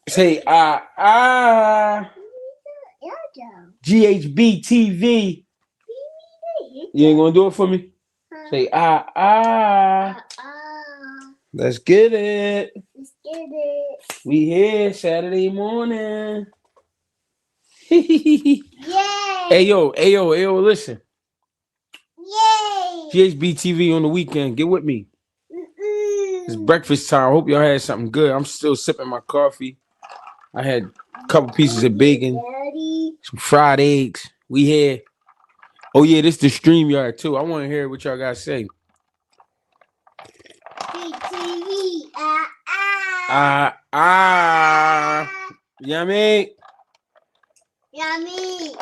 Say GHB TV. You ain't gonna do it for me? Say Let's get it. Let's get it. We here Saturday morning. Yay! Hey yo, listen. Yay! GHB TV on the weekend. Get with me. It's breakfast time. I hope y'all had something good. I'm still sipping my coffee. I had a couple pieces of bacon, some fried eggs. We here. Oh yeah, this the StreamYard too. I want to hear what y'all gotta say. TV. Yummy. Yummy.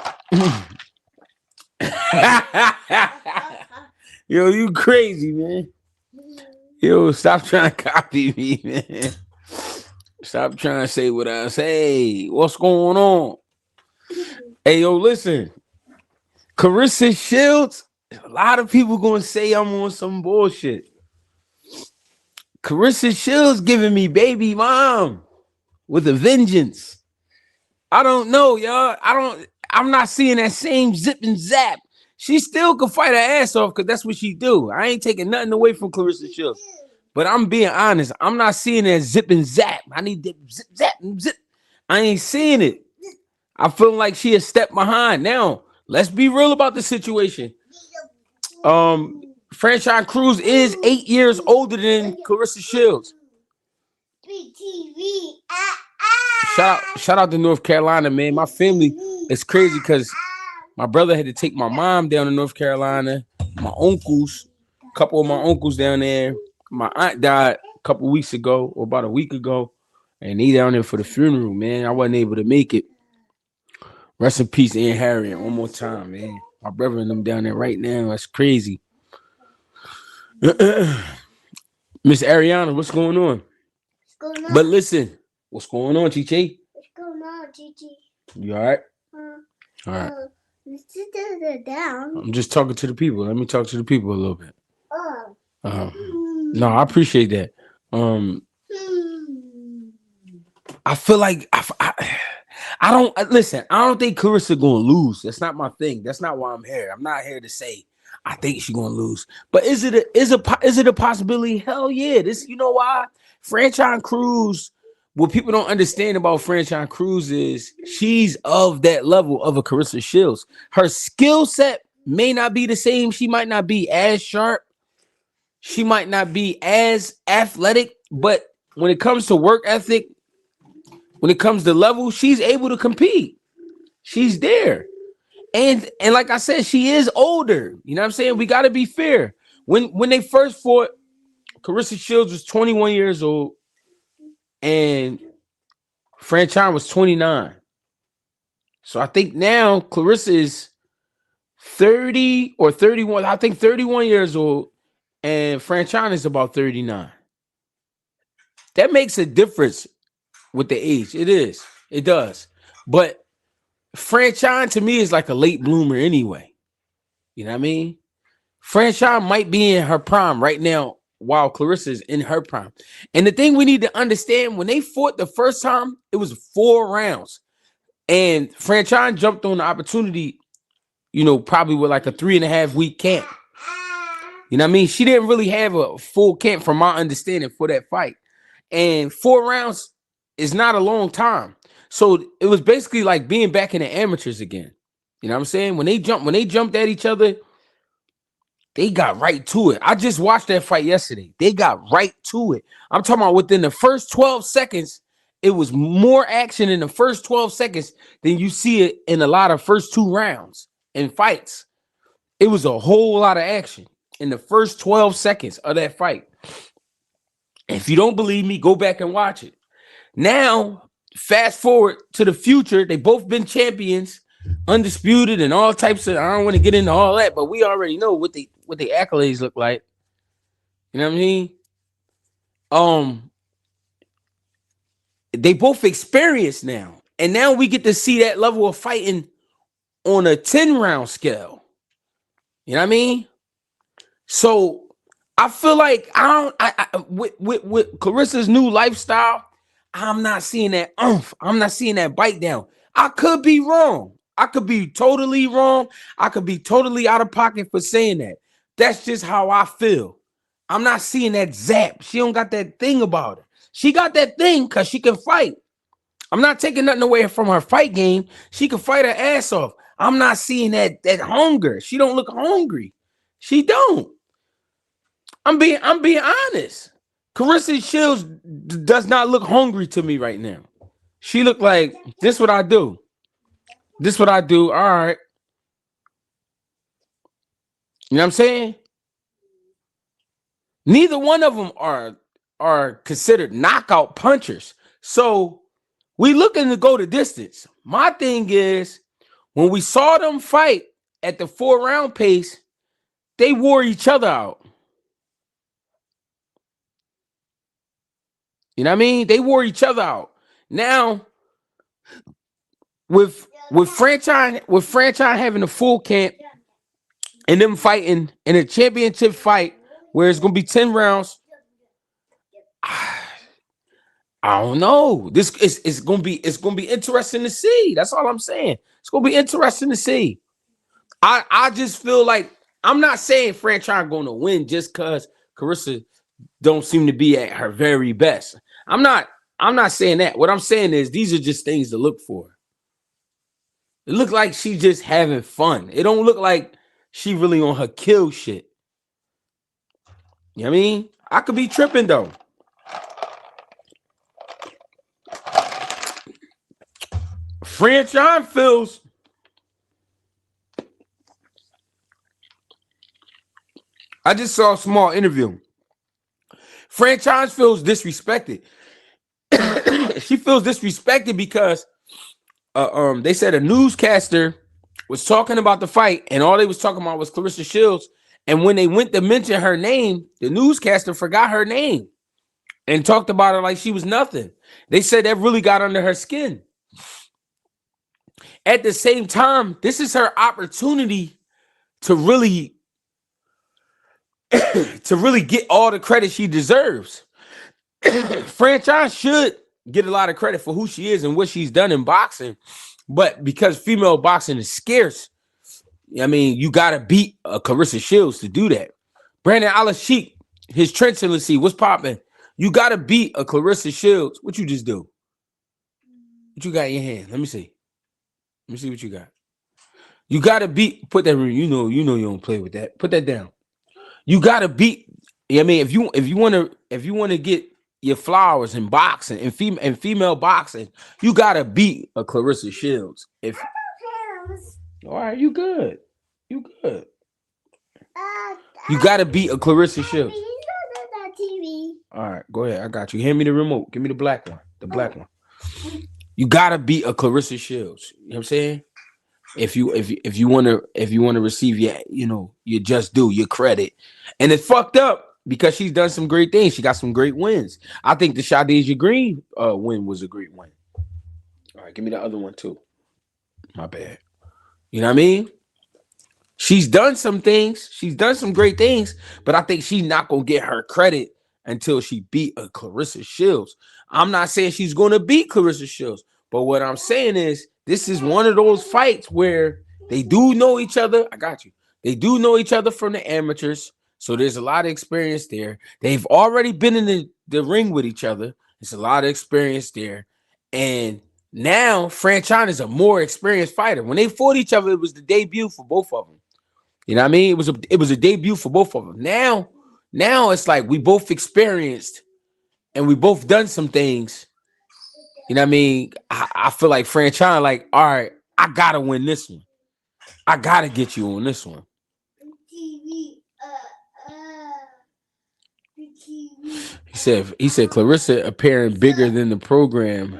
Yo, you crazy, man. Yo, stop trying to copy me, man. Stop trying to say what I say. What's going on? Hey, yo, listen. Carissa Shields, a lot of people gonna say I'm on some bullshit. Carissa Shields giving me baby mom with a vengeance. I don't know, y'all. I'm not seeing that same zip and zap. She still could fight her ass off because that's what she do. I ain't taking nothing away from Carissa Shields. But I'm being honest. I'm not seeing that zip and zap. I need that zip, zap, and zip. I ain't seeing it. I feel like she a step behind. Now, let's be real about the situation. Franchise Cruz is 8 years older than Carissa Shields. Shout out to North Carolina, man. My family is crazy because my brother had to take my mom down to North Carolina. My uncles, a couple of my uncles down there. My aunt died a couple weeks ago, or about a week ago, and he down there for the funeral, man. I wasn't able to make it. Rest in peace, Aunt Harriet. One more time, man. My brother and them down there right now. That's crazy. Miss Ariana, what's going on? What's going on? But listen, what's going on, Chichi? What's going on, Gigi? You all right? All right. Let's sit that down. I'm just talking to the people. Let me talk to the people a little bit. Oh. No, I appreciate that. I feel like I don't listen. I don't think Carissa gonna lose. That's not my thing. That's not why I'm here. I'm not here to say I think she's gonna lose. But is it a possibility? Hell yeah. This, you know why? Franchise Cruz. What people don't understand about Franchise Cruz is she's of that level of a Carissa Shields. Her skill set may not be the same. She might not be as sharp. She might not be as athletic, but when it comes to work ethic, when it comes to level, she's able to compete. She's there. And like I said, she is older. You know what I'm saying? We got to be fair. When they first fought, Carissa Shields was 21 years old and Franchise was 29. So I think now Carissa is 30 or 31. I think 31 years old. And Franchise is about 39. That makes a difference with the age. It is. It does. But Franchise to me is like a late bloomer anyway. You know what I mean? Franchise might be in her prime right now while Carissa is in her prime. And the thing we need to understand, when they fought the first time, it was 4 rounds. And Franchise jumped on the opportunity, probably with like a 3.5 week camp. You know what I mean? She didn't really have a full camp from my understanding for that fight. And 4 rounds is not a long time. So it was basically like being back in the amateurs again. You know what I'm saying? When they jumped at each other, they got right to it. I just watched that fight yesterday. They got right to it. I'm talking about within the first 12 seconds, it was more action in the first 12 seconds than you see it in a lot of first 2 rounds in fights. It was a whole lot of action in the first 12 seconds of that fight. If you don't believe me, go back and watch it. Now, fast forward to the future. They both been champions, undisputed, and all types of. I don't want to get into all that, but we already know what the accolades look like. You know what I mean? They both experienced now, and now we get to see that level of fighting on a 10-round scale. You know what I mean? So I feel like with Carissa's new lifestyle, I'm not seeing that oomph. I'm not seeing that bite down. I could be wrong. I could be totally wrong. I could be totally out of pocket for saying that. That's just how I feel. I'm not seeing that zap. She don't got that thing about her. She got that thing because she can fight. I'm not taking nothing away from her fight game. She can fight her ass off. I'm not seeing that hunger. She don't look hungry. She don't. I'm being honest. Carissa Shields does not look hungry to me right now. She look like this what I do. This what I do. All right. You know what I'm saying? Neither one of them are considered knockout punchers. So we looking to go the distance. My thing is when we saw them fight at the 4-round pace, they wore each other out. You know what I mean? They wore each other out. Now, with franchise having a full camp and them fighting in a championship fight where it's gonna be 10 rounds, I don't know. This is it's gonna be interesting to see. That's all I'm saying. It's gonna be interesting to see. I just feel like I'm not saying franchise gonna win just because Carissa don't seem to be at her very best. I'm not saying that. What I'm saying is these are just things to look for. It looks like she's just having fun. It don't look like she really on her kill shit. You know what I mean? I could be tripping though. Franchise feels I just saw a small interview. Franchise feels disrespected. She feels disrespected because they said a newscaster was talking about the fight and all they was talking about was Clarissa Shields. And when they went to mention her name, the newscaster forgot her name and talked about her like she was nothing. They said that really got under her skin. At the same time, this is her opportunity to really get all the credit she deserves. Franchise should get a lot of credit for who she is and what she's done in boxing, but because female boxing is scarce, I mean, you gotta beat Clarissa Shields to do that. Brandon Alashik, his Trent Tennessee, what's popping? You gotta beat a Clarissa Shields. What you just do? What you got in your hand? Let me see. Let me see what you got. You gotta beat. Put that. You know you don't play with that. Put that down. You gotta beat. I mean, if you want to get your flowers in boxing and female boxing, you gotta beat a Clarissa Shields. If all right, you good. You good. You gotta beat a Clarissa Shields. All right, go ahead. I got you. Hand me the remote. Give me the black one. The black one. You gotta beat a Clarissa Shields. You know what I'm saying? If you want to receive your just due, your credit. And it's fucked up because she's done some great things. She got some great wins. I think the Shadeja Green win was a great win. All right, give me the other one too. My bad. You know what I mean? She's done some things. She's done some great things, but I think she's not gonna get her credit until she beat a Clarissa Shields. I'm not saying she's gonna beat Clarissa Shields, but what I'm saying is this is one of those fights where they do know each other. I got you. They do know each other from the amateurs, so there's a lot of experience there. They've already been in the ring with each other. There's a lot of experience there, and now Franchon is a more experienced fighter. When they fought each other, it was the debut for both of them. You know what I mean? It was a debut for both of them. Now it's like we both experienced and we both done some things. You know what I mean? I feel like Franchon, like, all right, I gotta win this one. I gotta get you on this one. He said Clarissa appearing bigger than the program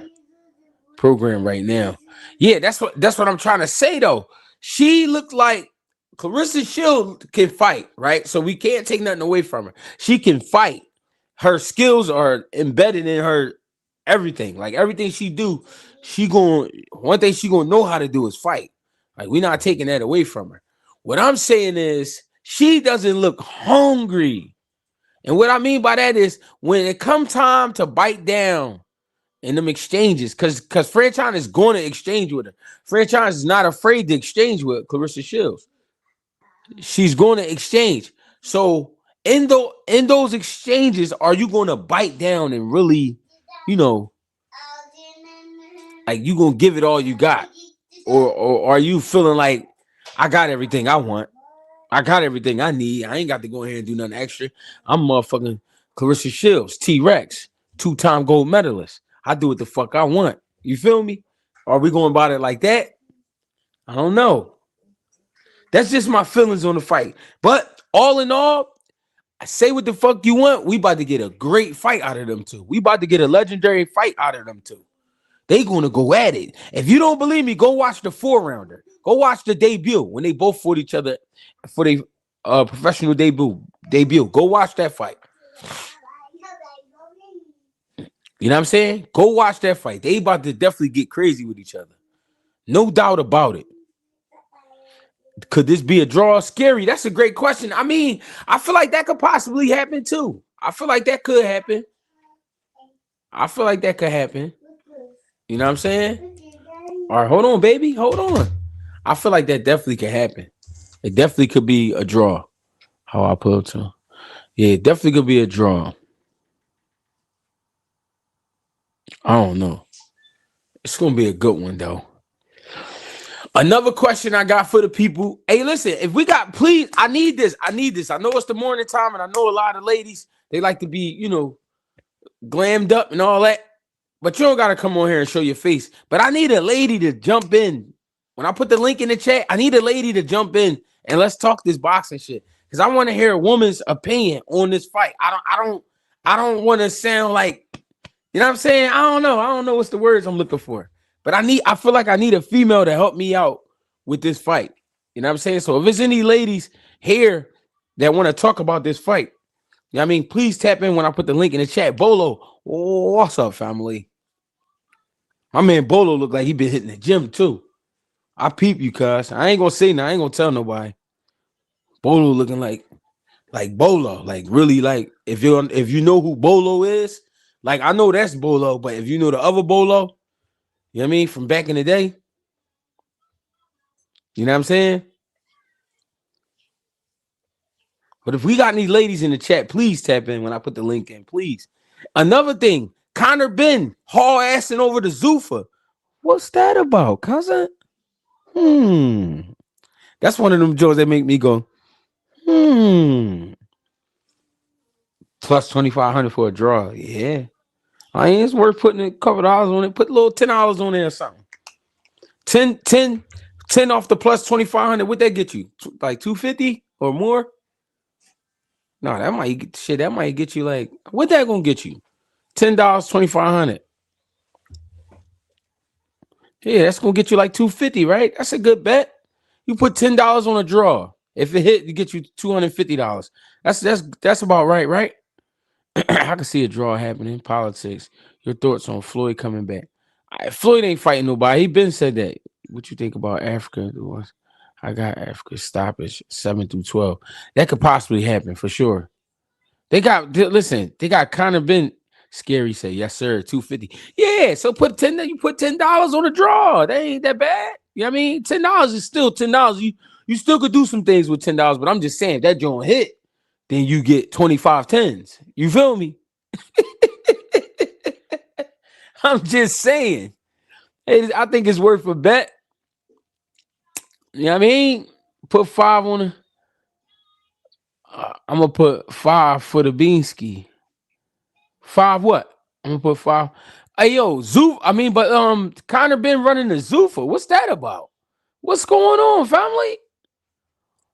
right now. Yeah, that's what I'm trying to say though. She looked like Clarissa Shields can fight, right? So we can't take nothing away from her. She can fight. Her skills are embedded in her everything. Like everything she do, one thing she gonna know how to do is fight. Like we're not taking that away from her. What I'm saying is she doesn't look hungry. And what I mean by that is when it come time to bite down in them exchanges, because Franchise is going to exchange with her. Franchise is not afraid to exchange with Clarissa Shields. She's going to exchange. So in those exchanges, are you going to bite down and really, you know, like you gonna give it all you got, or are you feeling like I got everything I want, I got everything I need, I ain't got to go ahead and do nothing extra. I'm motherfucking Clarissa Shields, T-Rex, 2-time gold medalist. I do what the fuck I want. You feel me? Are we going about it like that? I don't know. That's just my feelings on the fight. But all in all, I say what the fuck you want. We about to get a great fight out of them two. We about to get a legendary fight out of them two. They gonna go at it. If you don't believe me, go watch the 4-rounder. Go watch the debut when they both fought each other for their professional debut. Go watch that fight. You know what I'm saying? Go watch that fight. They about to definitely get crazy with each other. No doubt about it. Could this be a draw? Scary. That's a great question. I mean, I feel like that could possibly happen too. I feel like that could happen. I feel like that could happen. You know what I'm saying? All right, hold on, baby. Hold on. I feel like that definitely could happen. It definitely could be a draw. How I put it to. Yeah, it definitely could be a draw. I don't know. It's gonna be a good one though. Another question I got for the people. Hey, listen, if we got, please, I need this. I need this. I know it's the morning time, and I know a lot of ladies, they like to be, glammed up and all that. But you don't gotta come on here and show your face. But I need a lady to jump in. When I put the link in the chat, I need a lady to jump in and let's talk this boxing shit. Because I want to hear a woman's opinion on this fight. I don't want to sound like, you know what I'm saying? I don't know. I don't know what's the words I'm looking for. But I feel like I need a female to help me out with this fight. You know what I'm saying? So if there's any ladies here that want to talk about this fight, you know what I mean? Please tap in when I put the link in the chat. Bolo, what's up, family? My man Bolo look like he been hitting the gym too. I peep you, cuz. I ain't gonna say nothing. I ain't gonna tell nobody. Bolo looking like Bolo. Like really like if you know who Bolo is, like I know that's Bolo, but if you know the other Bolo, you know what I mean, from back in the day, you know what I'm saying? But if we got any ladies in the chat, please tap in when I put the link in, please. Another thing, Connor Benn haul assing over to Zuffa. What's that about, cousin? That's one of them jokes that make me go, Plus 2,500 for a draw. Yeah. I mean, it's worth putting a couple dollars on it. Put a little $10 on there or something. 10 off the plus 2,500. What that get you? Like 250 or more? No, that might get you like, what that gonna get you? $10, 2,500. Yeah, that's gonna get you like 250, right? That's a good bet. You put $10 on a draw. If it hit, you get you $250. That's about right, right? I can see a draw happening. Politics. Your thoughts on Floyd coming back? Floyd ain't fighting nobody. He been said that. What you think about Africa? I got Africa stoppage 7 through 12. That could possibly happen for sure. They got kind of been scary. Say yes, sir. 250. Yeah. So you put $10 on a draw. That ain't that bad. You know what I mean? $10 is still $10. You still could do some things with $10, but I'm just saying if that joint hit, then you get 25 tens. You feel me? I'm just saying. Hey, I think it's worth a bet. You know what I mean? Put 5 on it. I'm gonna put 5 for the Beansky. 5 what? I'm gonna put 5. Hey yo, Connor been running the Zuffa. What's that about? What's going on, family?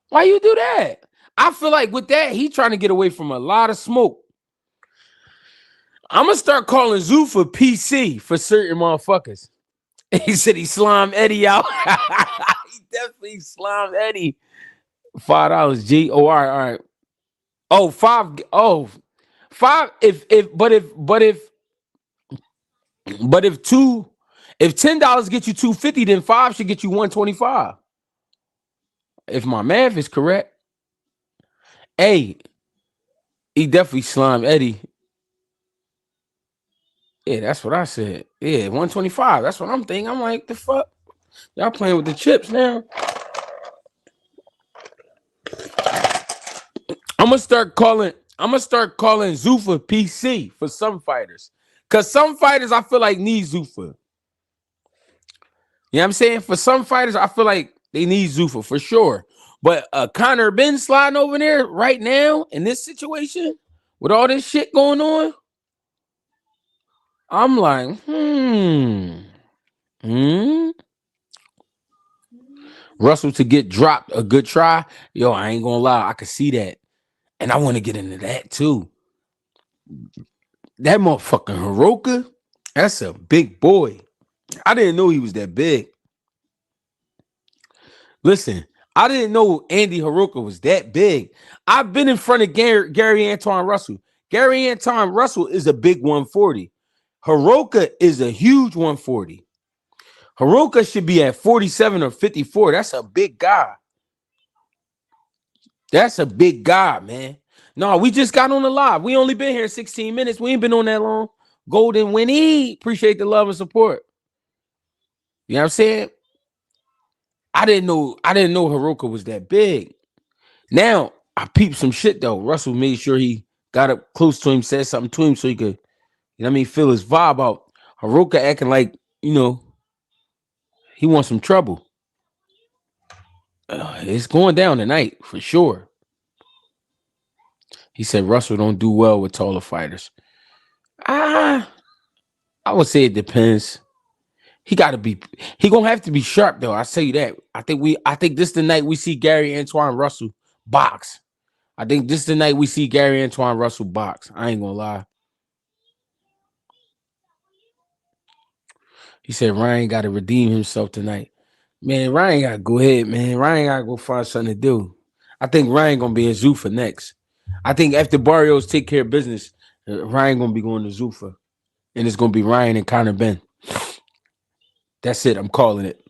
Why you do that? I feel like with that, he trying to get away from a lot of smoke. I'm gonna start calling Zuffa PC for certain motherfuckers. He said he slimed Eddie out. He definitely slimed Eddie. $5 G. Oh, all right. Oh, 5. Oh, 5. If $10 get you 250, then 5 should get you 125. If my math is correct. Hey, he definitely slimed Eddie. Yeah, that's what I said. Yeah, 125. That's what I'm thinking. I'm like, the fuck? Y'all playing with the chips now? I'm gonna start calling. I'm gonna start calling Zuffa PC for some fighters, cause some fighters I feel like need Zuffa. You know what I'm saying? For some fighters, I feel like they need Zuffa for sure. But Connor Benn sliding over there right now in this situation with all this shit going on, I'm like, hmm. Russell to get dropped, a good try. Yo, I ain't gonna lie, I could see that. And I want to get into that too. That motherfucking Hiroka, that's a big boy. I didn't know he was that big. Listen, I didn't know Andy Hiroka was that big. I've been in front of Gary Antoine Russell. Gary Antoine Russell is a big 140. Hiroka is a huge 140. Hiroka should be at 47 or 54. That's a big guy. That's a big guy, man. No, we just got on the live. We only been here 16 minutes. We ain't been on that long. Golden Winnie. Appreciate the love and support. You know what I'm saying? I didn't know Hiroka was that big. Now, I peeped some shit though. Russell made sure he got up close to him, said something to him so he could, you know what I mean, feel his vibe out. Hiroka acting like, he wants some trouble. It's going down tonight for sure. He said Russell don't do well with taller fighters. I would say it depends. He gonna have to be sharp though. I say that. I think this the night we see Gary Antoine Russell box. I think this the night we see Gary Antoine Russell box. I ain't gonna lie. He said Ryan got to redeem himself tonight. Man, Ryan got to go ahead, man. Ryan got to go find something to do. I think Ryan going to be in Zuffa next. I think after Barrios take care of business, Ryan going to be going to Zuffa. And it's going to be Ryan and Connor Benn. That's it. I'm calling it.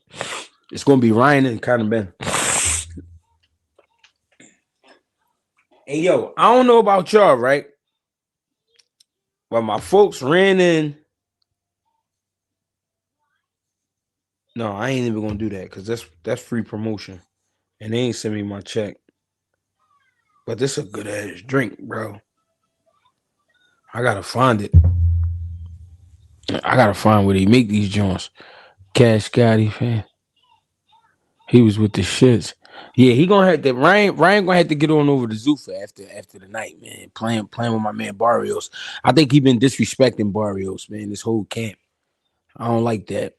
It's going to be Ryan and Connor Benn. Hey, yo, I don't know about y'all, right? But my folks ran in. No, I ain't even going to do that because that's free promotion. And they ain't send me my check. But this is a good ass drink, bro. I gotta find it. I gotta find where they make these joints. Cash Scotty, fan. He was with the shits. Yeah, he gonna have to. Ryan gonna have to get on over to Zuffa after the night, man. Playing with my man Barrios. I think he been disrespecting Barrios, man. This whole camp. I don't like that.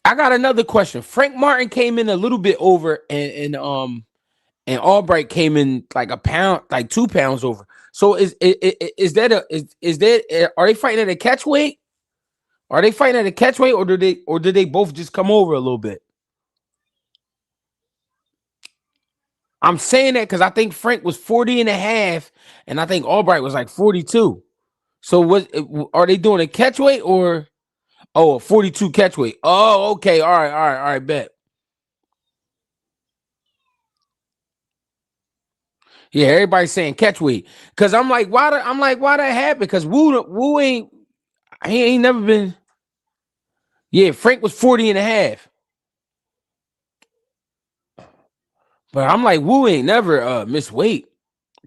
I got another question. Frank Martin came in a little bit over, and Albright came in like a pound, like 2 pounds over. So is that are they fighting at a catch weight? Are they fighting at a catch weight, or did they both just come over a little bit? I'm saying that because I think Frank was 40 and a half, and I think Albright was like 42. So are they doing a catch weight or a 42 catch weight? Oh, okay. All right, bet. Yeah, everybody's saying catch weight. Cause I'm like, why that happen? Because Wu ain't never been. Yeah, Frank was 40 and a half. But I'm like, Wu ain't never missed weight.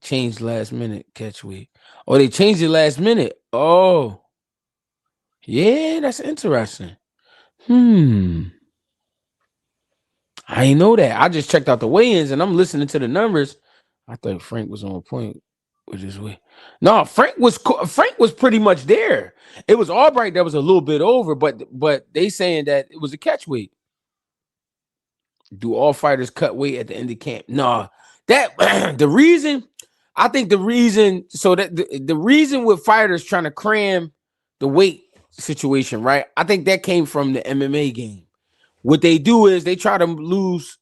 Changed last minute catch weight. Oh, they changed it last minute. Oh. Yeah, that's interesting. I ain't know that. I just checked out the weigh-ins and I'm listening to the numbers. I thought Frank was on point with his weight. No, Frank was pretty much there. It was Albright that was a little bit over, but they saying that it was a catch weight. Do all fighters cut weight at the end of camp? No, that the reason. I think the reason. So that the reason with fighters trying to cram the weight situation, right? I think that came from the MMA game. What they do is they try to lose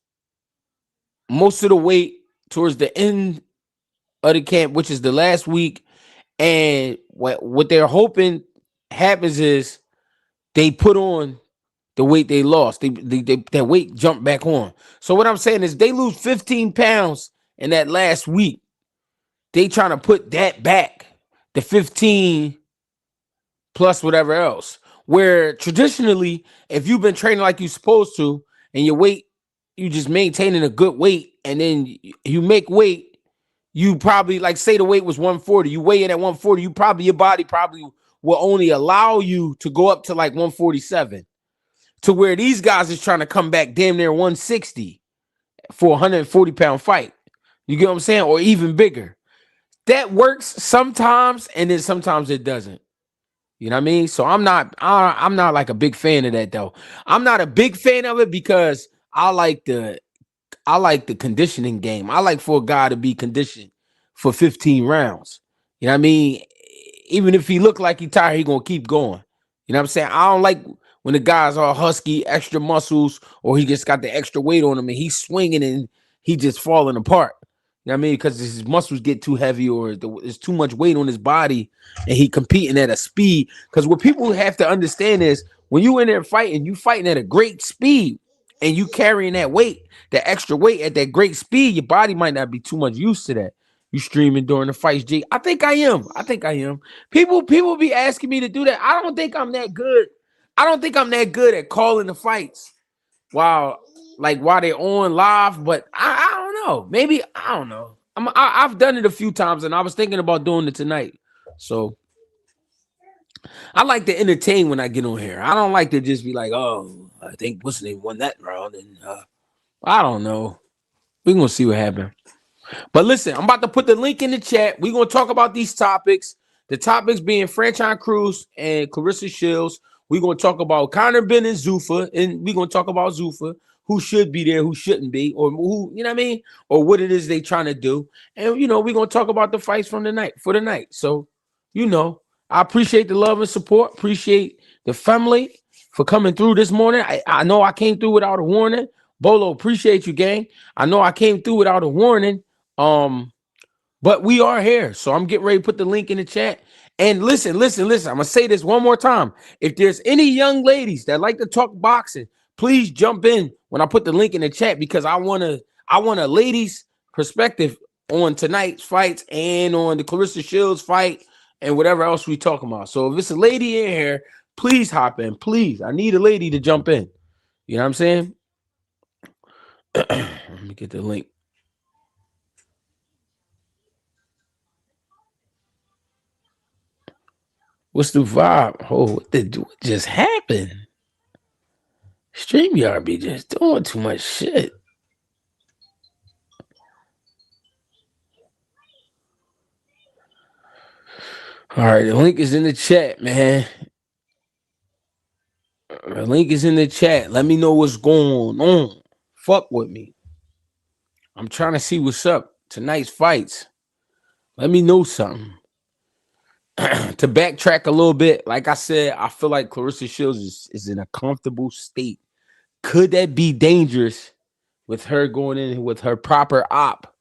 most of the weight towards the end of the camp, which is the last week. And what they're hoping happens is they put on the weight they lost. That weight jumped back on. So what I'm saying is they lose 15 pounds in that last week. They trying to put that back, the 15 plus whatever else. Where traditionally, if you've been training like you're supposed to, and your weight, you just maintaining a good weight, and then you make weight, you probably like say the weight was 140. You weigh in at 140, you probably your body probably will only allow you to go up to like 147. To where these guys is trying to come back damn near 160 for a 140-pound fight. You get what I'm saying? Or even bigger. That works sometimes, and then sometimes it doesn't. You know what I mean? So I'm not like a big fan of that though. I'm not a big fan of it because I like the conditioning game. I like for a guy to be conditioned for 15 rounds. You know what I mean? Even if he look like he tired, he gonna keep going. You know what I'm saying? I don't like when the guy's all husky, extra muscles, or he just got the extra weight on him and he's swinging and he just falling apart. You know what I mean? Because his muscles get too heavy or there's too much weight on his body and he competing at a speed. Because what people have to understand is when you in there fighting, you fighting at a great speed and you carrying that weight, that extra weight at that great speed, your body might not be too much used to that. You streaming during the fights, G. I think I am. I think I am. People be asking me to do that. I don't think I'm that good. I don't think I'm that good at calling the fights while while they're on live. But I don't know. Maybe I don't know. I've done it a few times, and I was thinking about doing it tonight. So I like to entertain when I get on here. I don't like to just be like, oh, I think what's the name won that round, and I don't know. We're gonna see what happens. But listen, I'm about to put the link in the chat. We're gonna talk about these topics. The topics being Franchise Cruz and Clarissa Shields. We're gonna talk about Conor Benn and Zuffa, and we're gonna talk about Zuffa, who should be there, who shouldn't be, or who, you know what I mean, or what it is they trying to do. And we're gonna talk about the fights from the night for the night. So, I appreciate the love and support. Appreciate the family for coming through this morning. I know I came through without a warning. Bolo, appreciate you, gang. I know I came through without a warning. But we are here. So I'm getting ready to put the link in the chat. And listen. I'm gonna say this one more time. If there's any young ladies that like to talk boxing, please jump in when I put the link in the chat because I want a ladies' perspective on tonight's fights and on the Clarissa Shields fight and whatever else we talking about. So if it's a lady in here, please hop in. Please. I need a lady to jump in. You know what I'm saying? Let me get the link. What's the vibe? Oh, what just happened? StreamYard be just doing too much shit. All right, the link is in the chat, man. The link is in the chat. Let me know what's going on. Fuck with me. I'm trying to see what's up. Tonight's fights. Let me know something. To backtrack a little bit, like I said, I feel like Clarissa Shields is in a comfortable state. Could that be dangerous with her going in with her proper op,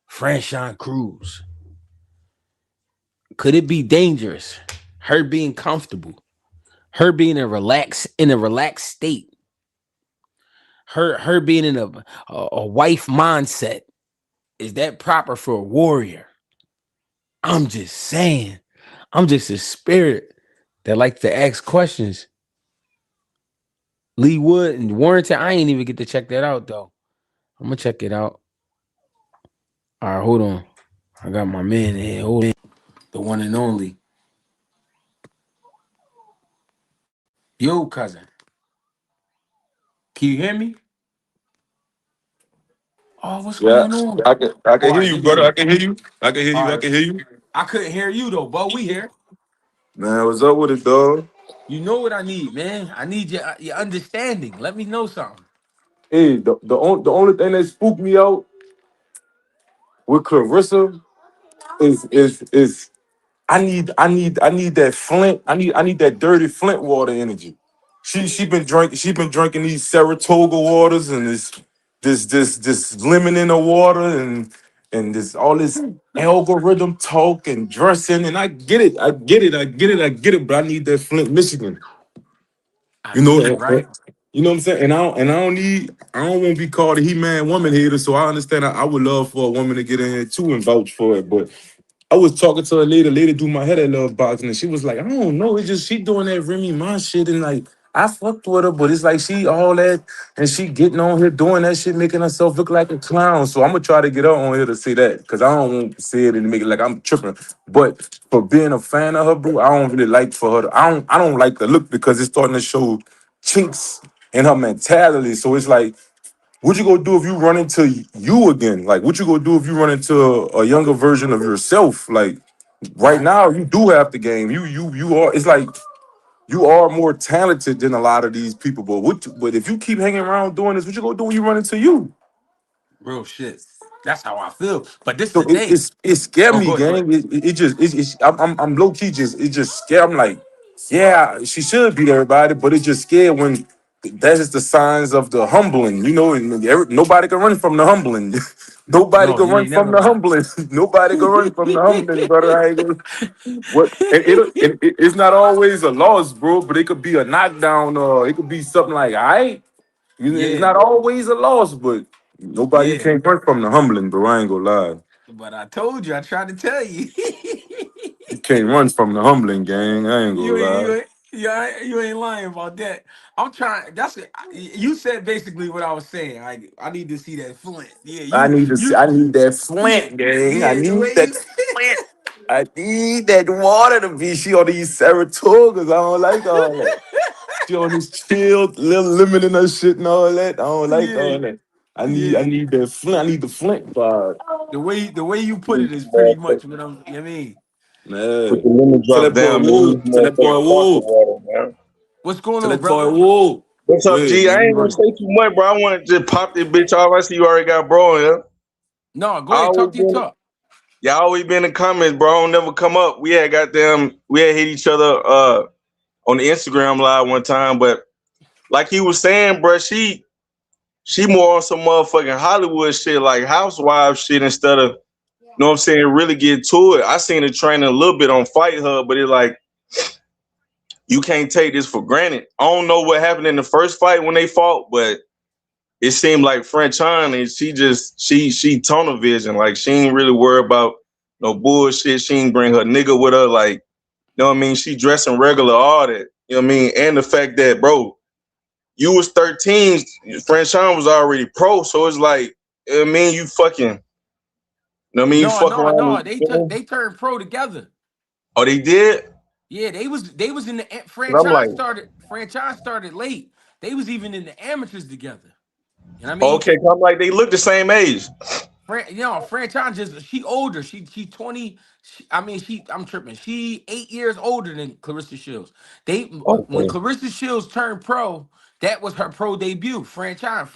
Franchise Cruz? Could it be dangerous? Her being comfortable, her being in a relaxed state, her being in a wife mindset. Is that proper for a warrior? I'm just saying. I'm just a spirit that likes to ask questions. Lee Wood and Warrington, I ain't even get to check that out though. I'm gonna check it out. All right, hold on. I got my man here. Hold on. The one and only. Yo, cousin. Can you hear me? Oh, what's Yeah, going on? I can All hear right, you, let me brother. know. I can hear you. I can hear All you. I right. can hear you. I couldn't hear you though, but we here. Man, what's up with it, dog? You know what I need, man. I need your understanding. Let me know something. Hey, the only thing that spooked me out with Clarissa is I need that Flint. I need that dirty Flint water energy. She been drinking these Saratoga waters and this lemon in the water and this all this algorithm talk and dressing and I get it, but I need that Flint, Michigan. I You know know, that, right? you know what I'm saying? And I don't want to be called a he-man woman hater, so I understand I would love for a woman to get in here too and vouch for it. But I was talking to a lady. The lady do my head at love boxing, and she was like, I don't know. It's just she doing that Remy Ma shit, and like I fucked with her, but it's like she all that, and she getting on here doing that shit, making herself look like a clown. So I'm gonna try to get her on here to say that, because I don't want to say it and make it like I'm tripping. But for being a fan of her, bro, I don't really like for her. I don't like the look because it's starting to show chinks in her mentality. So it's like, what you gonna do if you run into you again? Like, what you gonna do if you run into a younger version of yourself? Like, right now, you do have the game. You are. It's like you are more talented than a lot of these people. But if you keep hanging around doing this, what you gonna do when you run into you? Real shit. That's how I feel. But this So today. it scared Oh, me, go ahead. Go ahead. gang. It just I'm low key just it just scared. I'm like, yeah, she should beat everybody, but it just scared when that is the signs of the humbling, and nobody can run from the humbling. Nobody No, can you run ain't never from the lying. humbling. Nobody can run from the humbling, brother. I ain't gonna, what and it's not always a loss, bro, but it could be a knockdown or it could be something like, all right, it's Yeah, not always a loss, but nobody you yeah. can't run from the humbling, bro. I ain't gonna lie. But I told you, I tried to tell you. You can't run from the humbling, gang. I ain't gonna You ain't, lie. you ain't, yeah, you ain't lying about that. I'm trying. That's it. You said basically what I was saying. Like I need to see that flint. Yeah, I need that yeah, flint, gang. I yeah. The need way that you, flint. I need that water to be. She on these Saratogas. I don't like all that. She on this chilled little lemon in her shit and all that. I don't like yeah, all that. I yeah. need that flint. I need the flint vibe. The way you put Need it is some pretty more much what I'm. You know what I mean, put Man. the lemon Tell drop that boy down, man. whoa. These Tell that boy motherfucking pasta whoa. water, man. what's going Tell on, that boy brother? whoa. What's Go up, ahead, G? I man. You ain't gonna run it. say too much, bro. I want to just pop this bitch off. I see you already got bro in here. No, go I ahead. always Talk to your been, talk. y'all always been in the comments, bro. I don't never come up. We had hit each other on the Instagram live one time, but like he was saying, bro, she more on some motherfucking Hollywood shit, like housewives shit, instead of, you know what I'm saying, really get to it. I seen her training a little bit on Fight Hub, but it like, you can't take this for granted. I don't know what happened in the first fight when they fought, but it seemed like French on and she tunnel vision. Like she ain't really worried about no bullshit. She ain't bring her nigga with her. Like, you know what I mean? She dressing regular, all that. You know what I mean? And the fact that, bro, you was 13, French on was already pro. So it's like, you know what I mean, you fucking, you know what I mean? You No, fuck no, around no. and, you know? They turned pro together. Oh, they did? Yeah, they was in the 'Cause I'm like, franchise started late. They was even in the amateurs together. You know what I mean? okay, 'cause I'm like, they look the same age. Franchise just she older. She 20. I'm tripping. She 8 years older than Clarissa Shields. When Okay. Clarissa Shields turned pro, that was her pro debut. Franchise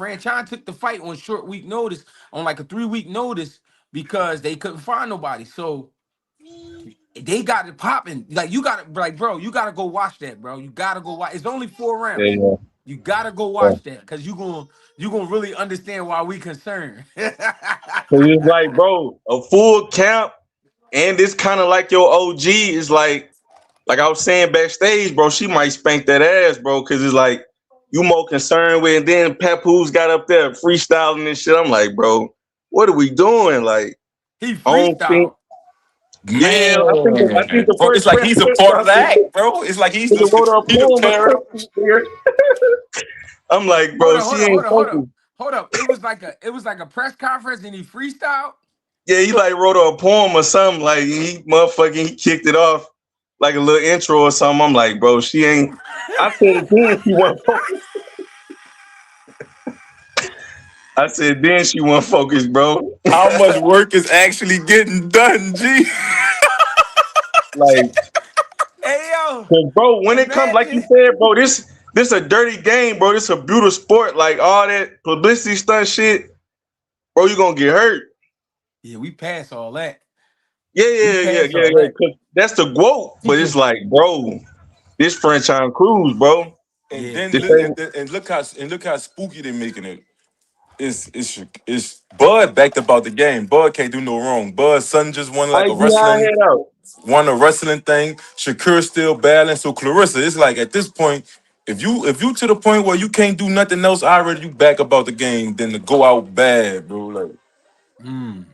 took the fight on short week notice, on like a 3 week notice because they couldn't find nobody. So they got it popping. Like you got to like, bro, you got to go watch that, bro. You got to go watch. It's only 4 rounds. Yeah, You got to go yeah. watch that because you gonna really understand why we concerned. Cause it's like, bro, a full camp, and it's kind of like your OG is like I was saying backstage, bro. She might spank that ass, bro, because it's like you more concerned with. And then Papoose got up there freestyling and shit. I'm like, bro, what are we doing? Like, He I don't think. freestyle. Yeah, I think Man. the Bro, first it's like he's a part of freestyle that, bro. It's like he wrote a he the poem or parent. something. I'm like, Hold bro, up, she hold up, hold ain't up, hold up, focused. hold up. It was like a press conference and he freestyled. Yeah, he like wrote a poem or something. Like he kicked it off like a little intro or something. I'm like, bro, she ain't. I said then she wasn't focused. I said then she wasn't focused, bro. How much work is actually getting done, G? Like, Hey yo, 'cause, bro, when it comes, like you imagine. said, bro, this a dirty game, bro. This a brutal sport. Like all that publicity stunt shit, bro, you gonna get hurt. Yeah, we passed all that. Yeah, We yeah, yeah, passed yeah, all yeah. that. 'Cause that's the quote. But it's like, bro, this French on cruise, bro. And Yeah, then This look ain't. and look how spooky they're making it. It's Bud backed about the game. Bud can't do no wrong. Bud's son just won like I a see how I wrestling head out. won a wrestling thing. Shakur still battling. So Clarissa, it's like at this point, if you to the point where you can't do nothing else, I already you back about the game, then to go out bad, bro. Like mm.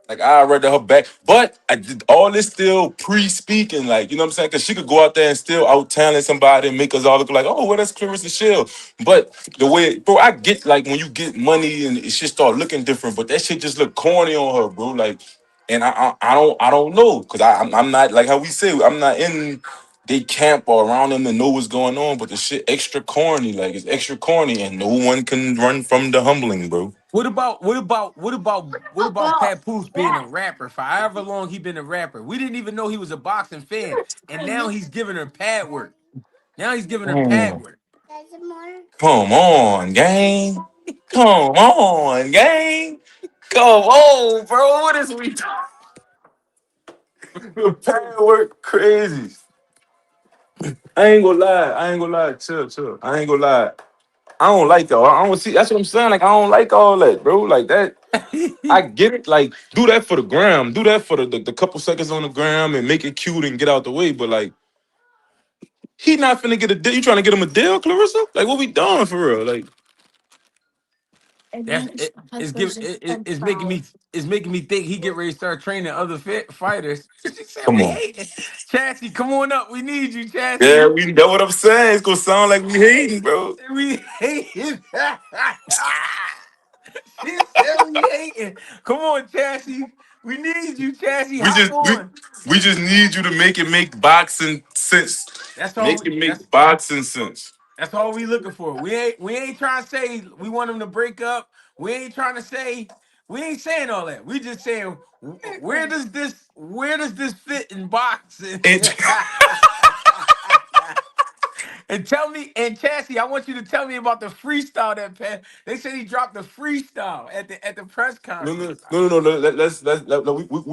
Like I rather her back, but I did all this still pre-speaking, like you know what I'm saying? Because she could go out there and still out talent somebody and make us all look like, oh, well, that's Clarissa Shield. But the way, bro, I get like when you get money and it shit start looking different, but that shit just look corny on her, bro. Like, and I don't know, cause I'm not like how we say I'm not in they camp or around them and know what's going on, but the shit extra corny, like it's extra corny, and no one can run from the humbling, bro. What about Papoose being a rapper for however long he been a rapper? We didn't even know he was a boxing fan, and now he's giving her pad work. Now he's giving her pad work. There's more. Come on, gang. Come on, gang. Come on, bro. What is we doing? Pad work crazy. I ain't gonna lie. I ain't gonna lie. Chill, chill. I ain't gonna lie. I don't like that. I don't see. That's what I'm saying. Like I don't like all that, bro. Like that. I get it. Like do that for the gram. Do that for the couple seconds on the gram and make it cute and get out the way. But like he not finna get a deal. You trying to get him a deal, Clarissa? Like what we doing for real? Like It's making me think he get ready to start training other fighters. She said come we on. hate it. Chassis, come on up. We need you, Yeah, Chassis. we know what I'm saying. It's gonna sound like we hating, bro. We hate it. She said we hating. Come on, Chassis. We need you, Chassis. We Hop just we, on. we just need you to make it make boxing sense. That's all. Make it That's make boxing sense. that's all we looking for. We ain't trying to say we want them to break up. We ain't trying to say we ain't saying all that. We just saying where does this fit in boxing? And And tell me, and Chassis, I want you to tell me about the freestyle they said he dropped the freestyle at the press no, no, conference. no, no, no.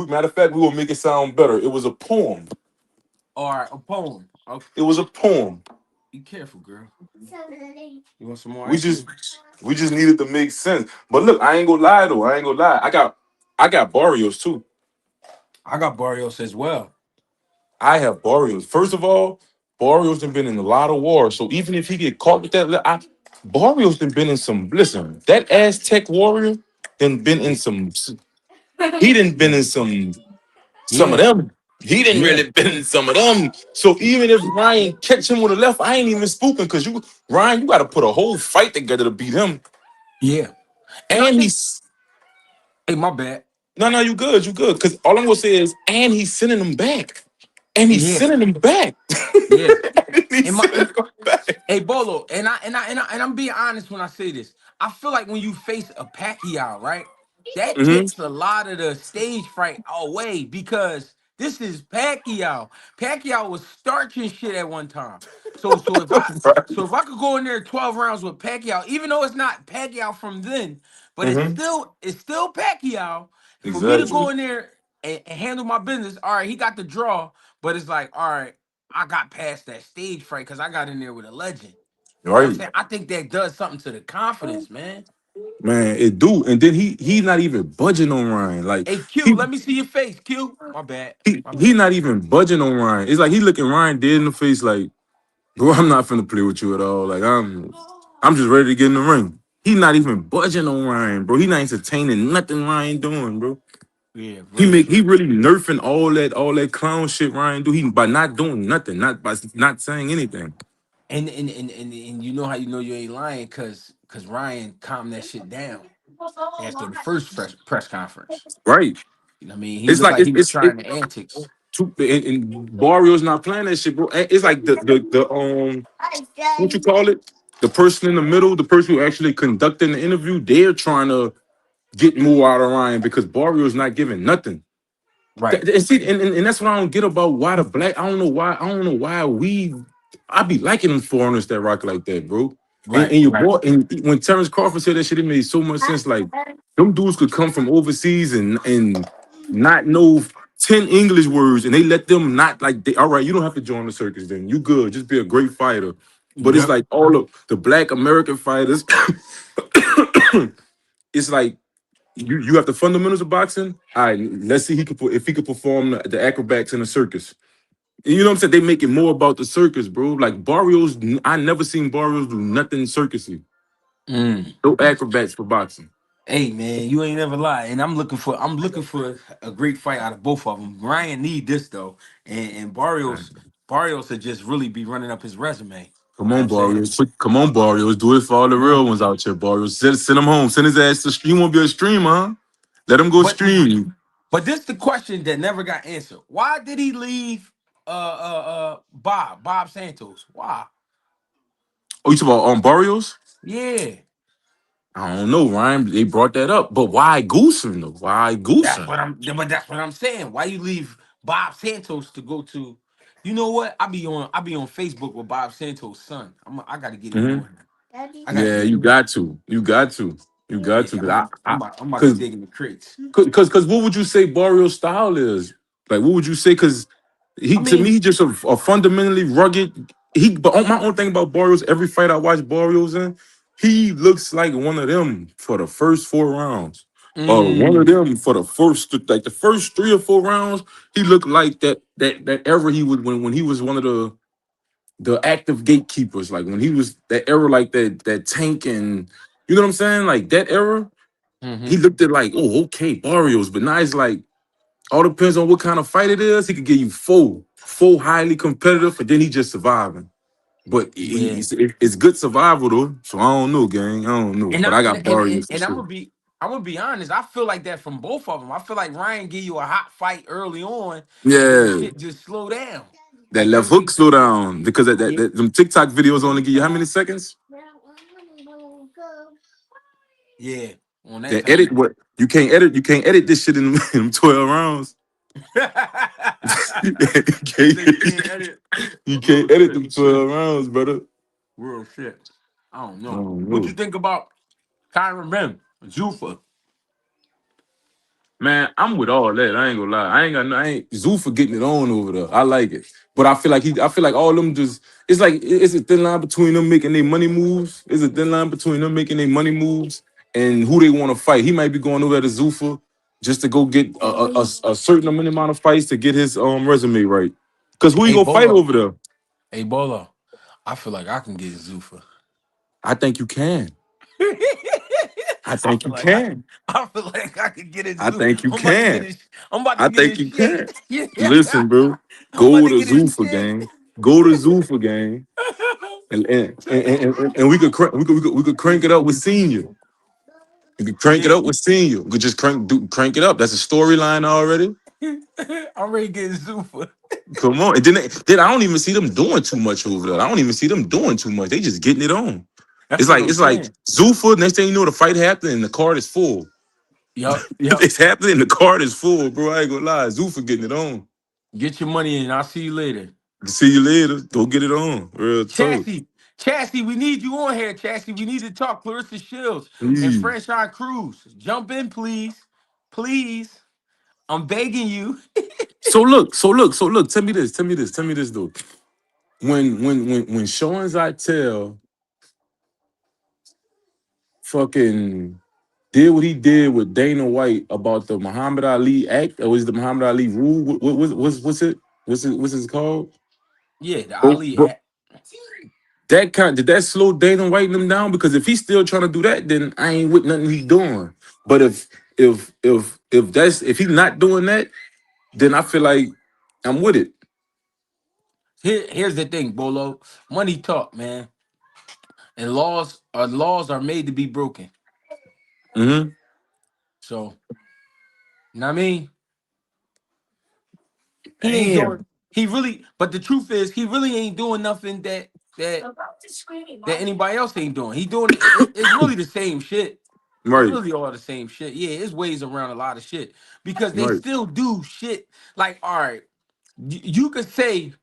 Matter of fact, we will make it sound better. It was a poem. All right, a poem. Okay, It was a poem. be careful, girl. Somebody. You want some more We ice just cream? we just needed to make sense. But look, I ain't gonna lie though. I ain't gonna lie. I got Barrios too. I got Barrios as well. I have Barrios. First of all, Barrios done been in a lot of wars. So even if he get caught with that, Barrios done been in some. Listen, that Aztec warrior done been in some. He done been in some of Yeah, them. He didn't yeah, really been in some of them. So even if Ryan catch him with a left, I ain't even spoken because Ryan, you got to put a whole fight together to beat him. yeah. And I And think, he's hey, my bad. no, you good, you good. Because all I'm gonna say is, and he's sending him back, and he's Yeah, sending him back. yeah. And he's And my sending him back. Hey Bolo, and I'm being honest when I say this. I feel like when you face a Pacquiao, right, that Mhm. takes a lot of the stage fright away because this is Pacquiao. Pacquiao was starching shit at one time. So if I so if I could go in there 12 rounds with Pacquiao, even though it's not Pacquiao from then, but it's Mhm. still it's still Pacquiao. For me to go Exactly. in there and handle my business, all right, he got the draw, but it's like, all right. I got past that stage fright because I got in there with a legend. You know what I'm Right, saying? I think that does something to the confidence, man. man. It do, and then he's not even budging on Ryan. Like Hey, Q, he let me see your face, Q. My bad. he My he bad. not even budging on Ryan. It's like he looking Ryan dead in the face, like, bro, I'm not finna play with you at all. Like I'm just ready to get in the ring. He not even budging on Ryan, bro. He not entertaining nothing Ryan doing, bro. Yeah, He real make he shit. really nerfing all that clown shit Ryan do. He by not doing nothing, not by not saying anything. And you know how you know you ain't lying because Ryan calmed that shit down after the first press conference. Right. You know what I mean? He It's looked like like he was trying the antics. and Barrios not playing that shit, bro. It's like the I what you said. call it? The person in the middle, the person who actually conducting the interview, they're trying to get more out of Ryan because Barrios not giving nothing. Right, And see, and that's what I don't get about why the black. I don't know why we. I be liking them foreigners that rock like that, bro. And right, your right. boy, and when Terrence Crawford said that shit, it made so much sense. Like them dudes could come from overseas and not know 10 English words, and they let them not like. All right, you don't have to join the circus. Then you good. Just be a great fighter. But it's Yep. like all of the black American fighters. It's like you have the fundamentals of boxing. All right, let's see if he could perform the acrobats in a circus. And you know what I'm saying? They make it more about the circus, bro. Like Barrios, I never seen Barrios do nothing circusy. Mm. No acrobats for boxing. Hey man, you ain't never lie, and I'm looking for a great fight out of both of them. Ryan need this though, and Barrios should just really be running up his resume. You Come know what on, I'm saying? Barrios. Come on, Barrios. Do it for all the Come on. real ones out here, Barrios. Send him home. Send his ass to stream. He won't be a streamer, huh? Let him go But stream. but this the question that never got answered. Why did he leave Bob Santos? Why? Oh, you talking about Barrios? Yeah. I don't know, Ryan. They brought that up, but why Goosen though? Why That's Goosen? what I'm saying. Why you leave Bob Santos to go to? You know what? I be on Facebook with Bob Santos' son. I got to get him on here. Daddy. I got to Yeah, get you him. got to. You got to. You got to. Yeah, Cause I, I'm about to cause, dig in the crates. cause what would you say Barrios' style is? Like, what would you say? Cause I to me, mean, he just a fundamentally rugged. But my own thing about Barrios, every fight I watch Barrios in, he looks like one of them for the first 4 rounds. One of mm, them for the first 3 or 4 rounds, he looked like that era he was when he was one of the active gatekeepers, like when he was that era, like that tank, and you know what I'm saying, like that era. He hmm looked at like, oh, okay, Barrios, but now it's like all depends on what kind of fight it is. He could give you full highly competitive, and then he just surviving. But yeah. it's good survival though. So I don't know, gang. I don't know, And but I I and, got and, and, Barrios for and sure. I'm gonna be honest. I feel like that from both of them. I feel like Ryan give you a hot fight early on, and then Yeah, shit just slow down. that Like left hook every slow down because yeah, them TikTok videos only give you how many seconds? yeah, on that That time. edit what you can't edit this shit in, in 12 rounds. He said you can't edit. You Real can't edit shit. them 12 rounds, brother. Real shit. I don't I know. don't What you know. think about Kyron Benn, Zuffa? Man, I'm with all that. I ain't gonna lie. I ain't Zuffa getting it on over there. I like it. But I feel like all them just it's like it's a thin line between them making their money moves. It's a thin line between them making their money moves and who they want to fight. He might be going over to Zuffa just to go get a certain amount of fights to get his resume right. Cause who you Hey gonna fight Bolo. over there? Hey Bolo. I feel like I can get Zuffa. I think you can. I I think feel you like I can. can. I feel like I can get his I Zoo. think you I'm about to get can. his. I'm about to I get think his you can. shake. Yeah. Listen, bro. I'm about Go to to get his Zuffa shake. gang. Go to Zuffa gang. And we could crank it up with senior. We could crank it Yeah. up with senior. We could just crank it up. That's a storyline already. I'm ready to get Zuffa. Come on. And then I don't even see them doing too much over there. I don't even see them doing too much. They just getting it on. That's what I'm It's like saying. Zuffa. Next thing you know, the fight happened and the card is full. Yup. Yup. It's happening. The card is full, bro. I ain't gonna lie. Zuffa getting it on. Get your money in. I'll see you later. See you later. Go get it on. Real talk. Chassis. Chassis, we need you on here, Chassis. We need to talk. Clarissa Shields and Please. Franchise Cruz. Jump in, please. Please. I'm begging you. So look. Tell me this though. When Sean Zytel fucking did what he did with Dana White about the Muhammad Ali Act, or was it the Muhammad Ali rule? What's it? What's it called? Yeah, the Bro, Ali bro, act. did that slow Dana White and them down? Because if he's still trying to do that, then I ain't with nothing he's doing. But if he's not doing that, then I feel like I'm with it. Here's the thing, Bolo. Money talk, man. And laws are made to be broken. Mm-hmm. So, you know what I mean? He ain't Damn. doing he really, but the truth is he really ain't doing nothing that that anybody else ain't doing. He doing it's really the same shit. It's Right. really all the same shit. Yeah, it's ways around a lot of shit because they Right. still do shit. Like, all right, you could say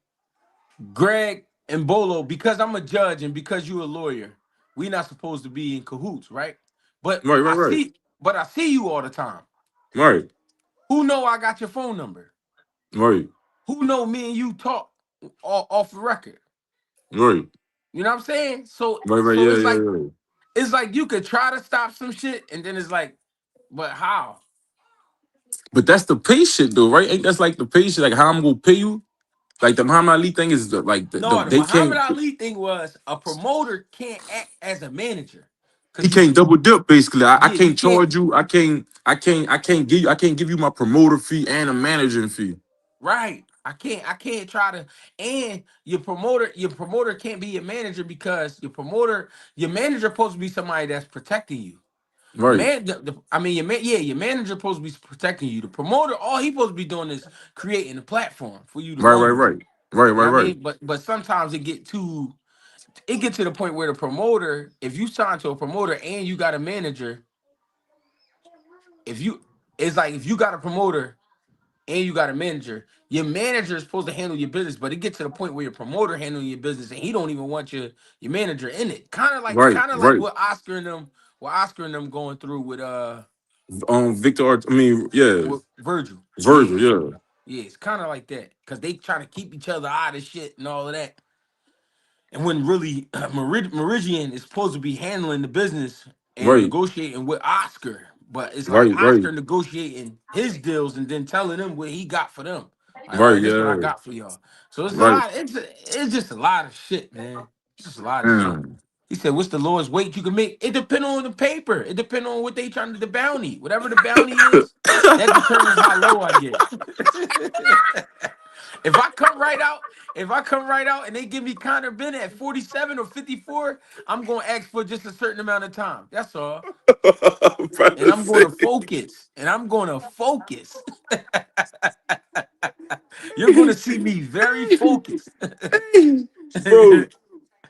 Greg and Bolo, because I'm a judge and because you're a lawyer, we not supposed to be in cahoots, right? But Right. Right. I Right. see, but I see you all the time. Right. Who know I got your phone number? Right. Who know me and you talk off the record? Right. You know what I'm saying? So Right. Right. so Yeah. it's Yeah. like Yeah. you could try to stop some shit, and then it's like, but how? But that's the pay shit though, right? Ain't that's like the pay shit, like how I'm gonna pay you? Like the Muhammad Ali thing is No, the they Muhammad can't. Ali thing was a promoter can't act as a manager. Cause He can't double dip. Basically, I he can't can't. charge you. I can't give you my promoter fee and a managing fee. Right. I can't try to, and your promoter can't be your manager because your manager supposed to be somebody that's protecting you. The Right, man, I mean, your manager supposed to be protecting you. The promoter, all he supposed to be doing is creating a platform for you to right, go right, with. right, right, You right, know what I right, mean? But sometimes it get to the point where the promoter, if you sign to a promoter and you got a manager, if you it's like if you got a promoter and you got a manager, your manager is supposed to handle your business, but it gets to the point where your promoter handling your business and he don't even want your manager in it. right, Kind of like right. what Oscar and them going through Victor. I mean, yeah, with Virgil. Yeah. Virgil. Yeah, Yeah, it's kind of like that. Cause they trying to keep each other out of shit and all of that. And when really Meridian is supposed to be handling the business and right, negotiating with Oscar, but it's like right, right, Oscar negotiating his deals and then telling them what he got for them. Like, all right. right, this is what I Yeah, got for y'all. So it's a right. lot. It's just a lot of shit, man. It's just a lot of shit. Mm. He said, "What's the lowest weight you can make?" It depends on the paper. It depends on what they trying to the bounty. Whatever the bounty is, that determines how low I get. If I come right out, and they give me Connor Bennett at 47 or 54, I'm gonna ask for just a certain amount of time. That's all. And Brother I'm going say, to focus. You're gonna see me very focused. bro.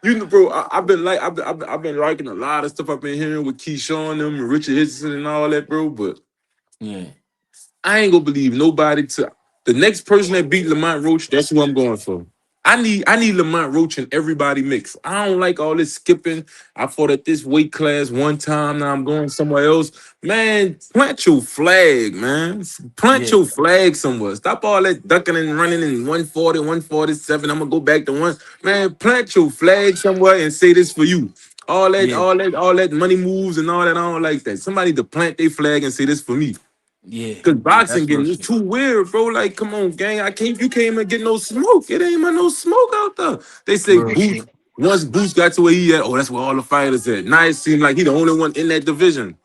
You know, bro, I've been liking a lot of stuff I've been hearing with Keyshawn them and Richard Hitchison and all that, bro. But Yeah. I ain't gonna believe nobody to the next person that beat Lamont Roach. That's who I'm going for. I need Lamont Roach in everybody mix. I don't like all this skipping. I fought at this weight class one time. Now I'm going somewhere else. Man, plant your flag, man. Plant Yeah. your flag somewhere. Stop all that ducking and running in 140, 147. I'm gonna go back to one. Man, plant your flag somewhere and say this for you. Yeah. All that money moves and all that. I don't like that. Somebody to plant their flag and say this for me. Yeah. Cause Yeah. boxing That's real getting it's shit. too weird, bro. Like, come on, gang. You can't even get no smoke. It ain't even no smoke out there. They say Real Boots, shit. once Boots got to where he at, oh, that's where all the fighters at. Now it seems like he the only one in that division.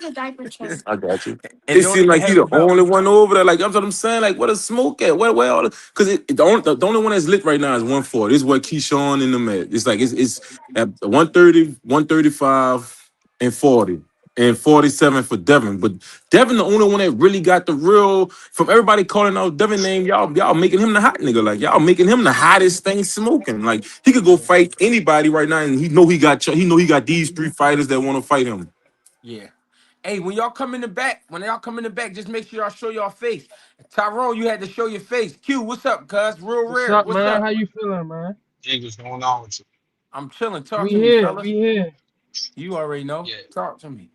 The diaper change. I got you. And It don't seemed even like he have a the belt. only one over there. Like, that's what I'm saying. Like, where the smoke at? Where all the because the only one that's lit right now is 140. This is where Keyshawn and them at. It's like it's at 130, 135, and 40. And 47 for Devin. But Devin, the only one that really got the real from everybody calling out Devin name, y'all making him the hot nigga. Like y'all making him the hottest thing smoking. Like he could go fight anybody right now, and he got these three fighters that want to fight him. Yeah. Hey, when y'all come in the back, just make sure y'all show y'all face. Tyrone, you had to show your face. Q, what's up, cuz? Real What's rare. up, What's man? up? How you feeling, man? Jig, what's going on with you? I'm chilling. Talk We to me, here. fellas. We here. You already know. Yeah, Talk to me.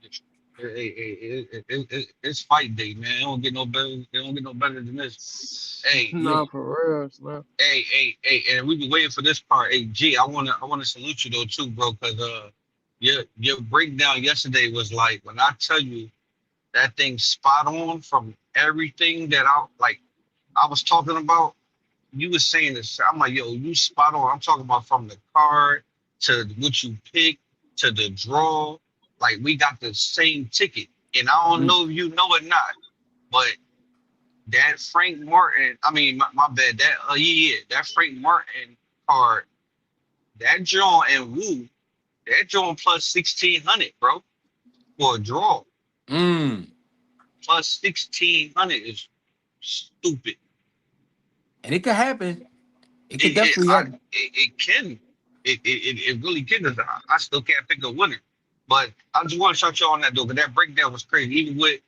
it's fight day, man. It don't get no better. It don't get no better than this. Hey, Yeah. Nah, for real, man. and we've been waiting for this part. Hey, G, I wanna salute you though too, bro, because your breakdown yesterday was like when I tell you that thing spot on from everything that I was talking about. You was saying this. I'm like, yo, you spot on. I'm talking about from the card to what you pick to the draw. Like we got the same ticket. And I don't Mm. know if you know or not, but that Frank Martin, I mean my bad, that that Frank Martin card, that John and Wu, that John plus 1,600, bro, for a draw. Mm. Plus 1,600 is stupid. And it could happen. It could It it definitely I happen. it can it really can. 'Cause I still can't pick a winner. But I just want to shout you on that though, because that breakdown was crazy. Even with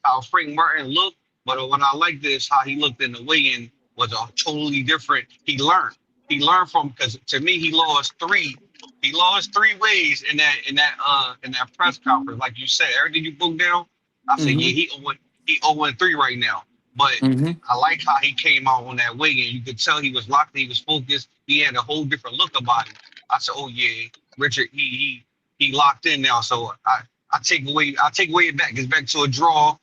how Frank Martin looked, but what I like this how he looked in the weigh-in was a totally different. He learned. He learned from because to me he lost three. He lost three ways in that press conference. Like you said, everything you broke down. I said, yeah, Mm-hmm. he 0-3 right now. But Mm-hmm. I like how he came out on that weigh-in. You could tell he was locked, he was focused. He had a whole different look about him. I said, oh yeah, Richard, he locked in now. So I take away it back. It's back to a draw.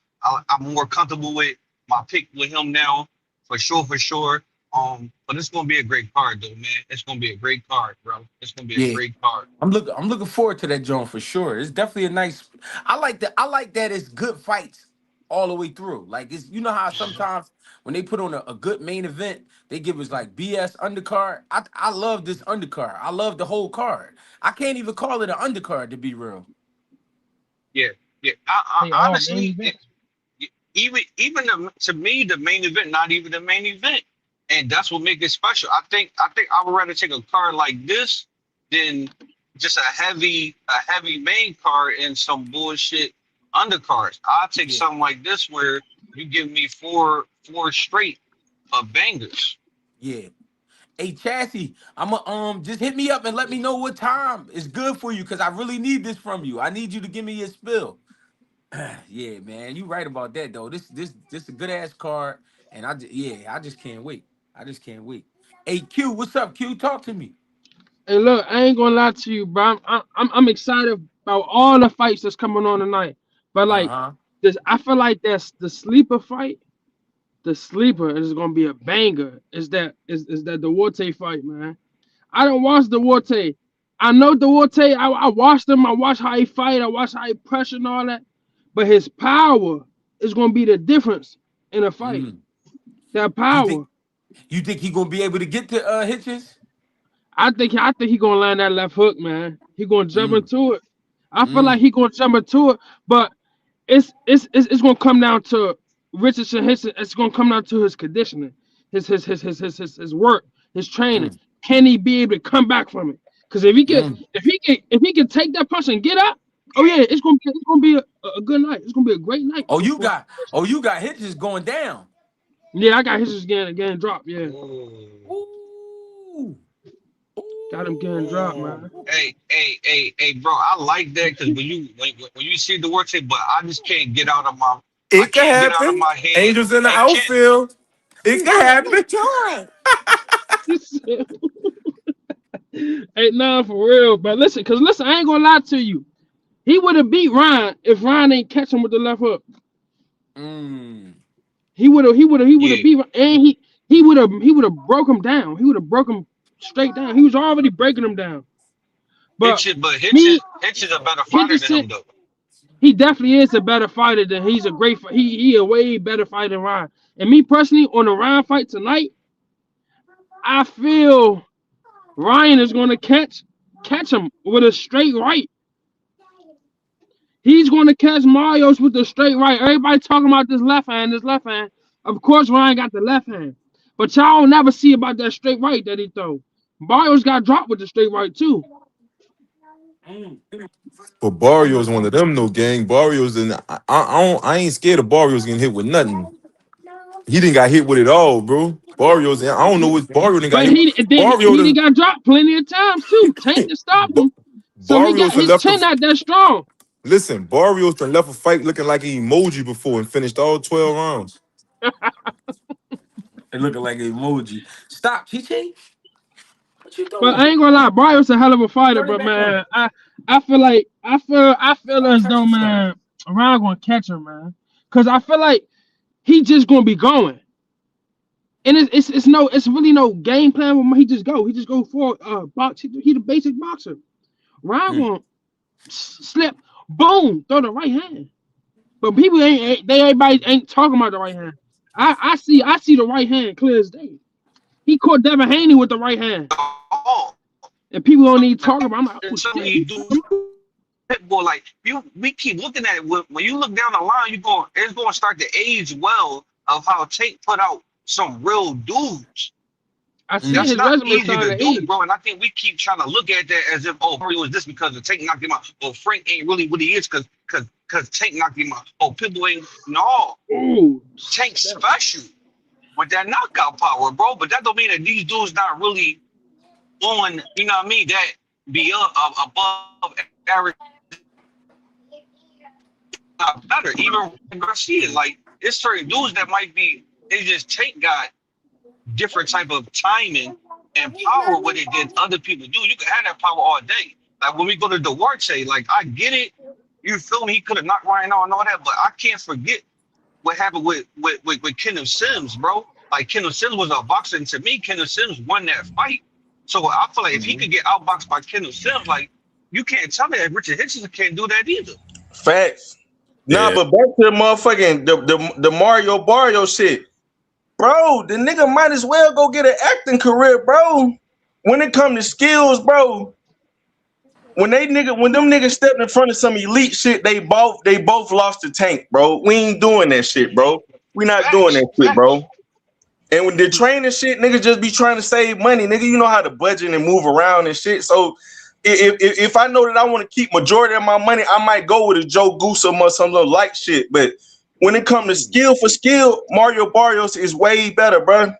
I'm more comfortable with my pick with him now, for sure, for sure. But it's gonna be a great card though, man. It's gonna be a great card, bro. It's gonna be a Yeah. great card. I'm looking forward to that joint for sure. It's definitely a nice. I like that it's good fights all the way through. Like it's you know how sometimes when they put on a good main event, they give us like BS undercard. I love this undercard. I love the whole card. I can't even call it an undercard to be real. Yeah, yeah. They I all main honestly, events. even to me, the main event, not even the main event, and that's what makes it special. I think I would rather take a card like this than just a heavy main card and some bullshit undercards. I'll take Yeah, something like this where you give me four straight of bangers. yeah. Hey Chassis, I'ma just hit me up and let me know what time is good for you because I really need this from you. I need you to give me your spill. Yeah, man, you right about that though. This a good ass card, and I just can't wait. I just can't wait. Hey Q, what's up? Q, talk to me. Hey, look, I ain't gonna lie to you, bro. I'm excited about all the fights that's coming on tonight. But Uh like huh. this, I feel like that's the sleeper fight. The sleeper is gonna be a banger. Is that the Duarte fight, man? I don't watch the Duarte. I know the Duarte. I watched him. I watched how he fight. I watched how he pressure and all that. But his power is gonna be the difference in a fight. Mm. That You power. think he gonna be able to get to Hitchens? I think he gonna land that left hook, man. He gonna jump Mm. into it. I feel like Mm. he gonna jump into it, but it's gonna come down to Richardson. It's gonna come down to his conditioning, his work, his training. Mm. Can he be able to come back from it? Because if he can Mm. take that punch and get up, oh yeah, it's gonna be a good night. It's gonna be a great night Oh, for you got Hitchens going down. yeah. I got his getting dropped. Yeah, Ooh. Ooh. got him getting dropped, Ooh. man. Hey, bro, I like that because when you see the work say, but I It could can't get out of happen. my head Angels in the and can't. outfield. It could happen. Hey, nah, for real. But listen, I ain't gonna lie to you. He would have beat Ryan if Ryan ain't catch him with the left hook. Mm. He would have Yeah, beat and he would have broke him down. He would have broke him straight down. He was already breaking him down. But me, Hitch is a better fighter than Henderson, him though. he definitely is a better fighter than he's a great. He a way better fighter than Ryan. And me personally, on the Ryan fight tonight, I feel Ryan is going to catch him with a straight right. He's going to catch Marios with the straight right. Everybody talking about this left hand, this left hand. Of course, Ryan got the left hand, but y'all never see about that straight right that he throw. Barrios got dropped with the straight right too. Mm. But Barrios one of them, no gang. Barrios and I ain't scared of Barrios getting hit with nothing. He didn't got hit with it all, bro. Barrios, I don't know what Barrios didn't got But hit. he Barrios, done got dropped plenty of times too. Tank to stop Ba- him, so he got Barrios done his left chin the. not that strong. Listen, Barrios done left a fight looking like an emoji before and finished all 12 rounds. It looking like an emoji. Stop, Chichi. What you But I doing? ain't gonna lie, Barrios a hell of a fighter. Turn it But back on. man, I feel like I feel I'll as touch though yourself. man Ryan gonna catch him, man. Cause I feel like he just gonna be going. And it's really no game plan with him. He just go for box. He the basic boxer. Ryan Mm. gonna slip, boom, throw the right hand. But people everybody ain't talking about the right hand. I see the right hand clear as day. He caught Devin Haney with the right hand, Oh, and people don't need to talk about. I'm like, oh some of shit. you do pitbull like we keep looking at it. When you look down the line, it's going to start to age well of how Tate put out some real dudes. I see That's Mm. his not resume easy to starting to do, age. bro. And I think we keep trying to look at that as if, oh, Mario is this because the Tank knocked him out. Oh, Frank ain't really what he is because Tank knocked him out. Oh, Pitbull ain't. No, Oh, Tank special with that knockout power, bro. But that don't mean that these dudes not really on, you know what I mean, that beyond above average, better. Even Garcia, like, it's certain dudes that might be, they just Tank got different type of timing and power what it did other people do. You can have that power all day. Like when we go to Duarte, like I get it. You feel me? He could have knocked Ryan out and all that, but I can't forget what happened with Kenneth Sims, bro. Like Kenneth Sims was a boxer, and to me, Kenneth Sims won that fight. So I feel like if he Mhm. could get outboxed by Kenneth Sims, like You can't tell me that Richard Hitchens can't do that either. Facts. Nah, Yeah. but back to the motherfucking the Mario Barrio shit. Bro, the nigga might as well go get an acting career, bro. When it come to skills, bro, when them niggas stepped in front of some elite shit, they both lost the tank, bro. We ain't doing that shit, bro. We not doing Facts, that shit, facts. bro. And when the training shit, niggas just be trying to save money, nigga. You know how to budget and move around and shit. So if I know that I want to keep majority of my money, I might go with a Joe Goose or some little light shit. But when it comes to skill for skill, Mario Barrios is way better, bro.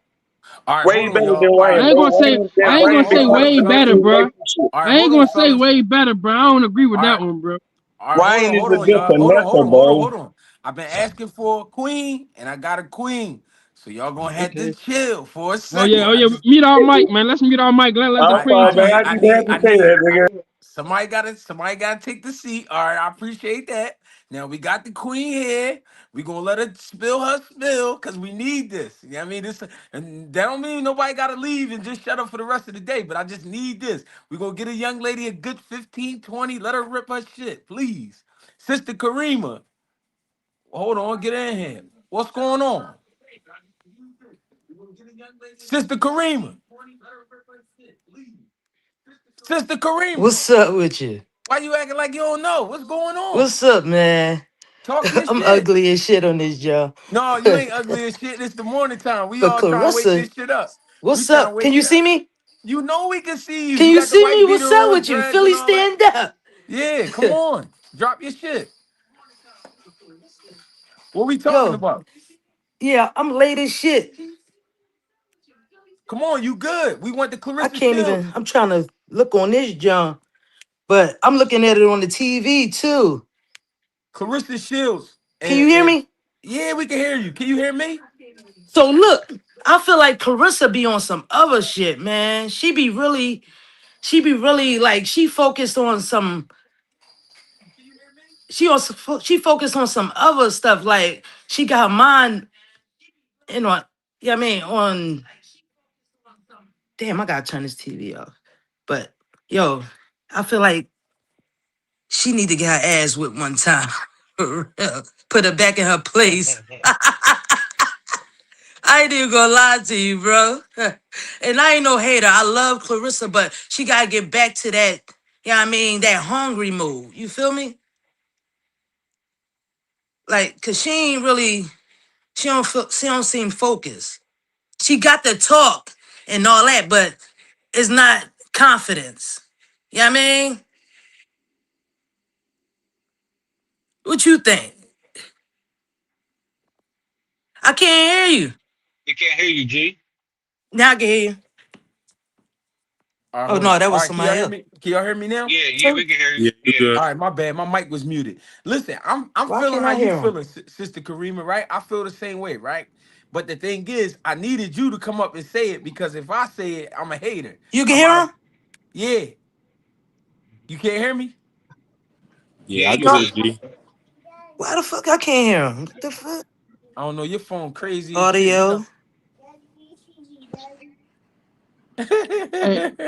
All right, Way hold on, better y'all. than All right, I Wayne, ain't bro. gonna say all I right, ain't hold gonna on, hold say on, hold on, way fellas. better, bro. All right, I ain't hold on, gonna say fellas. way better, bro. I don't agree with All that right, one, bro. all right, Wayne is hold a on, good y'all. finesser, bro. Hold on. I've been asking for a queen, and I got a queen. So y'all gonna have to Okay. chill for a Oh yeah, second. oh yeah. Mute our mic, man. Let's mute our mic. Let the I'm queen sorry, man. talk. I just had to say that, nigga. Somebody gotta take the seat. All right, I appreciate that. Now we got the queen here. We gonna let her spill her spill because we need this. You know what I mean? This and that don't mean nobody gotta leave and just shut up for the rest of the day. But I just need this. We gonna get a young lady a good 15, 20. Let her rip her shit, please. Sister Karima. Hold on, get in here. What's going on? Sister Karima. Sister Karima. What's up with you? Why you acting like you don't know? What's going on? What's up, man? Talk your I'm shit. ugly as shit on this job. No, you ain't but ugly as shit. It's the morning time. We all trying to wake Clarissa, this shit up. We what's trying to up? Can wake you it see up. me? You know we can see you. Can You you got the see white me? beater What's up on, with you? dreads and Philly, all that. stand up. Yeah, come on. Drop your shit. What we talking Yo, about? yeah, I'm late as shit. Come on, you good. We went to I Clarissa can't even, Shields. I'm trying to look on this junk, but I'm looking at it on the TV too. Clarissa Shields. Can you hear And me? yeah, we can hear you. Can you hear me? So look, I feel like Clarissa be on some other shit, man. She be really like, she focused on some, she focused on some other stuff. Like she got her mind in on, yeah, I mean, on, damn, I gotta turn this TV off. But yo, I feel like she need to get her ass whipped one time. For real. Put her back in her place. I ain't even gonna lie to you, bro. And I ain't no hater. I love Clarissa, but she gotta get back to that, you know what I mean, that hungry mood. You feel me? Like, cause she ain't really, she don't seem focused. She got the talk and all that, but it's not confidence. You know what I mean? What you think? I can't hear you. We can't hear you, G. Now I can hear you. All right, Oh hold on. no, that All was right, can y'all somebody hear else. me? Can y'all hear me now? Yeah, So we can hear you. Yeah, you Yeah. good. All right, my bad. My mic was muted. Listen, I'm why feeling can't how I you hear him? feeling, Sister Karima, right? I feel the same way, right? But the thing is, I needed you to come up and say it because if I say it, I'm a hater. You can I'm hear out. him? Yeah, you can't hear me? Yeah, Yeah, I you can No. hear good. G. Why the fuck I can't hear him? What the fuck? I don't know. Your phone crazy as shit. You Audio. know.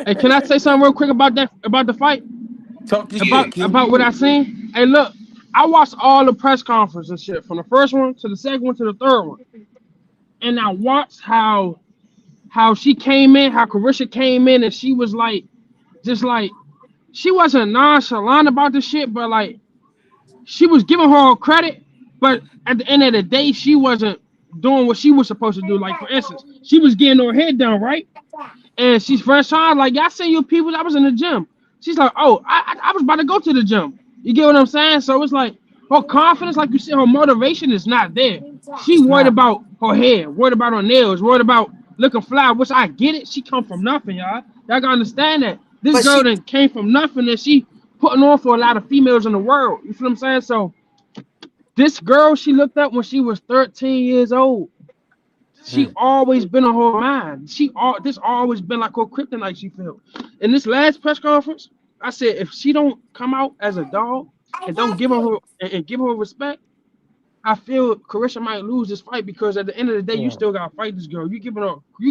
Hey, can I say something real quick about that about the fight? Talk your Yeah. shit, About King. what I seen? Hey, look, I watched all the press conference and shit from the first one to the second one to the third one, and I watched how she came in, how Carisha came in, and she was like, just like she wasn't nonchalant about the shit, but like she was giving her credit, but at the end of the day, she wasn't doing what she was supposed to do. Like for instance, she was getting her head done, right? And she's fresh on, like, y'all seen you people. I was in the gym. She's like, oh, I was about to go to the gym. You get what I'm saying? So it's like her confidence, like you said, her motivation is not there. She It's worried not. about her hair, worried about her nails, worried about looking fly, which I get it. She come from nothing, y'all. Y'all gotta understand that. This But girl she that came from nothing and she putting on for a lot of females in the world. You feel what I'm saying? So this girl she looked up when she was 13 years old. She Mm. always been on her mind. This always been like her kryptonite. She felt. In this last press conference, I said if she don't come out as a dog and don't give her and give her respect, I feel Carisha might lose this fight because at the end of the day, you still gotta fight this girl. You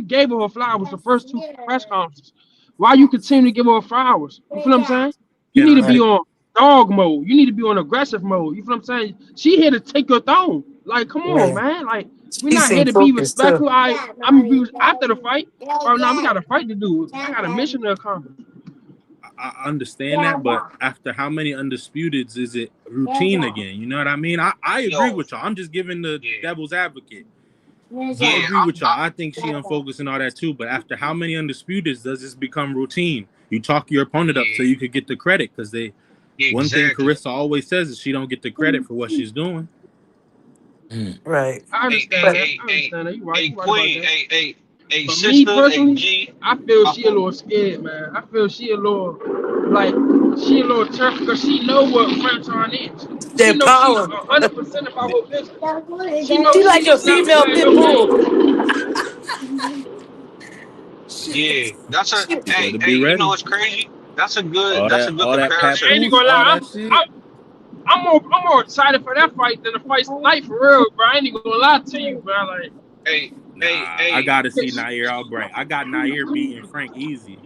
gave her flowers the first two press conferences. Why you continue to give her flowers? You feel what I'm saying? You need to be Right. on dog mode. You need to be on aggressive mode. You feel what I'm saying? She here to take your throne. Like, come on, Yeah. man. Like, we're He not here seemed to be focused too. respectful. I'm gonna be after the fight. Bro, now we got a fight to do. I got a mission to accomplish. I understand that, but after how many undisputeds is it routine again? You know what I mean? I agree Yo, with y'all. I'm just giving the yeah, devil's advocate. I yeah, agree with y'all. I think she unfocused and all that too. But after how many undisputeds does this become routine? You talk your opponent up so yeah, you could get the credit, because one thing exactly. Carissa always says is she don't get the credit for what she's doing. Right. I Hey, understand hey, that. hey, I hey, understand that. You right. hey, You right about Queen, that. hey, But me sister, hey, personally, G. I feel Uh, she a little scared, man. I feel she a little like she a little tough because she know what French on is. She That know she's power. 100% about Th- her business. She knows She she like a is not female playing pit no bull. games. yeah, that's a You hey, better be hey. You know ready. what's crazy? All That's a that, good all that I ain't comparison. even papoose, gonna all lie. that shit. I'm more excited for that fight than the fight tonight for real, bro. I ain't even gonna lie to you, bro. Like, Hey, hey, Nah, I hey, gotta see Nair Albright. I got Nair beating Frank easy.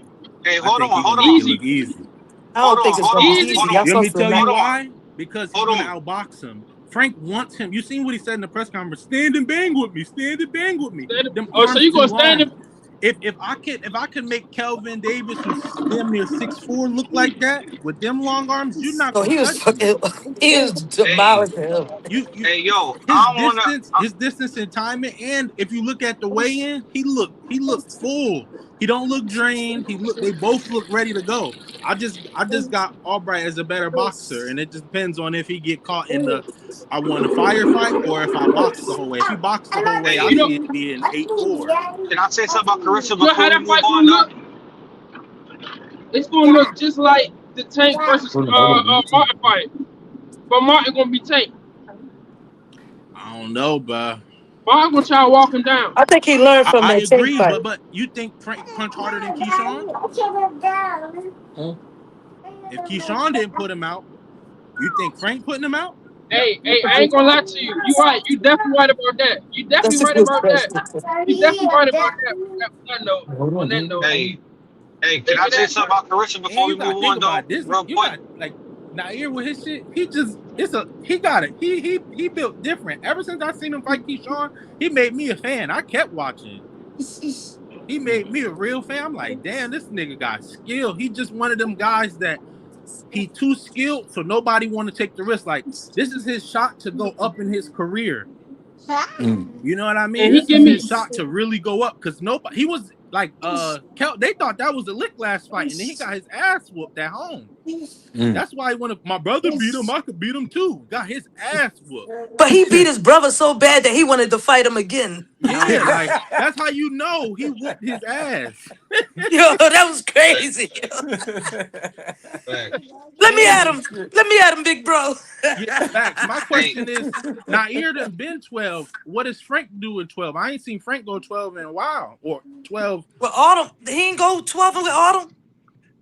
hey. I Hold think on, he hold gonna make on, it look easy, easy. I don't think it's hold gonna be on, easy. hold easy. I'm on, You want me supposed to to tell you hold imagine. on, why? Because he's hold gonna on. outbox him. Frank wants him. You seen what he said in the press conference? Stand and bang with me. Stand and bang with me. Them Oh, so arms you too gonna stand long. up? If I could make Kelvin Davis, who's damn near 6'4", look like that with them long arms, you're not So gonna he was touch me. fucking. He was Hey, demolishing him. You hey, yo, his I don't wanna. distance, his distance and timing, and if you look at the weigh-in, he looked full. He don't look drained. They both look ready to go. I just got Albright as a better boxer, and it just depends on if he get caught in the I want a firefight or if I box the whole way. If he boxed the whole way, I Hey, You know, see it being 8-4. can I say something about Carissa you know how before we that move fight on, gonna though? look? It's gonna look just like the Tank versus Martin fight, but Martin gonna be Tank. I don't know, but Martin gonna try walking down. I think he learned from I that tank agree. fight. But you think Frank punch harder than Keyshawn? If Keyshawn didn't put him out, you think Frank putting him out? Hey, I ain't gonna lie to you. You right. You definitely right about that. You definitely That's a right good about that. question. You definitely right about that. On that note. On that note. Hey, hey, can Think I of say that. something about Carissa And before we you move gotta think on, about though, it. This. real You quick? got like Nair with his shit. He got it. He built different. Ever since I seen him fight Keyshawn, he made me a fan. I kept watching. He made me a real fan. I'm like, damn, this nigga got skill. He just one of them guys that he too skilled, so nobody want to take the risk. Like, this is his shot to go up in his career. You know what I mean? And he This give is me his shot to really go up, because nobody he was like they thought that was a lick last fight, and then he got his ass whooped at home. That's why he wanted my brother beat him, I could beat him too. Got his ass whooped. But he beat his brother so bad that he wanted to fight him again. Yeah, like that's how you know he whooped his ass. Yo, that was crazy. Facts. Let me And at him. Let me at him, big bro. yeah, facts. My Hey, question is, Nair done been 12. What does Frank do in 12? I ain't seen Frank go 12 in a while. Or 12. With Autumn, he ain't go 12 with Autumn.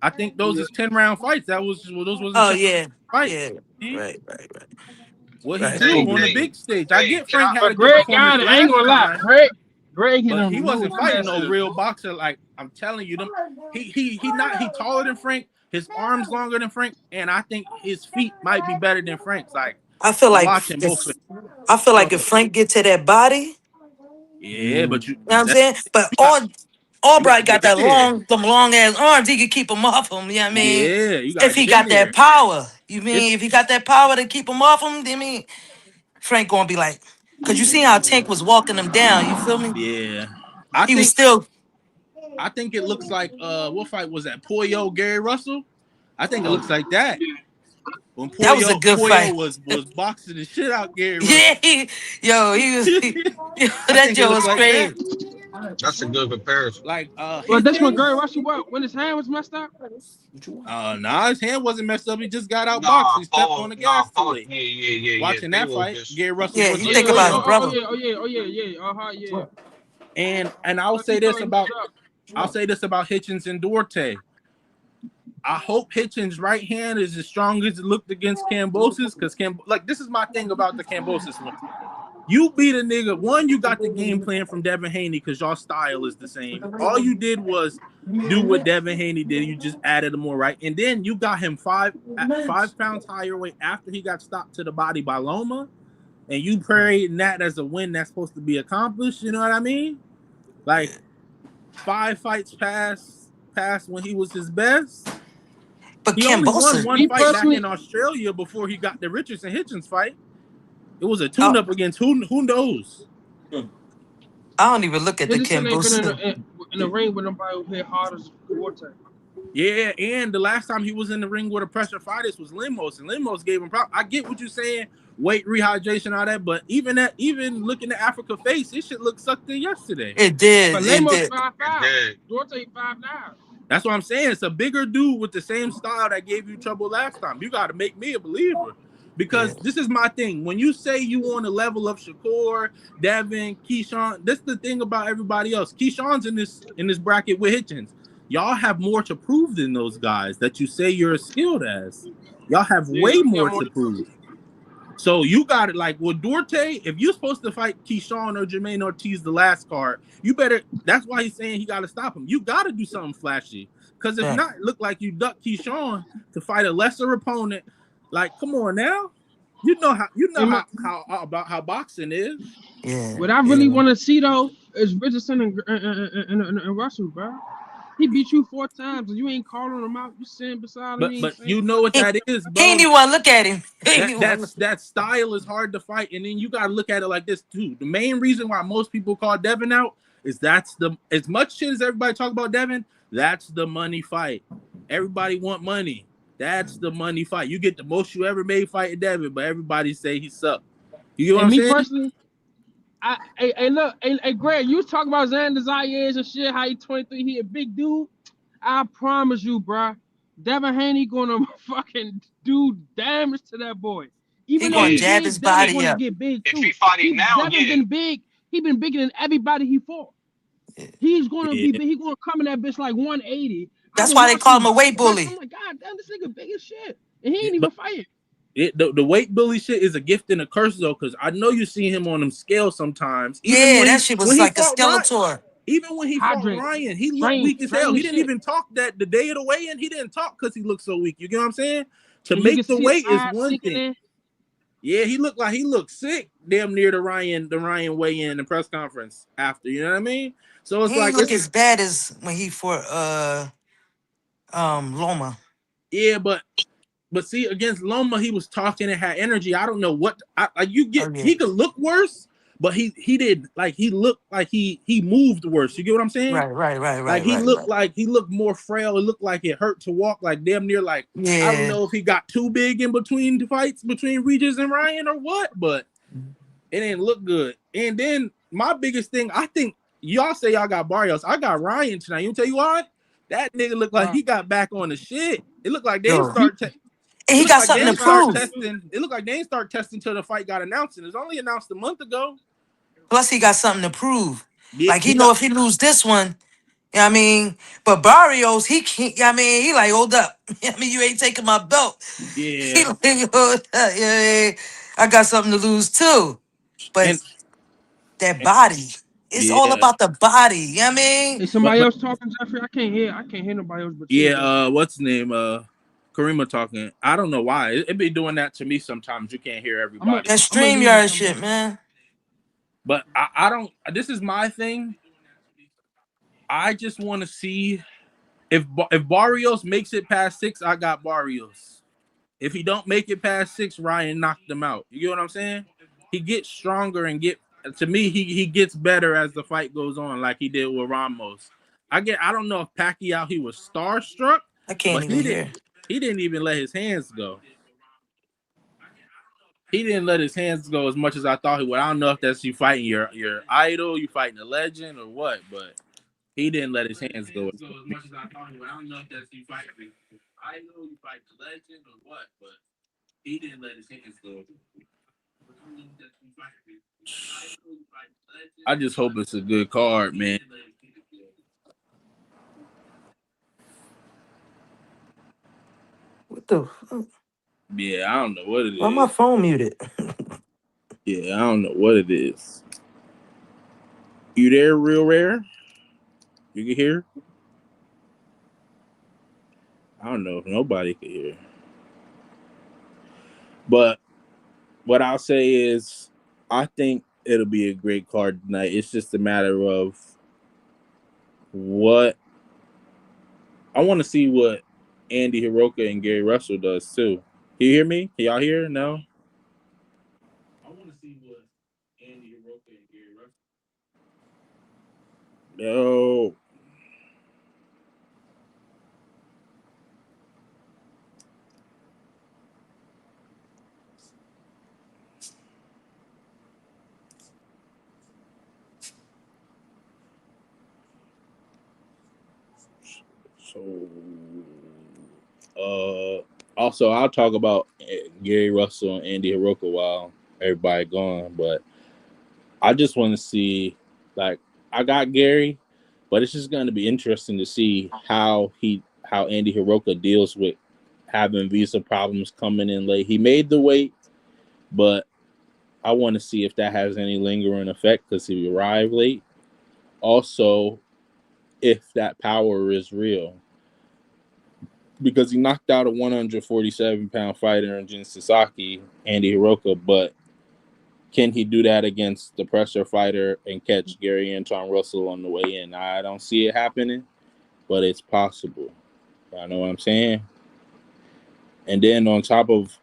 I think those is 10-round fights. Those wasn't Oh 10 yeah, fights. yeah. See? Right. What he Right. do hey, on the hey, big stage. I hey, get can Frank I? had a but good Greg performance got it. I ain't last gonna lie. time, Greg hit but him he smooth. wasn't fighting no That real boxer. Like, I'm telling you, he taller than Frank, his arms longer than Frank, and I think his feet might be better than Frank's. Like, I feel I'm like watching both of them. if So Frank get to that body, yeah, but you know what I'm saying? But you got you got to Albright got get in that there. them long ass arms. He could keep him off him. You know what I mean? Yeah, you got to If he get in got that there. power, you It's mean if he got that power to keep him off him? I mean, Frank gonna be like, cause you see how Tank was walking him down. You feel me? yeah. I He was think still. I think it looks like what fight was that? Poyo Gary Russell. I think it looks like that. When That was a good Poyo fight. was boxing the shit out Gary Yeah, Russell. he was. I That think it Joe looked was like crazy. that. That's a good comparison. Like well, that's when Gary Hitchens. Russell what? When his hand was messed up? Nah, his hand wasn't messed up. He just got outboxed. Nah, He stepped on the gas too late. yeah. Watching They that was fight, just Gary Russell Yeah, you Oh versus yeah, think oh yeah, about his Poyo. oh brother. yeah, oh yeah, oh yeah, yeah. Yeah. And I'll But he say this thought he was about up. Hitchens and Duarte. I hope Hitchens' right hand is as strong as it looked against Kambosos, because like this is my thing about the Kambosos one. You beat a nigga. One, you got the game plan from Devin Haney because y'all style is the same. All you did was do what Devin Haney did. You just added more, right? And then you got him 5 pounds higher weight after he got stopped to the body by Loma. And you praying that as a win that's supposed to be accomplished. You know what I mean? Like 5 fights past when he was his best. But He only won Cambosa, one Me fight back personally, in Australia before he got the Richardson Hitchens fight. It was a I, tune-up against who knows. I don't even look at the Richardson ain't been Cambosa. in the ring with nobody who hit hard as Duarte. Yeah, and the last time he was in the ring with a pressure fighters was Limos, and Limos gave him problems. I get what you're saying, weight rehydration, all that, but even looking at Africa face, this shit looked sucked in yesterday. It did. But It Lemos did. 5'5". Duarte 5'9". That's what I'm saying. It's a bigger dude with the same style that gave you trouble last time. You got to make me a believer. Because this is my thing. When you say you on the level of Shakur, Devin, Keyshawn, that's the thing about everybody else. Keyshawn's in this bracket with Hitchens. Y'all have more to prove than those guys that you say you're as skilled as. Y'all have way more to prove. So you got it like with Duarte, if you're supposed to fight Keyshawn or Jermaine Ortiz the last card, you better, that's why he's saying he got to stop him. You got to do something flashy. Because if not, it look like you duck Keyshawn to fight a lesser opponent. Like, come on now. You know how boxing is. Yeah. What I really want to see though is Richardson and Russell, bro. He beat you 4 times and you ain't calling him out. You sitting beside him. But you know what that is, He bro. ain't even want to look at him. That style is hard to fight, and then you got to look at it like this too. The main reason why most people call Devin out is as much shit as everybody talk about Devin, that's the money fight. Everybody want money. That's the money fight. You get the most you ever made fighting Devin, but everybody say he sucked. You get what I'm saying? Personally, hey, Greg, you was talking about Xander Zayas and shit, how he 23, he a big dude. I promise you, bro, Devin Haney gonna fucking do damage to that boy. Even though gonna he's jab big, his Devin's body gonna up. get big too. If he fighting now, Devin's been big. He been bigger than everybody he fought. He's gonna be big. He's gonna come in that bitch like 180. That's why they call him a weight bully. I'm like, God damn, this nigga big as shit, and he ain't even fighting. The weight bully shit is a gift and a curse though, because I know you see him on them scales sometimes. That shit was like a Skeletor. Even when he fought Ryan, he looked weak as hell. He didn't even talk that the day of the weigh-in. He didn't talk because he looked so weak. You get what I'm saying? To make the weight is one thing. Yeah, he looked sick damn near the Ryan weigh-in, the press conference after. You know what I mean? So it's he like look as bad as when he fought Loma. Yeah, but see, against Loma, he was talking and had energy. I don't know what he could look worse. But he did, like, he looked like he moved worse. You get what I'm saying? Right. Like he looked more frail. It looked like it hurt to walk, like damn near like I don't know if he got too big in between the fights between Regis and Ryan or what, but it didn't look good. And then my biggest thing, I think y'all say y'all got Barrios. I got Ryan tonight. You tell you what? That nigga looked like he got back on the shit. It looked like they he got something to prove. It looked like they didn't start testing until the fight got announced, and it was only announced a month ago. Plus, he got something to prove. Like, he know if he lose this one, you know what I mean? But Barrios, he can't, I mean, he like, hold up. I mean, you ain't taking my belt. Yeah. He like, hold up. Yeah, I got something to lose too. But that body, it's all about the body. You know what I mean? Is somebody else talking, Jeffrey? I can't hear nobody else but you. Yeah, what's the name? Karima talking. I don't know why. It be doing that to me sometimes. You can't hear everybody. That StreamYard shit, man. But I don't. This is my thing. I just want to see if Barrios makes it past 6. I got Barrios. If he don't make it past 6, Ryan knocked him out. You get what I'm saying? He gets stronger and to me he gets better as the fight goes on, like he did with Ramos. I don't know if Pacquiao he was starstruck. I can't even hear. He didn't even let his hands go. He didn't let his hands go as much as I thought he would. I don't know if that's you fighting your idol, you fighting a legend, or what, but he didn't let his hands go as much as I thought he would. I don't know if that's you fighting your idol, you fighting a legend, or what, but he didn't let his hands go. I just hope it's a good card, man. What the fuck? Yeah, I don't know what it is. Why my phone muted? Yeah, I don't know what it is. You there, real rare? You can hear? I don't know if nobody can hear. But what I'll say is, I think it'll be a great card tonight. It's just a matter of what I want to see what Andy Hiroka and Gary Russell does too. Can you hear me? Can y'all hear? No. I want to see what Andy Hiroka and Gary Russell. No. So, also I'll talk about Gary Russell and Andy Hiroka while everybody gone, but I just want to see, like, I got Gary, but it's just going to be interesting to see how Andy Hiroka deals with having visa problems coming in late. He made the weight, but I want to see if that has any lingering effect because he arrived late. Also, if that power is real, because he knocked out a 147-pound fighter in Jin Sasaki, Andy Hiroka, but can he do that against the pressure fighter and catch Gary Anton Russell on the way in? I don't see it happening, but it's possible. I know what I'm saying. And then on top of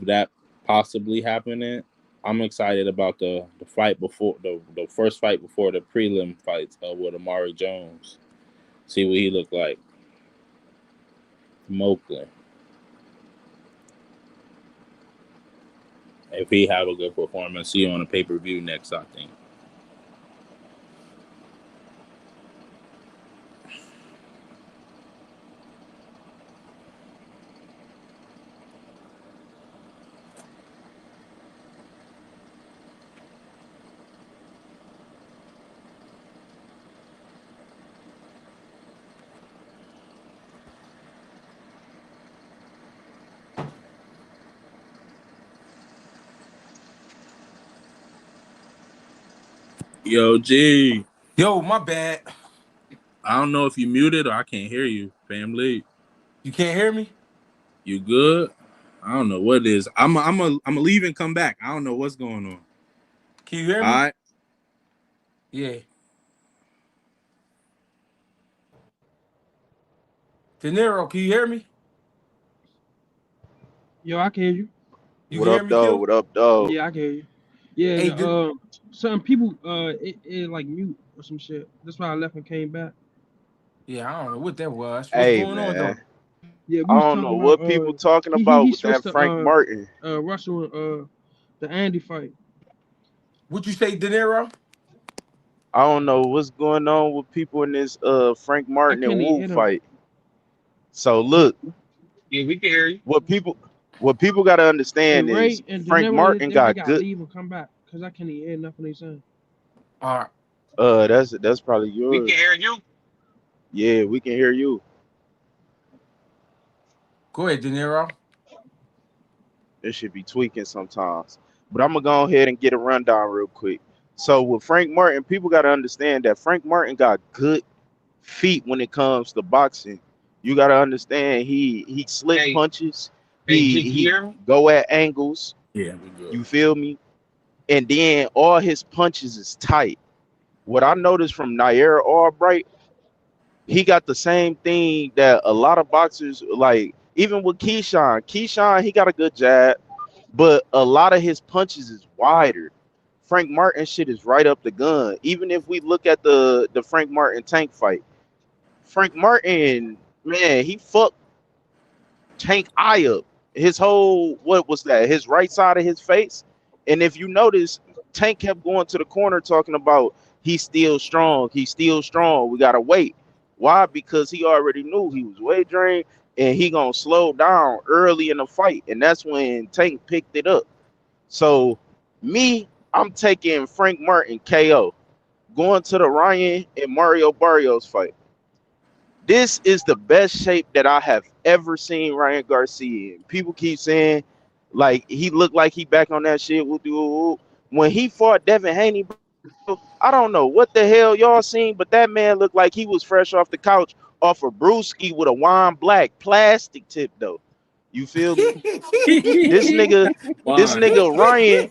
that possibly happening, I'm excited about the fight before the first fight before the prelim fights with Amari Jones. See what he looked like from Oakland. If he have a good performance, see you on a pay-per-view next, I think. Yo, G. Yo, my bad. I don't know if you muted or I can't hear you, family. You can't hear me? You good? I don't know what it is. I'm a leave and come back. I don't know what's going on. Can you hear All me? right. Yeah. De Niro, can you hear me? Yo, I can hear you. You What can hear up, me, dog? Q? What up, dog? Yeah, I can hear you. Yeah, Hey, some people it like mute or some shit. That's why I left and came back. yeah, I don't know what that was. What's Hey, going on, though? man. Yeah, we I was don't know talking about what people talking he about with switched that Frank to Martin. Russell the Andy fight. What you say, De Niro? I don't know what's going on with people in this Frank I Martin and can't even Wu hear them. fight. So look, Yeah, we can hear you. what people got to Hey, understand is Ray and De Frank Niro, Martin they got gotta good. leave and come back because I can't even hear nothing they saying. All right. That's probably We can yours. hear you. Yeah, we can hear you. Go ahead, De Niro. It should be tweaking sometimes. But I'm gonna go ahead and get a rundown real quick. So with Frank Martin, people got to understand that Frank Martin got good feet when it comes to boxing. You got to understand he slick Hey, punches. hey, G, can you He hear me? go at angles. Yeah, we good. You feel me? And then all his punches is tight. What I noticed from Nair Albright, he got the same thing that a lot of boxers like. Even with Keyshawn, he got a good jab, but a lot of his punches is wider. Frank Martin shit is right up the gun. Even if we look at the Frank Martin Tank fight, Frank Martin, man, he fucked Tank eye up. His whole, what was that? His right side of his face. And if you notice, Tank kept going to the corner talking about he's still strong. He's still strong. We gotta wait. Why? Because he already knew he was weight drained and he gonna slow down early in the fight. And that's when Tank picked it up. So me, I'm taking Frank Martin KO. Going to the Ryan and Mario Barrios fight. This is the best shape that I have ever seen Ryan Garcia in. People keep saying like he looked like he back on that shit. when he fought Devin Haney, bro, I don't know what the hell y'all seen, but that man looked like he was fresh off the couch off a brewski with a wine black plastic tip though. You feel me? This nigga, this Why? nigga Ryan,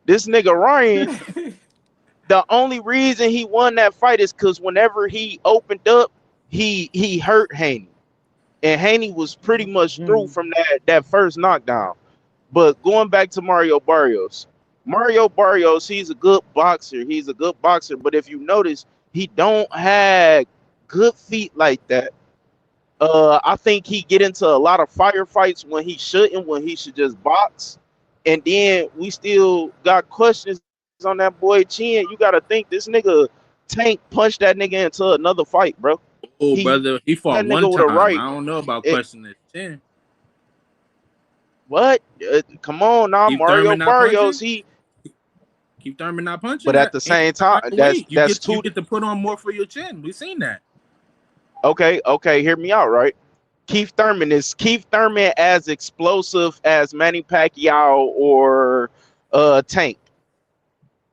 this nigga Ryan, the only reason he won that fight is because whenever he opened up, he hurt Haney. And Haney was pretty much through from that first knockdown. But going back to Mario Barrios, he's a good boxer. He's a good boxer. But if you notice, he don't have good feet like that. I think he get into a lot of firefights when he shouldn't, when he should just box. And then we still got questions on that boy Chin. You got to think this nigga Tank punched that nigga into another fight, bro. Oh, brother, he fought that one nigga with a time. right. I don't know about questioning his chin. What? Come on now, Keith Mario Thurman not Barrios. punching? Keith Thurman not punching. But at the same time, that's you get two. You get to put on more for your chin. We've seen that. Okay, hear me out, right? Keith Thurman as explosive as Manny Pacquiao or Tank?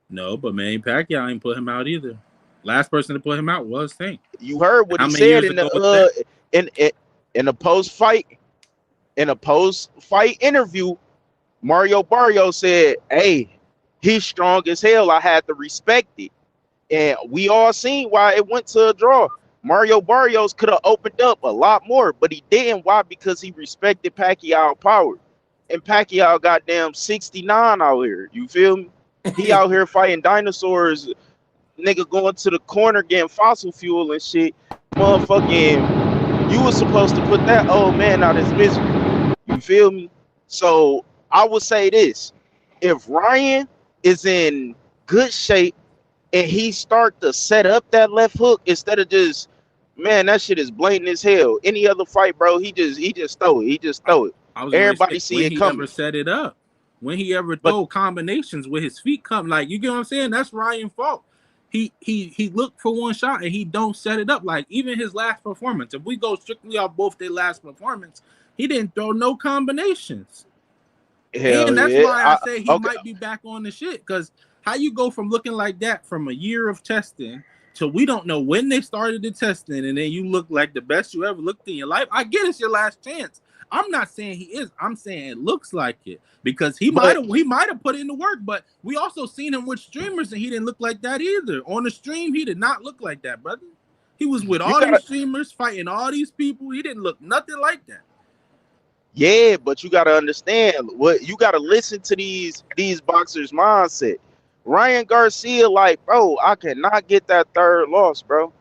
No, but Manny Pacquiao ain't put him out either. Last person to put him out was Tank. You heard what How he many said years in ago was the in a post fight interview. Mario Barrios said, "Hey, he's strong as hell. I had to respect it." And we all seen why it went to a draw. Mario Barrios could have opened up a lot more, but he didn't. Why? Because he respected Pacquiao power. And Pacquiao goddamn 69 out here. You feel me? He out here fighting dinosaurs, nigga going to the corner getting fossil fuel and shit. Motherfucking, you was supposed to put that old man out his misery. You feel me? So I would say this. If Ryan is in good shape and he start to set up that left hook instead of just, man, that shit is blatant as hell. Any other fight, bro, he just throw it. He just throw it. Everybody see it coming. When he ever set it up. When he ever throw combinations with his feet come, like, you get what I'm saying? That's Ryan's fault. He looked for one shot and he don't set it up. Like, even his last performance, if we go strictly off both their last performance, he didn't throw no combinations. Hell and that's yeah. why I say he might be back on the shit. Because how you go from looking like that from a year of testing to we don't know when they started the testing, and then you look like the best you ever looked in your life. I get it's your last chance. I'm not saying he is. I'm saying it looks like it because he might have put in the work, but we also seen him with streamers and he didn't look like that either. On the stream, he did not look like that, brother. He was with all these streamers fighting all these people. He didn't look nothing like that. Yeah, but you gotta understand what you gotta listen to these boxers' mindset. Ryan Garcia, like, bro, I cannot get that third loss, bro.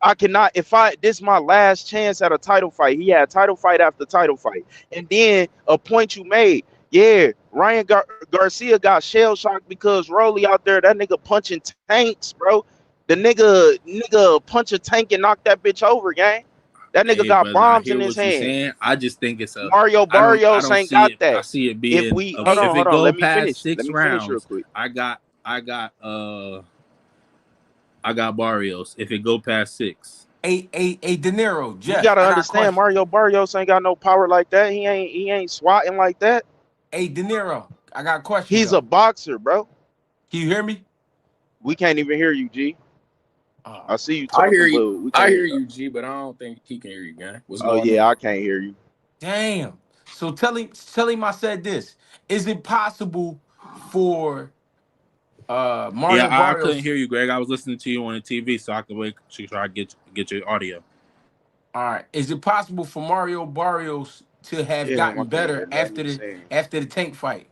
I cannot. This is my last chance at a title fight. He had title fight after title fight, and then a point you made. Yeah, Ryan Garcia got shell shocked because Rolly out there, that nigga punching tanks, bro. The nigga punch a tank and knock that bitch over, gang. That nigga got bombs in his hand. I just think it's a Mario Barrios ain't got that. I see it being. Hold on. Let me finish. Six rounds, real quick. I got Barrios. If it go past 6, De Niro, Jeff, you gotta understand. Mario Barrios ain't got no power like that. He ain't swatting like that. Hey, De Niro, I got a question. He's a boxer, bro. Can you hear me? We can't even hear you, G. I see you. I hear you. I hear you, G, but I don't think he can hear you, gang. I can't hear you. Damn. So tell him I said this. Is it possible for Mario Barrios? I couldn't hear you, Greg. I was listening to you on the TV, so I could wait to try to get your audio. All right. Is it possible for Mario Barrios to have gotten better after the Tank fight?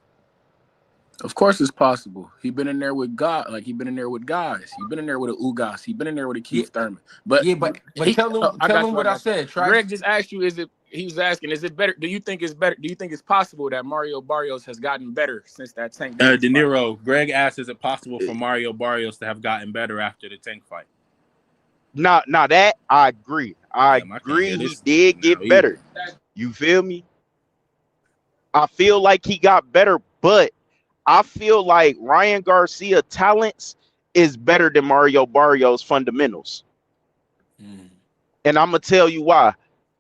Of course it's possible. He been in there with God, like he been in there with guys. He been in there with a Ugas. He been in there with a Keith Thurman. But tell him what I said. Greg just asked you, he was asking, is it better? Do you think it's possible that Mario Barrios has gotten better since that Tank? De Niro, Greg asked, is it possible for Mario Barrios to have gotten better after the Tank fight? Now that I agree. I agree he did get better. You feel me? I feel like he got better, but I feel like Ryan Garcia talents is better than Mario Barrios fundamentals. And I'm gonna tell you why.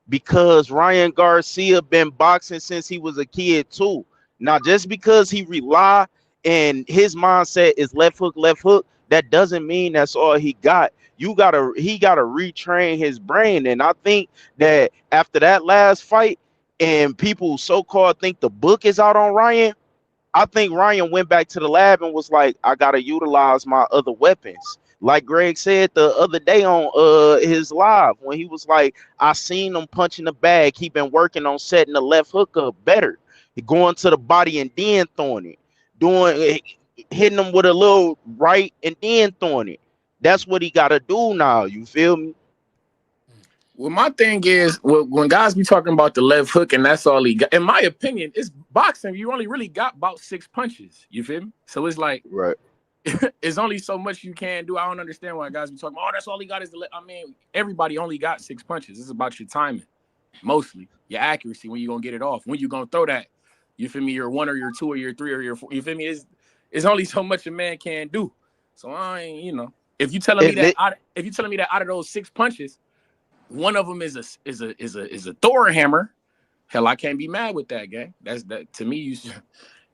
Because Ryan Garcia been boxing since he was a kid too. Now, just because he rely and his mindset is left hook, that doesn't mean that's all he got. He gotta retrain his brain. And I think that after that last fight, and people so-called think the book is out on Ryan, I think Ryan went back to the lab and was like, I gotta utilize my other weapons. Like Greg said the other day on his live, when he was like, I seen him punching the bag. He been working on setting the left hook up better. He going to the body and then throwing it. Hitting him with a little right and then throwing it. That's what he gotta do now. You feel me? Well, my thing is, when guys be talking about the left hook and that's all he got, in my opinion, it's boxing. You only really got about 6 punches. You feel me? So it's like, right. It's only so much you can do. I don't understand why guys be talking, oh, that's all he got is the left. I mean, everybody only got 6 punches. It's about your timing, mostly. Your accuracy, when you going to get it off. When you going to throw that. You feel me? You're 1 or you're 2 or you're 3 or you're 4. You feel me? It's only so much a man can do. So I ain't, if you telling me that out of those 6 punches, one of them is a Thor hammer. Hell, I can't be mad with that, gang. That to me,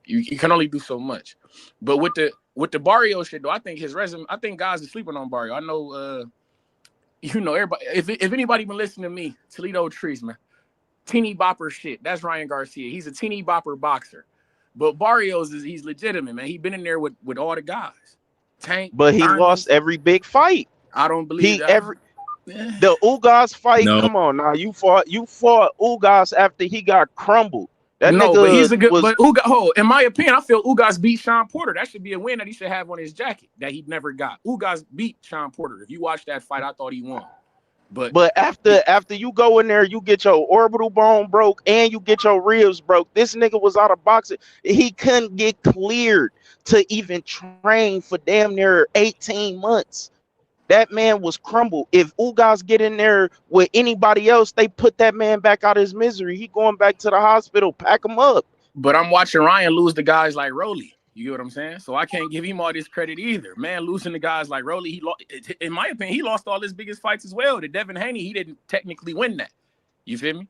you can only do so much. But with the Barrios shit though, I think his resume. I think guys are sleeping on Barrio. I know, everybody. If anybody been listening to me, Toledo Trees, man, teeny bopper shit. That's Ryan Garcia. He's a teeny bopper boxer. But Barrios he's legitimate, man. He been in there with all the guys. Tank, but he Thurman. Lost every big fight. I don't believe that. The Ugas fight. No. Come on now, you fought Ugas after he got crumbled. That nigga but he's a good. But Ugas, in my opinion, I feel Ugas beat Sean Porter. That should be a win that he should have on his jacket that he never got. Ugas beat Sean Porter. If you watch that fight, I thought he won. But after you go in there, you get your orbital bone broke and you get your ribs broke. This nigga was out of boxing. He couldn't get cleared to even train for damn near 18 months. That man was crumbled. If Ugas get in there with anybody else, they put that man back out of his misery. He going back to the hospital, pack him up. But I'm watching Ryan lose to guys like Rolly. You get what I'm saying? So I can't give him all this credit either. Man, losing to guys like Rolly, in my opinion, he lost all his biggest fights as well. To Devin Haney, he didn't technically win that. You feel me?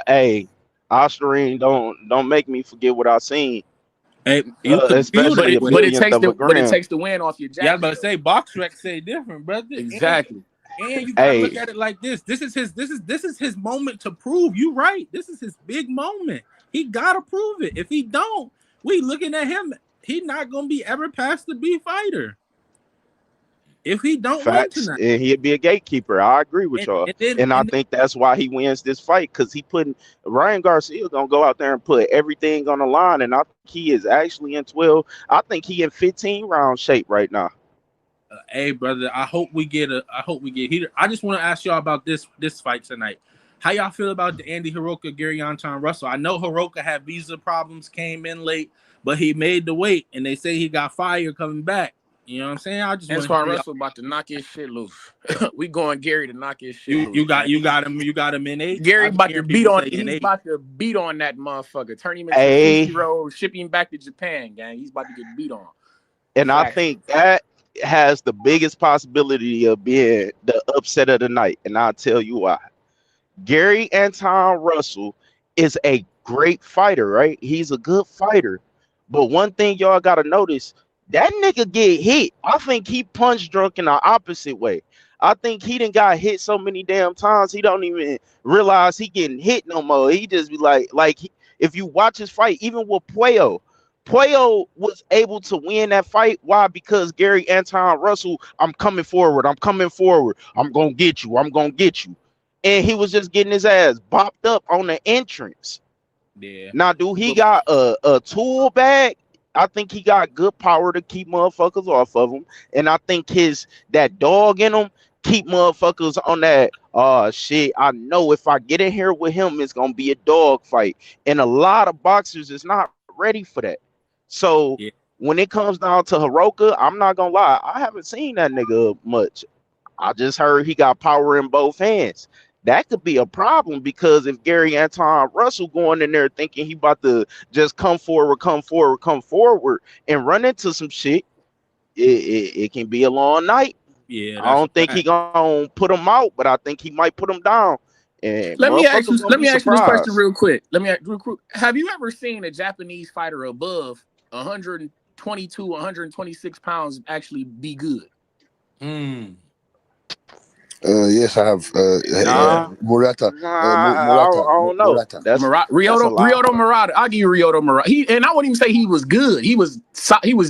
Hey, Osterine, don't make me forget what I seen. Hey, but it takes the win off your jacket. Yeah, I was about to say box rec say different, brother. Exactly. And you gotta look at it like this. This is his moment to prove. You right. This is his big moment. He gotta prove it. If he don't, we looking at him. He not gonna be ever past the B fighter. If he don't win tonight, and he'd be a gatekeeper. I agree with y'all, and I think that's why he wins this fight, because Ryan Garcia gonna go out there and put everything on the line, and I think he is actually in 12. I think he in 15 round shape right now. Hey, brother, I hope we get heated. I just want to ask y'all about this fight tonight. How y'all feel about the Andy Hiroka, Gary Anton Russell? I know Hiroka had visa problems, came in late, but he made the weight, and they say he got fired coming back. You know what I'm saying? I just Antoine Russell about to knock his shit loose. We going Gary to knock his shit loose. You got him in 8. Gary about to beat on. He's about to beat on that motherfucker. Turn him into 0, ship him back to Japan, gang. He's about to get beat on. And I think that has the biggest possibility of being the upset of the night, and I'll tell you why. Gary Anton Russell is a great fighter, right? He's a good fighter. But one thing y'all got to notice, that nigga get hit. I think he punch drunk in the opposite way. I think he done got hit so many damn times he don't even realize he getting hit no more. He just be if you watch his fight, even with Puello was able to win that fight. Why? Because Gary Anton Russell, I'm coming forward. I'm going to get you. And he was just getting his ass bopped up on the entrance. Yeah. Now, do he got a tool bag? I think he got good power to keep motherfuckers off of him. And I think that dog in him keep motherfuckers on that, shit, I know if I get in here with him, it's going to be a dog fight. And a lot of boxers is not ready for that. So when it comes down to Hiroka, I'm not going to lie. I haven't seen that nigga much. I just heard he got power in both hands. That could be a problem, because if Gary Anton Russell going in there thinking he about to just come forward and run into some shit, it can be a long night. Yeah, I don't think he gonna put him out, but I think he might put him down. and Let me ask you. motherfuckers gonna Let be me ask you this question surprised. real quick. Have you ever seen a Japanese fighter above 122, 126 pounds actually be good? Yes, I have. Nah, Murata. nah, I don't know. Murata. That's a lie. Ryoto Murata. I'll give you Ryoto Murata. And I wouldn't even say he was good. He was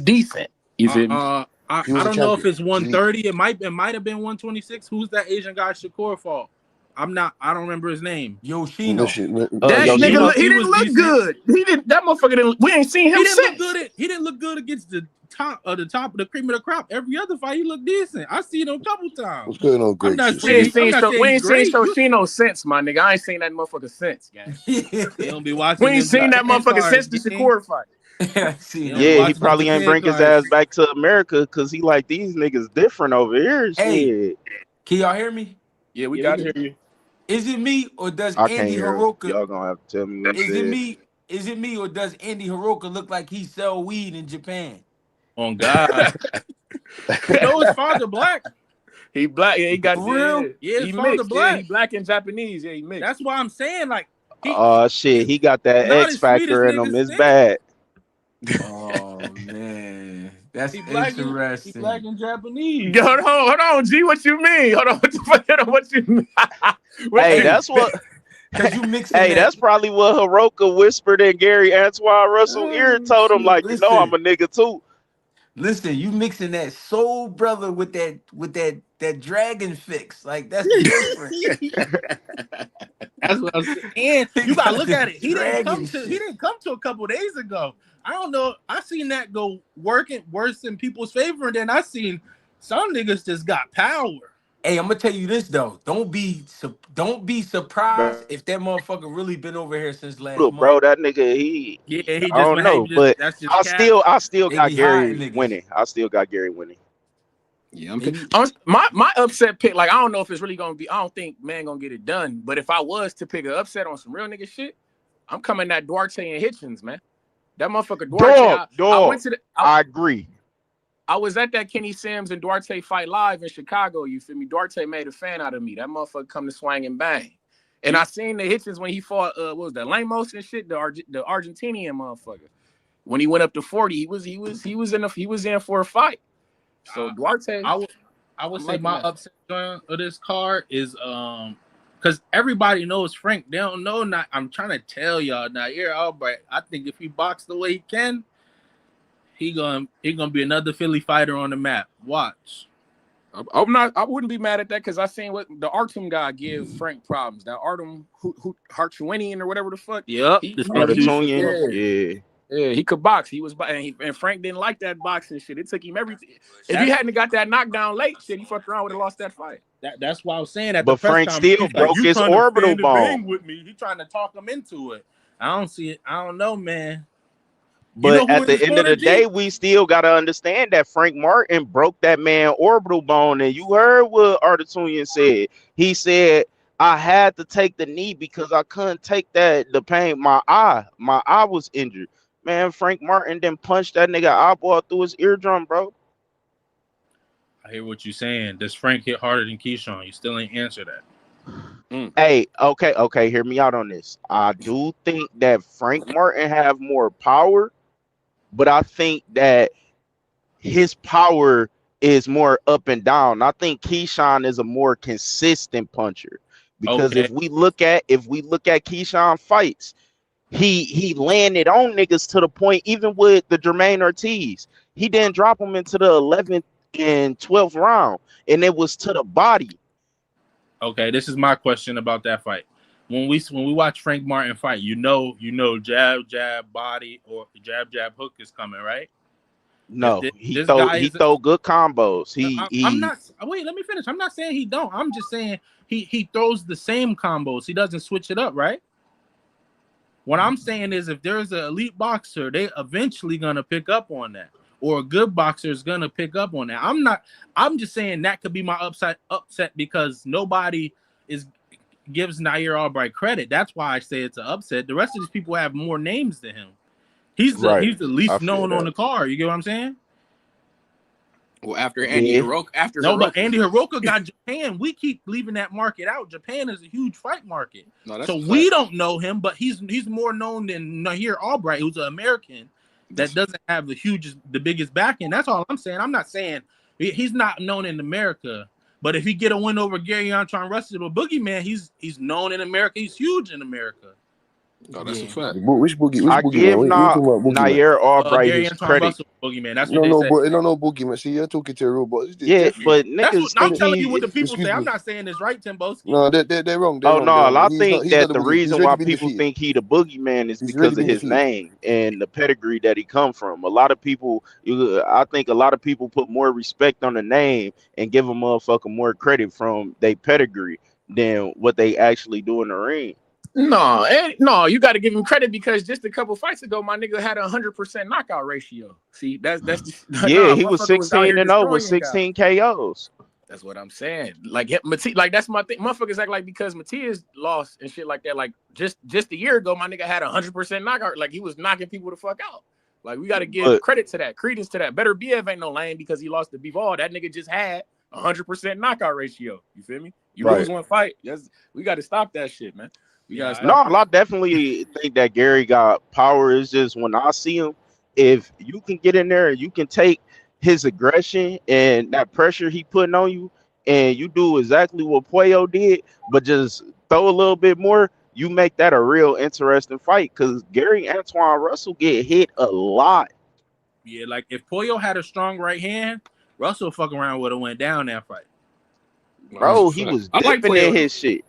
decent. You feel me? I He was a don't know if champion. it's 130. It might have been 126. Who's that Asian guy Shakur fought? I don't remember his name. Yoshino. That Yoshino. nigga, he didn't look decent. good. He didn't. That motherfucker didn't. We ain't seen him He didn't since. look good. He didn't look good against the top of the cream of the crop. Every other fight, he looked decent. I seen him a couple times. What's going on, Greg? We ain't seen Shoshino since, my nigga. I ain't seen that motherfucker since, gang. You don't be watching. We ain't seen that motherfucker since the Shakur fight. Yeah, he probably ain't bring his ass back to America because he like these niggas different over here. Hey, shit. Can y'all hear me? Yeah, we got to hear you. Is it me or does I can't Andy hear. Hiroka? Y'all gonna have to tell me what Is it me or does Andy Hiroka look like he sell weed in Japan? On God. No, his father black. He black. Yeah, he got real. Yeah, he father mixed. black. Yeah, he black and Japanese. Yeah, he mixed. That's why I'm saying like. Shit, he got that not X as sweet factor as in him. niggas It's think. bad. Oh man, that's He black interesting. He black and Japanese. Hold on, G. What you mean? Hold on. What you mean? Hey, that's what. Cause you mixing. Hey, that's probably what Hiroka whispered in Gary Antoine Russell ear and told him, like, listen, I'm a nigga too. Listen, you mixing that soul brother with that dragon fix. Like that's different. That's what I'm saying. And you gotta look at it. He didn't come Dragon to a couple days ago. I don't know. I seen that go working worse in people's favor, and then I seen some niggas just got power. Hey, I'm gonna tell you this though. Don't be surprised if that motherfucker really been over here since last Look, month. bro, that nigga, he just I don't know, but I still They got be Gary hiding niggas. winning. I still got Gary winning. Yeah, my upset pick. Like, I don't know if it's really gonna be. I don't think man gonna get it done. But if I was to pick an upset on some real nigga shit, I'm coming at Duarte and Hitchens, man. That motherfucker Duarte. I went to I agree. I was at that Kenny Sims and Duarte fight live in Chicago. You feel me? Duarte made a fan out of me. That motherfucker come to swang and bang. And I seen the Hitchens when he fought. What was that? Lamos and shit. The Argentinian motherfucker. When he went up to 40, he was in for a fight. So Duarte, I would say my upset of this card is because everybody knows Frank. They don't know. I'm trying to tell y'all now. Here, Albright. I think if he boxed the way he can, he gonna be another Philly fighter on the map. Watch. I wouldn't be mad at that because I seen what the Artem guy give Frank problems. That Artem Hartwinian or whatever the fuck. Yep. Yeah, he could box. He was, and Frank didn't like that boxing shit. It took him everything. If he hadn't got that knockdown late, shit, he fucked around would have lost that fight. That's why I was saying that. But Frank still broke his orbital bone with me. He trying to talk him into it. I don't see it. I don't know, man. But at the end of the day, we still gotta understand that Frank Martin broke that man orbital bone. And you heard what Artitunian said. He said, I had to take the knee because I couldn't take the pain. My eye was injured. Man, Frank Martin then punched that nigga eyeball through his eardrum, bro. I hear what you're saying. Does Frank hit harder than Keyshawn? You still ain't answer that. Hey, okay, hear me out on this. I do think that Frank Martin have more power, but I think that his power is more up and down. I think Keyshawn is a more consistent puncher because if we look at Keyshawn fights, he landed on niggas to the point, even with the Jermaine Ortiz, he didn't drop him into the 11th and 12th round, and it was to the body. Okay, this is my question about that fight. When we watch Frank Martin fight, you know, jab, body, or jab, hook is coming, right? No, he throw good combos. I'm not. Wait, let me finish. I'm not saying he don't. I'm just saying he throws the same combos. He doesn't switch it up, right? What I'm saying is, if there's an elite boxer, they eventually gonna pick up on that, or a good boxer is gonna pick up on that. I'm just saying that could be my upset because nobody gives Nair Albright credit. That's why I say it's an upset. The rest of these people have more names than him. He's the least known on the card. You get what I'm saying? Well, after Andy Yeah. Hiroka, No, but Andy Hiroka got Japan. We keep leaving that market out. Japan is a huge fight market. No, that's So a fact. we don't know him, but he's more known than Nahir Albright, who's an American that doesn't have the biggest backing. That's all I'm saying. I'm not saying he's not known in America, but if he get a win over Gary Antoine Russell or Boogeyman, he's known in America. He's huge in America. No, that's a fact. Which boogie? Which I boogie give man? We talking about boogie man? Nair Albright Gary his Antoine credit. Russell, Boogeyman. That's what they say. But no boogie man. See, you're talking to a robot. Yeah, but That's niggas what I'm think telling you. What the he. people Excuse say. I'm me. not saying this right, Timboski. No, they're wrong. They're Oh wrong. no, They're I wrong. He's think not that the the boogie. He's reason already why been people defeated. think he the boogeyman is He's because already of been his defeated. name and the pedigree that he come from. A lot of people, I think a lot of people put more respect on the name and give a motherfucker more credit from their pedigree than what they actually do in the ring. No, you got to give him credit because just a couple fights ago, my nigga had 100% knockout ratio. See, that's Yeah, he was motherfucker out here 16-0 with destroying 16 KOs. That's what I'm saying. Like that's my thing. Motherfuckers act like because Matias lost and shit like that. Like just a year ago, my nigga had 100% knockout. Like he was knocking people the fuck out. Like we got to give credit to that, credence to that. Better BF ain't no lame because he lost to Bivol. That nigga just had 100% knockout ratio. You feel me? You lose one fight. Yes, we got to stop that shit, man. No, I definitely think that Gary got power. It's just when I see him, if you can get in there and you can take his aggression and that pressure he putting on you, and you do exactly what Puello did, but just throw a little bit more, you make that a real interesting fight. Because Gary Antoine Russell get hit a lot. Yeah, like if Puello had a strong right hand, Russell fuck around would have went down that fight. Bro, he was dipping in his shit.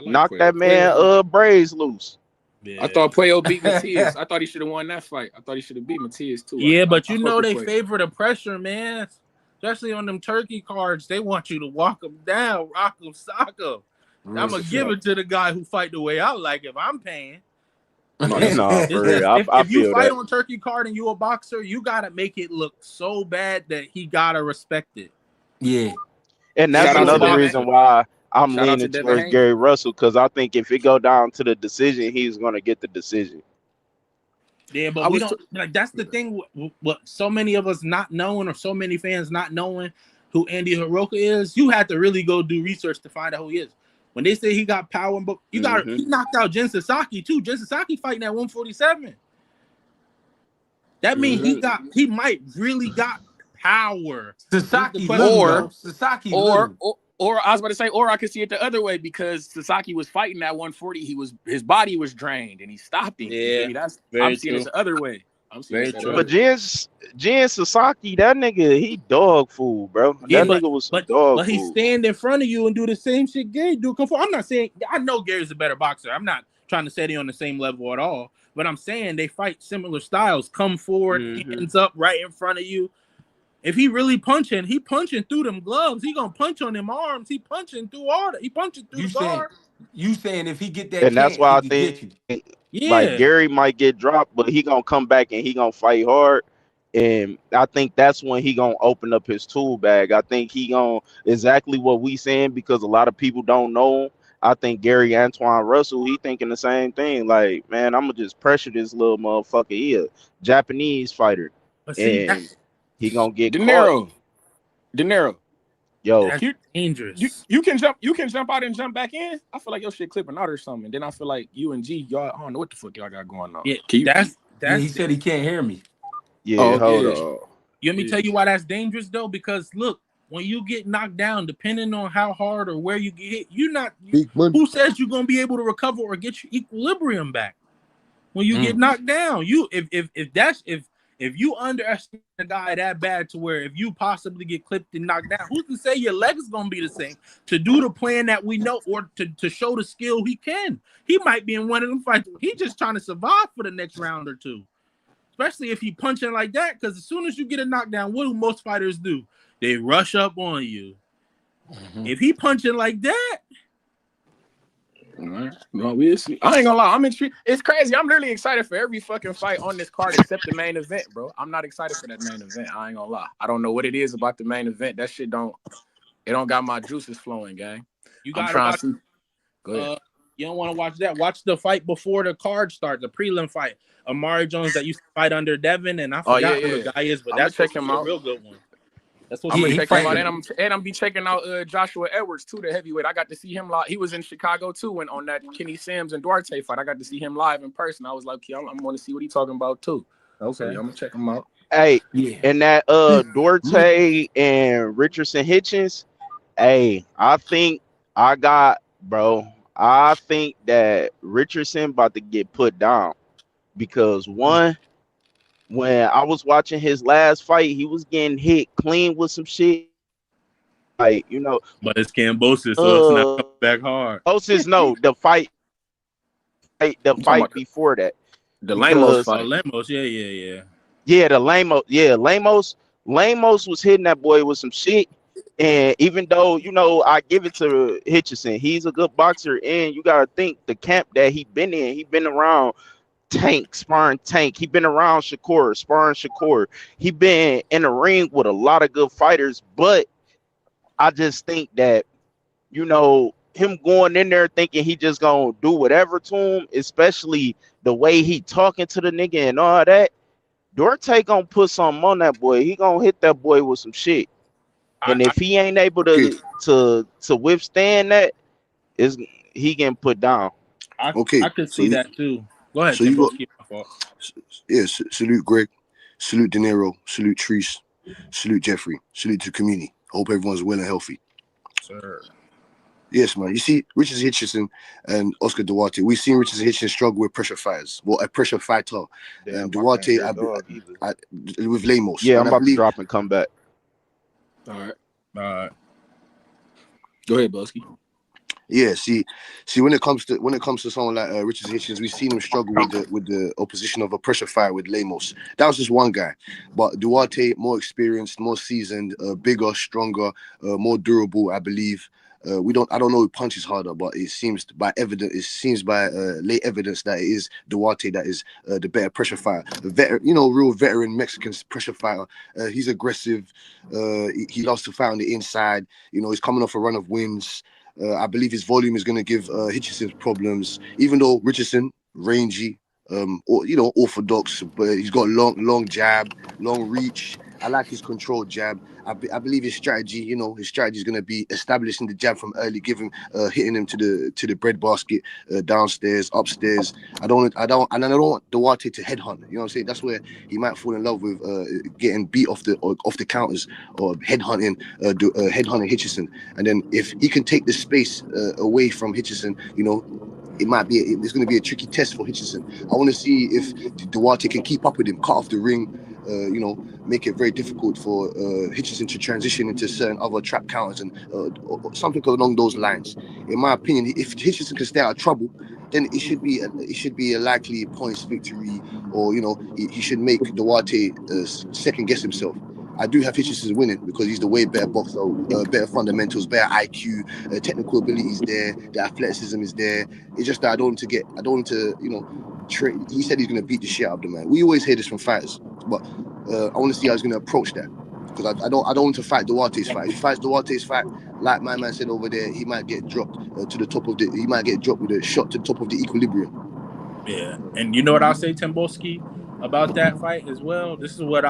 Knock that man braids loose. Yeah. I thought Puello beat Matias. I thought he should have won that fight. I thought he should have beat Matias too. Yeah, but you know they favor the pressure, man. Especially on them turkey cards, they want you to walk them down, rock them, sock them. I'm gonna give it to the guy who fight the way I like. If I'm paying, if you fight on turkey card and you a boxer, you gotta make it look so bad that he gotta respect it. Yeah, and that's another reason why I'm leaning towards Gary Russell, because I think if it go down to the decision, he's gonna get the decision. Yeah, but we don't like. That's the thing. What so many of us not knowing, or so many fans not knowing who Andy Hiroka is. You had to really go do research to find out who he is. When they say he got power, but he knocked out Jen Sasaki too. Jen Sasaki fighting at 147. That means he might really got power. Sasaki, or I was about to say, or I could see it the other way because Sasaki was fighting at 140. His body was drained and he stopped him. Yeah, I'm seeing it the other way. I'm seeing it. But Jen Sasaki, that nigga, he dog food, bro. That nigga was dog food. But he stand in front of you and do the same shit Gary do. I'm not saying I know Gary's a better boxer. I'm not trying to say they're on the same level at all. But I'm saying they fight similar styles. Come forward, hands up right in front of you. If he really punching, he punching through them gloves. He gonna punch on them arms. He punching through all that. He punching through the guard. You saying if he get that, and that's why I think like Gary might get dropped, but he gonna come back and he gonna fight hard. And I think that's when he gonna open up his tool bag. I think he gonna exactly what we saying, because a lot of people don't know him. I think Gary Antoine Russell, he thinking the same thing. Like, man, I'm gonna just pressure this little motherfucker. He a Japanese fighter, and he gonna get De Niro. Yo, that's dangerous. You can jump out and jump back in. I feel like your shit clipping out or something. Then I feel like you and G, y'all, I don't know what the fuck y'all got going on. Yeah, he said he can't hear me. Yeah, hold on. You want me to tell you why that's dangerous though? Because look, when you get knocked down, depending on how hard or where you get hit, who says you're gonna be able to recover or get your equilibrium back when you get knocked down? If you underestimate a guy that bad to where if you possibly get clipped and knocked down, who's to say your leg's gonna be the same to do the plan that we know or to show the skill he can? He might be in one of them fights. He's just trying to survive for the next round or two, especially if he punching like that. Because as soon as you get a knockdown, what do most fighters do? They rush up on you. If he punching like that. No, we'll see. I ain't gonna lie, I'm intrigued. It's crazy. I'm literally excited for every fucking fight on this card except the main event, bro. I'm not excited for that main event. I ain't gonna lie. I don't know what it is about the main event. That shit don't got my juices flowing, gang. You gotta watch. Go ahead. You don't want to watch that. Watch the fight before the card starts, the prelim fight. Amari Jones that used to fight under Devin, and I forgot who the guy is, but that's check him out. A real good one. That's what I'm gonna he I'm check him out, fighting. and I'm be checking out Joshua Edwards too, the heavyweight. I got to see him live. He was in Chicago too, when on that Kenny Sims and Duarte fight. I got to see him live in person. I was like, yeah, I'm going to see what he's talking about too. So okay. yeah, I'm gonna check him out. Hey, Yeah. and that Lu- Duarte and Richardson Hitchens. Hey, I think that Richardson about to get put down because one, when I was watching his last fight, he was getting hit clean with some shit. Like, But it's Cambosis, so it's not uh, coming back hard. Osis, no, the I'm talking fight about before that, the Lamos because fight. Lamos, yeah. Lamos was hitting that boy with some shit. And even though, I give it to Hitchison, he's a good boxer, and you gotta think the camp that he been in, he been around Tank, sparring Tank. He been around Shakur, sparring Shakur. He been in the ring with a lot of good fighters, but I just think that, him going in there thinking he just gonna do whatever to him, especially the way he talking to the nigga and all that. Duarte gonna put something on that boy. He gonna hit that boy with some shit. I, And if he ain't able Okay, to withstand that, is he getting put down. okay. I could So see you, that too. Go ahead, so you Timbo. got Keep my fault. salute Greg, salute De Niro, salute Treese, salute Jeffrey, salute to the community. Hope everyone's well and healthy. sir. Yes, man. You see, Richard Hitchison and Oscar Duarte. We've seen Richard Hitchison struggle with pressure fighters. Well, a pressure fighter. Damn, I can't Duarte hear dog either. with Lemos, Yeah, I'm and I about to believe. drop and come back. All right. Go ahead, Bosky. Yeah, see, when it comes to someone like Richard Hitchens, we've seen him struggle with the opposition of a pressure fighter with Lemos. That was just one guy, but Duarte, more experienced, more seasoned, bigger, stronger, more durable, I believe. I don't know who punches harder, but it seems by late evidence that it is Duarte that is the better pressure fighter, real veteran Mexican pressure fighter. He's aggressive. He loves to fight on the inside. He's coming off a run of wins. I believe his volume is going to give Hitchison problems, even though Richardson, rangy, orthodox, but he's got long jab, long reach. I like his controlled jab. I believe his strategy, his strategy is going to be establishing the jab from early, hitting him to the breadbasket, downstairs, upstairs. I don't want Duarte to headhunt. You know what I'm saying? That's where he might fall in love with getting beat off the counters or headhunting Hitchison. And then if he can take the space away from Hitchison, it's going to be a tricky test for Hitchison. I want to see if Duarte can keep up with him, cut off the ring, make it very difficult for Hitchison to transition into certain other trap counters and something along those lines. In my opinion, if Hitchison can stay out of trouble, then it should be a likely points victory, or he should make Duarte second guess himself. I do have Hitchison winning because he's the way better boxer, better fundamentals, better IQ, technical ability is there, the athleticism is there. It's just that I don't want to, he said he's going to beat the shit out of the man. We always hear this from fighters, but I want to see how he's going to approach that, because I don't want to fight Duarte's fight. If he fights Duarte's fight, like my man said over there, he might get dropped he might get dropped with a shot to the top of the equilibrium. Yeah, and you know what I'll say, Timboski, about that fight as well. This is what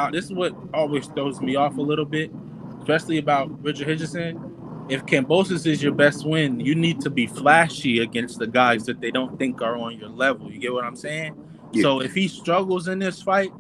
always throws me off a little bit, especially about Richard Hitchison. If Cambosis is your best win, you need to be flashy against the guys that they don't think are on your level. You get what I'm saying? Yeah. So if he struggles in this fight,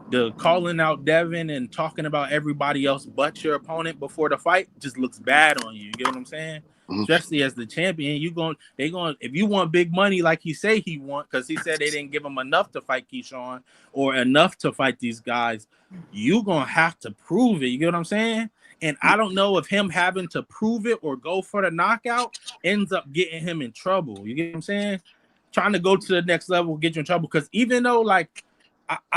the calling out Devin and talking about everybody else but your opponent before the fight just looks bad on you. You get what I'm saying? Mm-hmm. Especially as the champion, if you want big money like he say he want, because he said they didn't give him enough to fight Keyshawn or enough to fight these guys, you gonna have to prove it. You get what I'm saying? And I don't know if him having to prove it or go for the knockout ends up getting him in trouble. You get what I'm saying? Trying to go to the next level will get you in trouble, because even though I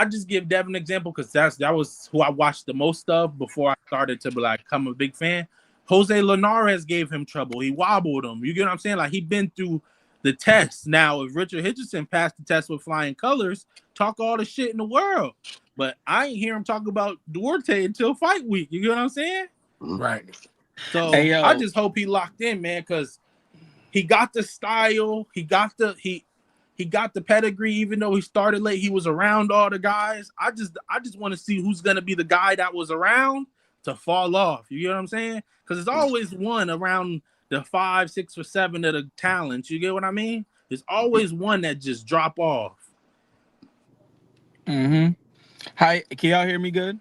just give Devin an example because that was who I watched the most of before I started to become a big fan. Jose Linares gave him trouble. He wobbled him. You get what I'm saying? Like, he been through the test. Now, if Richard Hitchison passed the test with flying colors, talk all the shit in the world. But I ain't hear him talk about Duarte until fight week. You get what I'm saying? Right. So Hey, yo. I just hope he locked in, man, because he got the style. He got the pedigree, even though he started late. He was around all the guys. I just want to see who's gonna be the guy that was around to fall off. You get what I'm saying? Because there's always one around the 5, 6, or 7 of the talents. You get what I mean? There's always one that just drop off. Mm-hmm. Hi, can y'all hear me good?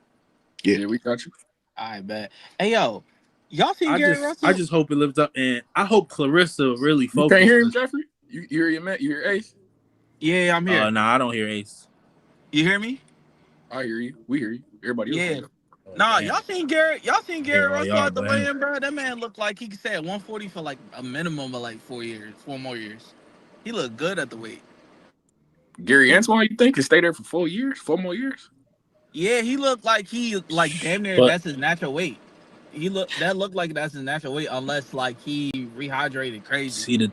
Yeah. we got you. I bet. Hey yo, y'all seen Gary I Russell? just hope it lives up, and I hope Clarissa really You can't hear him, focuses. Jeffrey? You hear your man? You hear Ace? Yeah, I'm here. Nah, I don't hear Ace. You hear me? I hear you. We hear you. Everybody else. Yeah. Hear Nah, Damn. y'all seen Gary Hear all Russell y'all, at the but weigh-in, bro? That man looked like he could stay at 140 for like a minimum of like 4 more years. He looked good at the weight. you. Gary Antoine, you think, can stay there for 4 years? 4 more years? Yeah, he looked like he like damn near but that's his natural weight. That looked like that's his natural weight unless like he rehydrated crazy. see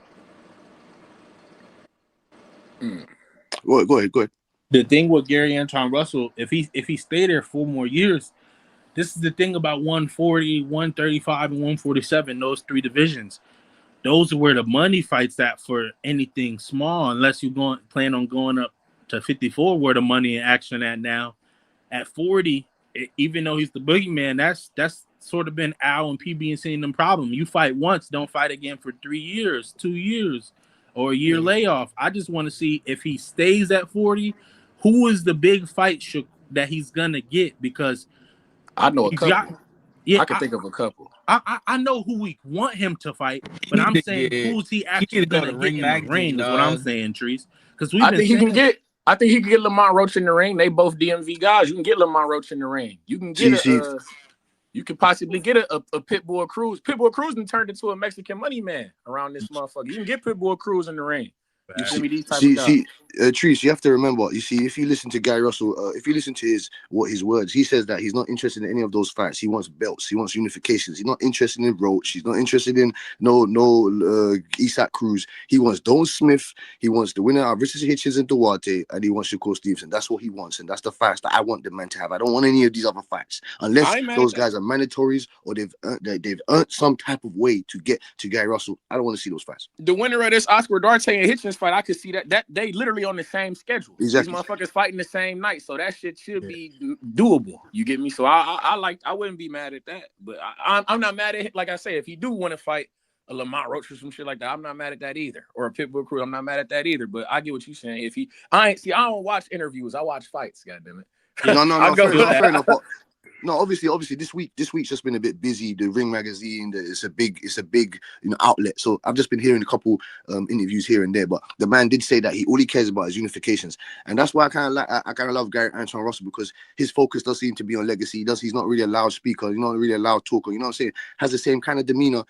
Go ahead. the thing with Gary Anton Russell, if he stay there 4 more years, this is the thing about 140, 135, and 147. Those 3 divisions. Those are where the money fights at for anything small, unless you plan on going up to 54, where the money in action at now. At 40, even though he's the boogeyman, that's sort of been Al and PB and seeing them problem. You fight once, don't fight again for 3 years, 2 years, or a year layoff. I just want to see if he stays at 40, who is the big fight that he's gonna get, because I know a he's couple. yeah, I can think of a couple. I know who we want him to fight, but I'm saying who's he actually gonna get in the ring is what I'm saying, Trees. Because we've I been think he saying can get. I think he can get Lamont Roach in the ring. They both DMV guys. You can get Lamont Roach in the ring. You can get you could possibly get a Pitbull Cruz. Pitbull Cruz and turned into a Mexican money man around this motherfucker. You can get Pitbull Cruz in the ring. You feel me? These type of guys. Trees, you have to remember. You see, if you listen to Gary Russell, if you listen to his words, he says that he's not interested in any of those fights. He wants belts. He wants unifications. He's not interested in Roach. He's not interested in Isaac Cruz. He wants Don Smith. He wants the winner of Richard Hitchens and Duarte, and he wants Shakur Stevenson. That's what he wants, and that's the fights that I want the man to have. I don't want any of these other fights unless those guys are mandatories or they've earned some type of way to get to Gary Russell. I don't want to see those fights. The winner of this Oscar Duarte and Hitchens fight, I could see that they literally on the same schedule. Exactly. These motherfuckers fighting the same night, so that shit should be doable. You get me? So I wouldn't be mad at that, but I'm not mad at it. Like I say, if you do want to fight a Lamont Roach or some shit like that, I'm not mad at that either. Or a Pitbull Cruz, I'm not mad at that either. But I get what you're saying. I don't watch interviews. I watch fights. Goddamn it. No, fair enough. But no, obviously, this week's just been a bit busy. The Ring magazine, it's a big outlet. So I've just been hearing a couple interviews here and there. But the man did say that all he cares about is unifications, and that's why I kind of love Gary Anton Russell, because his focus does seem to be on legacy. He's not really a loud speaker. He's not really a loud talker. You know what I'm saying? Has the same kind of demeanor,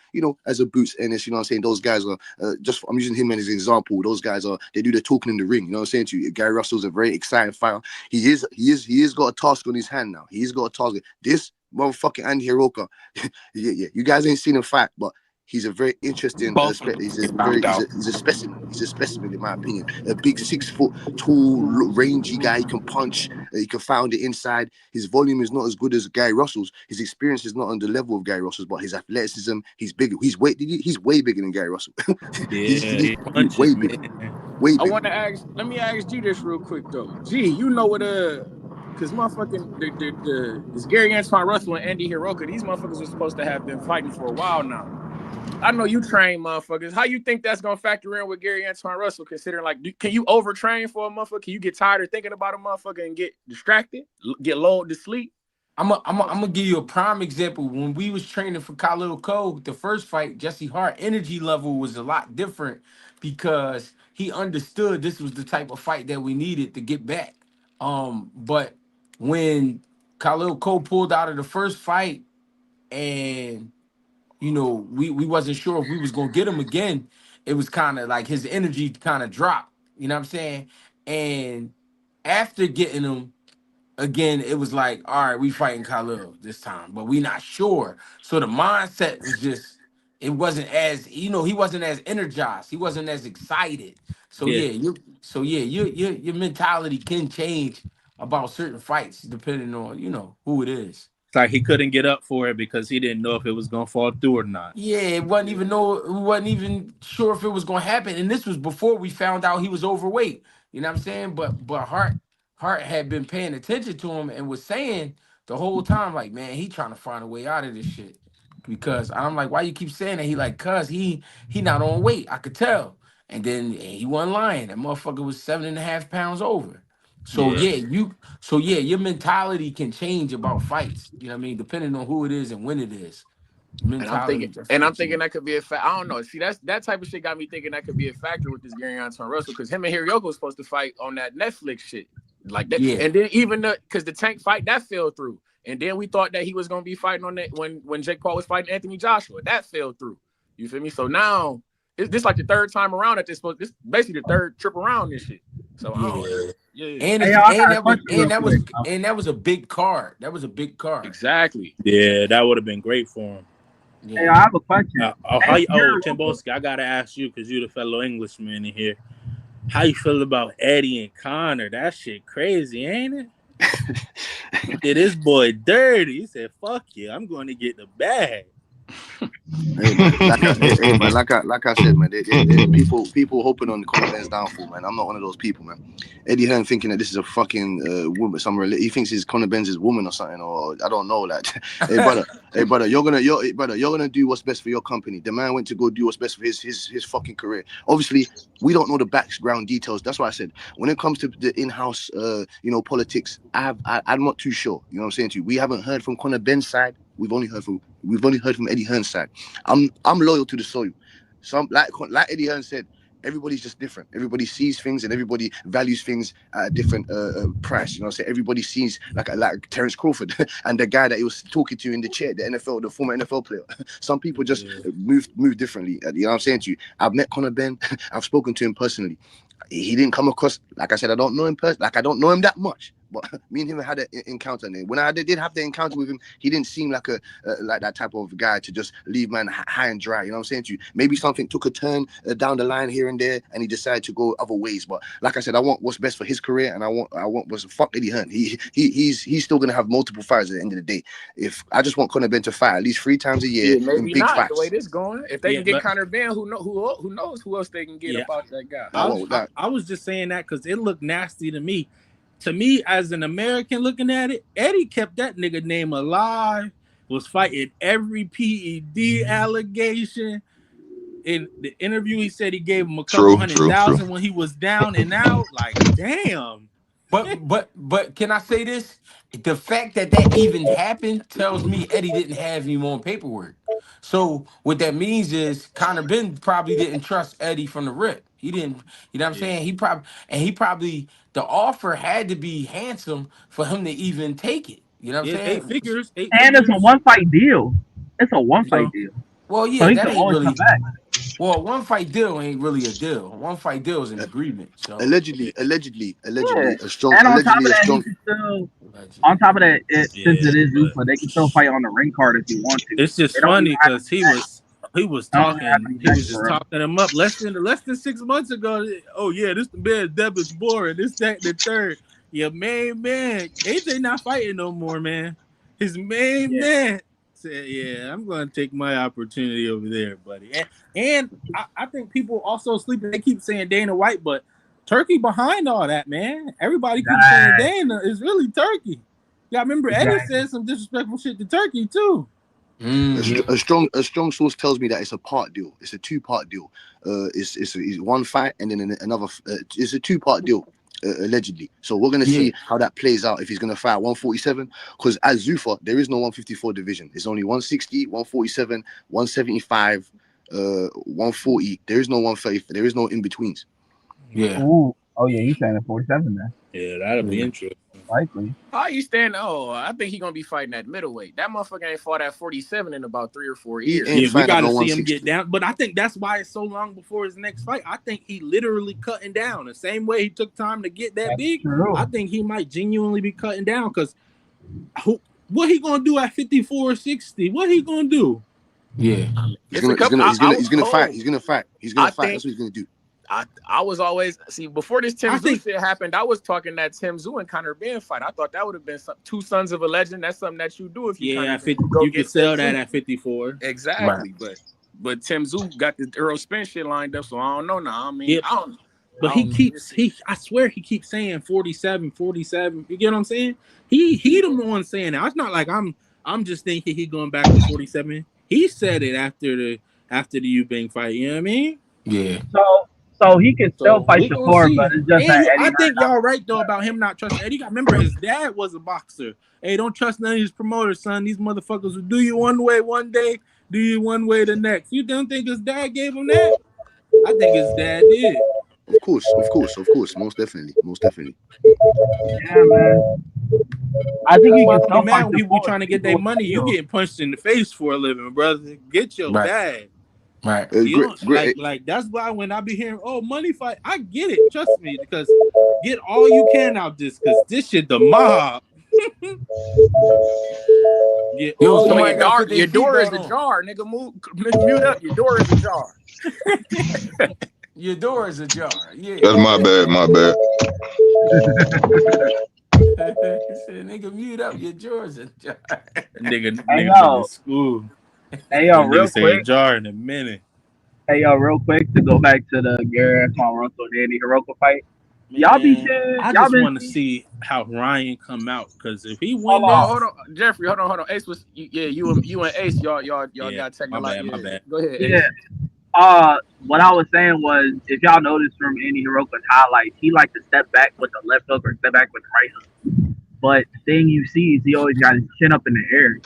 as a Boots Ennis. You know what I'm saying? Those guys are I'm using him as an example. Those guys they do the talking in the ring. You know what I'm saying to you? Gary Russell's a very exciting fighter. He is got a task on his hand now. He's got a task. This motherfucking Andy Hiroka, yeah, you guys ain't seen him fight, but he's a very interesting. He's a specimen. He's a specimen in my opinion. A big 6 foot tall, rangy guy. He can punch. He can found it inside. His volume is not as good as Gary Russell's. His experience is not on the level of Gary Russell's, but his athleticism, he's bigger. He's way bigger than Gary Russell. he's way bigger. Way bigger. Let me ask G this real quick though. G, you know what because motherfucking this Gary Anton Russell and Andy Hiroka, these motherfuckers are supposed to have been fighting for a while now. I know you train motherfuckers. How you think that's gonna factor in with Gary Anton Russell? Considering can you overtrain for a motherfucker? Can you get tired of thinking about a motherfucker and get distracted, get lulled to sleep? I'm gonna give you a prime example. When we was training for Khalil Cole, the first fight, Jesse Hart energy level was a lot different because he understood this was the type of fight that we needed to get back. But when Khalil Cole pulled out of the first fight, and we wasn't sure if we was gonna get him again, it was kind of like his energy kind of dropped. You know what I'm saying? And after getting him again, it was like, all right, we fighting Khalil this time, but we not sure. So the mindset was just, it wasn't as, he wasn't as energized. He wasn't as excited. So your mentality can change about certain fights depending on, who it is. It's like he couldn't get up for it because he didn't know if it was gonna fall through or not. Yeah, we wasn't even sure if it was gonna happen. And this was before we found out he was overweight. You know what I'm saying? But Hart had been paying attention to him and was saying the whole time, like, man, he trying to find a way out of this shit. Because I'm like, why you keep saying that? He like, cuz he not on weight. I could tell. And then he wasn't lying. That motherfucker was 7.5 pounds over. So Yeah. yeah, your mentality can change about fights. You know what I mean? Depending on who it is and when it is. Mentality just And I'm can thinking change. that could be a fact. I don't know. See, that type of shit got me thinking that could be a factor with this Gary Anton Russell because him and Hiroki was supposed to fight on that Netflix shit like that. Yeah. And then even because the Tank fight that fell through, and then we thought that he was gonna be fighting on that when Jake Paul was fighting Anthony Joshua, that fell through. You feel me? So now this like the third time around that this basically the third trip around this shit. So I don't, Yeah. yeah, And Hey, it's y'all, I and got a that was question real quick. that was a big card. That was a big card. exactly. Yeah, that would have been great for him. Hey, Yeah. I have a question. Hey, Timboski, I gotta ask you because you're the fellow Englishman in here. How you feel about Eddie and Connor? That shit crazy, ain't it? Did this boy dirty? He said, "Fuck you, I'm going to get the bag." Hey man, like I said, man, people hoping on Conor Benn's downfall, man. I'm not one of those people, man. Eddie Hearn thinking that this is a fucking woman, he thinks his Conor Benn's his woman or something, or I don't know. Like, hey brother, you're gonna do what's best for your company. The man went to go do what's best for his fucking career. Obviously, we don't know the background details. That's why I said when it comes to the in-house, politics, I'm not too sure. You know what I'm saying to you? We haven't heard from Conor Benn's side. We've only heard from Eddie Hearn's side. I'm loyal to the soil. Some like Eddie Hearn said, everybody's just different. Everybody sees things and everybody values things at a different price. You know what I'm saying? Everybody sees like Terence Crawford and the guy that he was talking to in the chair, the former NFL player. Some people just move differently. You know what I'm saying to you? I've met Conor Benn. I've spoken to him personally. He didn't come across, like I said, I don't know him personally. Like I don't know him that much. But me and him had an encounter. And when I did have the encounter with him, he didn't seem like like that type of guy to just leave man high and dry. You know what I'm saying to you? Maybe something took a turn down the line here and there, and he decided to go other ways. But like I said, I want what's best for his career, and I want what's fuck Eddie Hearn. He's still gonna have multiple fights at the end of the day. If I just want Conor Benn to fight at least 3 times a year Yeah, in maybe big not fights. the way this going. If they can get but- Conor Benn, who knows who else they can get about that guy. I was just saying that because it looked nasty to me. To me, as an American looking at it, Eddie kept that nigga name alive, was fighting every PED allegation. In the interview, he said he gave him a couple 100,000 when he was down and out. Like, damn. But can I say this? The fact that even happened tells me Eddie didn't have him on paperwork. So what that means is Conor Benn probably didn't trust Eddie from the rip. He didn't, you know what I'm saying? He probably the offer had to be handsome for him to even take it. You know what I'm Eight saying? figures. And it's a one-fight deal. It's a one-fight deal. Well, So yeah, he that can ain't always come really. back. Well, one fight deal ain't really a deal. One fight deal is an agreement. So Allegedly, Yeah. a strong. And on top of Allegedly, a that, he strong. can still. On top of that, since it is Zuffa, they can still fight on the ring card if you want to. It's just They don't funny even have because to be he was They don't even have to talking. be He back was just for real. talking him up less than 6 months ago. Oh yeah, this the man Devin's boring. This, that, and the third. Your main man AJ not fighting no more, man. His main man said, "Yeah, I'm going to take my opportunity over there, buddy." And I think people also sleeping. They keep saying Dana White, but Turkey behind all that, man. Everybody keeps saying Dana is really Turkey. Yeah, I remember Eddie said some disrespectful shit to Turkey too. A strong source tells me that it's a part deal. It's a 2-part deal. It's one fight and then another. It's a 2-part deal. Allegedly, so we're gonna see how that plays out if he's gonna fight 147. Because at Zuffa, there is no 154 division. It's only 160, 147, 175, 140. There is no 130. There is no in betweens. Yeah. Ooh. Oh yeah, he's saying 47 then. Yeah, that'll be interesting. Likely. How you stand? Oh, I think he's gonna be fighting at middleweight. That motherfucker ain't fought at 47 in about 3 or 4 years. Yeah, we got to see him get down. But I think that's why it's so long before his next fight. I think he literally cutting down the same way he took time to get that big. True. I think he might genuinely be cutting down because what he gonna do at 54 or 60? What he gonna do? Yeah, he's gonna fight. He's gonna fight. That's what he's gonna do. I was always before this Tim Tszyu shit happened. I was talking that Tim Tszyu and Conor Benn fight. I thought that would have been two sons of a legend. That's something that you do if you you could sell that at 54. Exactly, but Tim Tszyu got the Earl Spence shit lined up, so I don't know now. I mean, I But I swear he keeps saying 47, 47. You get what I'm saying? He the one saying that. It's not like I'm just thinking he going back to 47. He said it after the Eubank fight. You know what I mean? Yeah. So he can still So fight we gonna Shakur, but see. it's just And that Eddie I Hearn think y'all right though about him not trusting Eddie. Remember his dad was a boxer. Hey, don't trust none of his promoters, son. These motherfuckers will do you one way one day, do you one way the next. You don't think his dad gave him that? I think his dad did. Of course, most definitely. Yeah, man. I think That's he why I can don't be still mad fight when people be Shakur. trying to get their money. You getting punched in the face for a living, brother. Get your Right. bag. Right. You don't Great. like that's why when I be hearing, oh, money fight, I get it. Trust me, because get all you can out this, because this shit the mob. Get Yo, all So you somebody your gotta door, put their your door is seatbelt on. ajar, nigga. Mute up. Your door is ajar. Your door is ajar. Yeah. That's my bad. My bad. He said, nigga, mute up. Your door's ajar. nigga Hey been to yo, school. hey yo, That nigga real say quick. ajar in a minute. Hey yo, real quick to go back to the Garrett Russell Danny Hiroka fight. Y'all be Man, seeing, I y'all just been want to seeing. see how Ryan come out, because if he Hold win Oh, on. this, hold on, Jeffrey. Hold on. Ace was, yeah. You and Ace, y'all yeah, got my technical. bad, my Yeah, bad. go ahead, Yeah. Ace. What I was saying was, if y'all noticed from Andy Hiroka's highlights, he liked to step back with the left hook or step back with the right hook. But thing you see is he always got his chin up in the air.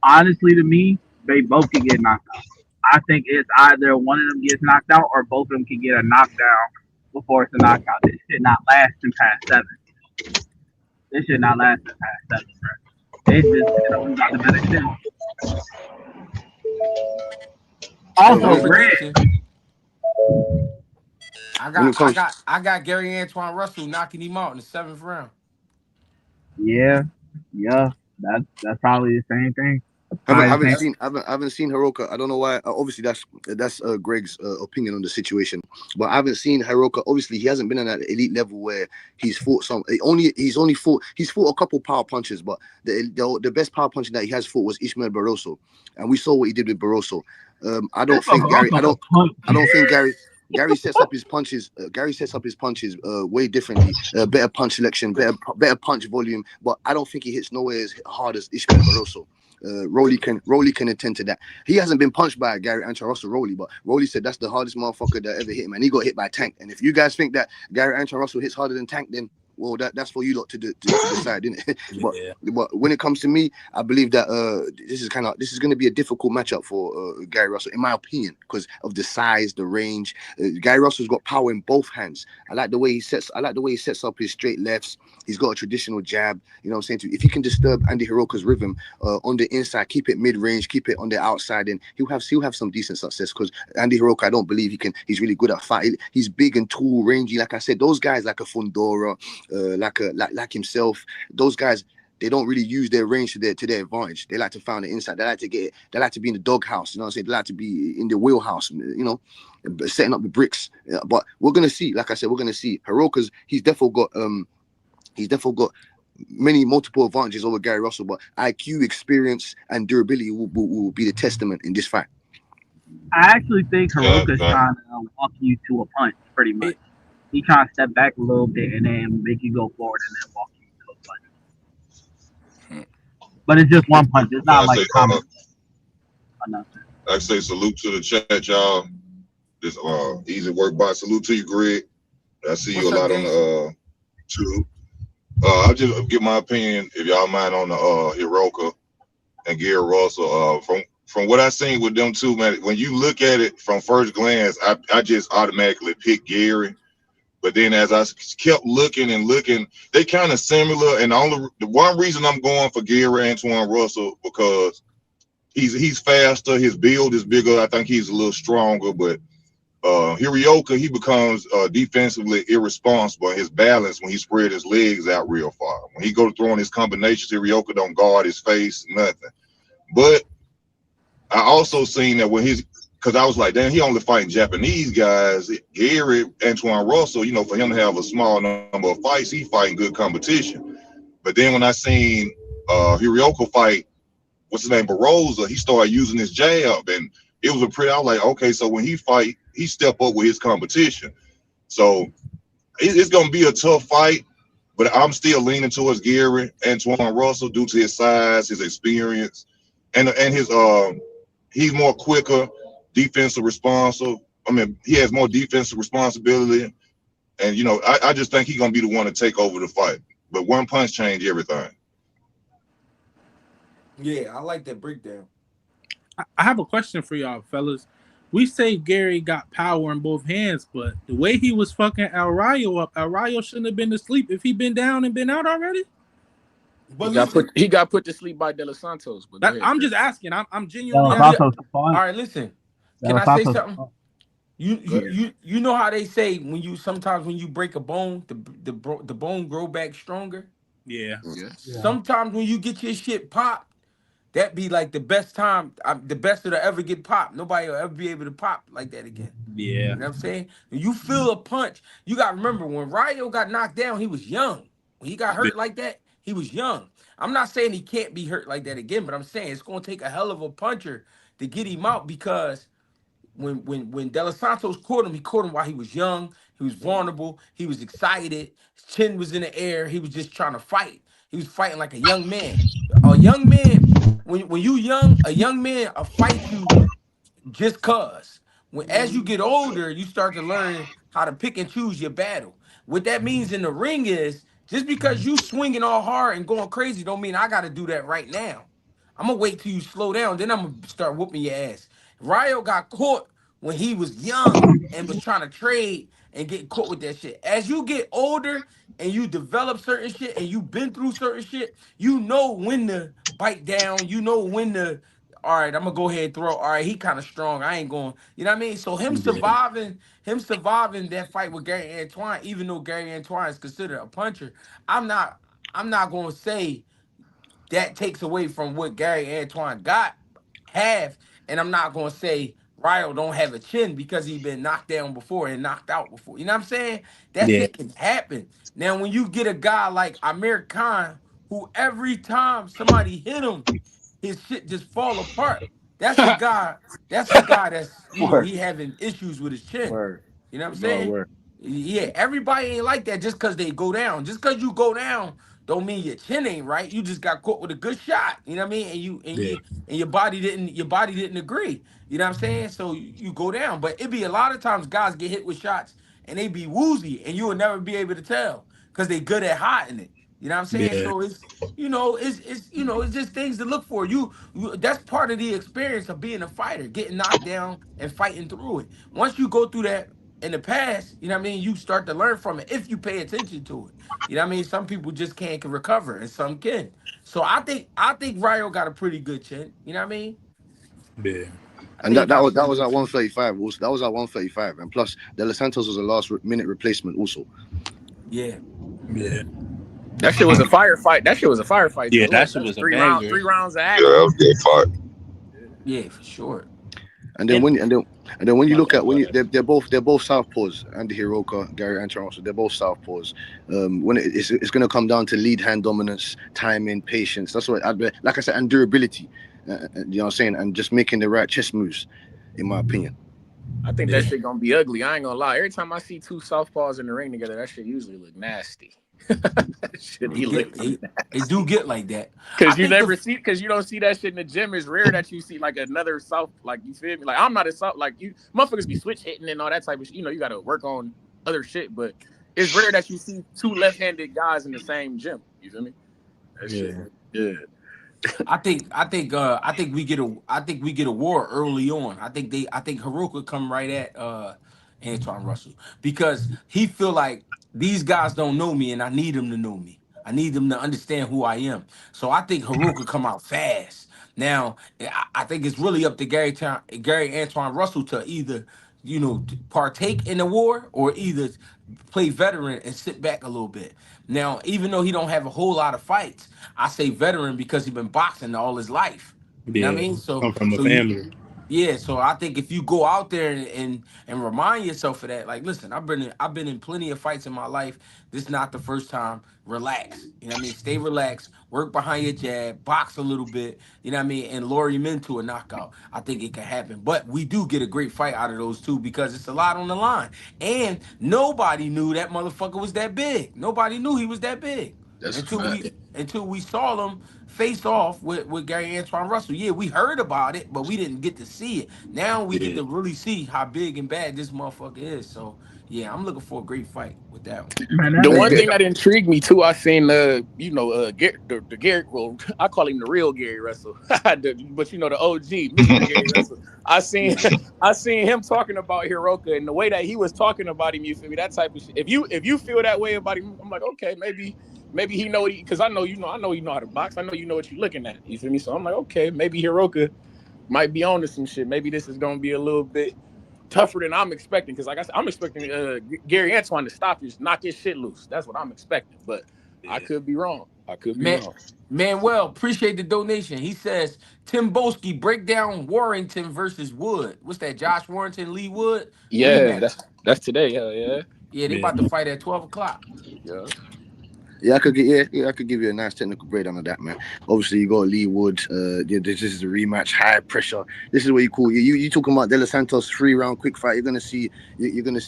Honestly, to me, they both can get knocked out. I think it's either one of them gets knocked out or both of them can get a knockdown before it's a knockout. This shit not lasting past 7. This shit not lasting past 7, bro. They just, who got the better chin. Hey, my Also, When Greg, prediction. I when got it I comes, got I got Gary Antoine Russell knocking him out in the 7th round. yeah, that's probably the same thing. haven't Probably the haven't same. seen haven't seen Hiroka. I don't know why. Obviously, that's Greg's opinion on the situation. But I haven't seen Hiroka. Obviously, he hasn't been at that elite level where he's fought he's fought a couple power punches. But the best power puncher that he has fought was Ismael Barroso, and we saw what he did with Barroso. I don't This think motherfucker Gary. also can punch. I don't think Gary sets up his punches. Gary sets up his punches way differently. Better punch selection, better punch volume. But I don't think he hits nowhere as hard as Ismael Barroso. Rolly can attend to that. He hasn't been punched by Gary Antoine Russell Rolly, but Rolly said that's the hardest motherfucker that ever hit him, and he got hit by Tank. And if you guys think that Gary Antoine Russell hits harder than Tank, then well, that's for you lot to decide, isn't it? Yeah. But when it comes to me, I believe that this is going to be a difficult matchup for Gary Russell, in my opinion, because of the size, the range. Gary Russell's got power in both hands. I like the way he sets up his straight lefts. He's got a traditional jab. You know what I'm saying? If he can disturb Andy Hiroka's rhythm on the inside, keep it mid-range, keep it on the outside, and he'll have some decent success. Because Andy Hiroka, I don't believe he's really good at fighting. He's big and tall, rangy. Like I said, those guys like a Fundora, like himself, those guys, they don't really use their range to their advantage. They like to find the inside. They like to be in the doghouse. You know what I'm saying? They like to be in the wheelhouse. You know, setting up the bricks. But we're gonna see. Like I said, we're gonna see. Hiroka's he's definitely got multiple advantages over Gary Russell. But IQ, experience, and durability will be the testament in this fight. I actually think Hiroka's trying to walk you to a punch, pretty much. He trying to step back a little bit and then make you go forward and then walk you to a punch. But it's just one punch. It's not like common. I say salute to the chat, y'all. This easy work by. Salute to you, Greg. I see you a lot on the too. I'll just give my opinion, if y'all mind, on the Hiroka and Gary Russell. From what I seen with them two, man, when you look at it from first glance, I just automatically pick Gary. But then as I kept looking and looking, they kind of similar. And the one reason I'm going for Gary Antoine Russell, because he's faster, his build is bigger. I think he's a little stronger, but Hirioka, he becomes defensively irresponsible. His balance when he spread his legs out real far. When he go throwing his combinations, Hirioka don't guard his face, nothing. But I also seen that because I was like, damn, he only fighting Japanese guys. Gary Antoine Russell, you know, for him to have a small number of fights, he fighting good competition. But then when I seen Hirioka fight, what's his name, Barroza, he started using his jab, and it was I was like, okay, so when he fight, he step up with his competition. So it's gonna be a tough fight. But I'm still leaning towards Gary Antoine Russell due to his size, his experience, and his he's more quicker, defensive responsive. I mean, he has more defensive responsibility, and I just think he's gonna be the one to take over the fight. But one punch change everything. Yeah, I like that breakdown. I have a question for y'all, fellas. We say Gary got power in both hands, but the way he was fucking El Rayo up, El Rayo shouldn't have been asleep if he been down and been out already. But listen, He got put to sleep by De Los Santos. But go ahead, I'm Chris. just asking. I'm De genuinely Los asking. Santos all fun. right, listen. De Can Los I say Santos something? fun. You know how they say when you sometimes when you break a bone, the bone grow back stronger. Yeah. Yeah. Yeah. Sometimes when you get your shit popped, that be like the best time, the best that'll ever get popped. Nobody will ever be able to pop like that again. Yeah. You know what I'm saying? When you feel a punch, you got to remember when Rayo got knocked down, he was young. When he got hurt like that, he was young. I'm not saying he can't be hurt like that again, but I'm saying it's going to take a hell of a puncher to get him out because when De Los Santos caught him, he caught him while he was young. He was vulnerable. He was excited. His chin was in the air. He was just trying to fight. He was fighting like a young man. A young man, when you young, a young man will fight you just cause. As you get older, you start to learn how to pick and choose your battle. What that means in the ring is just because you swinging all hard and going crazy don't mean I got to do that right now. I'm gonna wait till you slow down, then I'm gonna start whooping your ass. Ryo got caught when he was young and was trying to trade and get caught with that shit. As you get older and you develop certain shit and you've been through certain shit, you know when to bite down. You know when to all right, I'm gonna go ahead and throw. All right, he kind of strong. I ain't going. You know what I mean? So him surviving that fight with Gary Antoine, even though Gary Antoine is considered a puncher, I'm not. I'm not gonna say that takes away from what Gary Antoine have, and I'm not gonna say Ryo don't have a chin because he been knocked down before and knocked out before. You know what I'm saying? That Yeah. shit can happen. Now, when you get a guy like Amir Khan, who every time somebody hit him, his shit just fall apart. That's a guy. That's a guy that's Word. he having issues with his chin. Word. You know what I'm No saying? word. Yeah, everybody ain't like that just because they go down. Just because you go down don't mean your chin ain't right. You just got caught with a good shot. You know what I mean? Yeah. And your body didn't agree. You know what I'm saying? So you go down. But it be a lot of times guys get hit with shots and they be woozy and you will never be able to tell because they good at hiding it. You know what I'm saying? Yeah. So it's just things to look for. That's part of the experience of being a fighter, getting knocked down and fighting through it. Once you go through that in the past, you know what I mean, you start to learn from it if you pay attention to it. You know what I mean? Some people just can't can recover and some can. So I think Ryo got a pretty good chin. You know what I mean? Yeah. I And think he that got a that pretty was good at chin. 135. Also, that was at 135, and plus De Los Santos was a last minute replacement. Also, Yeah. Yeah. That shit was a firefight. That shit was a firefight too. Yeah, It that was shit that's was a three banger. rounds of Yeah, that action. was a good fight. Yeah, for sure. and then And when you My look at bad, go when you ahead. they're both southpaws. Andy Hiroka, Gary Antoine Russell, they're both southpaws. When it's going to come down to lead hand dominance, timing, patience. That's what like I said, and durability. You know what I'm saying, and just making the right chess moves, in my opinion. I think Yeah. that shit gonna be ugly. I ain't gonna lie. Every time I see two southpaws in the ring together, that shit usually look nasty. That shit be it get looking it do nasty. get like that. I Cause think the you don't see that shit in the gym. It's rare that you see like another south, like you feel me? Like I'm not a south, like you motherfuckers be switch hitting and all that type of shit. You know, you gotta work on other shit, but it's rare that you see two left-handed guys in the same gym. You feel me? That shit. Yeah. Yeah. I think we get a war early on. I think Haruka come right at Antoine Russell because he feel like these guys don't know me and I need them to know me. I need them to understand who I am. So I think Haruka come out fast. Now I think it's really up to Gary Antoine Russell to either partake in the war or either play veteran and sit back a little bit. Now, even though he don't have a whole lot of fights, I say veteran because he's been boxing all his life. You know what I Yeah. mean? So Come from a so you family. Yeah, so I think if you go out there and remind yourself of that, like, listen, I've been in plenty of fights in my life. This is not the first time. Relax, you know what I mean. Stay relaxed. Work behind your jab. Box a little bit, you know what I mean, and lure him into a knockout. I think it can happen. But we do get a great fight out of those two because it's a lot on the line, and nobody knew that motherfucker was that big. Nobody knew he was that big That's a until fact. we saw them face off with Gary Antoine Russell. Yeah, we heard about it, but we didn't get to see it. Now we get Yeah. to really see how big and bad this motherfucker is. So yeah, I'm looking for a great fight with that one. Man, The Hey, one get, thing that intrigued me too, I seen the Gary, well, I call him the real Gary Russell, but you know the OG, Mr. Gary Russell. I seen I seen him talking about Hiroka and the way that he was talking about him. You feel me? That type of shit. If you feel that way about him, I'm like, okay, maybe he know because I know you know how to box. I know you know what you're looking at. You feel me? So I'm like, okay, maybe Hiroka might be on to some shit. Maybe this is gonna be a little bit tougher than I'm expecting. Because like I said, I'm expecting Gary Antoine to knock his shit loose. That's what I'm expecting. But I Yeah. could be wrong. I could be Man, wrong. Manuel, appreciate the donation. He says Tim Boski break down Warrington versus Wood. What's that? Josh Warrington, Lee Wood Yeah, rematch. that's today. Yeah, Yeah, they yeah, about to fight at 12 o'clock. yeah. Yeah, I could give you a nice technical breakdown of that, man. Obviously, you got Lee Wood. Yeah, this is a rematch, high pressure. This is what you call you talking about De Los Santos 3 round quick fight. You're gonna see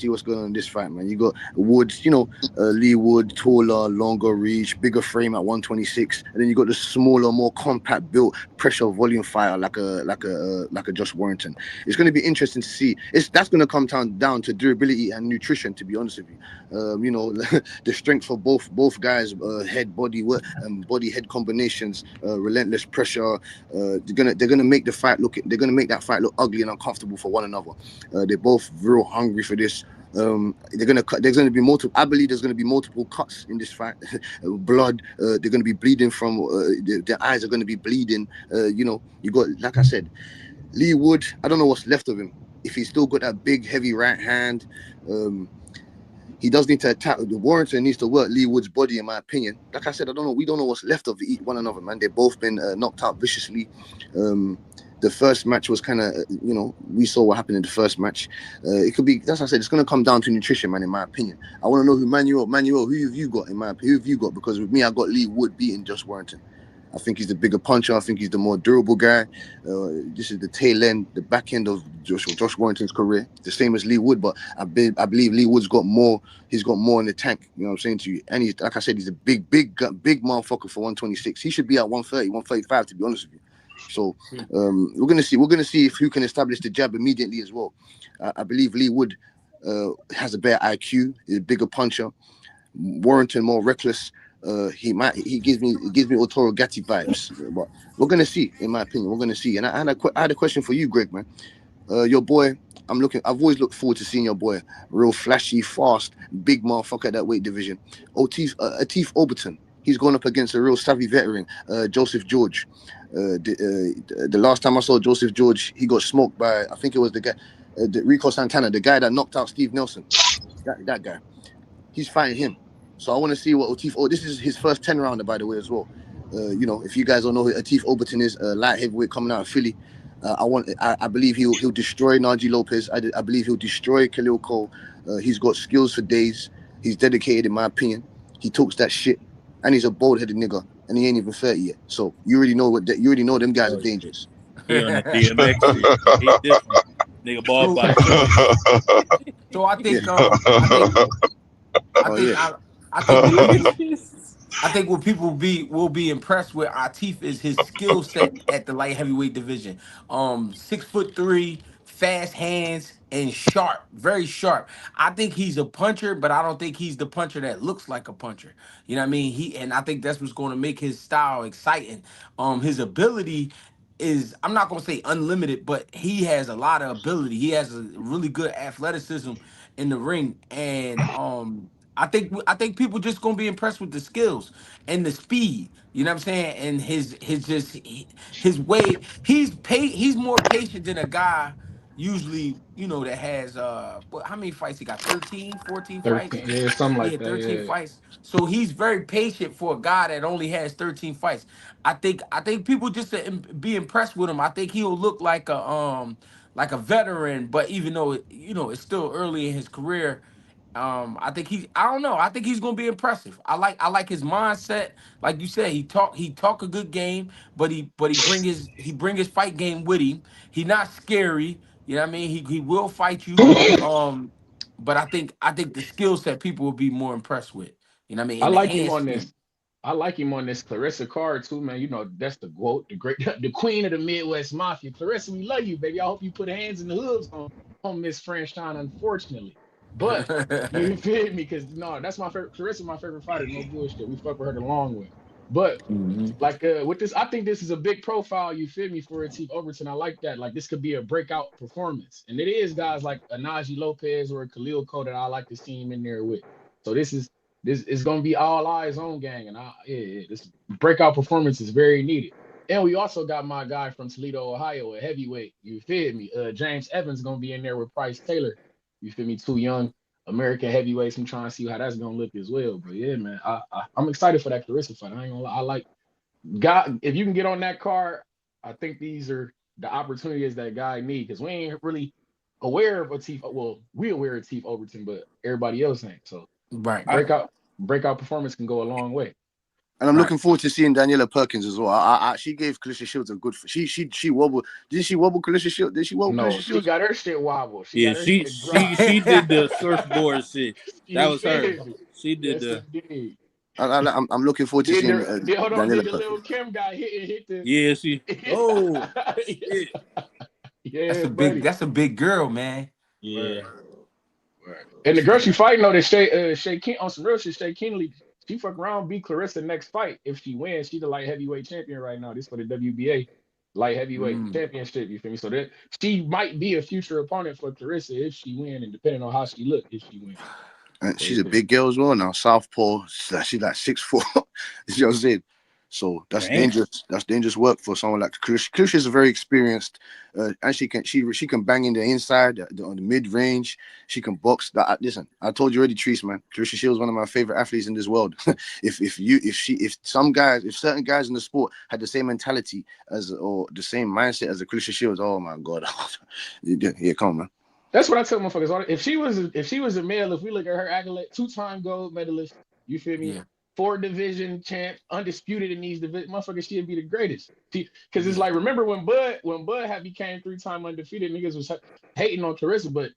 what's going on in this fight, man. You got Woods, Lee Wood, taller, longer reach, bigger frame at 126, and then you got the smaller, more compact built pressure volume fighter like a Josh Warrington. It's gonna be interesting to see. That's gonna come down to durability and nutrition. To be honest with you, the strength for both guys, head body work and body head combinations, relentless pressure. They're gonna make the fight look. They're gonna make that fight look ugly and uncomfortable for one another. They're both real hungry for this. They're gonna cut. There's gonna be multiple. I believe there's gonna be multiple cuts in this fight. Blood. They're gonna be bleeding from. Their eyes are gonna be bleeding. You got, like I said, Lee Wood. I don't know what's left of him. If he's still got that big heavy right hand. He does need to attack. The Warrington needs to work Lee Wood's body, in my opinion. Like I said, I don't know. We don't know what's left of one another, man. They've both been knocked out viciously. The first match was kind of, we saw what happened in the first match. It could be, as I said, it's going to come down to nutrition, man, in my opinion. I want to know Manuel, who have you got, in my opinion? Who have you got? Because with me, I got Lee Wood beating Josh Warrington. I think he's the bigger puncher. I think he's the more durable guy. This is the tail end, the back end of Josh Warrington's career, the same as Lee Wood. But I believe Lee Wood's got more. He's got more in the tank. You know what I'm saying to you? And he's, like I said, he's a big motherfucker for 126. He should be at 130, 135, to be honest with you. So we're gonna see. We're gonna see if who can establish the jab immediately as well. I believe Lee Wood has a better IQ. He's a bigger puncher. Warrington more reckless. He gives me Otoro Gatti vibes, but we're gonna see. In my opinion, we're gonna see. And I had a question for you, Greg, man. Your boy, I've always looked forward to seeing your boy, real flashy, fast, big motherfucker at that weight division. Atif Overton. He's going up against a real savvy veteran, Joseph George. The last time I saw Joseph George, he got smoked by, I think it was the guy, Rico Santana, the guy that knocked out Steve Nelson. That guy. He's fighting him. So I want to see what Atif. Oh, this is his first 10 rounder, by the way, as well. If you guys don't know who Atif Overton is, light heavyweight coming out of Philly. I believe he'll destroy Najee Lopez. I believe he'll destroy Khalil Cole. He's got skills for days. He's dedicated, in my opinion. He talks that shit, and he's a bold-headed nigga, and he ain't even 30 yet. So you already know them guys are dangerous. He on that DMX shit. He different. Nigga ball so, by choice. so I Yeah. think I Oh think yeah. I think what people will be impressed with Atif is his skill set at the light heavyweight division. 6'3", fast hands and sharp, very sharp. I think he's a puncher, but I don't think he's the puncher that looks like a puncher. You know what I mean? And I think that's what's going to make his style exciting. His ability is, I'm not gonna say unlimited, but he has a lot of ability. He has a really good athleticism in the ring, and I think people just gonna be impressed with the skills and the speed. You know what I'm saying? And his way. He's more patient than a guy. usually, that has how many fights he got? 13, 14 fights? 13, yeah, something Yeah, like that. 13 Yeah. fights. So he's very patient for a guy that only has 13 fights. I think people just to be impressed with him. I think he'll look like a veteran, but even though it's still early in his career, I don't know. I think he's gonna be impressive. I like his mindset. Like you said, he talk a good game, but he bring his fight game with him. He not scary. You know what I mean? He will fight you. But I think the skill set people will be more impressed with. You know what I mean? I And the like him hand on spin. this. I like him on this Clarissa card too, man. That's the GOAT, the great, the queen of the Midwest Mafia. Clarissa, we love you, baby. I hope you put hands in the hooves on Miss Franchon, unfortunately. But you feel me? Because no, that's my favorite. Clarissa, my favorite fighter. No bullshit. We fuck with her the long way. But Mhm. like with this, I think this is a big profile. You feel me for a Team Overton? I like that. Like this could be a breakout performance, and it is guys like a Najee Lopez or a Khalil Cole that I like to see him in there with. So this is gonna be all eyes on gang, and this breakout performance is very needed. And we also got my guy from Toledo, Ohio, a heavyweight. You feel me? James Evans gonna be in there with Price Taylor. You feel me? Two young American heavyweights. I'm trying to see how that's gonna look as well. But yeah, man, I'm excited for that Clarissa fight. I ain't gonna lie. I like God. If you can get on that card, I think these are the opportunities that guy need because we ain't really aware of a Teeth. Well, we aware of Teeth Overton, but everybody else ain't. So Right. breakout performance can go a long way. And I'm Right. looking forward to seeing Daniela Perkins as well. She gave Clarissa Shields a good. She wobbled. Didn't she wobble Clarissa Shields? Did she wobble No, Clarissa she Shields? got her shit wobble. She Yeah, got her she shit she drop. she did the surfboard shit. That You was her. feel me? She did Yes, the indeed. I'm looking forward to Did seeing hold on? Did Daniela the Perkins. little Kim guy hit the? yeah. She oh shit. That's Yeah, a big. buddy. That's a big girl, man. Yeah. Word, word. And the girl she fighting though, that Shay King on some real shit. Shay Kinley, she fuck around, beat Clarissa next fight. If she wins, she the light heavyweight champion right now. This for the WBA light heavyweight Mm. championship. You feel me? So that she might be a future opponent for Clarissa if she win, and depending on how she look, if she win. And So she's a yeah. big girl as well now. Southpaw. She's like 6'4". You know what I'm saying? So that's Damn. dangerous. That's dangerous work for someone like Clarissa. Clarissa is very experienced, and she can bang in the inside, on the mid range. She can box. Listen, I told you already, Treese, man. Clarissa Shields is one of my favorite athletes in this world. if certain guys in the sport had the same mentality or the same mindset as a Clarissa Shields, oh my god, yeah, come on, man. That's what I tell motherfuckers. If she was a male, if we look at her accolade, two-time gold medalist, you feel me? Yeah. 4 division champ, undisputed in these divisions, motherfucker, she'd be the greatest. Because it's Yeah. like, remember when Bud had became 3-time undefeated, niggas was hating on Clarissa, but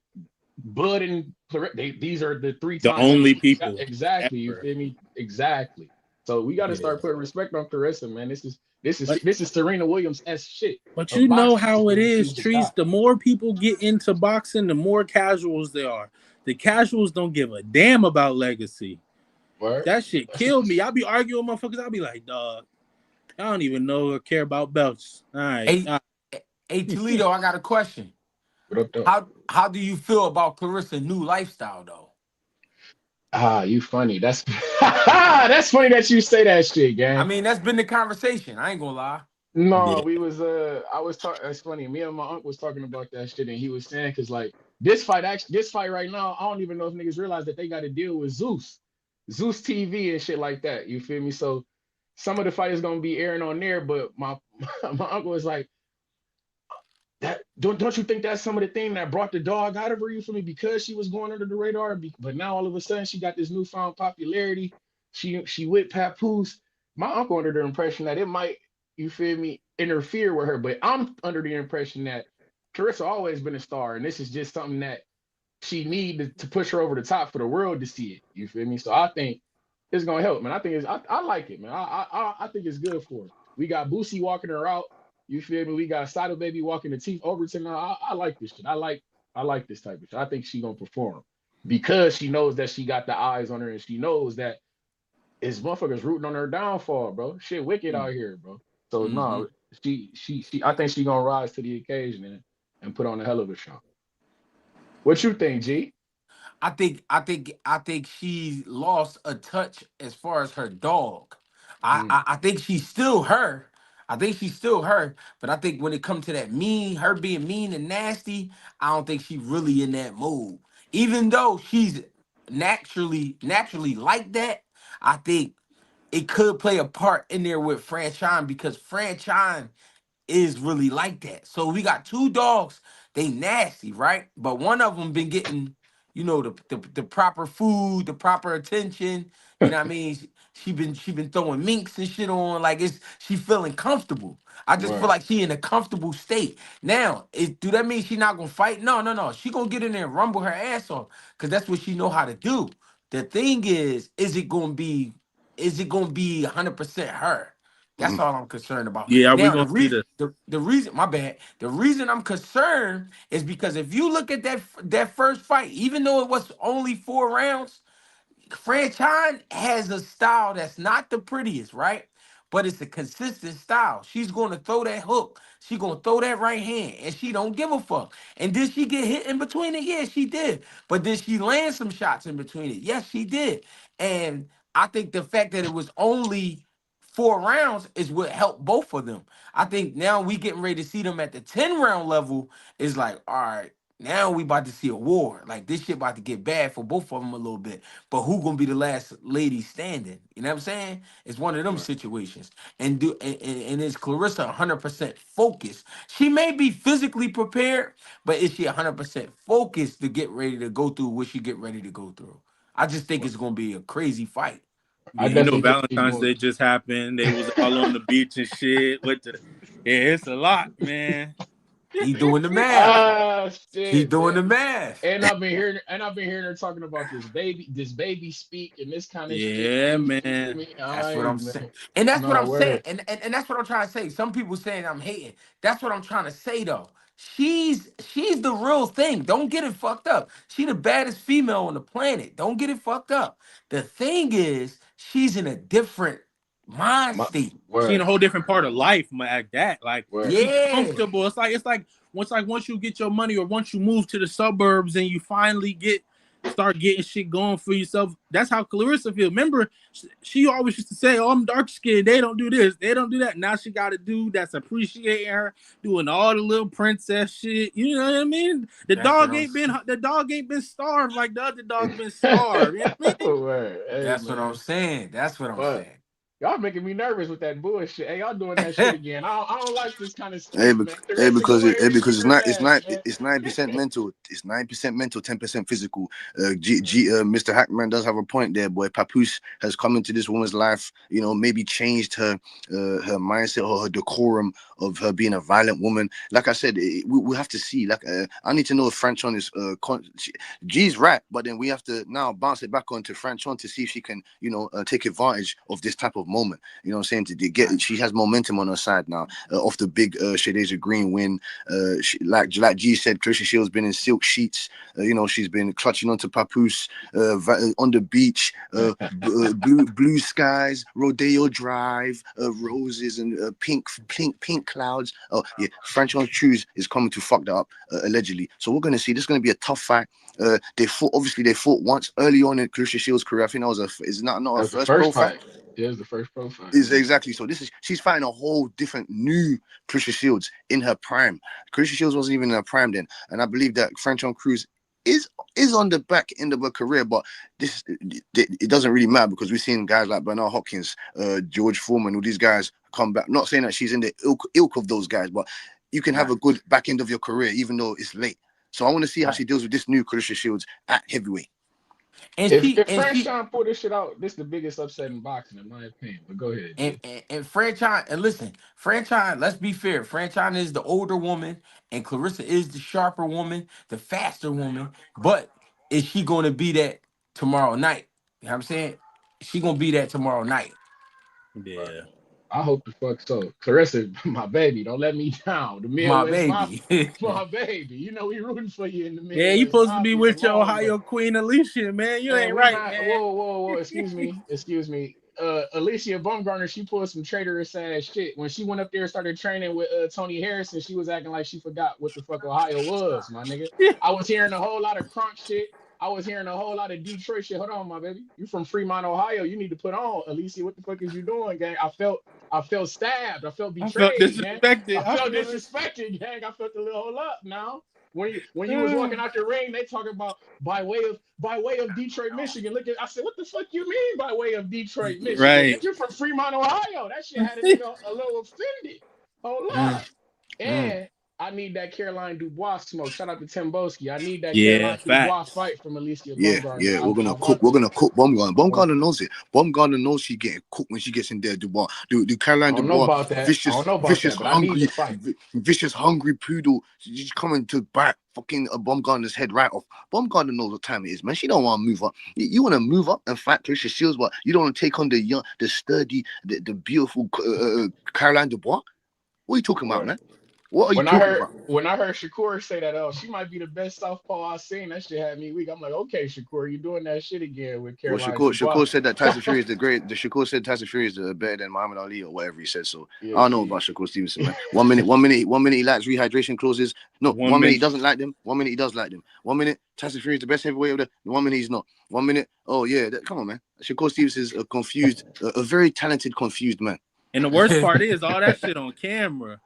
Bud and Clarissa, these are the The 3-time only undefeated. people Exactly, you ever. feel me? Exactly. So we got to Yeah. start putting respect on Clarissa, man. This is this is But this is Serena Williams s shit but of you know boxing. how it is, She's the Trees. top. The more people get into boxing, the more casuals there are. The casuals don't give a damn about legacy. Word. That shit killed me. I'll be arguing with motherfuckers. I'll be like, dog, I don't even know or care about belts. All right. Hey, hey, Toledo, I got a question. What up, though? How do you feel about Clarissa's new lifestyle though? You funny. That's that's funny that you say that shit, I gang. mean, that's been the conversation. I ain't gonna lie. No, Yeah. we was I was talking. That's funny. Me and my uncle was talking about that shit, and he was saying because like this fight right now, I don't even know if niggas realize that they got to deal with Zeus TV and shit like that. You feel me? So some of the fight is gonna be airing on there, but my my uncle was like, that don't you think that's some of the thing that brought the dog out of her? You feel me? Because she was going under the radar, but now all of a sudden she got this newfound popularity. She with Papoose. My uncle under the impression that it might, you feel me, interfere with her. But I'm under the impression that Clarissa always been a star, and this is just something that she need to push her over the top for the world to see it. You feel me? So I think it's gonna help, man. I like it, man. I think it's good for her. We got Boosie walking her out. You feel me? We got Saddle Baby walking the teeth Overton. Now I like this shit. I like this type of shit. I think she gonna perform because she knows that she got the eyes on her and she knows that it's motherfuckers rooting on her downfall, bro. Shit wicked out here, bro. So Mm-hmm. no, I think she gonna rise to the occasion and put on a hell of a show. What you think, G? I think she lost a touch as far as her dog. I Mm. I, I think she's still her. I think she's still her, but I think when it comes to that mean, her being mean and nasty, I don't think she really in that mood. Even though she's naturally like that, I think it could play a part in there with Franchine because Franchine is really like that. So we got two dogs. They nasty, right? But one of them been getting, the proper food, the proper attention. You know what I mean? She been throwing minks and shit on. Like she feeling comfortable. I just feel Word. like she in a comfortable state. Now, do that mean she not gonna fight? No, no, no. She gonna get in there and rumble her ass off because that's what she know how to do. The thing is it gonna be 100% her? That's all I'm concerned about. Yeah, we Now, gonna see the the reason, my bad, the reason I'm concerned is because if you look at that first fight, even though it was only 4 rounds, Franchine has a style that's not the prettiest, right? But it's a consistent style. She's going to throw that hook. She going to throw that right hand, and she don't give a fuck. And did she get hit in between it? Yeah, she did. But did she land some shots in between it? Yes, she did. And I think the fact that it was only 4 rounds is what helped both of them. I think now we getting ready to see them at the 10-round level is like, all right, now we about to see a war. Like this shit about to get bad for both of them a little bit. But who gonna be the last lady standing? You know what I'm saying? It's one of them Word. situations. And is Clarissa 100% focused? She may be physically prepared, but is she 100% focused to get ready to go through what she get ready to go through? I just think it's gonna be a crazy fight. I yeah, definitely think she's Valentine's going. Day just happened. They was all on the beach and shit. Yeah, it's a lot, man. He doing the math. Ah, He shit, doing man. the math. And I've been hearing her talking about this baby speak and this kind of shit. Yeah, And you feel man. me? All That's what right, I'm saying. man. And that's what No I'm saying. word. And that's what I'm trying to say. Some people saying I'm hating. That's what I'm trying to say though. She's the real thing. Don't get it fucked up. She the baddest female on the planet. Don't get it fucked up. The thing is, she's in a different mind My state. She in a word, whole different part of life, like that. Like word. she Yeah. comfortable. It's like once you get your money or once you move to the suburbs and you finally start getting shit going for yourself. That's how Clarissa feel. Remember, she always used to say, "Oh, I'm dark skinned. They don't do this. They don't do that." Now she got a dude that's appreciating her, doing all the little princess shit. You know what I mean? The That's what dog I'm ain't been saying. the dog ain't been starved like the other dog been starved. You know what I mean? Word. Hey, That's what I'm man. saying. That's what I'm Fuck. saying. Y'all making me nervous with that bullshit. Hey, y'all doing that shit again. I don't like this kind of Hey, smoke, man. Clarissa, because go it, ahead and because keep it's her not it's gas, not man. it's 9% mental. It's 9% mental, 10% physical. Mr. Hackman does have a point there, boy. Papoose has come into this woman's life, maybe changed her mindset or her decorum of her being a violent woman. Like I said, we have to see. Like I need to know if Franchon is G's right, but then we have to now bounce it back onto Franchon to see if she can, take advantage of this type of moment. You know what I'm saying? To get, she has momentum on her side now off the big Shadeja Green win. Like G said, Clarissa Shields been in silk sheets. She's been clutching onto Papoose on the beach, blue skies, Rodeo Drive, roses and pink clouds. Oh yeah, Franchon Shoes is coming to fuck that up allegedly. So we're gonna see. This is gonna be a tough fight. They fought once early on in Clarissa Shields' career. I think that was is not That her was the first pro first fight. fight. Yeah, it was the first pro fight. Is exactly so. She's fighting a whole different new Clarissa Shields in her prime. Clarissa Shields wasn't even in her prime then, and I believe that Franchon Cruz is on the back end of her career, but it doesn't really matter because we've seen guys like Bernard Hopkins, George Foreman, all these guys come back. Not saying that she's in the ilk of those guys, but you can have Right. a good back end of your career even though it's late. So I want to see how Right. she deals with this new Clarissa Shields at heavyweight. And If she if and Frank she Sean pull this shit out, this is the biggest upset in boxing, in my opinion. But go ahead, and, G. and Franchine, and listen, Franchine, let's be fair. Franchine is the older woman, and Clarissa is the sharper woman, the faster woman. But is she going to be that tomorrow night? You know what I'm saying? She going to be that tomorrow night. Right. Yeah. I hope the fuck so. Clarissa, my baby, don't let me down. The My Midwest baby. Mafia, my baby. You know we rooting for you in the Yeah, you Midwest supposed to be Mafia the with your long way. Ohio Queen Alicia, man. You Man, ain't we right, not. man. Whoa, whoa, whoa. Excuse me. Alicia Baumgartner, she pulled some traitorous ass shit when she went up there and started training with Tony Harrison. She was acting like she forgot what the fuck Ohio was, my nigga. I was hearing a whole lot of crunk shit. I was hearing a whole lot of Detroit shit. Hold on, my baby. You from Fremont, Ohio. You need to put on. Alicia, what the fuck is you doing, gang? I felt stabbed. I felt I felt betrayed, gang. disrespected. I I felt feel it. disrespected, gang. I felt a little hold up now. When you was walking out the ring, they talking about by way of Detroit, Michigan. Look at I said, what the fuck you mean by way of Detroit, Michigan? Right. Nigga, you're from Fremont, Ohio. That shit had a nigga a little offended. Hold up. Mm. And I need that Caroline Dubois smoke. Shout out to Tim Boski. I need that Yeah, Caroline Dubois facts. fight from Alicia Yeah, Bumgarner. yeah, we're I gonna cook. want We're gonna cook Baumgartner. I want Baumgartner knows it. Baumgartner knows she's getting cooked when she gets in there. Dubois, do I Caroline don't know Dubois, about that. I don't know about vicious, that, but I need the hungry, fight. vicious, hungry poodle. She's coming to bite fucking Baumgartner's head right off. Baumgartner knows what time it is, man. She don't want to move up. You want to move up and fight Clarissa Shields, but you don't want to take on the young, the sturdy, the beautiful Caroline Dubois. What are you talking about, Well, man? What are you talking about? when I heard Shakur say that, oh, she might be the best southpaw I've seen. That shit had me weak. I'm like, okay, Shakur, you doing that shit again with Well, Caroline Dubois. Shakur said that Tyson Fury is the great. The Shakur said Tyson Fury is better than Muhammad Ali or whatever he said. So Yeah, I don't know yeah. about Shakur Stevenson, man. 1 minute, 1 minute he likes rehydration clauses. No, 1 minute he doesn't like them. 1 minute he does like them. 1 minute Tyson Fury is the best heavyweight of the. 1 minute he's not. 1 minute, oh yeah, come on, man. Shakur Stevenson is a confused, a very talented, confused man. And the worst part is all that shit on camera.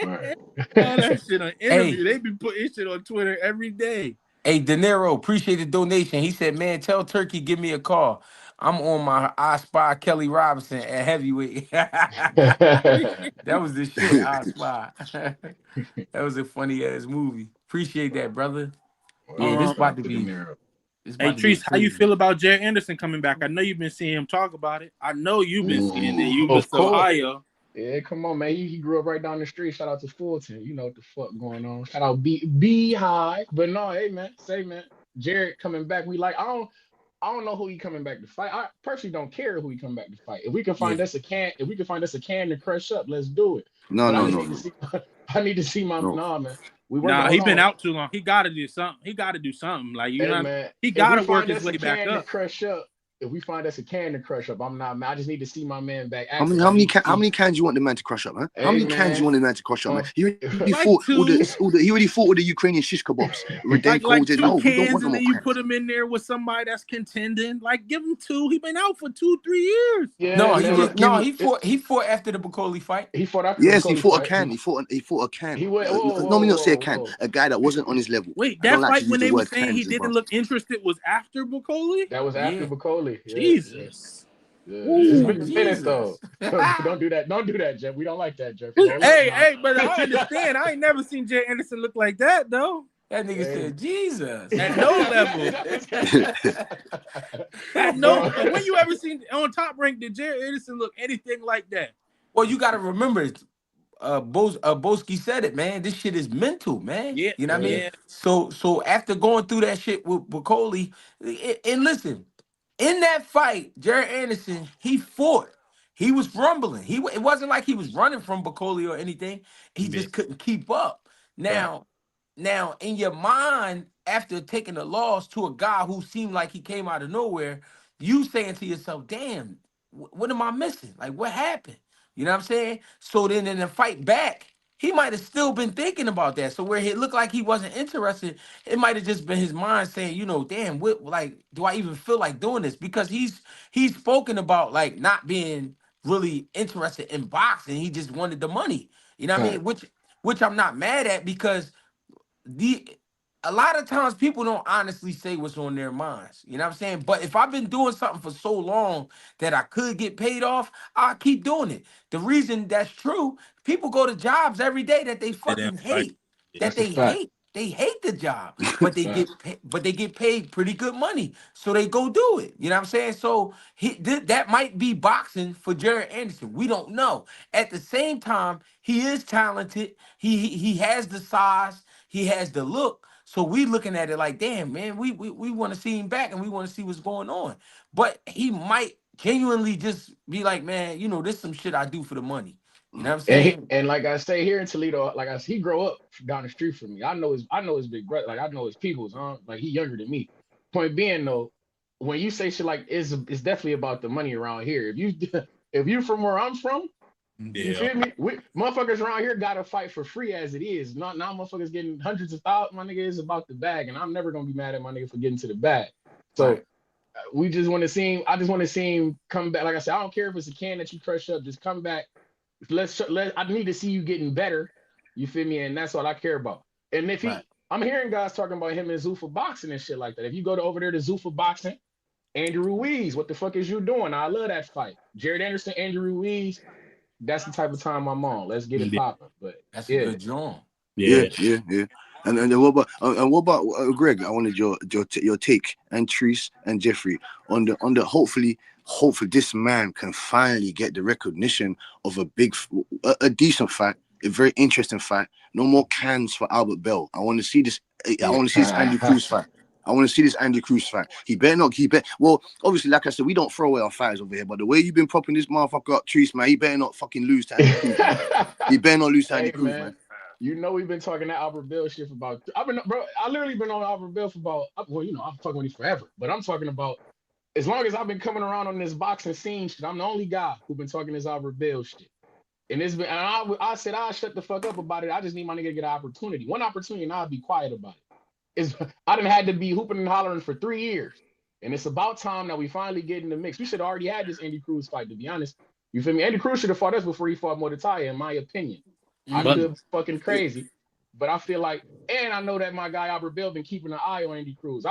Right. All that shit on interview. Hey. They be putting shit on Twitter every day. Hey, De Niro, appreciate the donation. He said, man, tell Turkey, give me a call. I'm on my I Spy Kelly Robinson at heavyweight. That was the shit, I Spy. That was a funny ass movie. Appreciate that, brother. Yeah, this Shout out about to to De be Niro. Hey, Treese, how you crazy. feel about Jared Anderson coming back? I know you've been seeing him talk about it. I know you've been seeing it. You Of Mr. course. Ohio. Yeah, come on, man. He grew up right down the street. Shout out to Fulton. You know what the fuck going on. Shout out B High. But no, hey man, Jared coming back. I don't know who he coming back to fight. I personally don't care who he come back to fight. If we can find us a can to crush up, let's do it. No, But I no, just no, need to no, see I need to see my no. nah, man. We working. Nah, he Hold been on. out too long. He got to do something. He got to do something. Like you Hey know, man, he if got we to work find his us way a back can to up. crush up, if we find us a can to crush up, I just need to see my man back How active. many cans you want the man to crush up, man? How Hey many cans you man, want the man to crush up, man? He already Like fought two. he already fought with the Ukrainian shish kebabs. Like Redenko. 2 No, we don't cans, want no and more then you cans. put him in there with somebody that's contending. Like, give him 2. He been out for 2-3 years. yeah, No, Give he him a, man. just give no, him. he fought after the Bacoli fight. He fought after the Yes, he Bacoli fought a fight. can. He fought a can. He went. Whoa, No, me whoa, not say a whoa, can. whoa. A guy that wasn't on his level. Wait, I don't that like to fight use when the they were word saying he cans, bro. didn't look interested was after Bacoli? That was after Yeah. Bacoli. Yeah, yeah, Jesus. yeah. It's Ooh. been a minute though. Jesus. Don't do that. Don't do that, Jeff. We don't like that, Jeff. Roll up now. Hey, but I understand. I ain't never seen Jay Anderson look like that, though. That nigga Hey. said Jesus. At no level. At no. Bro. When you ever seen on Top Rank, did Jay Anderson look anything like that? Well, you got to remember, Boski said it, man. This shit is mental, man. Yeah, You know what I mean? yeah. So after going through that shit with Bacoli, and listen, in that fight, Jared Anderson, he fought. He was rumbling. It wasn't like he was running from Bacoli or anything. He just couldn't keep up. Now, in your mind, after taking a loss to a guy who seemed like he came out of nowhere, you saying to yourself, damn, what am I missing? Like, what happened? You know what I'm saying? So then in the fight back, he might have still been thinking about that. So where it looked like he wasn't interested, it might have just been his mind saying, you know, damn, what, like, do I even feel like doing this? Because he's spoken about like not being really interested in boxing. He just wanted the money. You know what I mean? Which I'm not mad at, because a lot of times people don't honestly say what's on their minds. You know what I'm saying? But if I've been doing something for so long that I could get paid off, I'll keep doing it. The reason that's true, people go to jobs every day that they fucking hate. That That's a they fact. hate. They hate the job, but they get paid pretty good money. So they go do it. You know what I'm saying? So that might be boxing for Jared Anderson. We don't know. At the same time, he is talented. He has the size. He has the look. So we looking at it like, damn, man, we want to see him back, and we want to see what's going on. But he might genuinely just be like, man, you know, this some shit I do for the money. You know what I'm saying? And like I say here in Toledo, he grow up down the street from me. I know his big brother, like I know his peoples, huh? Like he younger than me. Point being though, when you say shit like it's definitely about the money around here. If you from where I'm from, You feel me? We motherfuckers around here gotta fight for free as it is. Not now motherfuckers getting hundreds of thousands. My nigga is about the bag, and I'm never gonna be mad at my nigga for getting to the bag. So Right. we just want to see him. I just want to see him come back. Like I said, I don't care if it's a can that you crush up. Just come back. I need to see you getting better. You feel me? And that's all I care about. And if Right. I'm hearing guys talking about him and Zuffa boxing and shit like that. If you go over there to Zuffa boxing, Andy Ruiz, what the fuck is you doing? I love that fight. Jared Anderson, Andy Ruiz. That's the type of time I'm on. Let's get it popping. But That's a good drawing. Yeah. And what about Greg? I wanted your take, and Treese and Jeffrey on the hopefully this man can finally get the recognition of a decent fight, a very interesting fight. No more cans for Albert Bell. I want to see this. I want to see this Andy Cruz fight. I want to see this Andy Cruz fight. He better not keep it. Well, obviously, like I said, we don't throw away our fighters over here. But the way you've been propping this motherfucker up, Treese, man, he better not fucking lose to Andy Cruz. He better not lose to Andy Cruz, man. You know we've been talking that Albert Bill shit for about. I literally been on Albert Bill for about. Well, you know, I'm fucking with him forever. But I'm talking about as long as I've been coming around on this boxing scene shit. I'm the only guy who's been talking this Albert Bill shit. And it's been. And I said I'll shut the fuck up about it. I just need my nigga to get an opportunity. One opportunity, and I'll be quiet about it. I done had to be hooping and hollering for 3 years, and it's about time that we finally get in the mix. We should have already had this Andy Cruz fight, to be honest. You feel me? Andy Cruz should have fought us before he fought Modataya, in my opinion. I could fucking crazy, but I feel like, and I know that my guy Albert Bill been keeping an eye on Andy Cruz.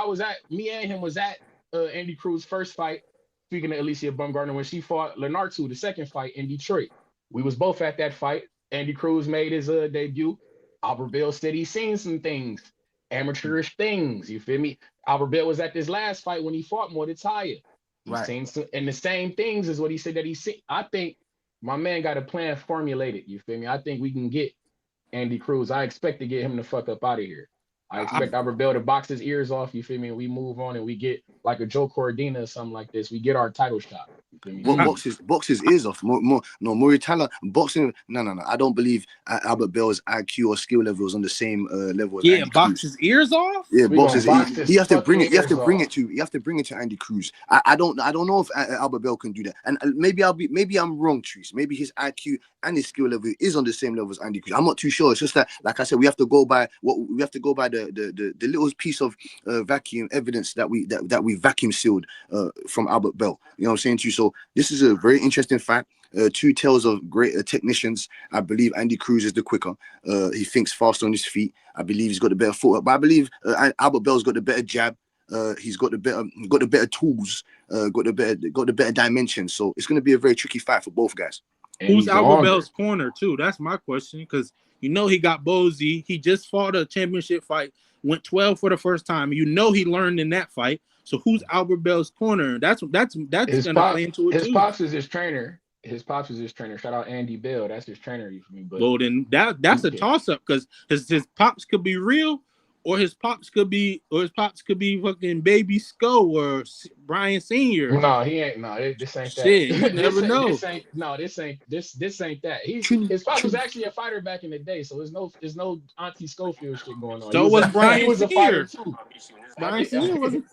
Me and him was at Andy Cruz' first fight. Speaking of Alicia Bumgarner, when she fought Lenartu, the second fight in Detroit, we was both at that fight. Andy Cruz made his debut. Albert Bill said he's seen some things, amateurish things. You feel me? Albert Bill was at this last fight when he fought Modataya. He's seen some, and the same things is what he said that he's seen. I think my man got a plan formulated. You feel me? I think we can get Andy Cruz. I expect to get him the fuck up out of here. I expect Albert Bell to box his ears off. You feel me? And we move on and we get like a Joe Cordina or something like this. We get our title shot. You feel me? Box his ears off. Muritala boxing. No. I don't believe Albert Bell's IQ or skill level is on the same level. Yeah, box his ears off. Yeah, box his ears. You have to bring it. You have to bring it to Andy Cruz. I don't know if Albert Bell can do that. And maybe I'm wrong, Treese. Maybe his IQ and his skill level is on the same level as Andy Cruz. I'm not too sure. It's just that, like I said, we have to go by the little piece of vacuum evidence that we vacuum sealed from Albert Bell. You know what I'm saying to you? So this is a very interesting fight. Two tales of great technicians. I believe Andy Cruz is the quicker. He thinks fast on his feet. I believe he's got the better foot. But I believe Albert Bell's got the better jab. He's got the better tools. Got the better dimensions. So it's going to be a very tricky fight for both guys. Who's Albert Bell's corner too? That's my question, because you know he got Bozy. He just fought a championship fight, went 12 for the first time. You know he learned in that fight. So who's Albert Bell's corner? That's gonna play into it too. His pops is his trainer. Shout out Andy Bell. That's his trainer. You feel me? But well, then that's a toss up, because his pops could be real, or his pops could be fucking Baby Sco or Brian Senior. No, he ain't. No, this ain't that. Shit, you never know. This ain't that. His pops was actually a fighter back in the day, so there's no Auntie Schofield shit going on. So was Brian he was a fighter Senior. too. Brian Senior wasn't.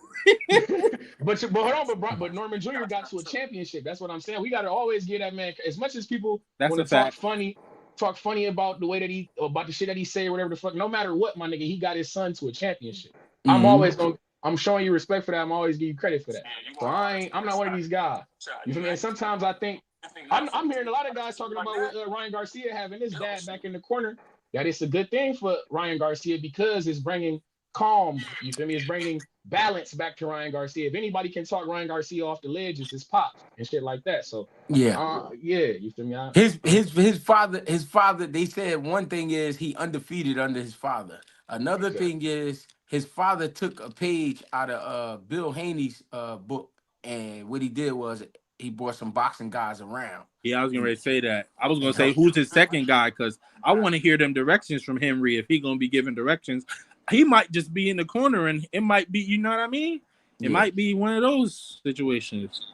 but hold on, but Norman Jr. got to a championship. That's what I'm saying. We got to always give that man, as much as people want to talk funny about the way that about the shit that he say or whatever the fuck. No matter what, my nigga, he got his son to a championship. I'm showing you respect for that. I'm always give you credit for that. So I'm not one of these guys. You feel me? And sometimes I think I'm hearing a lot of guys talking about with Ryan Garcia having his dad back in the corner. That it's a good thing for Ryan Garcia because it's bringing calm. You feel me? It's bringing balance back to Ryan Garcia. If anybody can talk Ryan Garcia off the ledge, it's his pops and shit like that. So you feel me? His father. They said one thing is he undefeated under his father. Another thing is his father took a page out of Bill Haney's book, and what he did was he brought some boxing guys around. Yeah, I was gonna say that. I was gonna say who's his second guy, because I want to hear them directions from Henry. If he gonna be giving directions, he might just be in the corner, and it might be, you know what I mean? It might be one of those situations.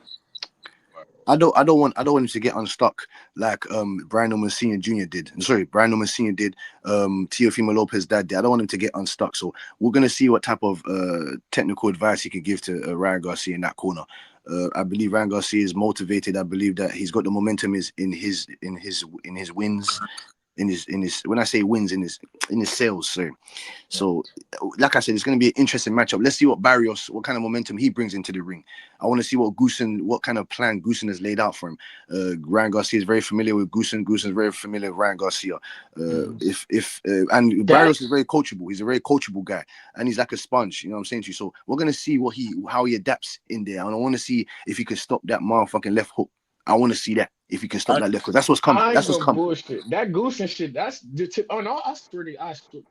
I don't want him to get unstuck like Brian Norman Sr. Jr. did. Brian Norman Sr. did. Teofimo Lopez dad did. I don't want him to get unstuck. So we're gonna see what type of technical advice he could give to Ryan Garcia in that corner. I believe Ryan Garcia is motivated. I believe that he's got the momentum is in his wins, in his when I say wins, in his sales. So like I said, it's going to be an interesting matchup. Let's see what kind of momentum he brings into the ring. I want to see what kind of plan Goosen has laid out for him. Ryan Garcia is very familiar with Goosen. Goosen is very familiar with Ryan Garcia. And Barrios is very coachable. He's a very coachable guy, and he's like a sponge. You know what I'm saying to you? So we're going to see how he adapts in there, and I want to see if he can stop that motherfucking left hook. I want to see that if he can stop that left hook. That's what's coming. I ain't That's what's gonna coming. bullshit. That goose and shit. That's the tip. Oh no,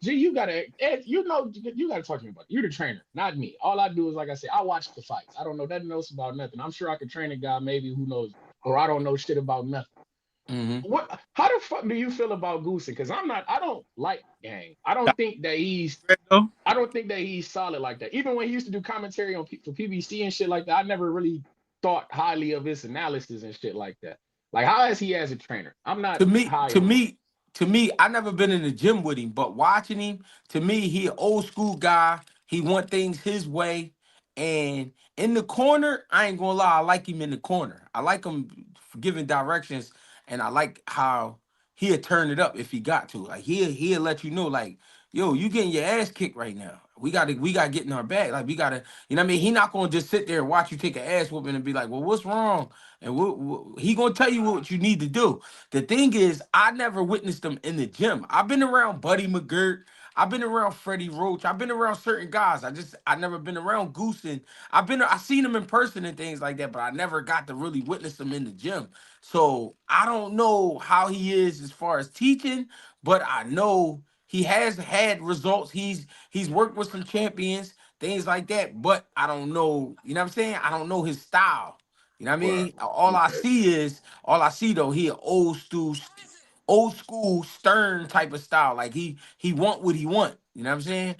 Gee, you gotta. Ed, you know, you gotta talk to me about it. You're the trainer, not me. All I do is, like I said, I watch the fights. I don't know nothing else about nothing. I'm sure I could train a guy, maybe who knows, or I don't know shit about nothing. What? How the fuck do you feel about Goose? Because I'm not. I don't like Gang. I don't think that he's. I don't think that he's solid like that. Even when he used to do commentary for PBC and shit like that, I never really thought highly of his analysis and shit like that. Like, how is he as a trainer? I'm not high on him. To me, I never been in the gym with him, but watching him, to me, he an old school guy. He want things his way. And in the corner, I ain't gonna lie, I like him in the corner. I like him for giving directions, and I like how he'll turn it up if he got to. Like he'll let you know, like, yo, you getting your ass kicked right now. We gotta get in our bag. Like we gotta, you know what I mean? He not gonna just sit there and watch you take an ass whooping and be like, well, what's wrong? And he gonna tell you what you need to do. The thing is, I never witnessed them in the gym. I've been around Buddy McGirt. I've been around Freddie Roach. I've been around certain guys. I never been around Goose, and I seen them in person and things like that, but I never got to really witness them in the gym. So I don't know how he is as far as teaching, but I know he has had results. He's worked with some champions, things like that. But I don't know, you know what I'm saying? I don't know his style. You know what I Right. mean? All I see though, he an old school stern type of style. Like he want what he want. You know what I'm saying?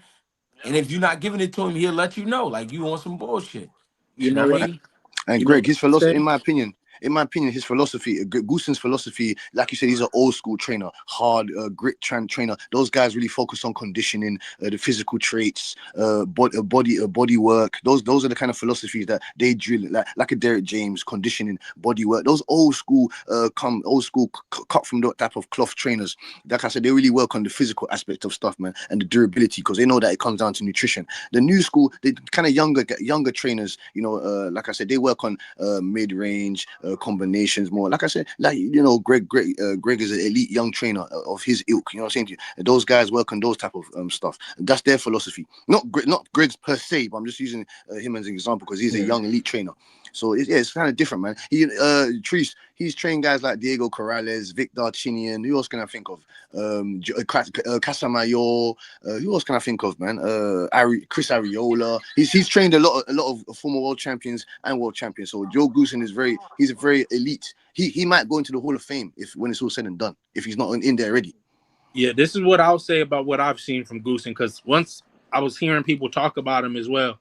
And if you're not giving it to him, he'll let you know. Like you want some bullshit. You You know know what I what? mean? And You know Greg, what his I philosophy, say? in my opinion, his philosophy, Goosen's philosophy, like you said, he's an old school trainer, hard grit trainer. Those guys really focus on conditioning, the physical traits, body work. Those are the kind of philosophies that they drill, like a Derek James, conditioning, body work. Those old school, cut from that type of cloth trainers. Like I said, they really work on the physical aspect of stuff, man, and the durability, because they know that it comes down to nutrition. The new school, the kind of younger trainers, like I said, they work on mid-range combinations more. Like I said, Greg is an elite young trainer of his ilk. You know what I'm saying to you? And those guys work on those type of stuff. And that's their philosophy. Not Greg's per se, but I'm just using him as an example because he's a young elite trainer. So it's kind of different, man. He's trained guys like Diego Corrales, Vic Darchinian. Who else can I think of? Casamayor. Who else can I think of, man? Chris Ariola. He's trained a lot of former world champions and world champions. So Joe Goosen he's a very elite. He might go into the Hall of Fame when it's all said and done, if he's not in there already. Yeah, this is what I'll say about what I've seen from Goosen, because once I was hearing people talk about him as well.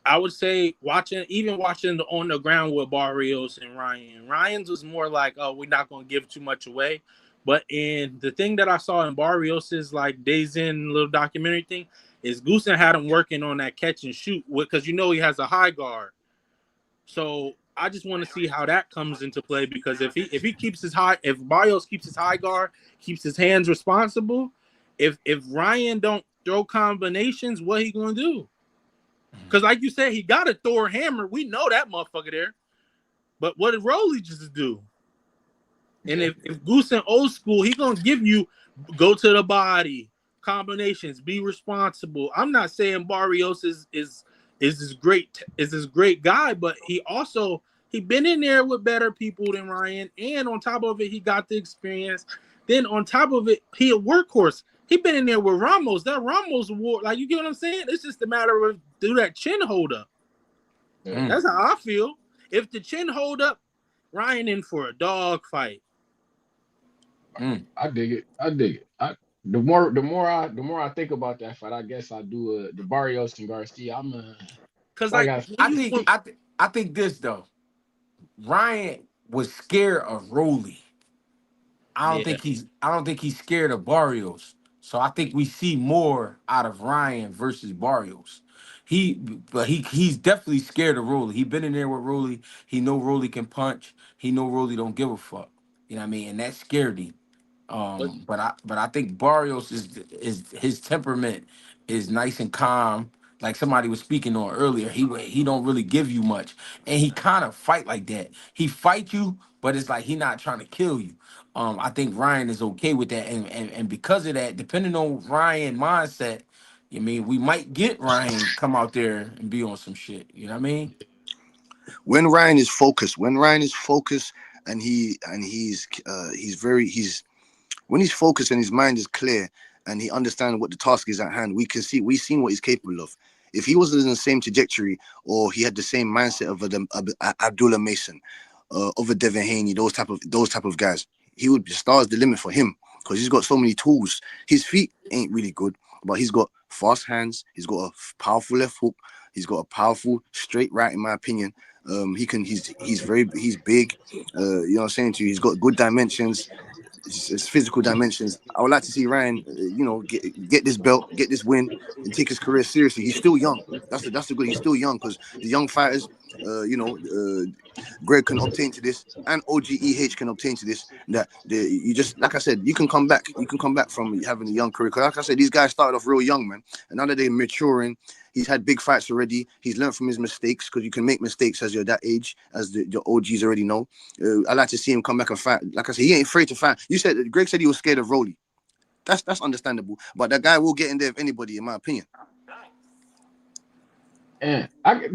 I would say watching the on the ground with Barrios and Ryan. Ryan's was more like, oh, we're not going to give too much away. But in the thing that I saw in Barrios's like Days In little documentary thing is Goosen had him working on that catch and shoot because he has a high guard. So I just want to see how that comes into play, because if Barrios keeps his high guard, keeps his hands responsible, if Ryan don't throw combinations, what he going to do? Because like you said, he got a Thor hammer. We know that motherfucker there. But what did Rolly just do? And if Goosen old school, he gonna give you go to the body, combinations, be responsible. I'm not saying Barrios is this great guy, but he been in there with better people than Ryan, and on top of it, he got the experience. Then on top of it, he a workhorse. He been in there with Ramos. That Ramos award, like, you get what I'm saying? It's just a matter of do that chin hold up. That's how I feel. If the chin hold up, Ryan in for a dog fight. I dig it. The more I think about that fight, I guess I do the Barrios and Garcia. Because I think this though. Ryan was scared of Rolly. I don't think he's scared of Barrios. So I think we see more out of Ryan versus Barrios. He's definitely scared of Rolly. He been in there with Rolly. He know Rolly can punch. He know Rolly don't give a fuck. You know what I mean? And that scared him. But But I think Barrios is his temperament is nice and calm. Like somebody was speaking on earlier, he don't really give you much, and he kind of fight like that. He fight you, but it's like he not trying to kill you. I think Ryan is okay with that, and because of that, depending on Ryan mindset, I mean, we might get Ryan come out there and be on some shit. You know what I mean? When Ryan is focused, and he's when he's focused and his mind is clear and he understands what the task is at hand, we've seen what he's capable of. If he wasn't in the same trajectory or he had the same mindset of Abdullah Mason, of a Devin Haney, those type of guys, he would be stars the limit for him because he's got so many tools. His feet ain't really good, but he's got fast hands. He's got a powerful left hook. He's got a powerful straight right, in my opinion. He's big. You know what I'm saying to you? He's got good dimensions. His physical dimensions. I would like to see Ryan, get this belt, get this win, and take his career seriously. He's still young. That's the good. He's still young because the young fighters, Greg can obtain to this, and OGEH can obtain to this. You just, like I said, you can come back. You can come back from having a young career. Because like I said, these guys started off real young, man, and now that they're maturing. He's had big fights already. He's learned from his mistakes because you can make mistakes as you're that age, as the OGs already know. I like to see him come back and fight. Like I said, he ain't afraid to fight. Greg said he was scared of Rolly. That's understandable. But that guy will get in there if anybody, in my opinion. And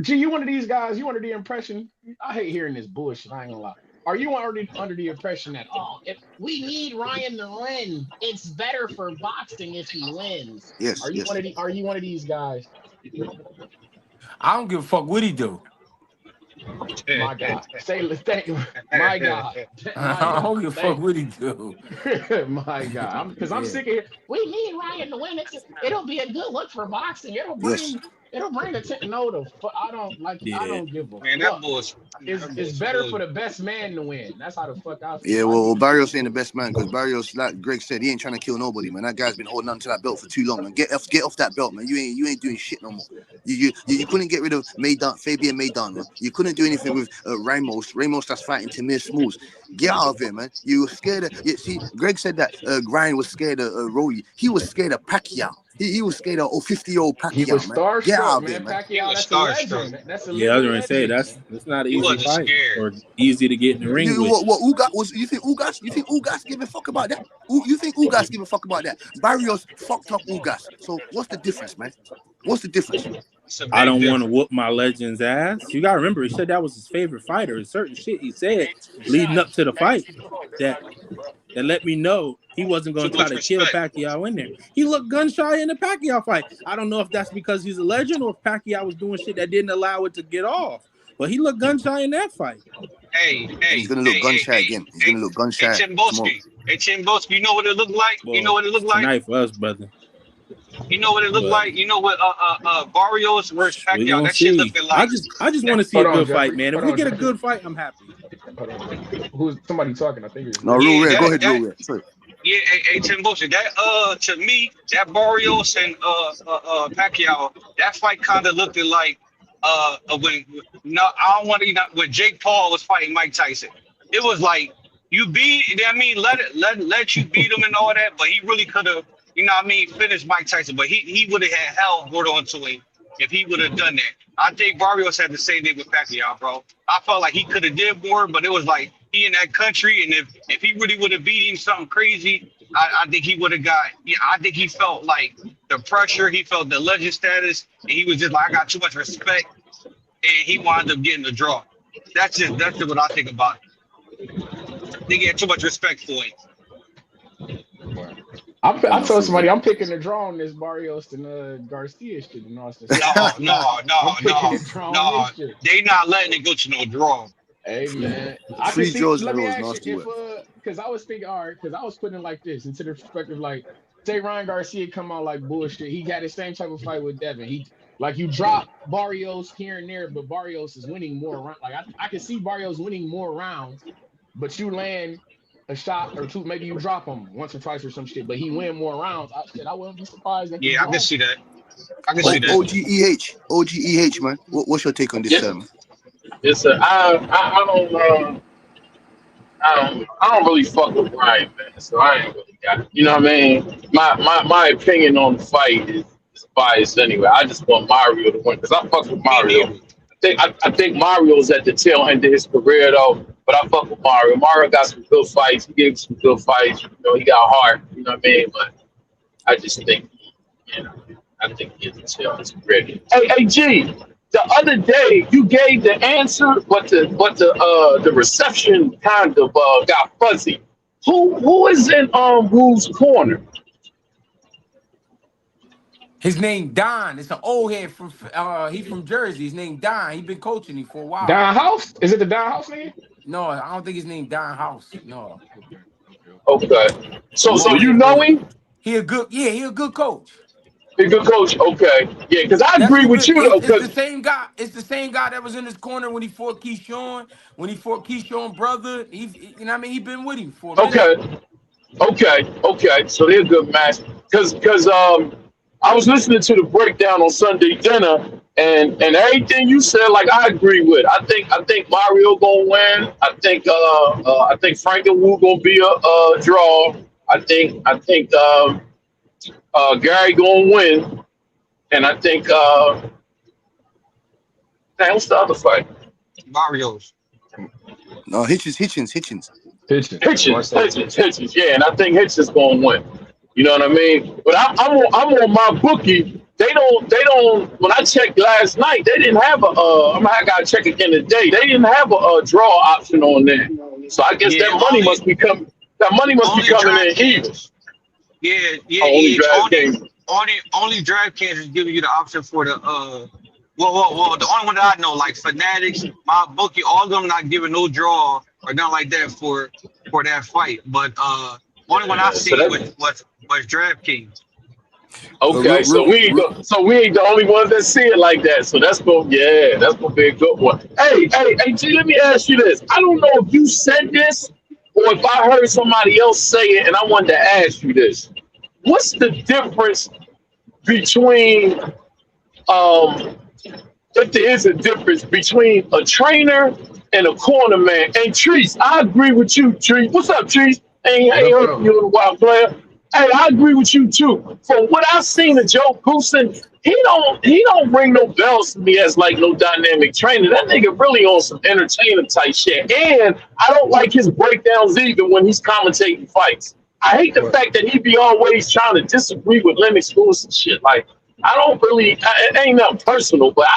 you one of these guys, you under the impression, I hate hearing this bullshit, I ain't gonna lie. Are you already under the impression that, if we need Ryan to win, it's better for boxing if he wins? Yes. Are you one of these guys? I don't give a fuck what he do. My God. Thank you. My God. I don't give a fuck what he do. My God. Because I'm sick of it. We need Ryan to win. It'll be a good look for boxing. It'll bring attention. No, I don't give a Man, fuck. that bullshit. It's better for the best man to win. That's how the fuck I feel. Yeah, well, Barrios ain't the best man because Barrios, like Greg said, he ain't trying to kill nobody, man. That guy's been holding on to that belt for too long, man. Get off that belt, man. You ain't doing shit no more. You couldn't get rid of Fabian Maidana, man. You couldn't do anything with Ramos that's fighting Tamir Smalls. Get out of here, man. You were scared of. See, Greg said that Ryan was scared of Rolly. He was scared of Pacquiao. He was scared of 50-year-old Pacquiao. He was starstruck, Get out of man. here, man. Pacquiao, that's a legend. That's a yeah, I was living gonna say legend. that's not an He easy wasn't fight scared. or easy to get in the ring with. You think Ugas give a fuck about that? You think Ugas give a fuck about that? Barrios fucked up Ugas. So what's the difference, man? What's the difference? I don't want to whoop my legend's ass. You gotta remember, he said that was his favorite fighter. There's certain shit he said leading up to the fight that let me know he wasn't going to try to kill Pacquiao in there. He looked gun shy in the Pacquiao fight. I don't know if that's because he's a legend or if Pacquiao was doing shit that didn't allow it to get off. But he looked gun shy in that fight. He's gonna look gun shy again. He's gonna look gun shy. Hey, Chimboski, you know what it looked like? Well, you know what it looked like? Tonight for us, brother. You know what it looked like? You know what Barrios versus Pacquiao, that shit looking like. I just want to see a good fight, man. If we get a good fight, I'm happy. Who's somebody talking? I think it's no, real rare. Go ahead, real rare. Sorry. Yeah, hey, Tim Bullshit. That to me, that Barrios and Pacquiao, that fight kind of looked like when Jake Paul was fighting Mike Tyson. It was like let you beat him and all that, but he really could have, finished Mike Tyson. But he would have had hell brought onto him if he would have done that. I think Barrios had the same thing with Pacquiao, bro. I felt like he could have did more, but it was like he in that country, and if he really would have beat him something crazy, I think he would have got. Yeah, I think he felt like the pressure, he felt the legend status, and he was just like, I got too much respect, and he wound up getting the draw. That's just what I think about it. I think he had too much respect for him. I told somebody I'm picking the draw on this Barrios and Garcia shit in Austin. No. They not letting it go to no draw. Hey man, I can see. Let me ask you because I was thinking, all right, because I was putting it like this into the perspective, like say Ryan Garcia come out like bullshit. He had the same type of fight with Devin. He like you drop Barrios here and there, but Barrios is winning more rounds. Like I can see Barrios winning more rounds, but you land a shot or two, maybe you drop him once or twice or some shit, but he win more rounds. I wouldn't be surprised. Yeah, I can see that. I can see that. OGEH, man. What's your take on this, Yes, man? yes, sir. I don't really fuck with Ryan, man. So I ain't really got it. You know what I mean? My opinion on the fight is biased anyway. I just want Mario to win because I fuck with Me Mario. neither. I think Mario's at the tail end of his career though, but I fuck with Mario. Mario got some good fights. He gave some good fights. You know, he got heart. You know what I mean? But I just think, you know, I think he's at the tail end of his career. Hey, G. The other day you gave the answer, but the reception kind of got fuzzy. Who is in Wu's corner? His name Don. It's an old head from he from Jersey. His name Don. He been coaching me for a while. Don House? Is it the Don House nigga? No, I don't think his name Don House. No. Okay. So Bald you head know brother. him? He a good coach. He a good coach. Okay. Yeah, because I That's agree who with been you though. it's the Because same guy. It's the same guy that was in his corner when he fought Keyshawn. When he fought Keyshawn brother. You know what I mean? He been with him for a minute. okay. So they're a good match. Because I was listening to the breakdown on Sunday dinner, and everything you said, like I agree with. I think Mario gonna win. I think Frank and Wu gonna be a draw. I think Gary gonna win, and I think damn, what's the other fight? Barrios. No, Hitchens. Hitchens. Hitchens. Yeah, and I think Hitchens gonna win. You know what I mean? But I'm on my bookie. They don't. When I checked last night, they didn't have a. I gotta check again today. They didn't have a draw option on there. So I guess Yeah, that money must be coming. That money must be only coming in even. DraftKings. Yeah, Only EH, DraftKings. only DraftKings is giving you the option for the well, the only one that I know, like Fanatics, my bookie, all of them not giving no draw or nothing like that for that fight. But only one I So seen that. was DraftKings. Okay, so we ain't the only ones that see it like that. So that's gonna be a good one. Hey, G, let me ask you this. I don't know if you said this or if I heard somebody else say it, and I wanted to ask you this. What's the difference between if there is a difference between a trainer and a corner man? And Trees, I agree with you, Trees. What's up, Trees? Ain't heard from you in a while, player. Hey, I agree with you too. From what I've seen of Joe Goosen, he don't ring no bells to me as like no dynamic trainer. That nigga really on some entertainer type shit. And I don't like his breakdowns either when he's commentating fights. I hate the fact that he be always trying to disagree with Lennox Lewis and shit. Like, I don't really, it ain't nothing personal, but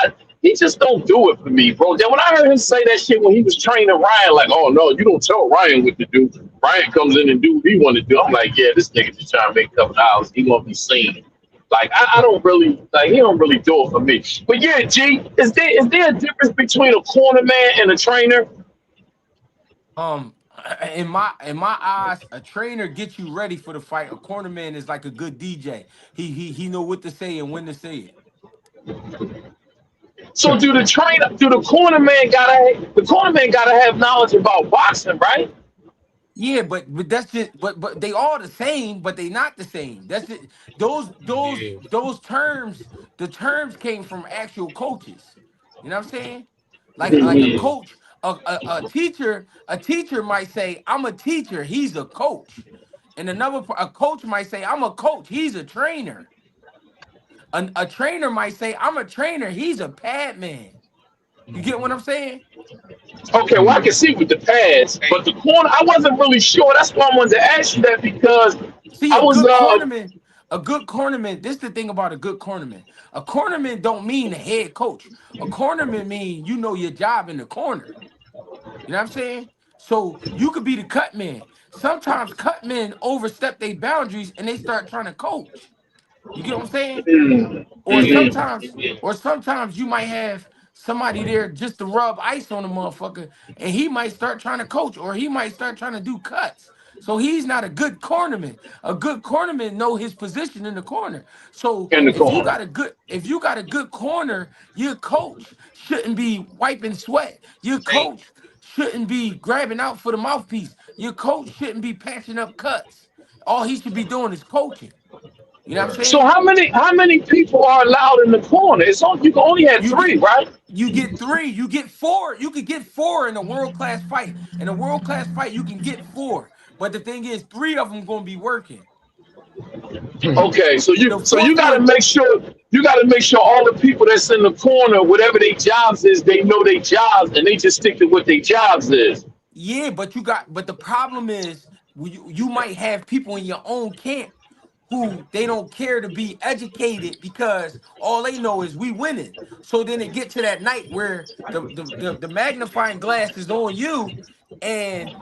he just don't do it for me, bro. Then when I heard him say that shit when he was training Ryan, like, oh no, you don't tell Ryan what to do. Ryan comes in and do what he want to do. I'm like, yeah, this nigga just trying to make a couple dollars. He gonna be seen. Like, I don't really, like, he don't really do it for me. But yeah, G, is there a difference between a corner man and a trainer? In my eyes, a trainer gets you ready for the fight. A cornerman is like a good DJ. He know what to say and when to say it. So do the corner man gotta have knowledge about boxing, right? Yeah, but that's just but they all the same, but they not the same. That's it. Yeah. Those terms, the terms came from actual coaches. You know what I'm saying? Like a Mhm. coach, a teacher might say, "I'm a teacher." He's a coach, and a coach might say, "I'm a coach." He's a trainer. A trainer might say, "I'm a trainer." He's a pad man. You get what I'm saying? Okay, well I can see with the pads, Hey, but the corner I wasn't really sure. That's why I wanted to ask you that because See, I was a good cornerman. This is the thing about a good cornerman. A cornerman don't mean the head coach. A cornerman mean you know your job in the corner. You know what I'm saying? So you could be the cut man. Sometimes cut men overstep their boundaries and they start trying to coach. You get what I'm saying? Or Mhm. sometimes you might have somebody there just to rub ice on a motherfucker, and he might start trying to coach, or he might start trying to do cuts. So he's not a good cornerman. A good cornerman know his position in the corner. So in the corner. if you got a good corner, your coach shouldn't be wiping sweat. Your hey, coach shouldn't be grabbing out for the mouthpiece. Your coach shouldn't be patching up cuts. All he should be doing is coaching. You know what I'm So saying? how many people are allowed in the corner? It's only you can only have You get 3, right? you get 3, you get 4. You could get 4 in a world class fight. In a world class fight, you can get 4. But the thing is, 3 of them gonna be working. Okay, so The you fourth got to one, make sure all the people that's in the corner, whatever their jobs is, they know their jobs and they just stick to what their jobs is. yeah, but the problem is you might have people in your own camp who they don't care to be educated because all they know is we winning. So then it get to that night where the magnifying glass is on you and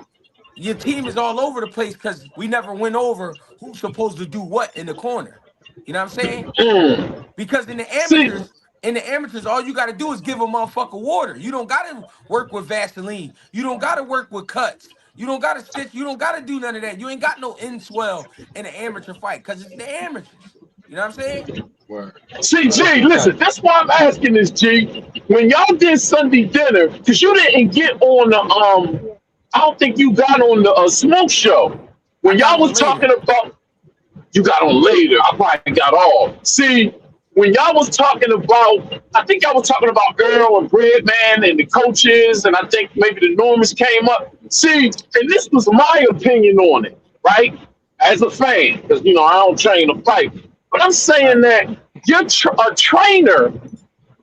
your team is all over the place because we never went over who's supposed to do what in the corner. You know what I'm saying? Mm. Because See, in the amateurs, all you gotta do is give a motherfucker water. You don't gotta work with Vaseline. You don't gotta work with cuts. You don't gotta stitch. You don't gotta do none of that. You ain't got no in swell in an amateur fight because it's the amateurs. You know what I'm saying? Word. see, That's G, a fact. listen, that's why I'm asking this, G. When y'all did Sunday dinner, because you didn't get on the I don't think you got on the smoke show. I When got y'all on was later. talking about you got on later. I probably got off. See, when y'all was talking about, I think y'all was talking about Earl and Breadman and the coaches, and I think maybe the Normans came up. See, and this was my opinion on it, right? As a fan, because I don't train to fight, but I'm saying Right. that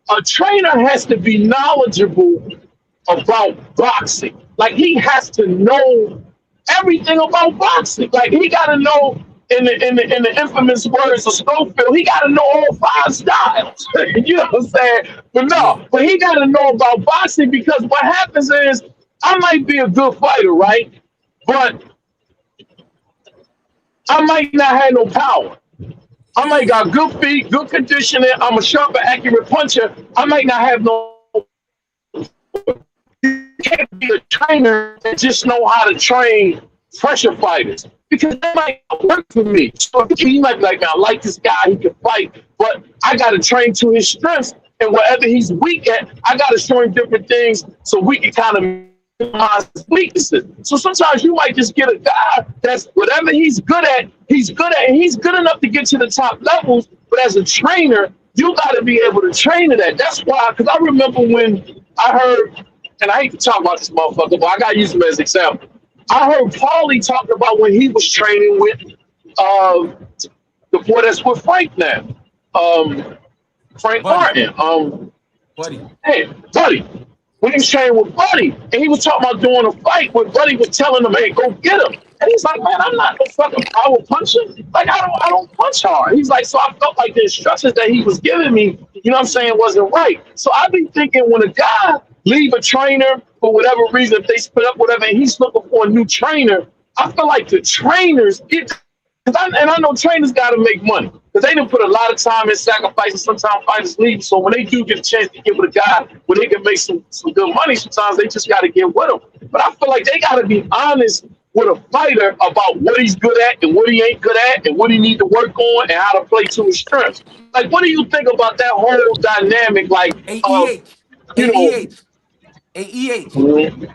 a trainer has to be knowledgeable about boxing. Like he has to know everything about boxing. Like he got to know in the infamous words of Schofield, he got to know all 5 styles. You know what I'm saying? But Yeah. no, but he got to know about boxing because what happens is I might be a good fighter, right? But I might not have no power. I might got good feet, good conditioning. I'm a sharp and accurate puncher. I might not have no. Can't be a trainer that just know how to train pressure fighters because that might not work for me. So he might be like, I like this guy, he can fight, but I got to train to his strengths, and whatever he's weak at, I got to show him different things so we can kind of minimize his weaknesses. So sometimes you might just get a guy that's whatever he's good at, and he's good enough to get to the top levels. But as a trainer, you got to be able to train to that. That's why, because I remember when I heard, and I hate to talk about this motherfucker, but I gotta use him as an example. I heard Paulie talk about when he was training with the boy that's with Frank now, Frank Buddy. Martin. Buddy. Hey, Buddy. When he was training with Buddy, and he was talking about doing a fight where Buddy was telling him, "Hey, go get him." And he's like, "Man, I'm not no fucking power puncher. Like, I don't punch hard." He's like, "So I felt like the instructions that he was giving me, you know what I'm saying, wasn't right." So I've been thinking when a guy leave a trainer for whatever reason, if they split up, whatever, and he's looking for a new trainer, I feel like the trainers get. And I know trainers got to make money because they didn't put a lot of time and sacrifice, and sometimes fighters leave. So when they do get a chance to get with a guy where they can make some good money, sometimes they just got to get with him. But I feel like they got to be honest with a fighter about what he's good at and what he ain't good at and what he need to work on and how to play to his strengths. Like, what do you think about that whole dynamic? Like, A EH. you A know, EH. A EH. mhm.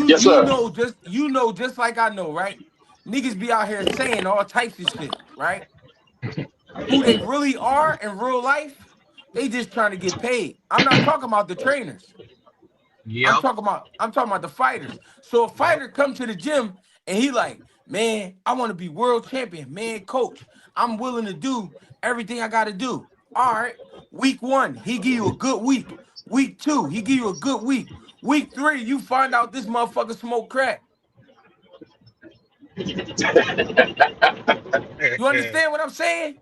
Yes, You sir. know just like I know, right? Niggas be out here saying all types of shit, right? Who they really are in real life, they just trying to get paid. I'm not talking about the trainers. Yep. I'm talking about the fighters. So a fighter come to the gym and he like, man, I want to be world champion. Man, coach, I'm willing to do everything I got to do. All right. Week 1, he give you a good week. Week 2, he give you a good week. Week 3, you find out this motherfucker smoke crack. You understand what I'm saying?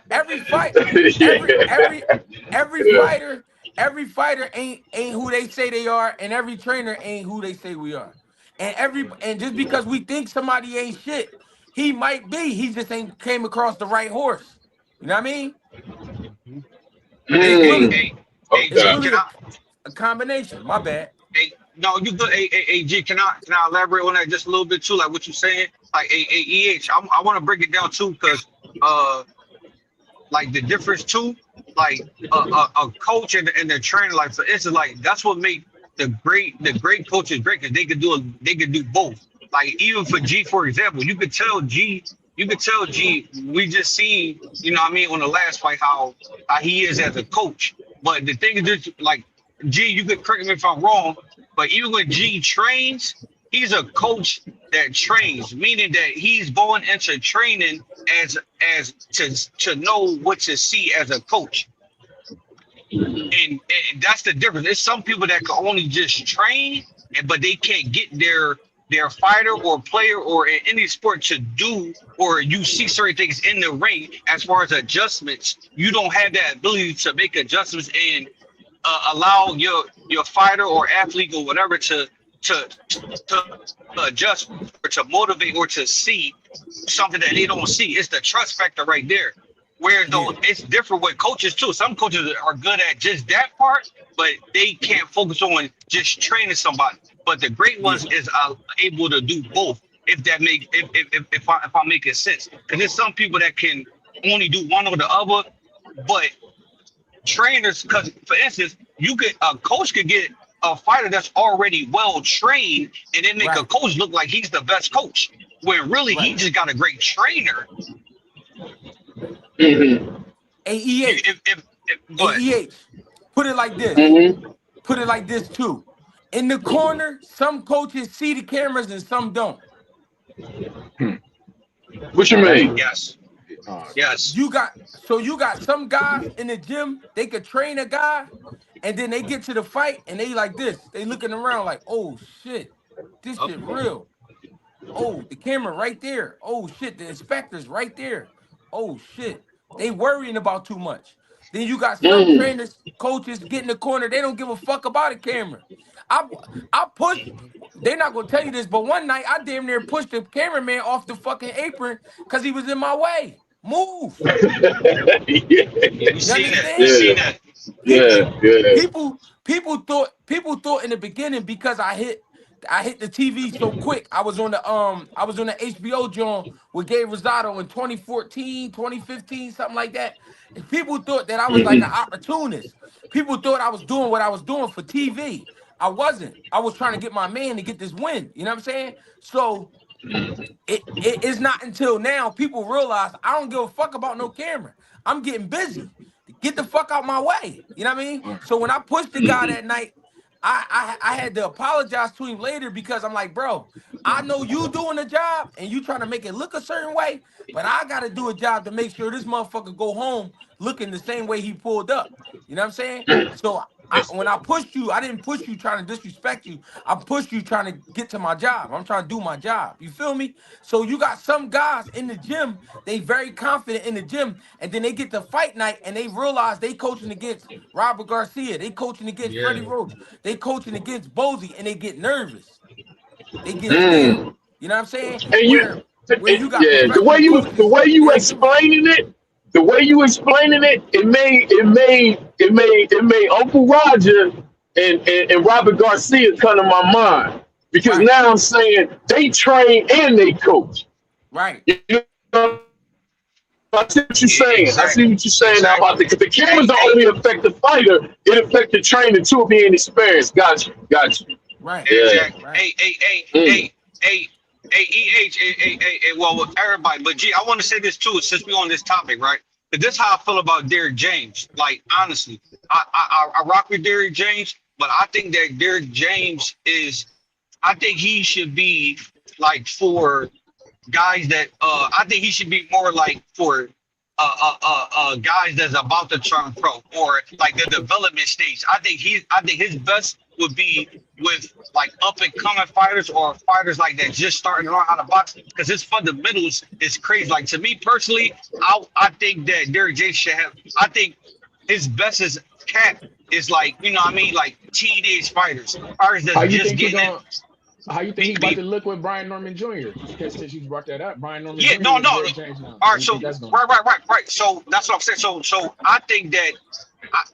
Every fight, every every every fighter, every fighter ain't who they say they are, and every trainer ain't who they say we are. And just because we think somebody ain't shit, he might be. He just ain't came across the right horse. You know what I mean? Mhm. It's Hey, really Mm, hey, hey, it's G, okay. really can I? a combination. My bad. Hey, no, you good. Hey, G, can I elaborate on that just a little bit too? Like what you saying? Like, I want to break it down too, because like the difference too, like a coach and the trainer, like for instance, like that's what make the great coaches great because they could do both. Like even for G, for example, you could tell G you could tell G. We just seen, you know what I mean, on the last fight how he is as a coach. But the thing is, just like G, you could correct me if I'm wrong, but even when G trains, he's a coach that trains, meaning that he's going into training as to know what to see as a coach. And that's the difference. There's some people that can only just train, but they can't get their fighter or player or in any sport to do, or you see certain things in the ring as far as adjustments. You don't have that ability to make adjustments and allow your fighter or athlete or whatever to adjust or to motivate or to see something that they don't see. It's the trust factor right there. Whereas though it's different with coaches too. Some coaches are good at just that part, but they can't focus on just training somebody. But the great ones is able to do both. If that make if I'm making sense, because there's some people that can only do one or the other, but trainers, because for instance, a coach could get a fighter that's already well trained and then make a coach look like he's the best coach, when really he just got a great trainer. Mm-hmm. AEH. Put it like this. Mm-hmm. Put it like this too. In the corner, some coaches see the cameras and some don't. What you mean? Yes. Yes. You got some guys in the gym, they could train a guy, and then they get to the fight and they like this. They looking around like, oh shit, this shit real. Oh, the camera right there. Oh shit, the inspector's right there. Oh shit. They worrying about too much. Then you got some trainers, coaches get in the corner, they don't give a fuck about a camera. I pushed, they're not gonna tell you this, but one night I damn near pushed the cameraman off the fucking apron because he was in my way. Move. You understand? People thought in the beginning, because I hit the TV so quick. I was on the HBO joint with Gabe Rosado in 2014, 2015, something like that. And people thought that I was like an opportunist. People thought I was doing what I was doing for TV. I wasn't. I was trying to get my man to get this win. You know what I'm saying? So it's not until now people realize I don't give a fuck about no camera. I'm getting busy. Get the fuck out my way. You know what I mean? So when I pushed the guy that night, I had to apologize to him later, because I'm like, bro, I know you doing a job and you trying to make it look a certain way, but I got to do a job to make sure this motherfucker go home looking the same way he pulled up. You know what I'm saying? So when I pushed you, I didn't push you trying to disrespect you. I pushed you trying to get to my job. I'm trying to do my job. You feel me? So you got some guys in the gym, they very confident in the gym, and then they get to fight night and they realize they coaching against Robert Garcia, they coaching against Freddie Roach, they coaching against Bozy, and they get nervous. They get scared. You know what I'm saying? And where you got the way you explaining it, it made Uncle Roger and Robert Garcia come to my mind, because now I'm saying they train and they coach. Right. You know, I see what you're saying. I see what you're saying now about the cameras don't only affect the fighter, it affects the trainer too, being experienced. Got you. Right. Yeah. Well, everybody, but G, I want to say this too, since we're on this topic, right? But this is how I feel about Derrick James. Like, honestly, I rock with Derrick James, but I think that Derrick James I think he should be like for guys that I think he should be more like for guys that's about to turn pro, or like the development stage. I think his best would be with like up and coming fighters, or fighters like that just starting to learn how to box, because his fundamentals is crazy. Like, to me personally, I think that Derrick James should have, I think his best is is like, you know what I mean, like teenage fighters that just getting in. How you think he's about to look with Brian Norman Jr.? Since you brought that up, Brian Norman Yeah, Jr. no. All right, so right. So that's what I'm saying. So I think that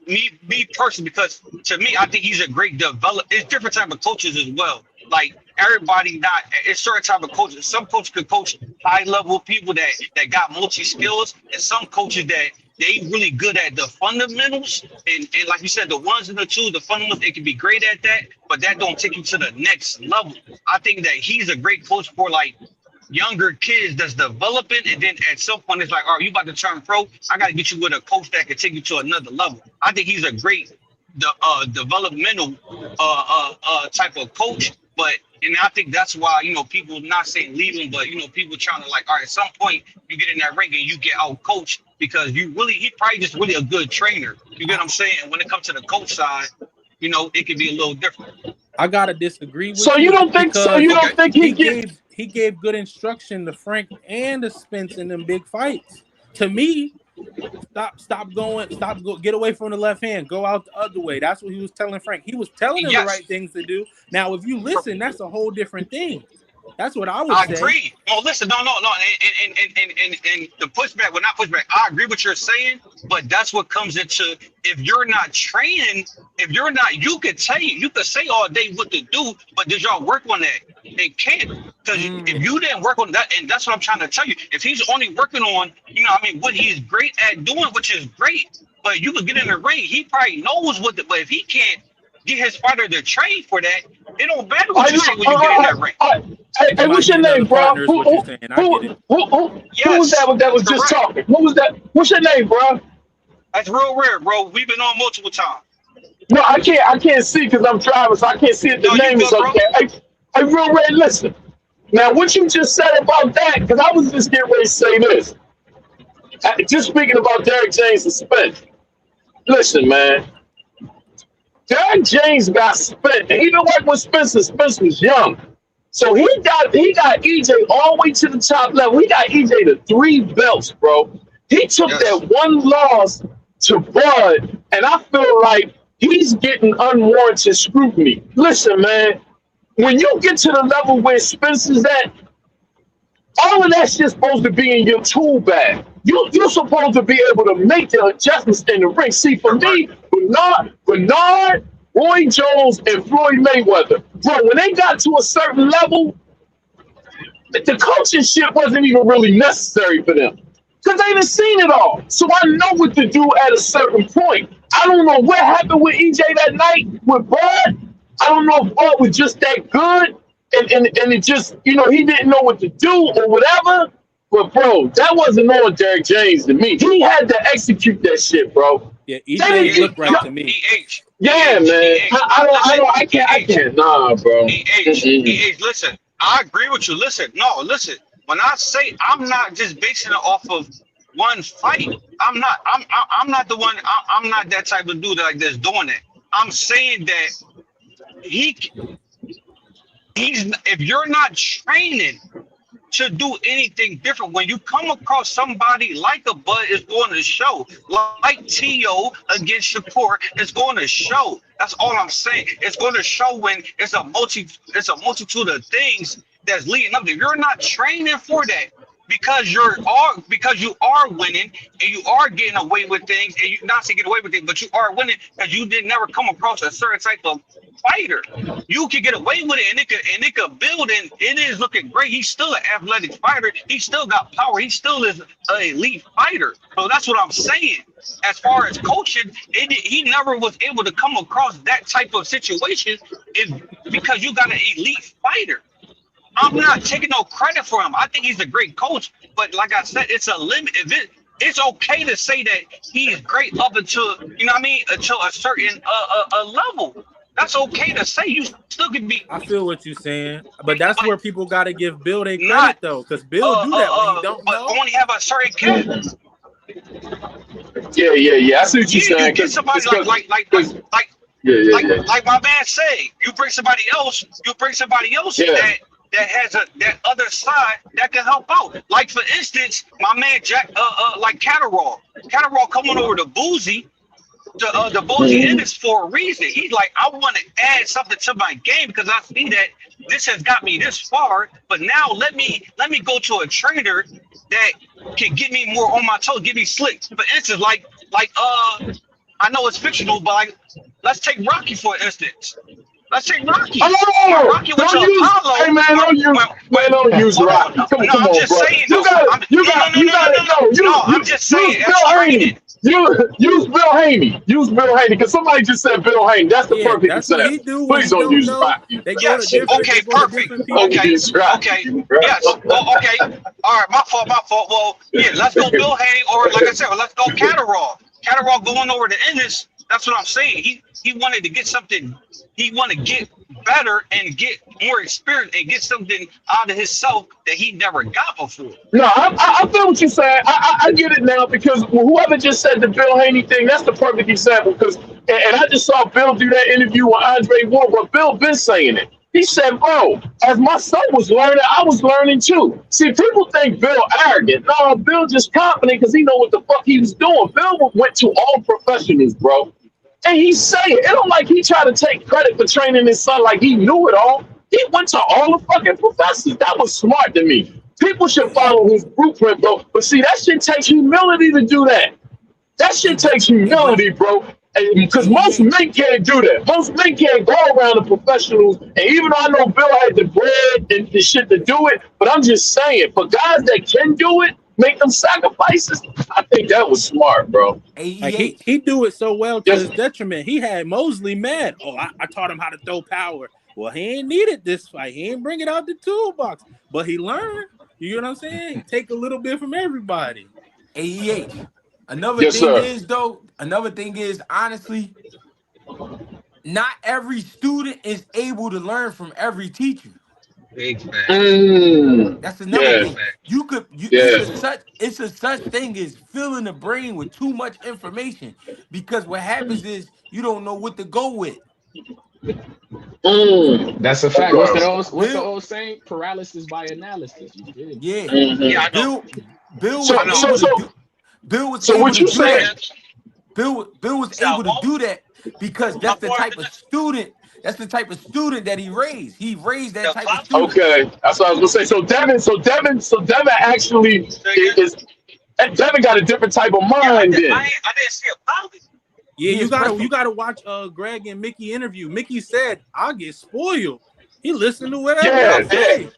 me personally, because to me, I think he's a great developer. It's different type of coaches as well. Like, everybody not, it's certain type of coaches. Some coaches could coach high level people that got multi skills, and some coaches that they really good at the fundamentals, and like you said, the ones and the twos, the fundamentals, they can be great at that, but that don't take you to the next level. I think that he's a great coach for like younger kids that's developing, and then at some point it's like, all right, you about to turn pro. I got to get you with a coach that can take you to another level. I think he's a great developmental type of coach, and I think that's why people not saying leave him, but people trying to like, all right, at some point you get in that ring and you get out coached because he probably just really a good trainer. You get what I'm saying? And when it comes to the coach side, it can be a little different. I gotta disagree with So you. you don't think? So you don't think he gave good instruction to Frank and to Spence in them big fights. To me, get away from the left hand, go out the other way. That's what he was telling Frank. He was telling him the right things to do. Now, if you listen, that's a whole different thing. That's what I would say. I agree. No, listen, no. And the pushback, well, not pushback. I agree with what you're saying, but that's what comes into if you're not training, you could say all day what to do, but did y'all work on that? It can't, because if you didn't work on that, and that's what I'm trying to tell you. If he's only working on, what he's great at doing, which is great, but you could get in the ring, he probably knows what. But if he can't get his fighter to train for that, it don't matter what you say when you get in that ring. Hey, what's your name, bro? Who was that was just talking? Who was that? What's your name, bro? That's real rare, bro. We've been on multiple times. No, I can't see because I'm driving, so I can't see if the name is okay. Hey, real rare, listen. Now, what you just said about that, because I was just getting ready to say this. Just speaking about Derrick James and Spence. Listen, man. Derrick James got spent. And he didn't work with Spence, and Spence was young. So he got EJ all the way to the top level. He got EJ to 3 belts, bro. He took that one loss to Bud, and I feel like he's getting unwarranted scrutiny. Listen, man, when you get to the level where Spence is at, all of that shit's supposed to be in your tool bag. You're supposed to be able to make the adjustments in the ring. See, for me, Bernard, Roy Jones, and Floyd Mayweather, bro, when they got to a certain level, the coaching shit wasn't even really necessary for them because they done seen it all. So I know what to do at a certain point. I don't know what happened with EJ that night with Bud. I don't know if Bud was just that good and it just, he didn't know what to do or whatever. But, bro, that wasn't on Derrick James to me. He had to execute that shit, bro. Yeah, EJ looked right to me. Yeah, man. I can't. Nah, bro. Listen, I agree with you. Listen, when I say I'm not just basing it off of one fight, I'm not the one. I'm not that type of dude that's doing it. I'm saying that he's if you're not training to do anything different, when you come across somebody like a Bud, is going to show. Like T.O. against Shakur, it's going to show. That's all I'm saying. It's going to show when it's a multitude of things that's leading up to. If you're not training for that, because you are winning and you are getting away with things, and you not to get away with it, but you are winning because you did never come across a certain type of fighter. You can get away with it, and it could build, and it is looking great. He's still an athletic fighter. He still got power. He still is an elite fighter. So that's what I'm saying. As far as coaching, he never was able to come across that type of situation because you got an elite fighter. I'm not taking no credit for him. I think he's a great coach, but like I said, it's a limit. It's okay to say that he's great up until until a certain level. That's okay to say. You still can be. I feel what you're saying, but that's where people got to give Bill their credit though, because Bill do that when he don't know. Only have a certain cap. Yeah. I see what you're saying. You get somebody like my man say, you bring somebody else that has that other side that can help out. Like for instance, my man Jack, like Catterall coming over to Boozy, the Boozy Ennis for a reason. He's like, I want to add something to my game because I see that this has got me this far, but now let me go to a trainer that can get me more on my toes, get me slick. For instance, like I know it's fictional, but like, let's take Rocky for instance. Let's take Rocky. Oh, Rocky with your Apollo. Hey man, don't use Rocky. Come on, bro. You got it. I'm just saying. use Bill Haney. Use Bill Haney because somebody just said Bill Haney. That's the Yeah, perfect that's what he example. do when Please he don't don't use know. Rocky. They go to Yes. different. Okay. They go to Perfect. different Don't people. Okay. use Rocky, Okay. bro. Yes. Oh, okay. All right. My fault. My fault. Well, yeah. Let's go Bill Hay, or like I said, let's go Catterall. Catterall going over to Ennis. That's what I'm saying. He wanted to get something. He want to get better and get more experience and get something out of himself that he never got before. No, I feel what you're saying. I get it now because whoever just said the Bill Haney thing, that's the perfect example. Because and I just saw Bill do that interview with Andre Ward, but Bill been saying it. He said, "Bro, as my son was learning, I was learning too." See, people think Bill arrogant. No, Bill just confident because he know what the fuck he was doing. Bill went to all professionals, bro. And he say it. It don't like he tried to take credit for training his son like he knew it all. He went to all the fucking professors. That was smart to me. People should follow his blueprint, bro. But see, that shit takes humility to do that. That shit takes But humility, bro. Because most yeah, men can't do that. Most men can't go around the professionals. And even though I know Bill had the bread and the shit to do it, but I'm just saying, for guys that can do it, make them sacrifices, I think that was smart, bro. Like AEH. he do it so well to Yes. his detriment. He had Mosley mad. Oh, I taught him how to throw power. Well, he ain't needed this fight. He ain't bring it out the toolbox, but he learned. You know what I'm saying? Take a little bit from everybody. AEH. Another Yes, thing sir. is though. Another thing is honestly, not every student is able to learn from every teacher. Big facts. Mm. That's another Big Yeah. thing. facts. You could Yeah. it's a such thing as filling the brain with too much information because what happens is you don't know what to go with. Mm. That's a fact. Okay. What's the Bill, old saying? Paralysis by analysis. You feel me? yeah. Yeah, Hmm. I know. Bill So was I know. so able to so do Bill was so able what to you do Say saying? that. again. Bill was Say I able to won't. do that because I'm for that's the type of student that he raised. He raised that the type of clock. student. Okay, that's what I was gonna say. So Devin actually Say again. is Devin got a different type of Yeah, mind then. I didn't see a pilot. Yeah, He you especially gotta watch Greg and Mickey interview. Mickey said, I'll get spoiled. He listened to whatever I Yeah, yeah, say.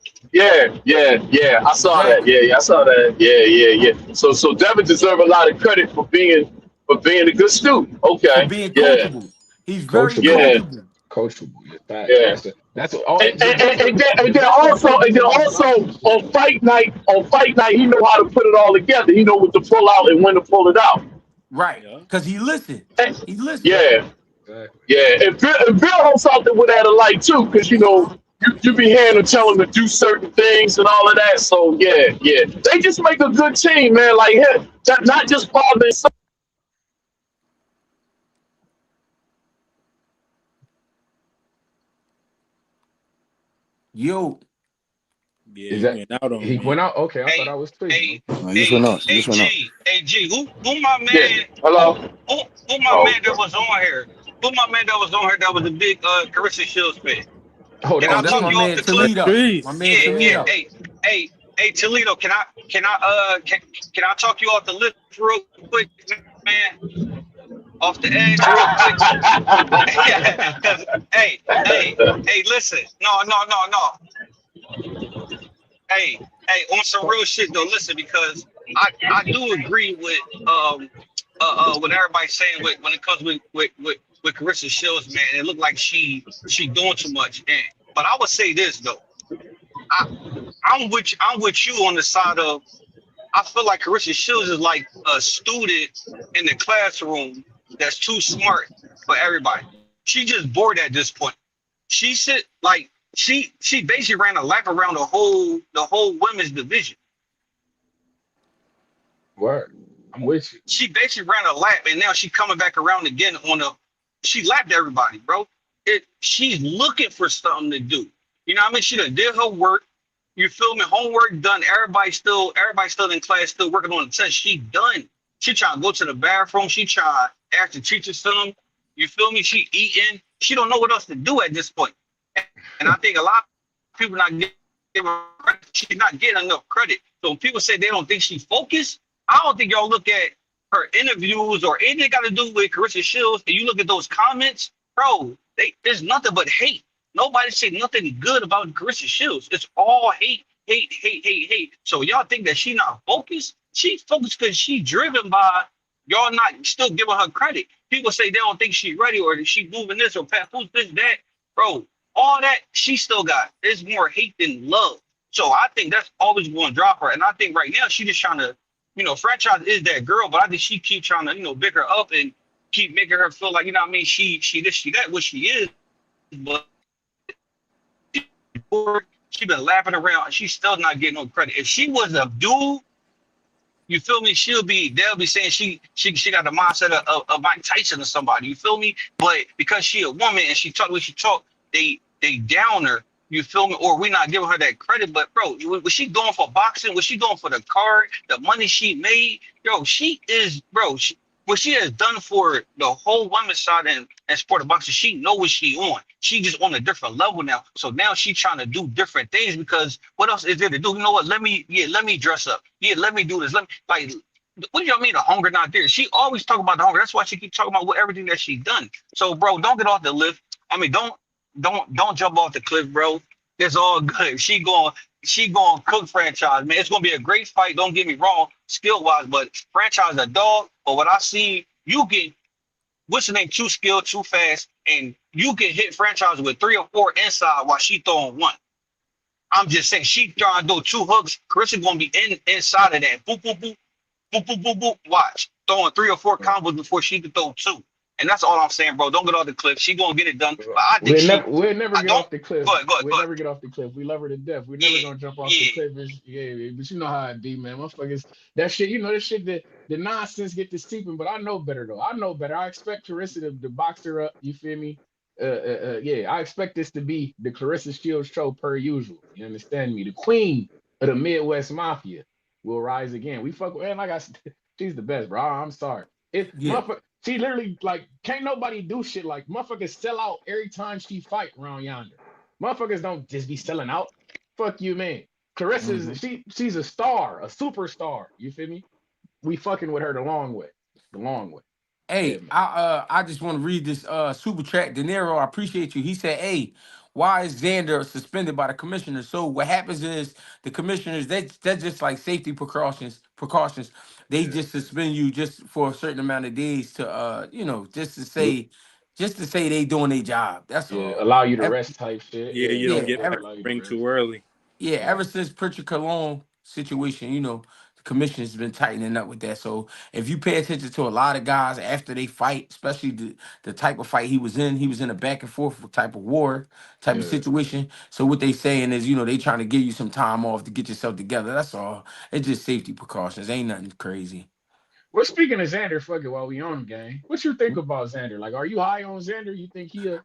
yeah. I saw that. exactly Yeah, I saw that. Yeah. So Devin deserve a lot of credit for being a good student. for Okay. being Yeah, coachable. He's very Coachable. yeah, coachable. Coachable. Yeah, facts. yeah. That's all. And, and, and, then, and then also and then also on fight night he know how to put it all together. He know what to pull out and when to pull it out. Right. Yeah. Because he listened. And- He listened. yeah, Exactly. yeah. And Bill holds something with that alike too, because you be hearing him tell him to do certain things and all of that. So yeah. They just make a good team, man. Like him, not just father and son. Yo, Yeah, Is he that went out on he me. went out? Okay, I thought I Hey, was clear. hey, No, you just hey, went out. You hey, just went out. G. Who my Yeah. man? Hello. Who my Oh, man that was on here? Who my man that was on here? That was a big Carissa Shields fan. Oh, Can that I oh, was that's talk my you me. off man the cliff? Toledo. My Trees. man Yeah. Toledo. Hey, Toledo. Can I talk you off the lift real quick, man? Off the edge real quick. Cause listen. No. On some real shit though. Listen, because I do agree with what everybody's saying with when it comes with Carissa Shields, man. It looked like she doing too much. But I would say this though. I'm with you on the side of I feel like Carissa Shields is like a student in the classroom that's too smart for everybody. She just bored at this point. She said like she basically ran a lap around the whole women's division. Word. I'm with you. She basically ran a lap and now she coming back around again she lapped everybody, bro. She's looking for something to do. You know what I mean? She done did her work. You feel me? Homework done. Everybody still in class, still working on the test. She done. She trying to go to the bathroom. She trying to ask the teacher something. You feel me? She eating. She don't know what else to do at this point. And I think a lot of people not giving credit. She's not getting enough credit. So when people say they don't think she focused, I don't think y'all look at her interviews or anything got to do with Carissa Shields, and you look at those comments, bro, there's nothing but hate. Nobody say nothing good about Carissa Shields. It's all hate. So y'all think that she not focused? She focused because she driven by Y'all not still giving her credit. People say they don't think she's ready or that she moving this or Pat who's this, that. Bro, all that she still got. There's more hate than love. So I think that's always going to drop her. And I think right now she just trying to, franchise is that girl, but I think she keep trying to, big her up and keep making her feel like, what I mean, she this, she that, what she is. But she been laughing around and she's still not getting no credit. If she was a dude, you feel me? They'll be saying she got the mindset of Mike Tyson or somebody. You feel me? But because she a woman and she talk the way she talk, they down her. You feel me? Or we not giving her that credit. But bro, was she going for boxing? Was she going for the card, the money she made? Yo, she is, bro. What she has done for the whole women's side and sport of boxing, she know what she on. She just on a different level now. So now she trying to do different things because what else is there to do? You know what? Let me dress up. Yeah, let me do this. Let me what do y'all mean the hunger not there? She always talk about the hunger. That's why she keep talking about everything that she done. So bro, don't get off the lift. I mean, don't jump off the cliff, bro. It's all good. She going cook franchise, man. It's gonna be a great fight. Don't get me wrong, skill wise, but franchise a dog. But what I see, you get what's the name? Too skilled, too fast, and you can hit franchise with 3 or 4 inside while she throwing one. I'm just saying she trying to do 2 hooks. Carissa gonna be inside of that. Boop boop boop boop boop boop boop. Watch throwing 3 or 4 combos before she can throw 2. And that's all I'm saying, bro. Don't get off the cliff. She gonna get it done. But I think We'll never I get don't. off the cliff. Go ahead. We'll never get off the cliff. We love her to death. We're never gonna jump off the cliff. Yeah, but you know how it be, man. Motherfuckers, that shit, that shit, the nonsense get to sleeping. But I know better though. I know better. I expect Clarissa to box her up. You feel me? Yeah. I expect this to be the Clarissa Shields show per usual. You understand me? The queen of the Midwest Mafia will rise again. We fuck with, and like I said, she's the best, bro. I'm sorry. Yeah. She literally can't nobody do shit like motherfuckers sell out every time she fight around yonder. Motherfuckers don't just be selling out. Fuck you, man. Carissa's she's a star, a superstar. You feel me? We fucking with her the long way. The long way. Yeah, Hey, man. I just want to read this super chat. De Niro, I appreciate you. He said, "Hey, why is Xander suspended by the commissioner?" So what happens is the commissioners that's just like safety precautions. They just suspend you just for a certain amount of days to just to say they doing their job. That's Yeah, all. allow you to rest type shit. Yeah, Yeah, you don't Yeah, get back allow you to ring rest. too early. yeah, Yeah. ever since Pritchard Cologne situation, the commission's been tightening up with that. So if you pay attention to a lot of guys after they fight, especially the type of fight he was in a back and forth type of war type of Yeah. situation. So what they saying is, they trying to give you some time off to get yourself together. That's all. It's just safety precautions. Ain't nothing crazy. Well, speaking of Xander, fuck it, while we on the game, what you think about Xander? Like, are you high on Xander? You think I'm you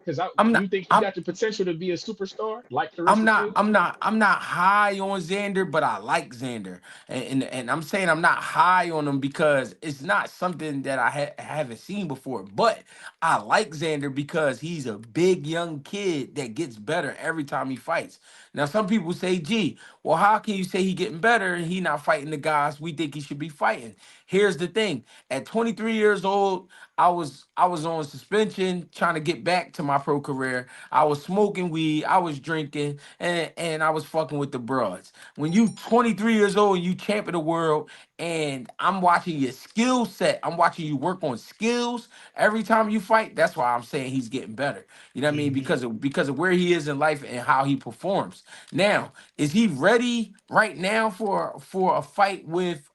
not. think he got the potential to be a superstar like I'm Clarissa not Shields? I'm not I'm not high on Xander, but I like Xander. And I'm saying I'm not high on him because it's not something that I haven't seen before. But I like Xander because he's a big young kid that gets better every time he fights. Now some people say, gee, well, how can you say he getting better and he not fighting the guys we think he should be fighting? Here's the thing. At 23 years old, I was on suspension trying to get back to my pro career. I was smoking weed, I was drinking, and I was fucking with the broads. When you 23 years old and you champion the world, and I'm watching your skill set, I'm watching you work on skills every time you fight. That's why I'm saying he's getting better. You know what I mean? Because of where he is in life and how he performs. Now, is he ready right now for a fight with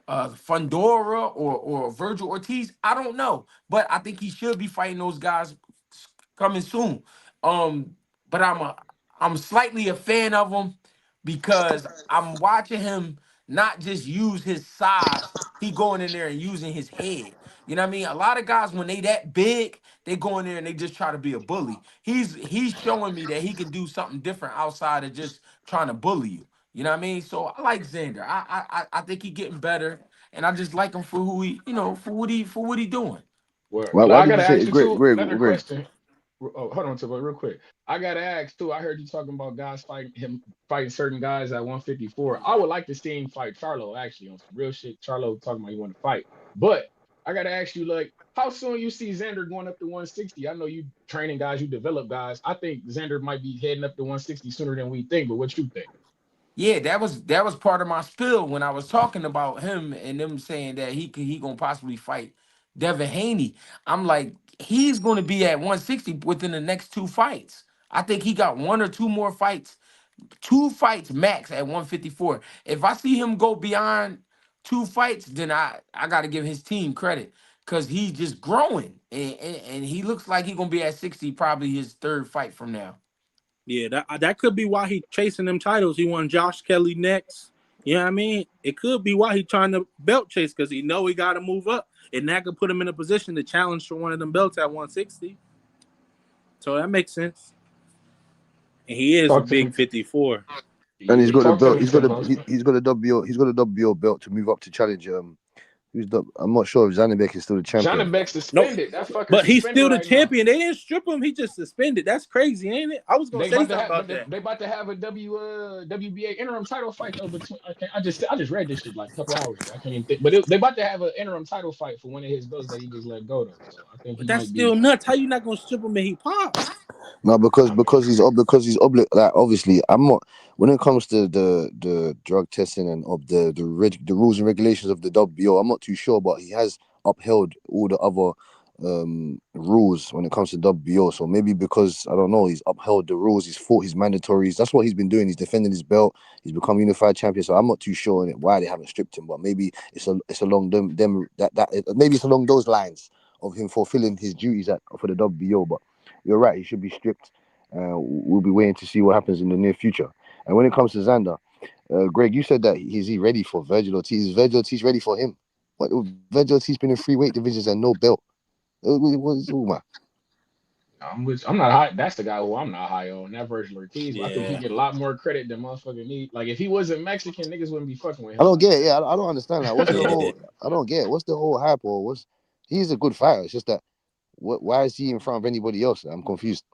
Fundora or Virgil Ortiz? I don't know, but I think he should be fighting those guys coming soon. But I'm slightly a fan of him because I'm watching him not just use his size, he going in there and using his head. You know what I mean? A lot of guys when they that big, they go in there and they just try to be a bully. He's showing me that he can do something different outside of just trying to bully you. You know what I mean? So I like Xander. I think he getting better, and I just like him for who he, for what he doing. Word. Why, Now why I did you gotta say ask you Greg? too Greg, another Greg. question. Oh, hold on, Tibo, real quick. I gotta ask too. I heard you talking about guys fighting certain guys at 154. I would like to see him fight Charlo actually on some real shit. Charlo talking about he want to fight, but I gotta ask you like, how soon you see Xander going up to 160? I know you training guys, you develop guys. I think Xander might be heading up to 160 sooner than we think. But what you think? Yeah, that was part of my spill when I was talking about him and them saying that he gonna possibly fight Devin Haney. I'm like, he's gonna be at 160 within the next 2 fights. I think he got 1 or 2 more fights, 2 fights max at 154. If I see him go beyond 2 fights, then I gotta give his team credit because he's just growing and he looks like he's gonna be at 60 probably his third fight from now. Yeah, that could be why he chasing them titles. He won Josh Kelly next. You know what I mean? It could be why he trying to belt chase because he know he got to move up, and that could put him in a position to challenge for one of them belts at 160. So that makes sense. And he is a Talk to big me. 54. And he's Yeah, got the talk to belt. me, Timbos. He's got a WBO belt to move up to challenge. I'm not sure if Zanabek is still the champion. Johnny Beck No, suspended. That fucker but he's suspended still the right now. champion. They didn't strip him. He just suspended. That's crazy, ain't it? I was gonna They say about to something have, about that. they about to have a WBA interim title fight though. Between I just read this shit like a couple hours ago. I can't even think, but they about to have an interim title fight for one of his belts that he just let go though. So I think But he that's might still be. nuts. How you not gonna strip him and he pop? No, because he's like obviously I'm not when it comes to the drug testing and of the rules and regulations of the WBO, I'm not too sure, but he has upheld all the other rules when it comes to WBO. So maybe because I don't know, he's upheld the rules, he's fought his mandatories. That's what he's been doing. He's defending his belt. He's become unified champion. So I'm not too sure why they haven't stripped him, but maybe it's along maybe it's along those lines of him fulfilling his duties for the WBO. But you're right, he should be stripped. We'll be waiting to see what happens in the near future. And when it comes to Xander, Greg, you said that is he ready for Virgil Ortiz? Is Virgil Ortiz ready for him? What Virgil Ortiz been in 3 weight divisions and no belt. What's all man? I'm not high. That's the guy who I'm not high on. That Virgil Ortiz. I think he Yeah. get a lot more credit than motherfucking me. Like if he wasn't Mexican, niggas wouldn't be fucking with I him don't like get it. Yeah, I don't understand that. What's the Yeah. whole? I don't get it. What's the whole hype or what's? He's a good fighter. It's just that why is he in front of anybody else? I'm confused.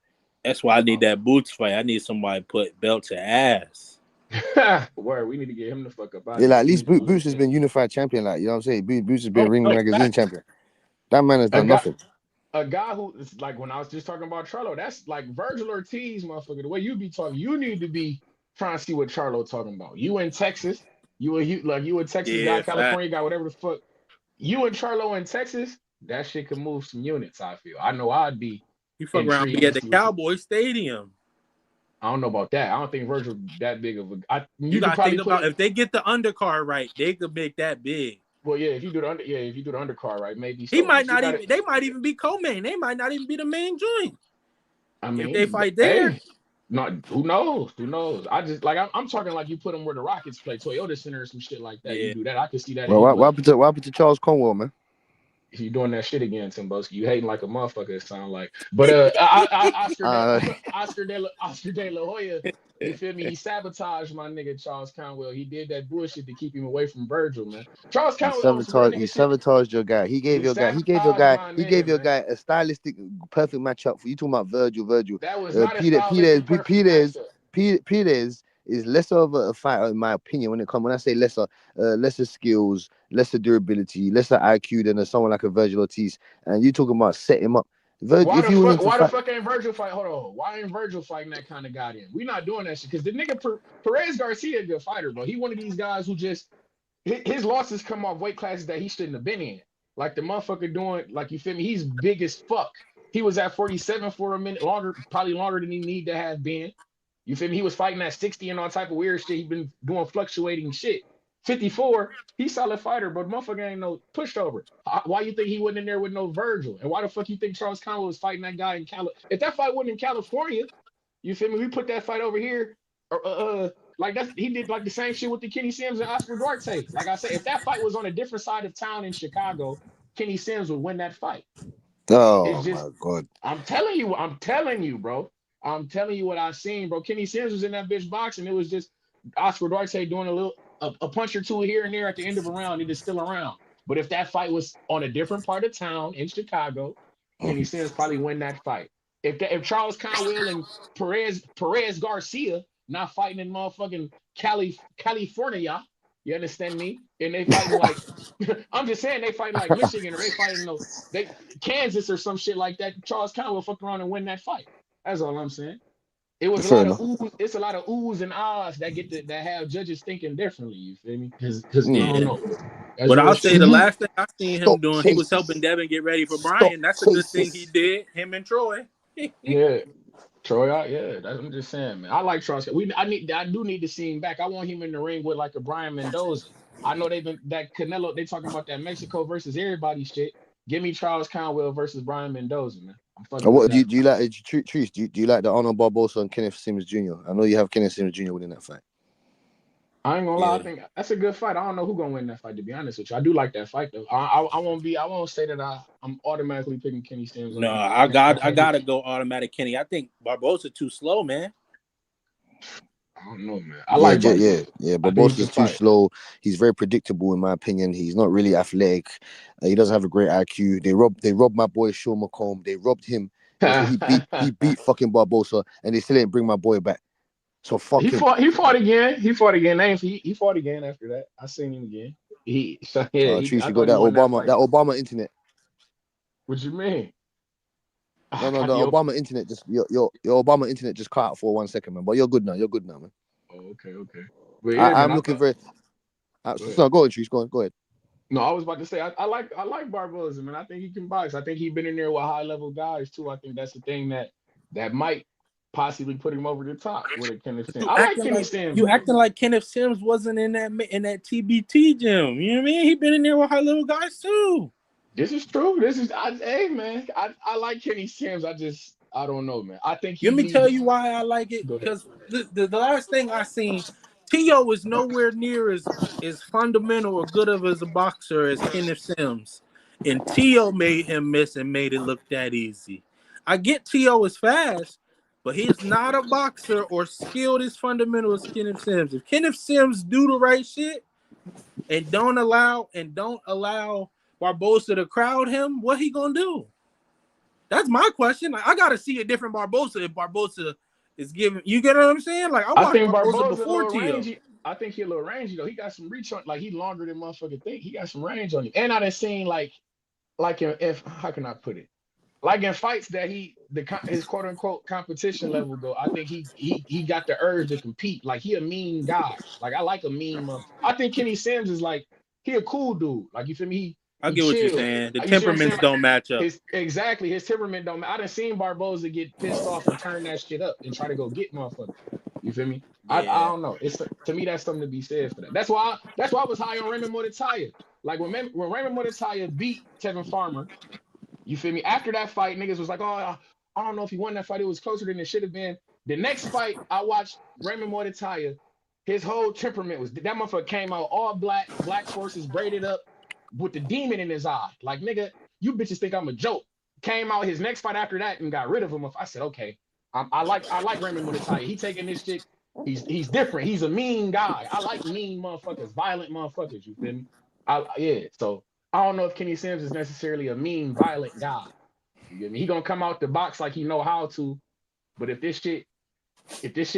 That's why I need that boots fight. I need somebody to put belt to ass. that. Word, we need to get him the fuck up out Yeah, of like here. at He's least doing Boots has shit. been unified champion. Like you know what I'm saying. Boots has been Oh Ring no, Magazine facts. champion. That man has A done guy, nothing. a guy who is like when I was just talking about Charlo, that's like Virgil Ortiz, motherfucker. The way you be talking, you need to be trying to see what Charlo talking about. You in Texas, you a Texas guy, Yeah, fact. California guy, whatever the fuck. You and Charlo in Texas, that shit can move some units. I feel. I know I'd be You fuck around, intrigued be to at the see what the. Cowboy Stadium. I don't know about that. I don't think Virgil that big of a. You You could gotta probably think put about it. if they get the undercard right, they could make that big. Well, yeah, if you do the undercard right, maybe He so. might But you not got to. even. They might even be co-main. They might not even be the main joint I if they mean, fight there. hey, not who knows? Who knows? I just like I'm talking like you put them where the Rockets play, Toyota Center or some shit like that. You Yeah. do that, I can see that Well, anyway. what happened to Charles Conwell, man? You doing that shit again, Timboski. You hating like a motherfucker. It sound like. But Uh, Oscar De La Hoya. You feel me? He sabotaged my nigga Charles Conwell. He did that bullshit to keep him away from Virgil, man. Charles Conwell on some real he nigga shit. sabotaged your guy. He sabotaged my He gave nigga, your man. guy a stylistic perfect matchup for you talking about Virgil. That was not a Peter stylistic perfect matchup. Peters is lesser of a fighter in my opinion when I say lesser skills, lesser durability, lesser IQ than someone like a Virgil Ortiz. And you talking about set him up. Virgil, if he was into Why the fight, fuck ain't Virgil fight? Hold on. Why ain't Virgil fighting that kind of guy then? We not doing that shit. Because the nigga Perez Garcia a good fighter, bro. He one of these guys who just his losses come off weight classes that he shouldn't have been in. Like the motherfucker doing, like you feel me? He's big as fuck. He was at 47 for a minute longer, probably longer than he need to have been. You feel me? He was fighting at 60 and all type of weird shit. He been doing fluctuating shit. 54, he's solid fighter, but motherfucker ain't no pushover. Why you think he wasn't in there with no Virgil? And why the fuck you think Charles Conwell was fighting that guy in California? If that fight wasn't in California, you feel me? We put that fight over here. Like he did like the same shit with the Kenny Sims and Oscar Duarte. Like I said, if that fight was on a different side of town in Chicago, Kenny Sims would win that fight. oh It's just my god. I'm telling you, bro. I'm telling you what I've seen, bro. Kenny Sims was in that bitch box, and it was just Oscar Duarte doing a punch or two here and there at the end of a round. It is still around. But if that fight was on a different part of town in Chicago, Kenny Sims probably win that fight. If Charles Conwell and Perez Garcia not fighting in motherfucking California, you understand me? And they fighting like I'm just saying they fighting like Michigan or they fighting Kansas or some shit like that. Charles Conwell fuck around and win that fight. That's all I'm saying. it was a Fair lot of enough. oohs. It's a lot of oohs and ahs that have judges thinking differently. You feel me? Because I Mm. don't Yeah. know. That's But real I'll shit. say the See, last thing I seen him stop doing, he was helping faces. Devin get ready for Stop Brian. That's a good thing he faces. did. Him and Troy. Yeah. Troy, I'm just saying, man. I like Charles. I do need to see him back. I want him in the ring with like a Brian Mendoza. I know they've been that Canelo. They talking about that Mexico versus everybody shit. Give me Charles Conwell versus Brian Mendoza, man. I'm fucking with What that. do you like? Trees, do you like the Arnold Barbosa and Kenneth Sims Jr.? I know you have Kenneth Sims Jr. winning that fight. I ain't gonna lie. Yeah. I think that's a good fight. I don't know who's gonna win that fight. To be honest with you, I do like that fight though. I won't be. I won't say that I'm automatically picking Kenny Sims No, over him. I I think gotta go automatic Kenny. I think Barbosa too slow, man. I don't know, man. I like Barboza. I think he can Barbosa's too fight. slow. He's very predictable, in my opinion. He's not really athletic. He doesn't have a great IQ. They robbed my boy Sean McComb. They robbed him. He beat fucking Barbosa, and they still ain't bring my boy back. So fuck He him. fought. He fought again. He fought again. He fought again after that. I seen him again. Trees, I you thought got he won that fight. That Obama internet. What you mean? No, I got the the Obama internet just your Obama internet just cut out for 1 second, man. But you're good now. You're good now, man. Oh, okay. But yeah, man. I'm I looking thought. very. Go ahead. So go on, Trees. Go ahead. No, I was about to say I like Barboza, man. I think he can box. I think he's been in there with high level guys too. I think that's the thing that might possibly put him over the top with a Kenneth Sims. I like Kenny Sims, You man. acting like Kenneth Sims wasn't in that TBT gym. You know what I mean? He been in there with high level guys too. This is true. Hey, man. I like Kenny Sims. I don't know, man. I think he Let me tell needs. you why I like it. Go ahead. Because the last thing I seen, T.O. is nowhere near as fundamental or good of as a boxer as Kenneth Sims. And T.O. made him miss and made it look that easy. I get T.O. is fast, but he's not a boxer or skilled as fundamental as Kenneth Sims. If Kenneth Sims do the right shit and don't allow Barbosa to crowd him, what he gonna do? That's my question. Like, I gotta see a different Barbosa if Barbosa is giving. You get what I'm saying? Like, I I watched think Barbosa Barboza a before little Tio. rangy. I think he a little rangy though. He got some reach on, like he longer than motherfucker think. He got some range on him. And I done seen like if how can I put it? Like in fights that his quote unquote competition level go. I think he got the urge to compete. Like he a mean guy. Like I like a mean motherfucker. I think Kenny Sims is like he a cool dude. Like you feel me? I He get what you're chill. saying. The You see what I'm saying? temperaments don't match up. His temperament don't. I done seen Barboza get pissed off and turn that shit up and try to go get motherfuckers. You feel me? I Yeah. don't know. It's to me that's something to be said for that. That's why I was high on Raymond Modattaya. Like when Raymond Modattaya beat Tevin Farmer, you feel me? After that fight, niggas was like, oh, I don't know if he won that fight. It was closer than it should have been. The next fight, I watched Raymond Modattaya. His whole temperament was that motherfucker came out all black forces braided up with the demon in his eye. Like, nigga, you bitches think I'm a joke. Came out his next fight after that and got rid of him. I said, okay, I like Raymond Modattaya. He taking this shit. He's different. He's a mean guy. I like mean motherfuckers, violent motherfuckers. You feel me? So I don't know if Kenny Sims is necessarily a mean, violent guy. You get me? He gonna come out the box like he know how to, but if this shit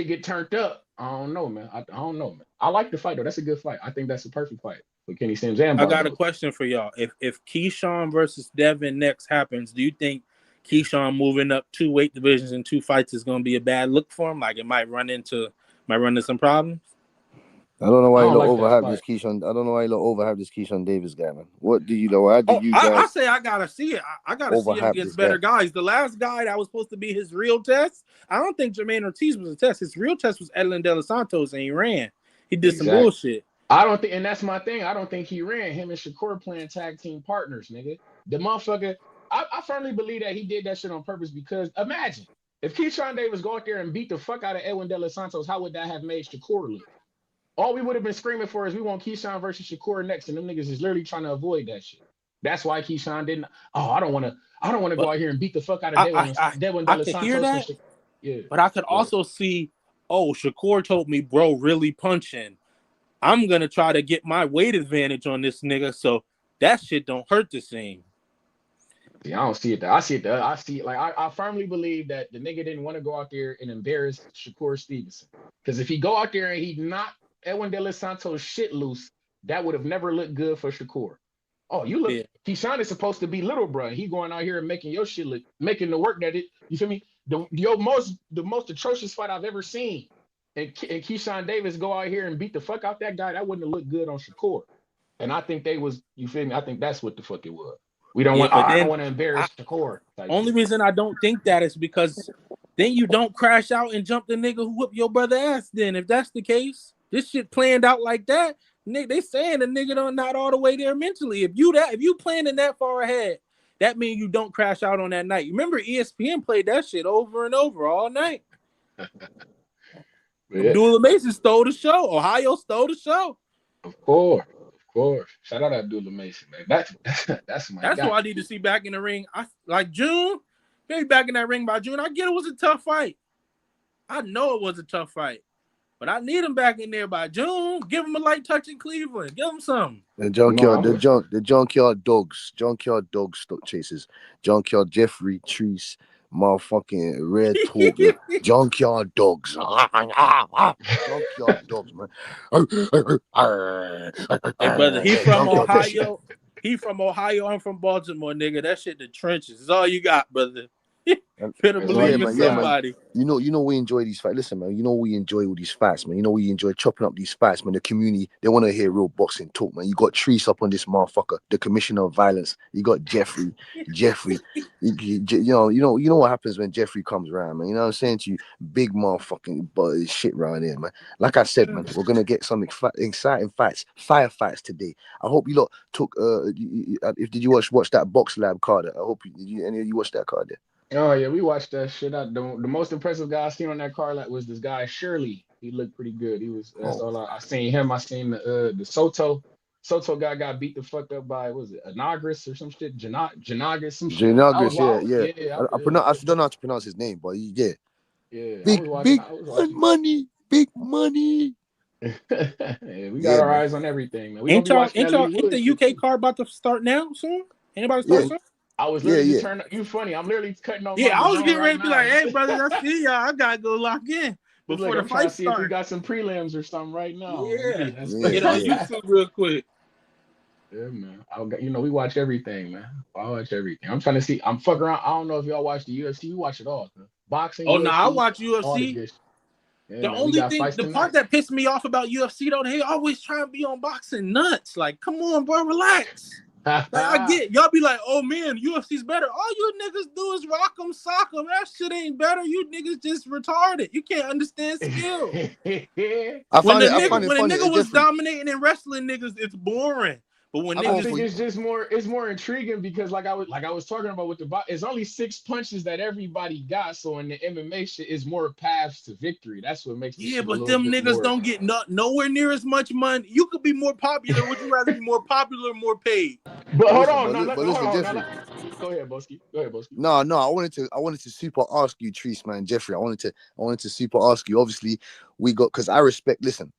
get turned up, I don't know, man. I don't know, man. I like the fight though. That's a good fight. I think that's a perfect fight for Kenny Sims and I got a Barboza. question for y'all. If Keyshawn versus Devin next happens, do you think Keyshawn moving up 2 weight divisions in 2 fights is going to be a bad look for him? Like it might run into some problems. I don't know why I you don't lot like that overhype fight. this Keyshawn. I don't know why you lot overhype this Keyshawn Davis guy, man. What do you know? How do Oh, you I guys say I gotta see it. I gotta see him overhype against this guy? better guys. The last guy that was supposed to be his real test, I don't think Jermaine Ortiz was a test. His real test was Edlin De Los Santos, and he ran. He did some Exactly. bullshit. I don't think, and that's my thing. I don't think he ran. Him and Shakur playing tag team partners, nigga. The motherfucker. I firmly believe that he did that shit on purpose because imagine if Keyshawn Davis go out there and beat the fuck out of Edwin De Los Santos, how would that have made Shakur look? All we would have been screaming for is we want Keyshawn versus Shakur next, and them niggas is literally trying to avoid that shit. That's why Keyshawn didn't. Oh, I don't want to go But out here and beat the fuck out of Devin De I Los could hear Santos for that, shit. Yeah, but I could go ahead. also see, oh, Shakur told me, bro, really punching. I'm gonna try to get my weight advantage on this nigga, so that shit don't hurt the same. See, I don't see it. I see it. I see it. Like I firmly believe that the nigga didn't want to go out there and embarrass Shakur Stevenson. Because if he go out there and he knocked Edwin De Los Santos shit loose, that would have never looked good for Shakur. Oh, you look. Yeah. Keyshawn is supposed to be little bro. He going out here and making your shit look, making the work that it. You feel me? the most atrocious fight I've ever seen. And Keyshawn Davis go out here and beat the fuck out that guy. That wouldn't have looked good on Shakur. And I think you feel me? I think that's what the fuck it was. We don't Yeah, want. but I don't then want to embarrass Shakur. only reason I don't think that is because then you don't crash out and jump the nigga who whooped your brother ass. Then if that's the case, this shit planned out like that. Nigga, they saying the nigga don't not all the way there mentally. If you planning that far ahead, that means you don't crash out on that night. You remember ESPN played that shit over and over all night. Yeah. Abdullah Mason stole the show. Ohio stole the show. Of course. Shout out to Abdullah Mason, man. That's my That's guy. what I need to see back in the ring. I like June. Maybe back in that ring by June. I get it was a tough fight. I know it was a tough fight. But I need him back in there by June. Give him a light touch in Cleveland. Give him something. The junkyard dogs, stock chasers, junkyard Jeffrey, Treese, motherfucking Red Talk, junkyard dogs, junkyard dogs, man. Hey, brother, he from Ohio. He from Ohio. I'm from Baltimore, nigga. That shit, the trenches. Is all you got, brother. Better believe in somebody. Man. You know we enjoy these fights. Listen, man, you know we enjoy all these fights, man. You know we enjoy chopping up these fights, man. The community, they want to hear real boxing talk, man. You got Treese up on this motherfucker, the commissioner of violence. You got Jeffrey. You know what happens when Jeffrey comes around, man. You know what I'm saying to you? Big motherfucking shit around here, man. Like I said, man, we're gonna get some exciting fights, fire fights today. I hope you lot took did you watch that Box Lab card? I hope any of you watched that card there. Oh yeah, we watched that shit. The most impressive guy I seen on that card was this guy Shirley. He looked pretty good. That's all I seen him. I seen the Soto guy got beat the fuck up by Anagris or some shit. Janagas, some shit. Yeah. I don't know how to pronounce his name, but yeah. Big money. Yeah, we got our eyes on everything, man. We Ain't the UK card about to start now soon? Anybody start soon? I was literally just turning. You funny. I'm literally cutting off. Yeah, I was getting ready to be like, "Hey, brothers, I see y'all. I gotta go lock in before the fight starts." If we got some prelims or something right now. Yeah, get on YouTube real quick. Yeah, man. We watch everything, man. I watch everything. I'm trying to see. I'm fucking around. I don't know if y'all watch the UFC. You watch it all, man. Boxing. Oh UFC, no, I watch UFC. The only thing, the part that pissed me off about UFC though, they always try to be on boxing nuts. Like, come on, bro, relax. Like, I get y'all be like, oh man, UFC's better. All you niggas do is rock them, sock them. That shit ain't better. You niggas just retarded. You can't understand skill. When a nigga was dominating and wrestling niggas, it's boring. But when I think it's more intriguing because like I was talking about with it's only 6 punches that everybody got. So in the MMA shit, is more paths to victory. That's what makes but them niggas don't get nowhere near as much money. You could be more popular. Would you rather be more popular or more paid? But hold on, go ahead, Boski. No, I wanted to super ask you, Treese, man, Jeffrey. I wanted to super ask you. Obviously, we got because I respect. Listen.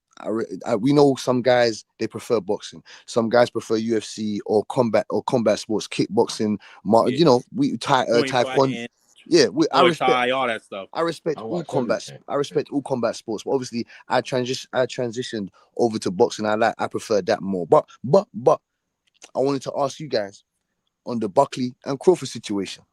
We know some guys they prefer boxing. Some guys prefer UFC or combat sports, kickboxing. You know, we taekwondo. Yeah, I respect all that stuff. I respect all combat. I respect all combat sports. But obviously, I transitioned over to boxing. I prefer that more. But I wanted to ask you guys on the Buckley and Crawford situation.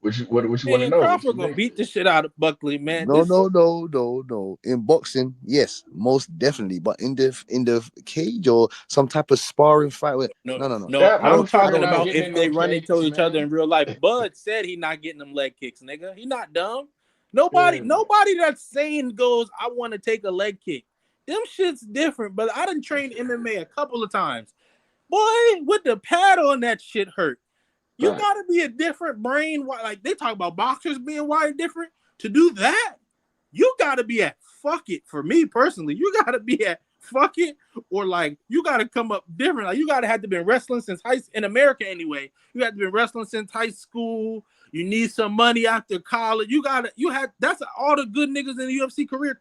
What you want to know? Crawford gonna beat the shit out of Buckley, man. No. In boxing, yes, most definitely. But in the cage or some type of sparring fight, no. I'm talking about if they run into each other in real life. Bud said he not getting them leg kicks, nigga. He not dumb. Nobody that's saying goes, I want to take a leg kick. Them shit's different. But I done trained MMA a couple of times. Boy, with the pad on, that shit hurt. You gotta be a different brain. Like they talk about boxers being wired different. To do that, you gotta be at fuck it. For me personally, you gotta be at fuck it, or like you gotta come up different. Like you gotta have to been wrestling since in America anyway. You have to been wrestling since high school. You need some money after college. That's all the good niggas in the UFC career.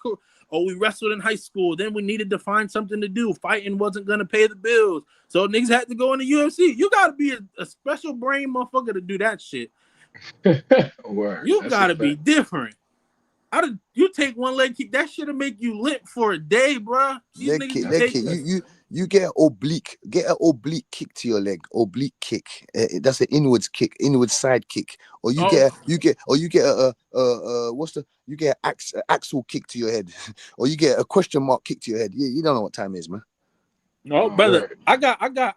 Oh, we wrestled in high school. Then we needed to find something to do. Fighting wasn't going to pay the bills. So niggas had to go in the UFC. You got to be a special brain motherfucker to do that shit. You got to be different. You take one leg kick, that shit'll make you limp for a day, bro. Leg kick. You get an oblique kick to your leg, oblique kick. That's an inwards kick, inward side kick, or you Oh, get you get an axle kick to your head, or you get a question mark kick to your head. You don't know what time it is, man. No, Oh, brother, word. I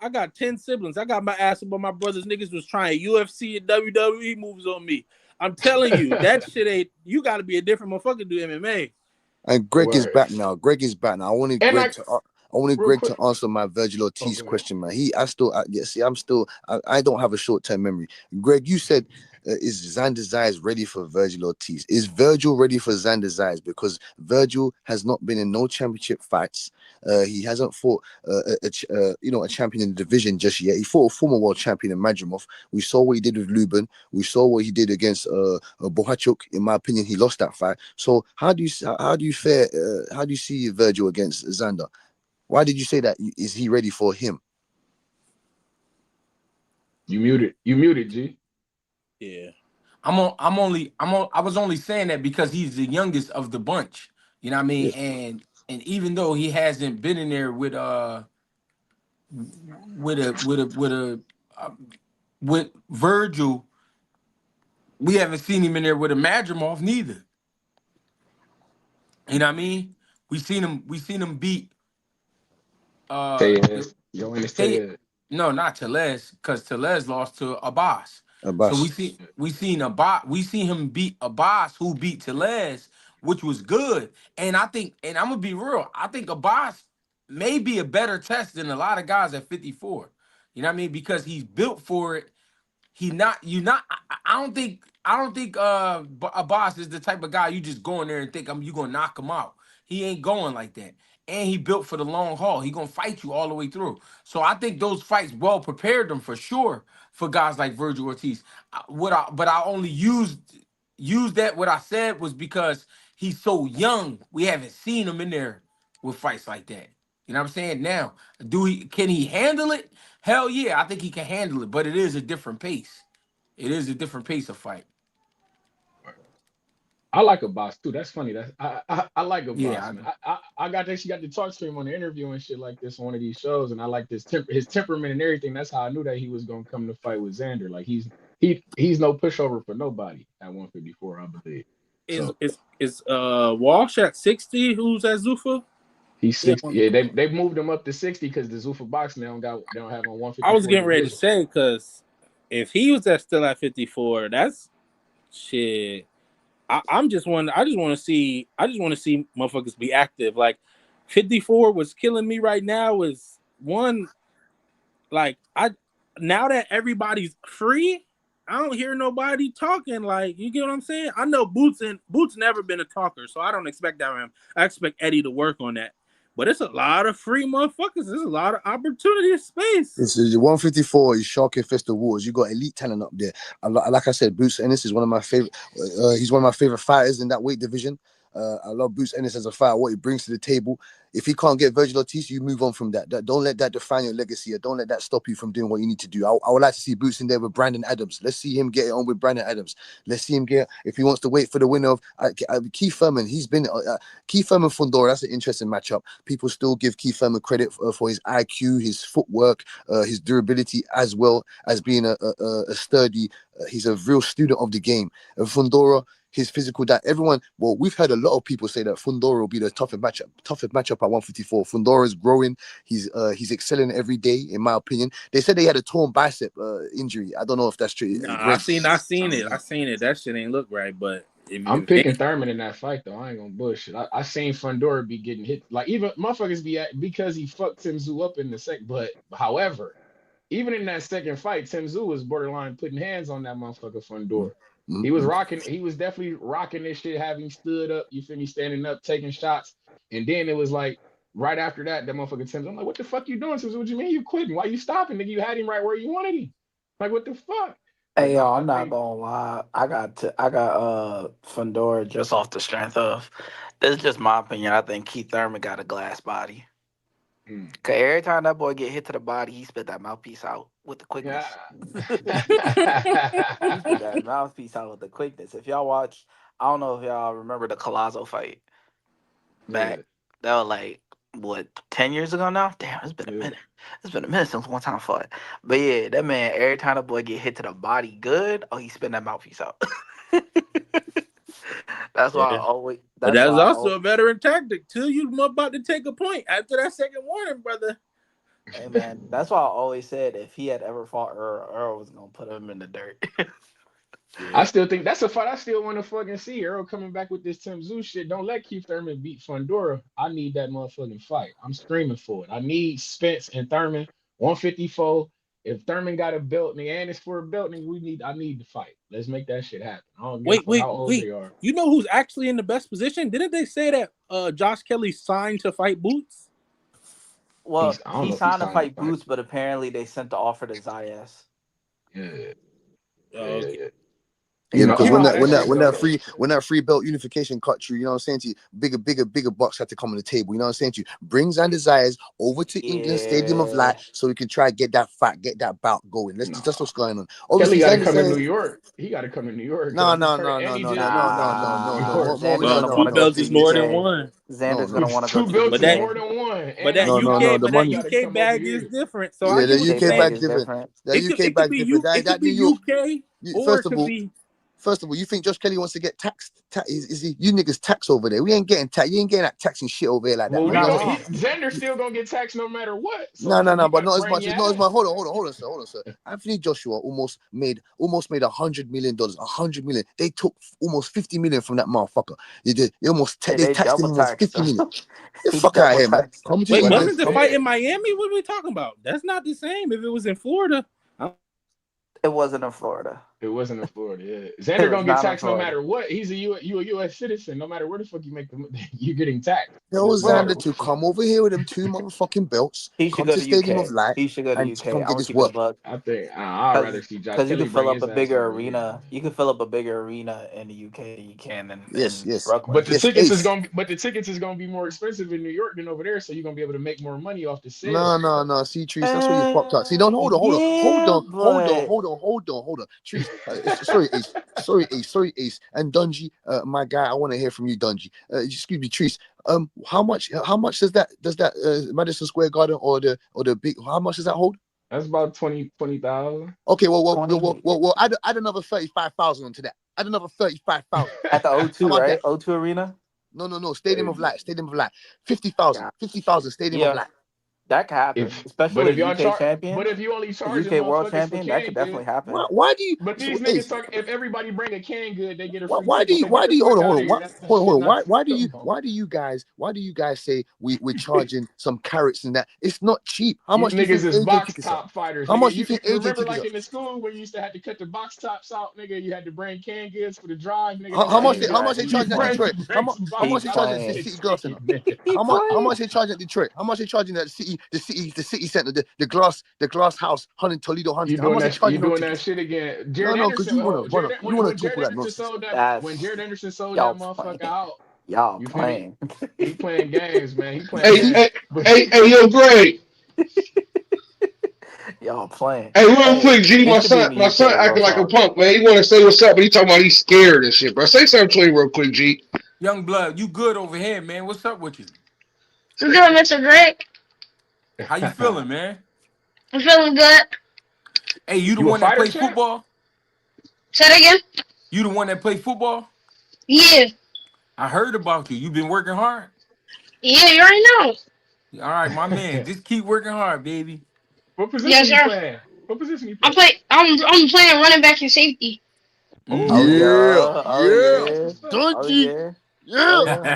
got 10 siblings. I got my ass up on my brothers. Niggas was trying UFC and WWE moves on me. I'm telling you, that shit ain't. You got to be a different motherfucker to do MMA. And Greg is Word. back now. Greg is back now. And I I wanted real Greg quick. to answer my Virgil Oh, Ortiz go ahead. question, man. I don't have a short-term memory. Greg, you said, is Xander Zayas ready for Virgil Ortiz? Is Virgil ready for Xander Zayas? Because Virgil has not been in no championship fights. He hasn't fought a champion in the division just yet. He fought a former world champion in Madrimov. We saw what he did with Lubin. We saw what he did against Bohachuk. In my opinion, he lost that fight. So how do you see Virgil against Xander? Why did you say that? Is he ready for him? You muted, G. Yeah. I was only saying that because he's the youngest of the bunch. You know what I mean? Yeah. And even though he hasn't been in there with with Virgil, we haven't seen him in there with a Madrimov neither. You know what I mean? We seen him beat Tellez. Yo, and it's Tay, Tellez. no, not Tellez, because Tellez lost to Abbas. So Abbas. we seen him beat Abbas, who beat Tellez, which was good. And I think, and I'm gonna be real, I think Abbas may be a better test than a lot of guys at 54. You know what I mean? Because he's built for it. He not you not. I don't think Abbas is the type of guy you just go in there and think you gonna knock him out. He ain't going like that. And he built for the long haul. He gonna fight you all the way through. So I think those fights well prepared them for sure for guys like Virgil Ortiz. But I only used that what I said was because he's so young. We haven't seen him in there with fights like that. You know what I'm saying? Now, can he handle it? Hell yeah, I think he can handle it, but it is a different pace. It is a different pace of fight. I like a boss too. That's funny. I like a Yeah, boss, man. I got to talk to him on the interview and shit like this on one of these shows, and I like his temperament and everything. That's how I knew that he was gonna come to fight with Xander. Like he's no pushover for nobody at 154, I believe. So Is Walsh at 60? Who's at Zuffa? he's Yeah. 60. Yeah, they've moved him up to 60 because the Zuffa boxing they don't have a I was 154 getting ready to division. say, because if he was still at 54, that's shit. I just want to see motherfuckers be active. Like 54 was killing me right now is one, like now that everybody's free, I don't hear nobody talking. Like, you get what I'm saying? I know Boots never been a talker, so I don't expect that from him. I expect Eddie to work on that. But it's a lot of free motherfuckers. There's a lot of opportunity and space. This is 154 is Shark Infested Wars. You got elite talent up there. Like I said, Boots Ennis is one of my favorite. He's one of my favorite fighters in that weight division. I love Boots Ennis as a fighter, what he brings to the table. If he can't get Virgil Ortiz, you move on from that. Don't let that define your legacy, or don't let that stop you from doing what you need to do. I would like to see Boots in there with Brandon Adams. Let's see him get it on with Brandon Adams. Let's see him get, if he wants to wait for the winner of Keith Thurman. He's been Keith Thurman Fundora. That's an interesting matchup. People still give Keith Thurman credit for his IQ, his footwork, his durability, as well as being a sturdy. He's a real student of the game. And Fundora, his physical we've heard a lot of people say that Fundora will be the toughest matchup at 154. Fundora is growing. He's excelling every day, in my opinion. They said they had a torn bicep injury. I don't know if that's true. Nah, I seen it. That shit ain't look right, but I'm picking Thurman in that fight though. I ain't gonna bullshit. I seen Fundora be getting hit, like even motherfuckers be at, because he fucked Tim Tszyu up in the second. But however, even in that second fight, Tim Tszyu was borderline putting hands on that motherfucker Fundora. Mm-hmm. He was rocking. He was definitely rocking this shit, having stood up. You feel me? Standing up, taking shots, and then it was like right after that motherfucker Tim. I'm like, what the fuck you doing? Tim? What you mean you quitting? Why you stopping? Nigga, you had him right where you wanted him. Like, what the fuck? Hey But yo, I I'm not think gonna lie. I got Fundora just off the strength of. This is just my opinion. I think Keith Thurman got a glass body. Cause every time that boy get hit to the body, he spit that mouthpiece out with the quickness. He spit that mouthpiece out with the quickness. If y'all watch, I don't know if y'all remember the Colazo fight back. Yeah. That was like what 10 years ago now. Damn, it's been a Yeah. minute. It's been a minute since one time I fought. But yeah, that man, every time the boy get hit to the body good, oh, he spin that mouthpiece out. That's why I Yeah. always. But That's that's why I also always. a veteran tactic too. You about to take a point after that second warning, brother. Hey man, that's why I always said if he had ever fought Earl was gonna put him in the dirt. I Yeah. still think that's a fight I still want to fucking see. Earl coming back with this Tim Zoo shit. Don't let Keith Thurman beat Fundora. I need that motherfucking fight. I'm screaming for it. I need Spence and Thurman 154. If Thurman got a belt, nigga, and it's for a belt, nigga, I need the fight. Let's make that shit happen. I don't give a Wait, fuck wait, how old wait. they are. You know who's actually in the best position? Didn't they say that Josh Kelly signed to fight Boots? Well, I don't he know if he's signed to signed to fight fight. Boots, but apparently they sent the offer to Zayas. Yeah, Oh, yeah, okay. yeah. Yeah, You because know when how that that when that shit when go that though. free when that free belt unification cut through, you know what I'm saying to you, bigger bucks had to come on the table. You know what I'm saying to you. Bring Xander Zayas over to England Stadium of Light Yeah. so we can try get that fight, get that bout going. That's Nah, what's going on. Kelly Obviously, got to Xander come to New Zayas. York. He got to come to New York No, because he's no, hurt, no, and no, he no, just no, no, fought no, last no, week in no, New no. Nah, York. Xander's Well, gonna two want to go belts to is the more than UK. one. No, Xander's no. gonna want to go Two to the belts But is that, UK. more than one, but and I that No, need no, my no. UK, The but motherfucking that money. Kelly to UK come over bag is here. different. So I Yeah, get the what you're UK UK bag bag saying. is different. different. The UK It could bag be different. That it could New be York. UK or it First of could all, be. you think Josh Kelly wants to get taxed? Is he, you niggas tax over there? We ain't getting tax. You ain't getting that taxing shit over here like that, Well, You're man. we You know not what I'm going saying? wrong. Xander's still gonna get taxed no matter what. So No, it's no, like no, you but got to not as bring much your as not as much. ass. Hold on, sir. Anthony Joshua almost made $100 million. $100 million. They took almost 50 million from that motherfucker. Yeah, They they taxed him double almost taxed 50 him. million. Get the He fuck out of double here, man. taxed him. Come to Wait, But England. that's wasn't the Come. fight fair. in Miami? What are we talking about? That's not the same. If it was in Florida, It wasn't in Florida. It wasn't in Florida. Yeah. It Xander was gonna get not in taxed no Florida. matter what. He's a U.S. citizen. No matter where the fuck you make the, you're getting taxed. It Tell doesn't matter Xander what. to come over here with them two motherfucking belts. He should Come go to to Stadium of UK. Light He should go to and UK. come I'm get gonna this keep it a work. buck. I think I'd rather see Josh Cause you Kelly can fill bring up his a ass bigger over here. arena. You can fill up a bigger arena in the UK than you can Yes, in yes, Brooklyn. But yes, Ace. the tickets is gonna be more expensive in New York than over there. So you're gonna be able to make more money off the No, sales. no, no. See, Trees, that's where you fucked up. See, don't Yeah, but hold on. Trees, sorry, Ace. Sorry, Ace. And Dungy, my guy, I want to hear from you, Dungy. Excuse me, Trees. How much does that Madison Square Garden or the big, how much does that hold? That's about 20,000. Okay, twenty add another 35,000 onto that. Add another 35,000. at the How O2, about that? right? O2 Arena. No. Hey, Stadium of Light. 50,000. Yeah, 50,000. Stadium of yeah, Light. that could happen, if especially but if with y'all a UK char but champion, if you only a charging UK world motherfuckers for champion. That could canned definitely goods, happen. Why do you, but these Ace? niggas talk if everybody bring a canned good, they get a Why, free why do ticket. you So get why the do you fuck hold out on of here. That's that hold shit on not why come on. do you guys say we're charging some carrots and that it's not cheap? How These much do you niggas think is AJ box tickets are? top fighters, How nigga. much do you You think AJ remember tickets like are? in the school when you used to have to cut the box tops out, nigga, you had to bring canned goods for the drive, nigga. how, That's how how much Hey, they, you how bro, much they he you charging at bring playing. Detroit? How bring much some how box much He they tops charging to at the playing. City Detroit, Girl Center? nigga. How much they charging at Detroit? How much they charging at the city center, the glass house, Hunting Toledo You Huntington? How doing much they that? You charging those doing that tickets? shit again? No, Jared no, because Anderson. you Oh, wanna When talk all Jared that Anderson nonsense. sold that. When That's Jared Anderson sold that y'all motherfucker playing. out, Y'all you feel me? playing. He playing games, man. He playing Hey, See, games. hey, But hey, yo, Greg. Y'all playing. Hey, real Hey, quick, G, he my should be in son, the my son UK. Real acting like a talk. punk, man. He want to say what's up, but he talking about he's scared and shit, bro. Say something to him real quick, G. Young blood, you good over here, man? What's up with you? I'm doing Mr. Greg. How you feeling, man? I'm feeling good. Hey, you the you a one that fighter, play champ? football? Say that again. You the one that play football? Yeah. I heard about you. You been working hard. Yeah, you already know. All right, my man. Just keep working hard, baby. What Yes, position you sir. playing? What position you I play? play. I'm playing running back and safety. Oh Mm. Oh, yeah, yeah. Oh yeah, that's yeah. what's up. Oh Dungy, yeah. Oh yeah, yeah.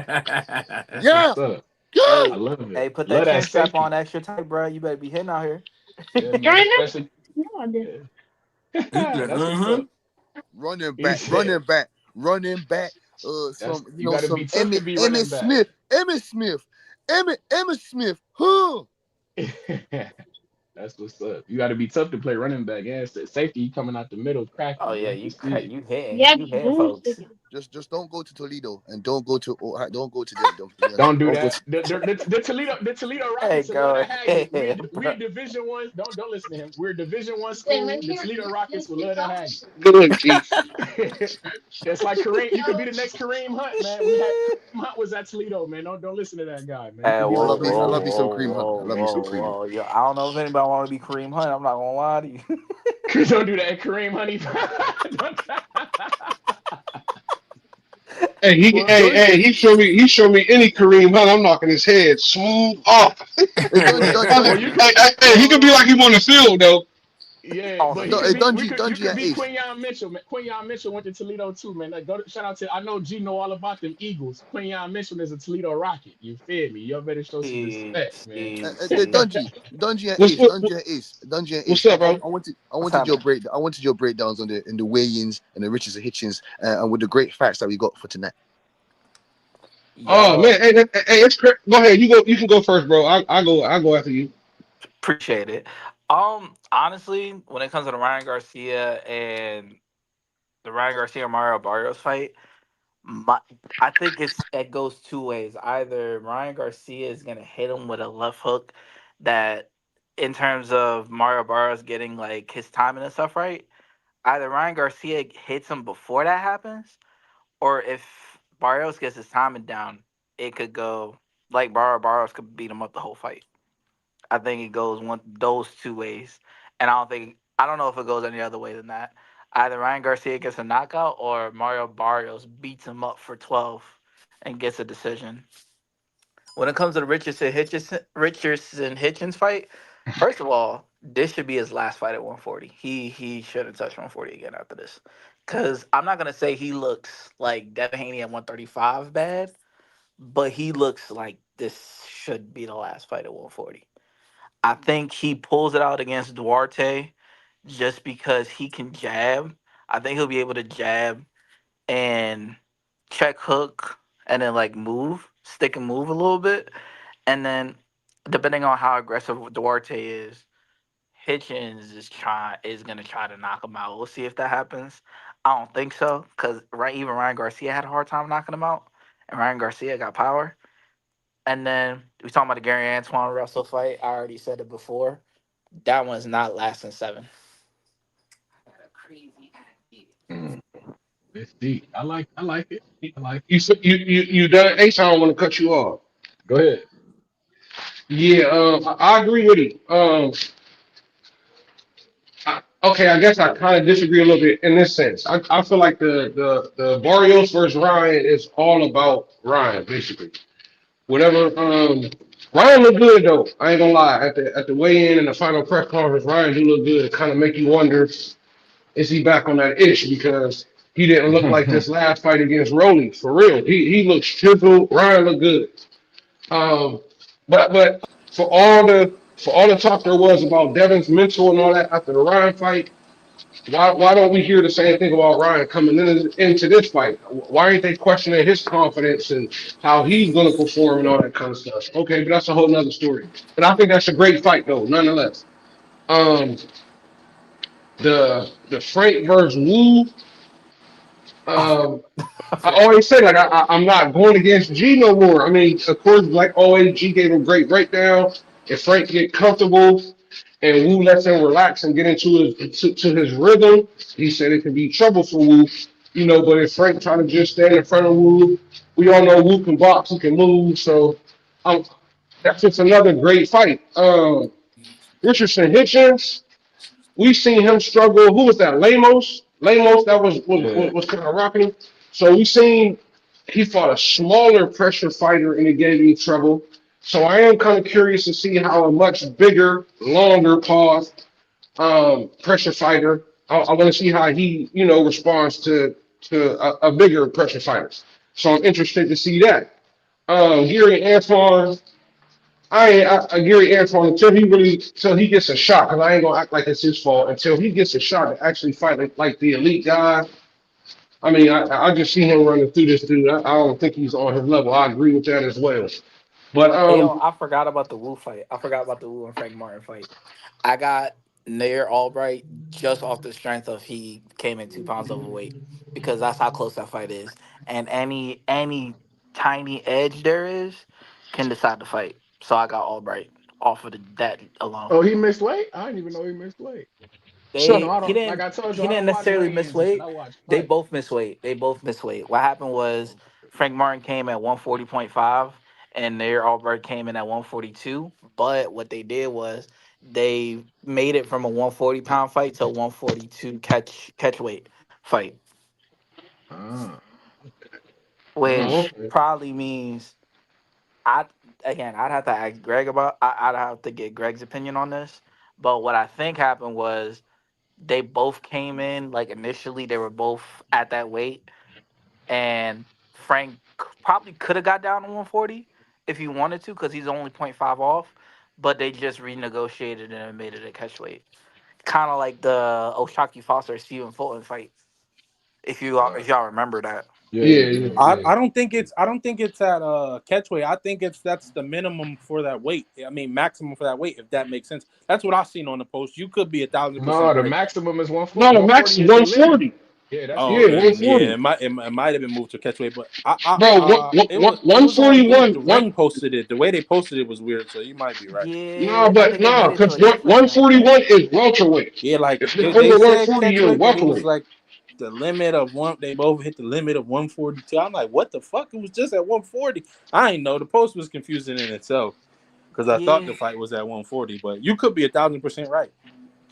That's yeah, what's up. yeah. I Hey, love it. hey, put that Love chin that strap on safety. extra tight, bro. You better be hitting out here. Yeah, You man. already Especially, know. No, I did. yeah. He said, That's what's up. Running He back, said, running back, running back. "That's Some, you got to be some tough to be Emmett running back." Smith, Emmett Smith. Huh? That's what's up. You got to be tough to play running back. Yeah, safety you coming out the middle, Oh cracking. yeah, Man, you can see it. you hitting Yeah, you hitting boom. folks. Just don't go to Toledo and don't go to Don't do don't go that. to. The Toledo Hey, Rockets will love go to have you. ahead, We're bro. Division One. Don't listen to him. We're a Division 1 school. The Toledo Rockets will love to have Good, G. you. That's like Kareem. You could be the next Kareem Hunt, man. We had Kareem Hunt was at Toledo, man. Don't listen to that guy, man. You Hey, could be I like whoa, love me. I whoa, Kareem love Hunt. me some whoa, cream hunt. whoa, I love me some whoa, cream hunt. whoa. Yo, I don't know if anybody want to be Kareem Hunt. I'm not gonna lie to you. Don't do that, Kareem Honey. Hey, Well, he showed me any Kareem Hunt. I'm knocking his head smooth off. Hey, Dungy, well, you could. He could be like him on the field though. Yeah, On but the he could Hey, field. be. We Dungy, could. You Dungy could and be Ace. Quinyon Mitchell. Man. Quinyon Mitchell went to Toledo too, man. Like, shout out to. I know G know all about them Eagles. Quinyon Mitchell is a Toledo Rocket. You feel me? You better show some See, respect, man. see, see. Dungy and What's Ace, what, Dungy and Ace. what's up, bro? I What's wanted happening? I wanted your breakdowns on the weigh-ins and the Riches and Hitchens, and with the great facts that we got for tonight. Oh Yo, man, hey, go ahead. You can go first, bro. I go after you. appreciate it. Honestly, when it comes to the Ryan Garcia and Mario Barrios fight, my I think it goes two ways. Either Ryan Garcia is gonna hit him with a left hook that, in terms of Mario Barrios getting like his timing and stuff right, either Ryan Garcia hits him before that happens, or if Barrios gets his timing down, it could go like Barrios could beat him up the whole fight. I think it goes one those two ways, and I don't know if it goes any other way than that. Either Ryan Garcia gets a knockout or Mario Barrios beats him up for 12 and gets a decision. When it comes to the Richardson Hitchens fight, first of all, this should be his last fight at 140. He shouldn't touch 140 again after this. Cause I'm not gonna say he looks like Devin Haney at 135 bad, but he looks like this should be the last fight at 140. I think he pulls it out against Duarte just because he can jab. I think he'll be able to jab and check hook and then like move, stick and move a little bit. And then depending on how aggressive Duarte is, Hitchens is gonna try to knock him out. We'll see if that happens. I don't think so, because even Ryan Garcia had a hard time knocking him out. And Ryan Garcia got power. And then we talking about the Gary Antoine Russell fight. I already said it before. That one's not lasting 7. It's deep. I like it. I like it. You done, Ace? I don't want to cut you off. Go ahead. Yeah, I agree with you. Okay, I guess I kind of disagree a little bit in this sense. I feel like the Barrios versus Ryan is all about Ryan, basically. Whatever. Ryan looked good though. I ain't gonna lie. At the weigh in and the final press conference, Ryan do look good. It kind of make you wonder, is he back on that ish, because he didn't look like this last fight against Rolly for real. He looks chiseled. Ryan looked good. Um, but for all the talk there was about Devin's mental and all that after the Ryan fight, why don't we hear the same thing about Ryan coming into this fight? Why ain't they questioning his confidence and how he's going to perform and all that kind of stuff? Okay, but that's a whole nother story. But I think that's a great fight though, nonetheless. Um, the Frank versus Wu. Um, I always say like I'm not going against G no more. I mean, of course, like always, G gave a great breakdown. If Frank get comfortable and Wu lets him relax and get into to his rhythm, he said it could be trouble for Wu. But if Frank trying to just stand in front of Wu, we all know Wu can box, he can move. So um, that's just another great fight. Richardson Hitchens. We seen him struggle. Who was that? Lamos. Lamos. That Yeah. was kind of rocking him. So we seen he fought a smaller pressure fighter and it gave him trouble. So I am kind of curious to see how a much bigger, longer pause pressure fighter. I want to see how he responds to a bigger pressure fighter. So I'm interested to see that. Gary Antoine. I Gary Antoine until he gets a shot, because I ain't gonna act like it's his fault until he gets a shot to actually fight like the elite guy. I mean, I just see him running through this dude. I don't think he's on his level. I agree with that as well. But Hey, yo, I forgot about the Wu fight. I forgot about the Wu and Frank Martin fight. I got Nair Albright, just off the strength of he came in 2 pounds overweight, because that's how close that fight is. And any tiny edge there is can decide the fight. So I got Albright off of that alone. Oh, he missed weight. I didn't even know he missed weight. You know, They I he don't like didn't I told you, he I didn't don't watch necessarily miss weigh-ins and shit. weight. I watch They fights. both miss weight. They both miss weight. What happened was Frank Martin came at 140.5 and Nair Albright came in at 142. But what they did was they made it from a 140-pound fight to a 142 catch weight fight, Ah, oh, which okay. probably means I I'd have to ask Greg about I'd have to get Greg's opinion on this. But what I think happened was they both came in like initially they were both at that weight, and Frank probably could have got down to 140 if he wanted to because he's only point 0.5 off, but they just renegotiated and made it a catch weight, kind of like the Oshaki Foster Stephen Fulton fight, if y'all remember that. Yeah, Yeah, yeah, yeah. I don't think it's at catchweight. I think that's the minimum for that weight. I mean maximum for that weight, if that makes sense. That's what I've seen on the post. You could be 1,000% No, the right though. maximum is No, 140. the max 140 is is the limit. 140. Yeah, that's the Oh, Yeah, limit. then yeah, 140. it might have been moved to catchweight, but Bro, it was on the 141. ring posted it. The way they posted it was weird, so you might be right. No, Yeah, I but think they made no, it to because a different limit. 141 is welterweight. Yeah, like If it's they over said 140, you're catchweight, but it was welterweight. like the limit of one. They both hit the limit of 142. I'm like, what the fuck? It was just at 140. I ain't know. The post was confusing in itself because I thought Yeah, the fight was at 140, but you could be 1,000% right.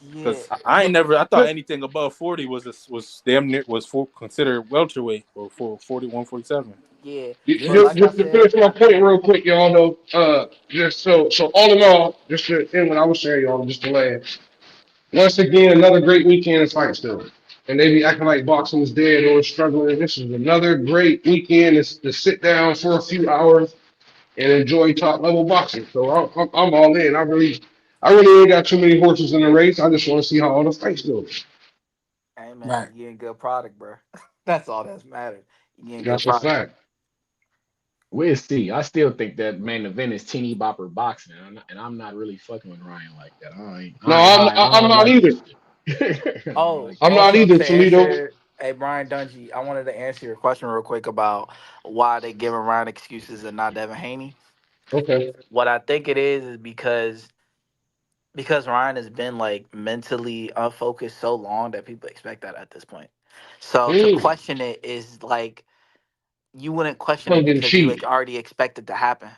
yeah, Because I ain't But, never. I thought but anything above 40 was damn near was for considered welterweight or for 41, 47. yeah. But just, like I just to finish said, my I point think real quick, y'all know, just so all in all, just to end what I was saying, y'all, just to land. Once again, another great weekend of fights still. And they be acting like boxing is dead or struggling. This is another great weekend to sit down for a few hours and enjoy top level boxing. So I'm all in. I really ain't got too many horses in the race. I just want to see how all the fights go. hey man, Right. you getting good product, bro. That's all that's matters. You getting good That's a product. fact. We'll see. I still think that main event is teeny bopper boxing, and I'm not really fucking with Ryan like that. No, I ain't high. I I'm don't not like either. that shit. I don't Oh, like I'm that not shit. also either, to Toledo. answer, hey Brian Dungy, I wanted to answer your question real quick about why they giving Ryan excuses and not Devin Haney. Okay. What I think it is because Ryan has been like mentally unfocused so long that people expect that at this point. So to question it is like you wouldn't question it Tongue in because you cheek. already expect it to happen.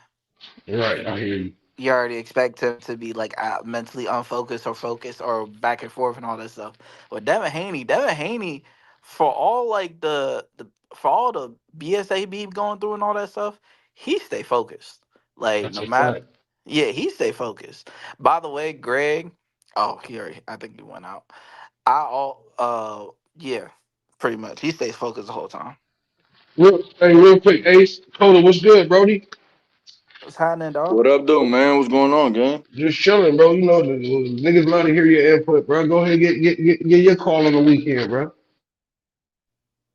Right, I hear you. You already expect him to be like mentally unfocused or focused or back and forth and all that stuff. But Devin Haney, for all like for all the BSA be going through and all that stuff, he stay focused. Like That's no a matter, fact. yeah, he stay focused. By the way, Greg, oh, I think he went out. Yeah, pretty much. He stays focused the whole time. Real quick, Ace. Cola, what's good, Brody? What's happening, dog? What up, though, man? What's going on, gang? Just chilling, bro. You know the niggas love to hear your input, bro. Go ahead and get your call on the weekend, bro.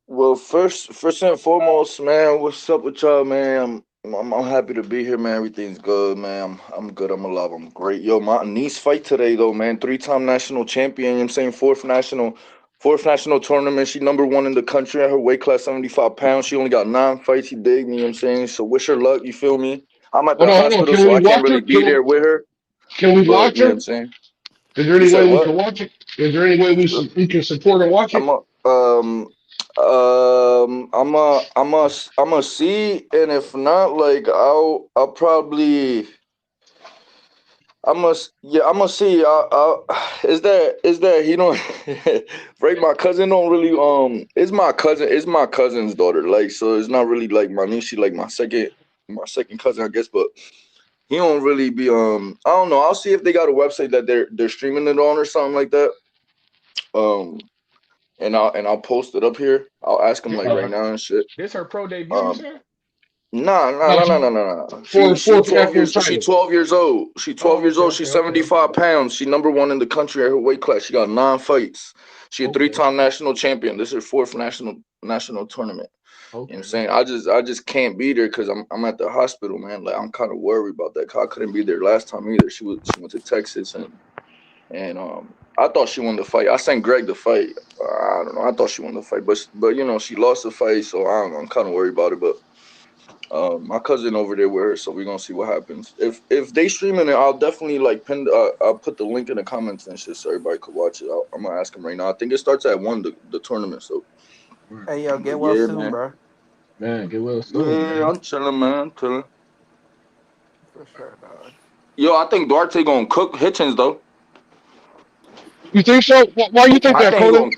Well, first and foremost, man, what's up with y'all, man? I'm happy to be here, man. Everything's good, man. I'm good. I'm alive. I'm great. Yo, my niece fight today, though, man. 3-time national champion. You know what I'm saying fourth national tournament. She number one in the country at her weight class, 75 pounds. She only got 9 fights. You dig me? You know what I'm saying? So wish her luck. You feel me? I'm at the Hold on. hospital, Can so we I can't watch really her? be there with her. Can we But watch you know what her? I'm saying? Is there You any said way we what? can watch it? Is there any way we can support and watch I'm it? a I'm a see, and if not, like I'll probably I'm a see. Is that he don't right? My cousin don't really it's my cousin's daughter, like, so it's not really like my niece. She like my second cousin, I guess, but he don't really be I don't know. I'll see if they got a website that they're streaming it on or something like that. Um. And I'll post it up here. I'll ask him like right now and shit. This her pro debut, you Um, said? nah, nah, No, nah, nah, nah, nah, nah. for She fourth 12 national years. She title. 12 years old. She 12 Oh, years okay, old. She's okay, okay, okay, 75 pounds. She number one in the country at her weight class. She got 9 fights. She a okay, three-time national champion. This is her fourth national tournament. You know what I'm okay. saying? I just can't be there because I'm at the hospital, man. Like, I'm kind of worried about that. 'Cause I couldn't be there last time either. She went to Texas and I thought she won the fight. I sent Greg the fight. I don't know. I thought she won the fight, but you know she lost the fight, so I don't know. I'm kind of worried about it. But my cousin over there with her, so we're gonna see what happens. If they streaming it, I'll definitely like pin. I'll put the link in the comments and shit so everybody could watch it. I'm gonna ask him right now. I think it starts at 1 the tournament. So, Hey, yo, get but well yeah, soon, man. bro. Man, get well soon, Yeah, man. I'm chilling, man. I'm chilling. For sure, dog. Yo, I think Duarte gonna cook Hitchens though. You think so? Why you think I that, think he Coda? gonna.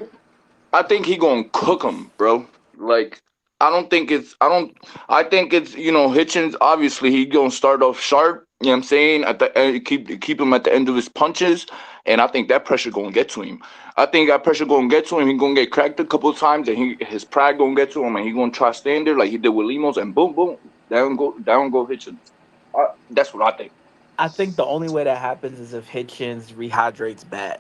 I think he gonna cook him, bro. Like I don't think it's. I don't. I think it's Hitchens. Obviously, he gonna start off sharp. You know what I'm saying? At the end, keep him at the end of his punches, and I think that pressure gonna get to him. I think that pressure gonna get to him. He gonna get cracked a couple of times, and his pride gonna get to him, and he gonna try stand there like he did with Limos, and boom, boom, down go Hitchens. That's what I think. I think the only way that happens is if Hitchens rehydrates bad.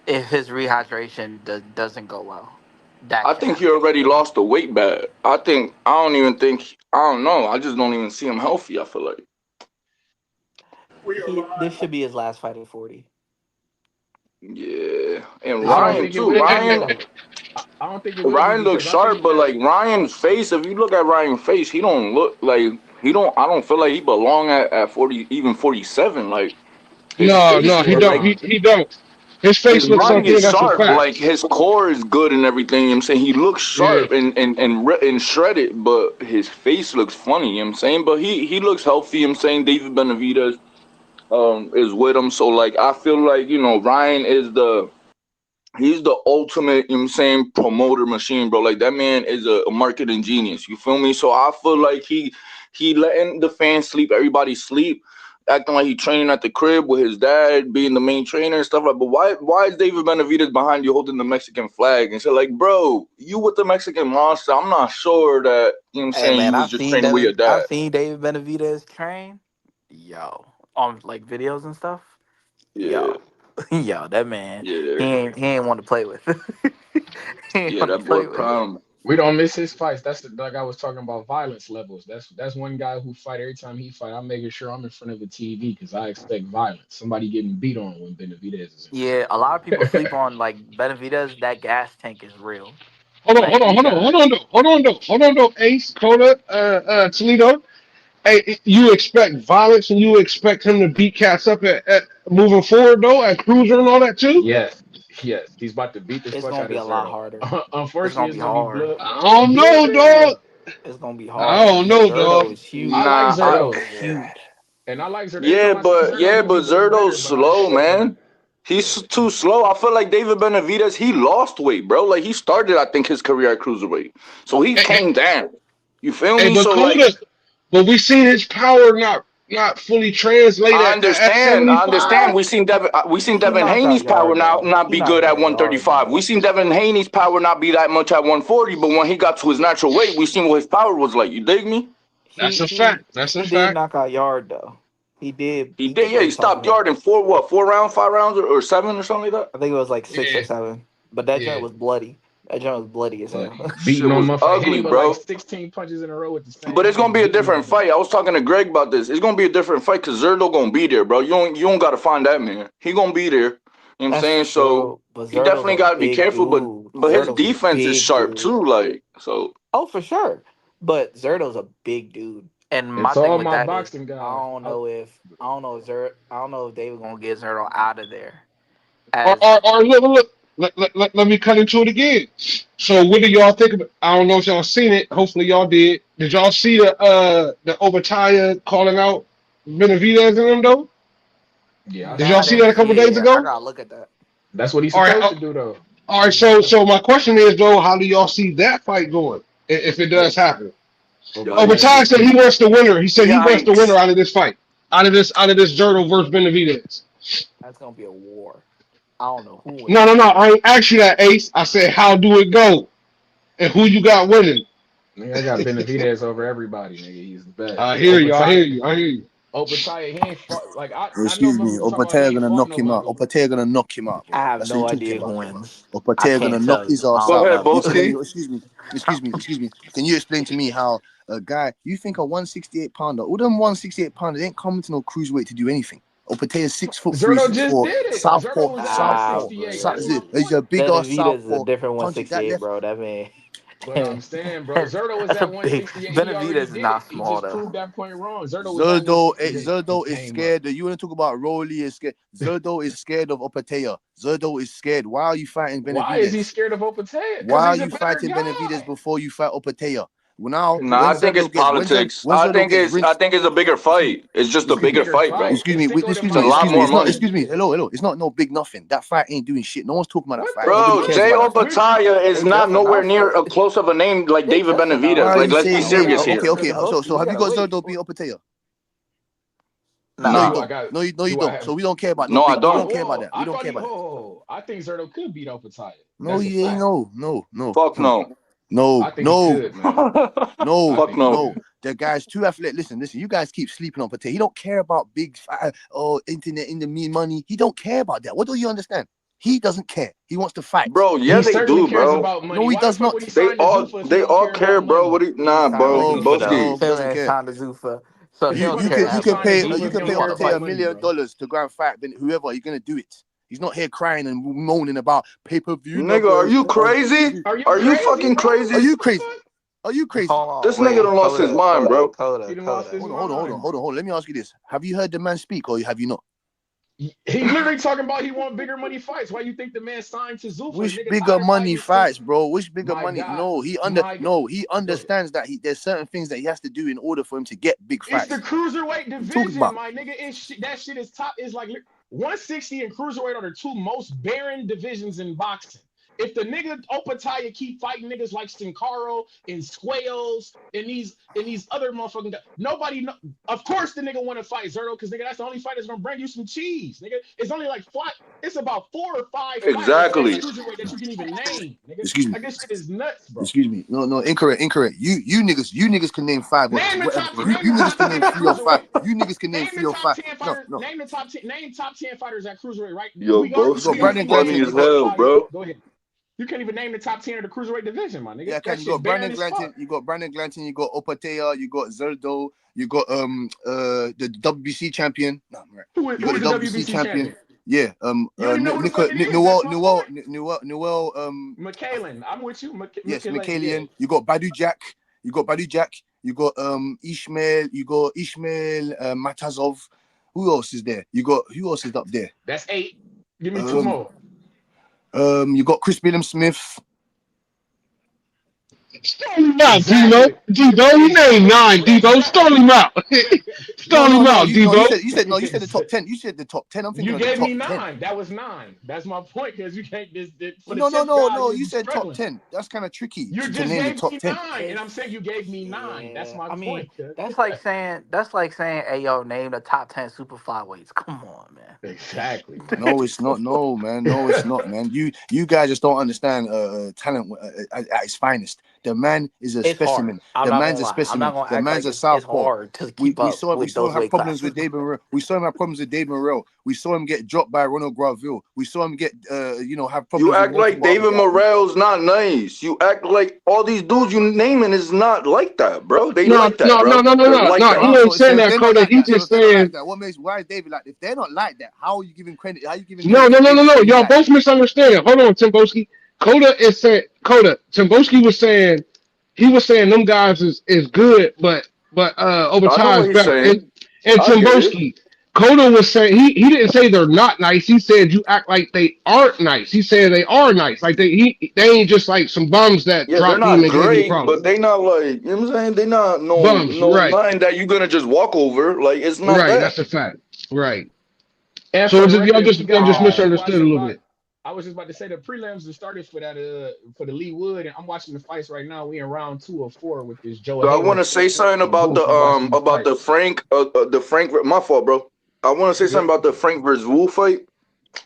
If his rehydration doesn't go well, that I could think he happen. already lost the weight bad. I don't even think. I don't know. I just don't even see him healthy. I feel like. This should be his last fight at 40. Yeah, and I don't Ryan think it too. will be Ryan though. I don't think it will be Ryan looks because I sharp, think but that. like Ryan's face, if you look at Ryan's face, he don't look like he don't. I don't feel like he belong at 40, even 47. Like his No, face, no, he Yeah, don't. like nah. He don't. His his face looks mind something. is That's a sharp. fact. Like his core is good and everything. You know what I'm saying he looks Yeah. sharp and shredded, but his face looks funny. You know what I'm saying, but he looks healthy. You know what I'm saying David Benavidez is with him, so like I feel like Ryan is the. He's the ultimate, you know what I'm saying, promoter machine, bro. Like that man is a marketing genius. You feel me? So I feel like he letting the fans sleep, everybody sleep, acting like he training at the crib with his dad, being the main trainer and stuff like. But why is David Benavidez behind you holding the Mexican flag and so like, bro, you with the Mexican monster? I'm not sure that you know what I'm Hey saying man, you was just training with your I've dad. seen David Benavidez train. Yo, on like videos and stuff. Yeah, Yo, yo, that man, yeah, he ain't want to play with. He ain't yeah. want to That boy play with. problem. We don't miss his fights. Like I was talking about violence levels. That's one guy who fight every time he fight. I'm making sure I'm in front of a TV because I expect violence. Somebody getting beat on when Benavidez is in front. Yeah, a lot of people sleep on like Benavidez. That gas tank is real. Hold on, Like hold on, he hold on, got. hold on, though. Hold on, though. Hold on, though. Ace, Coda, Toledo. Hey, you expect violence and you expect him to beat cats up at moving forward though at cruiser and all that too. Yes, yes, he's about to beat the It's fuck gonna out be of a lot Zerto. harder. It's Unfortunately, gonna it's be gonna be hard. blood, I don't know, blood dog. and It's gonna be I hard don't because know, dog. Zerto is huge. Nah, Zerto is yeah. huge. and I like Zerto. Every Yeah, time I see Zerto, but he getting Zerto's better. But I slow, still, man. He's too slow. I feel like David Benavidez, he lost weight, bro. Like he started, I think, his career at cruiserweight, so he Hey, hey, came down. You feel hey, me? but So like, Coda, but we seen his power not fully translate at I 75. understand. We seen He Devin knocked out Haney's power Yard now though. not He be knocked good at out Yard 135. though. We seen Devin Haney's power not be that much at 140. But when he got to his natural weight, we seen what his power was like. You dig me? That's He a fact. he That's a he did fact. knock out Yard though. He did He beat the did. Yeah, he brakes off of stopped him. Yard in 4 rounds, 5 rounds, or 7 or something like that. I think it was like six or Yeah, seven. But that joint yeah. was bloody. That joint was bloody as but hell. beating Shit on was motherfucker, hit ugly, him with like bro. 16 punches in a row with the But same it's gonna hand, be a beating different on him. fight. I was talking to Greg about this. It's gonna be a different fight because Zerdo gonna be there, bro. You don't gotta find that man. He gonna be there. You know what I'm That's saying? So true. But he Zerto's definitely a gotta be big careful. But dude. but his Zerto's a defense is big sharp dude. too. Like so. Oh, for sure. But Zerto's a big dude. And And my to thing all with my that is boxing guys, I don't know if David gonna get Zerto out of there. Or, As look. Let me cut into it again. So what do y'all think about? I don't know if y'all seen it. Hopefully y'all did. Did y'all see the Obatiah calling out Benavidez and them though? yeah, I Did y'all I seen see that. that didn't a couple see it days yet. I ago? gotta look at that. That's what he's All right, supposed to do, though. all That's right. what he's supposed. So my question is though, how do y'all see that fight going if it does Oh, happen? Obadiah Yikes! Obatiah get said he beat. wants the winner. He said he wants the winner Yikes! out of this fight, out of this Journal versus Benavidez. That's gonna be a war. I don't know who No, no, wins. no. I ain't asked you that, Ace. I said how do it go and who you got winning. Nigga, I got Benavidez over everybody. Nigga, he's the best. I hear you. I hear Obatiah, you. I hear you. Obatiah, he ain't fought like I know Excuse me. motherfuckers talking about he Opatea ain't gonna fought knock him out. nobody. Opatea gonna knock him out, I bro. have That's what no you're talking idea who about. wins. I Opatea gonna can't knock tell his you. I ass Go don't out. ahead, know. You can Boski. you excuse me. Can you explain to me how a guy you think a 168 pounder, all them 168 pounders ain't coming to no cruiserweight to do anything? Opetaya's 6'3", Zerto just 6'4", did it. Zerto southpaw, was at southpaw. 168. That's my He's point. a big ass Benavidez is a southpaw. different Punches that 168, left. bro. That man. But I'm saying, bro, Zerto was That's a at big. 168. He Benavidez already is did it. not He small just though. proved that point wrong. Zerto was at Zerdo is came up. scared. You want to talk about Rolly is scared. Zerdo is scared of Opetaya. Zerdo is scared. Why are you fighting Benavidez? Why is he scared of Opetaya? Because Why are he's a you better fighting guy. Benavidez before you fight Opetaya? Well, now Nah, I think it's politics. I think it's a bigger fight. It's just a bigger fight, bro. Excuse me. It's a lot more money. Excuse me. Hello. It's not no big nothing. That fight ain't doing shit. No one's talking about that fight. Bro, Nobody cares Jay about that fight. Opetaya is not nowhere near a close of a name like David Benavidez. Why are Like, you let's be saying serious here. Okay. So have you got Zerdo beat Opetaya? Nah. No, you don't. So we don't care about No, I we don't. don't care about that. We don't care about that. I think Zerto could beat Opetaya. No, he ain't. No. Fuck no. I think he could, man. No. The guy's too athletic. Listen. You guys keep sleeping on Potato. He don't care about big, internet in the mean money. He don't care about that. What do you understand? He doesn't care. He wants to fight. Bro, yeah, they do, bro. No, he does not. They all care, bro. What? Nah, bro. Boski. He doesn't care. Zuffa. So You can pay Opetaya $1 million to go and fight whoever. You're gonna do it. He's not here crying and moaning about pay-per-view. Nigga, are you crazy? Are you fucking crazy? Are you crazy? Are you crazy? This nigga done lost his mind, bro. Hold on. Let me ask you this: have you heard the man speak, or have you not? He literally talking about he want bigger money fights. Why you think the man signed to Zuffa? Which bigger money fights, bro? Which bigger money? No, he understands that there's certain things that he has to do in order for him to get big fights. It's the cruiserweight division, my nigga. That shit is top. Is like 160 and cruiserweight are the two most barren divisions in boxing. If the nigga Opetaya keep fighting niggas like Sin Cara and Squales and these other motherfucking guys, nobody know. Of course the nigga want to fight Zerto because nigga that's the only fight that's gonna bring you some cheese, nigga. It's only like it's about 4 or 5 exactly fights that you can even name, nigga. Excuse me. Like this shit is nuts, bro. Excuse me. No, incorrect. You niggas can name 5. You niggas can name 3 or 5. You niggas can name 3 or 5. No. Name the top 10 fighters at cruiserweight, right? Yo, bro, you funny as hell, bro. Go ahead. You can't even name the top 10 of the cruiserweight division, my nigga. Yeah, you got Brandon Glanton, you got Opetaya, you got Zerdo, you got the WBC champion. No, right. Who is the WBC champion? Yeah, Noel McKaylen. I'm with you. Yes, McKaylen. You got Badu Jack. You got Ishmael. You got Ishmael Matazov. Who else is there? Who else is up there? That's 8. Give me 2 more. You got Chris Smith. Stall him out, Debo. You named 9, Debo. Stall him out. Stall him out, Debo. You said the top 10. You said the top 10. I'm thinking you gave the top me 9. 10. That was 9. That's my point because you can't. No. You said top 10. That's kind of tricky. You to just name gave the top me 10. 9, and I'm saying you gave me 9. That's my point. That's like saying, hey yo, name the top 10 super flyweights. Come on, man. Exactly. No, it's not. No, man. No, it's not, man. You guys just don't understand talent at its finest. The man is a specimen. The man's a specimen. The man's a southpaw. We saw him have problems with David Morrell. We saw him have problems with David Morrell. We saw him get dropped by Ronald Graville. We saw him get have problems. You act like David Morrell's not nice. You act like all these dudes you naming is not like that, bro. They like that, bro. No. He ain't saying that, Coda. He just saying. Why is David like? If they're not like that, how are you giving credit? How are you giving? No. Y'all both misunderstand. Hold on, Timboski. Timboski was saying. He was saying them guys is good, but Opetaya is better. And Timboski, Coda was saying he didn't say they're not nice. He said you act like they aren't nice. He said they are nice. Like they ain't just like some bums that drop they're you not and give you great, but they not like, you know what I'm saying? They not bums, right. line that you're gonna just walk over. Like it's not right. that. That's a fact. Right. And so y'all just misunderstood a little bit. I was just about to say the prelims that started for that for the Lee Wood, and I'm watching the fights right now. We in round 2 of 4 with this Joe. So I want to say something about the Frank my fault, bro. I want to say something about the Frank versus Wu fight.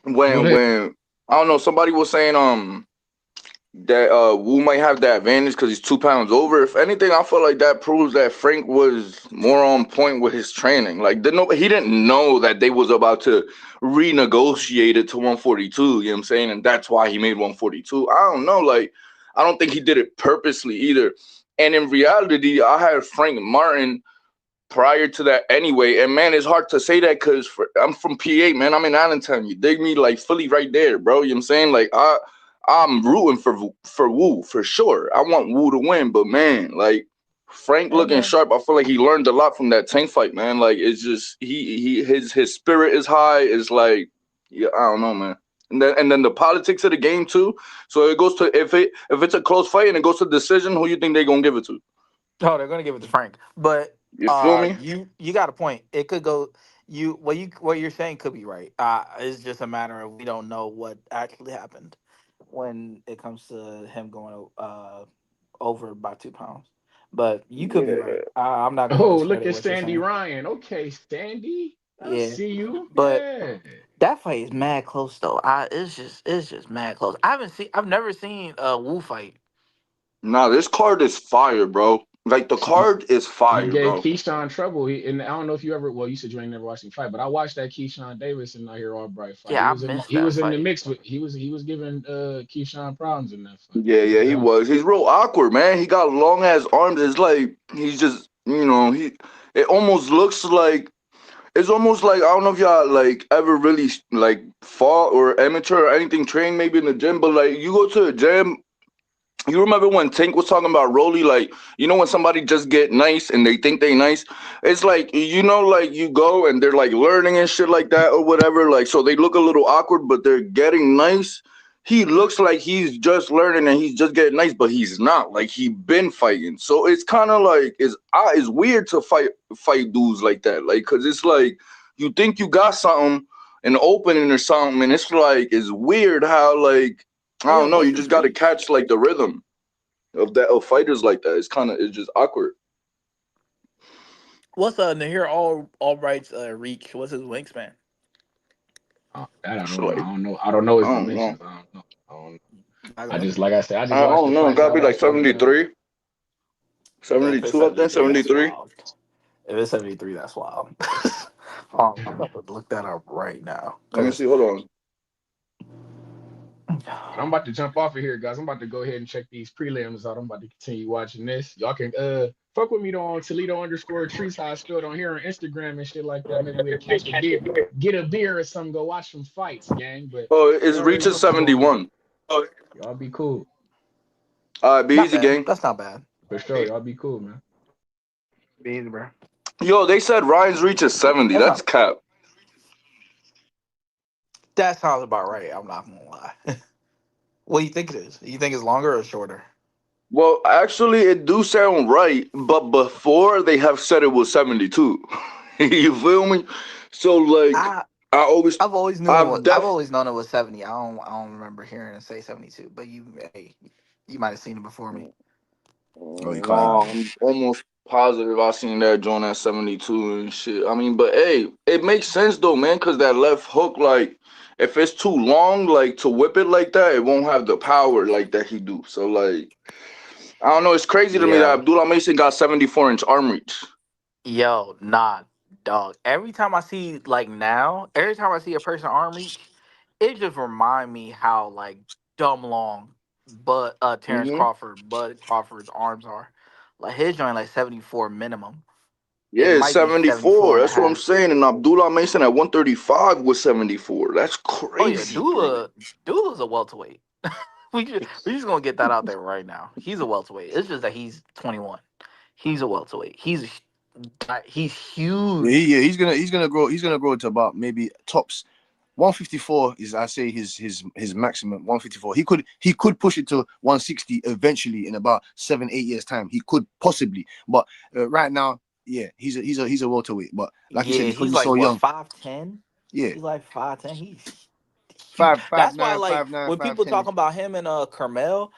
When I don't know, somebody was saying that Wu might have the advantage because he's 2 pounds over. If anything, I feel like that proves that Frank was more on point with his training. Like he didn't know that they was about to renegotiate it to 142. You know what I'm saying? And that's why he made 142. I don't know. Like I don't think he did it purposely either. And in reality, I had Frank Martin prior to that anyway. And man, it's hard to say that because I'm from PA, man. I'm in Allentown. You dig me? Like Philly right there, bro. You know what I'm saying? Like I'm rooting for Wu for sure. I want Wu to win, but man, like Frank Hey looking man, sharp. I feel like he learned a lot from that Tank fight, man. Like it's just his spirit is high. It's like yeah, I don't know, man. And then the politics of the game too. So it goes to if it's a close fight and it goes to decision, who you think they gonna give it to? oh, they're gonna give it to Frank, but You feel me? you got a point. It could go. What you're saying could be right. It's just a matter of we don't know what actually happened when it comes to him going over by 2 pounds. But you could be right. Yeah. I'm not gonna Oh, look discredit at what you're Sandy saying. Ryan. Okay, Sandy. I Yeah, see you. but Yeah. that fight is mad close though. It's just mad close. I've never seen a Wu fight. Nah, this card is fire, bro. Like the card is He fire, gave bro. Keyshawn trouble. And I don't know if you ever. Well, you said you ain't never watched him fight, but I watched that Keyshawn Davis and I hear Albright fight. Yeah, I missed He that was in the fight. mix with. He was giving Keyshawn problems in that fight. Yeah, he Yeah. was. He's real awkward, man. He got long ass arms. It's like he's just, he. It almost looks like it's almost like I don't know if y'all like ever really like fought or amateur or anything trained maybe in the gym, but like you go to the gym. You remember when Tank was talking about Rolly, like, when somebody just get nice and they think they nice? It's like, like you go and they're like learning and shit like that or whatever. Like, so they look a little awkward, but they're getting nice. He looks like he's just learning and he's just getting nice, but he's not. Like he been fighting. So it's kind of like it's weird to fight dudes like that. Like, cause it's like you think you got something in the opening or something, and it's like it's weird how like I Hey, yo, don't know. what's You his just got to reach? catch like the rhythm of fighters like that. It's just awkward. What's Nahir Albright's reach? What's his wingspan? That I It's don't know. like I don't know. I don't know his I don't know. dimensions. I don't know. I I gotta just look like it I up. said. I just I watched the don't know. It fights. I gotta be like watched all of them. 73, Yeah, if it's 72. I think 73, that's 73. wild. If it's 73, that's wild. I'm about to look that up right now. Let me Cause see. Hold on. But I'm about to jump off of here, guys. I'm about to go ahead and check these prelims out. I'm about to continue watching this. Y'all can fuck with me though on Toledo underscore trees how I spelled on here on Instagram and shit like that. Maybe we'll catch a beer, get a beer or something, go watch some fights, gang. But Oh, it's y'all already know reaches what's going on. 71. Y'all be cool. All right, be not easy, bad. gang. That's not bad. For sure. Y'all be cool, man. Be easy, bro. Yo, they said Ryan's reaches 70. That's That's not. cap. That sounds about right. I'm not gonna lie. What do you think it is? You think it's longer or shorter? Well, actually, it do sound right, but before they have said it was 72. You feel me? So like, I I always, I've always knew I've I've def. always known it was 70. I don't remember hearing it say 72. But you might have seen it before me. Oh, you can't. No, I'm almost positive I seen that joint at 72 and shit. I mean, but hey, it makes sense though, man, because that left hook, like, if it's too long, like to whip it like that, it won't have the power like that he do. So like, I don't know. It's crazy to me that Yeah. Abdullah Mason got 74-inch arm reach. Yo, nah, dog. Every time I see every time I see a person arm reach, it just remind me how like dumb long but Hmm. Bud Crawford's arms are. Like his joint like 74 minimum. It Yeah, it's might be 74 74. and a That's what I'm half. saying. And Abdullah Mason at 135 was 74. That's Oh yeah, crazy, bro. Dula's a welterweight. We just gonna get that out there right now. He's a welterweight. It's just that he's 21. He's a welterweight. He's Yeah, huge. he's gonna grow to about maybe tops 154 is I say his maximum 154. He could push it to 160 eventually in about 7-8 years time. He could possibly, but right now, yeah, he's a welterweight. But like you said, Yeah, because he's he's like so what young, 5'10". yeah, He's like 5'10". He's huge. five five That's why nine, like 5'9", when people 5'10". talking about him and Carmel,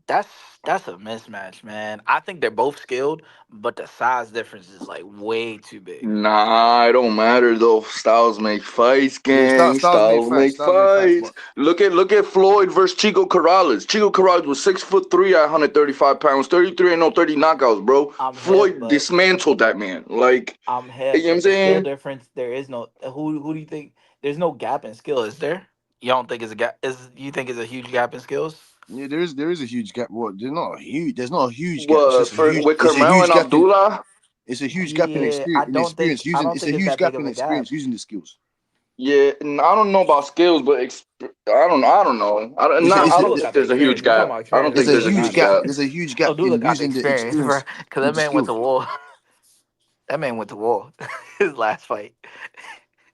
that's that's a mismatch, man. I think they're both skilled, but the size difference is like way too big. Nah, it don't matter though. Styles make fights, Yeah, gang. Styles made Styles fights. make Styles made fights, fights. but Look at Floyd versus Chico Corrales. Chico Corrales was 6'3" at 135 pounds, 33 and no 30 knockouts, bro. I'm hip, Floyd but dismantled that man. Like, I'm you hip, know what I'm but the skill saying? difference there is no. Who do you think? There's no gap in skill, is there? You don't think it's a gap? You think it's a huge gap in skills? yeah, there is a huge gap. What? There's not a huge gap. What for with It's a Carmel huge and gap in Abdullah? It's a huge gap in Yeah, I don't think experience using. It's a it's huge that big gap of in a gap. experience using the skills. Yeah, and I don't know about skills, but I don't know. I don't know. It's a, No, it's I a, don't Dula it's, think got the there's a huge experience. We talking gap. about I don't experience. it's think a there's a Dula huge got huge it. gap. gap. There's a huge Oh, gap Dula in got the using the experience, bro. experience Cause with that the man went to skill. war. That man went to war. His last fight.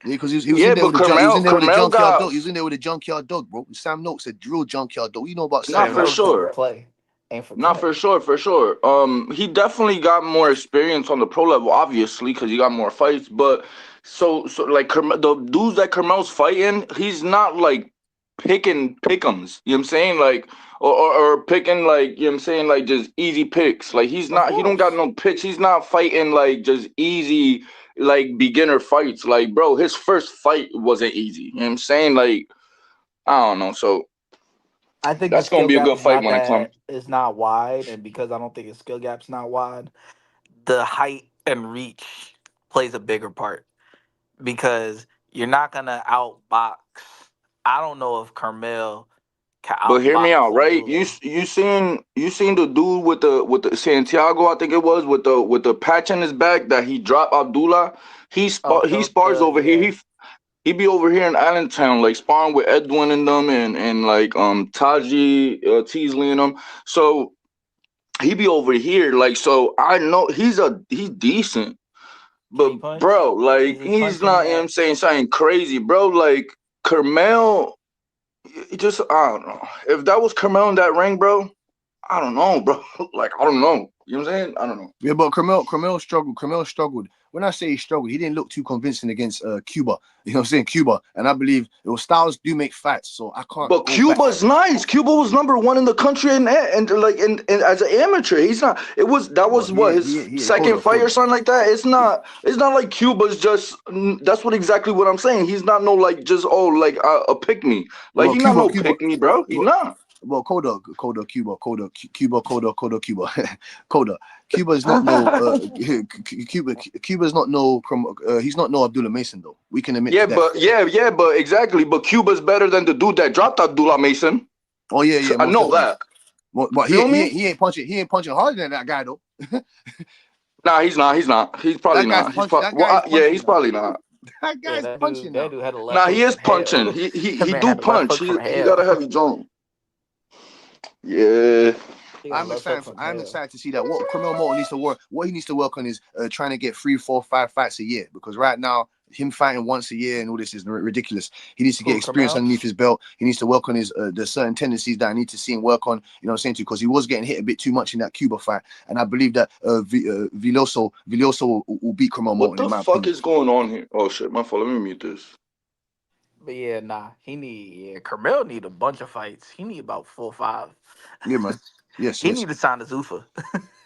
Yeah, because he was in Yeah, there but with the junk. He was in there with the Carmel junkyard got dog. He was in there with the junkyard dog, bro. Sam Noakes, a drill junkyard dog. You know about not Sam Sam for Noakes? Noakes ain't for sure. play. Ain't for Not play. for sure, for sure. He definitely got more experience on the pro level, obviously, because he got more fights. But so like the dudes that Carmel's fighting, he's not like picking pick'ems. You know what I'm saying? Like or picking like you know what I'm saying, like just easy picks. Like he's Of not. He don't got course. no picks. He's not fighting like just easy like beginner fights. Like bro, his first fight wasn't easy. You know what I'm saying? Like I don't know. So I think the that's gonna skill be a gap good is fight not when it comes. that it's not wide, and because I don't think his skill gap's not wide, the height and reach plays a bigger part because you're not gonna outbox. I don't know if Carmel can But hear me outbox out, right? Abdullah. You seen the dude with the Santiago, I think it was, with the patch in his back that he dropped Abdullah. Oh, He Phil, spars the over here. yeah, He be over here in Allentown, like sparring with Edwin and them, and like Taji Teasley and them. So he be over here, like so. I know he's decent, can but he punch? bro, Is like he he's punching not. You know what I'm at? saying something crazy, bro. Like Carmel, just I don't know. If that was Carmel in that ring, bro, I don't know, bro. Like I don't know. You know what I'm saying? I don't know. Yeah, but Carmel struggled. Carmel struggled. When I say he struggled, he didn't look too convincing against Cuba. You know what I'm saying? Cuba. And I believe styles do make fights, so I can't But go back. Cuba's nice. Cuba was #1 in the country, and like and as an amateur, he's not. It was that But was what his second fight or something like that. It's not like Cuba's just. That's what exactly what I'm saying. He's not no like just like a pick me. Like Well, he's not Cuba, no Cuba, pick me, bro. He's well, not. well, Cuba. Coda. Cuba is not no Cuba is not no he's not no Abdullah Mason though. We can admit to that. Yeah, but exactly. But Cuba's better than the dude that dropped Abdullah Mason. Oh yeah, I most know definitely. that. But Feel me? he ain't punching harder than that guy though. Nah, he's not. He's not. He's probably That guy's not. punching. That guy is Yeah, punching he's now. probably not. That Yeah, guy's punching that now. dude had a left Nah, hook he is from punching. hell. He That man do had a left punch. hook from He got a hell. heavy jump. Yeah. He got a left hook from I'm hell. excited to see that. What Camille Morton needs to work. What he needs to work on is trying to get 3, 4, 5 fights a year. Because right now, him fighting once a year and all this is ridiculous. He needs to get Who, experience Carmel? underneath his belt. He needs to work on his the certain tendencies that I need to see him work on. You know what I'm saying? Because he was getting hit a bit too much in that Cuba fight, and I believe that Villoso will beat Camille What Morton in the my fuck opinion. is going on here? Oh shit, my fault. Let me mute this. But yeah, Carmel need a bunch of fights. He need about 4 or 5. Yeah, man. Yes, He yes. need to sign to Zuffa.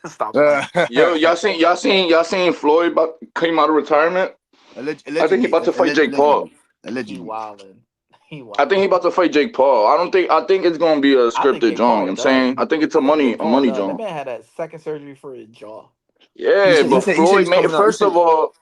Stop playing. Yo, y'all seen Floyd came out of retirement? I think he about to fight Jake Paul. He wildin'. He I think he wildin'. about to fight Jake Paul. I think it's gonna be a I think scripted Jake joint. You know Paul what I'm saying? done. I think it's I think Jake a Paul money done. That joint. man had that second surgery for his jaw. Yeah, but he said Floyd he's May coming out. first of all,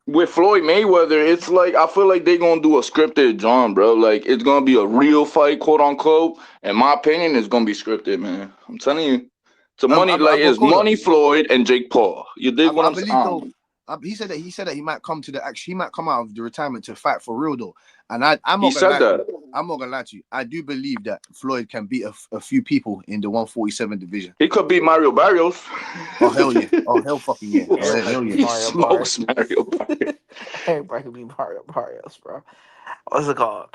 with Floyd Mayweather, it's like I feel like they gonna do a scripted joint, bro. Like it's gonna be a real fight, quote unquote. In my opinion, it's gonna be scripted, man. I'm telling you. It's Coda. money Floyd and Jake Paul. You dig what I I'm saying? believe though. He said that he might come to the action. He might come out of the retirement to fight for real though. And I'm He not gonna said lie to you. that. I'm not gonna lie to you. I do believe that Floyd can beat a few people in the 147 division. He could beat Mario Barrios. Oh hell yeah! Oh hell fucking yeah! Oh, Everybody hell can yeah! be He Mario Barrios. smokes Mario Barrios. Everybody can be Mario Barrios, bro. What's it called?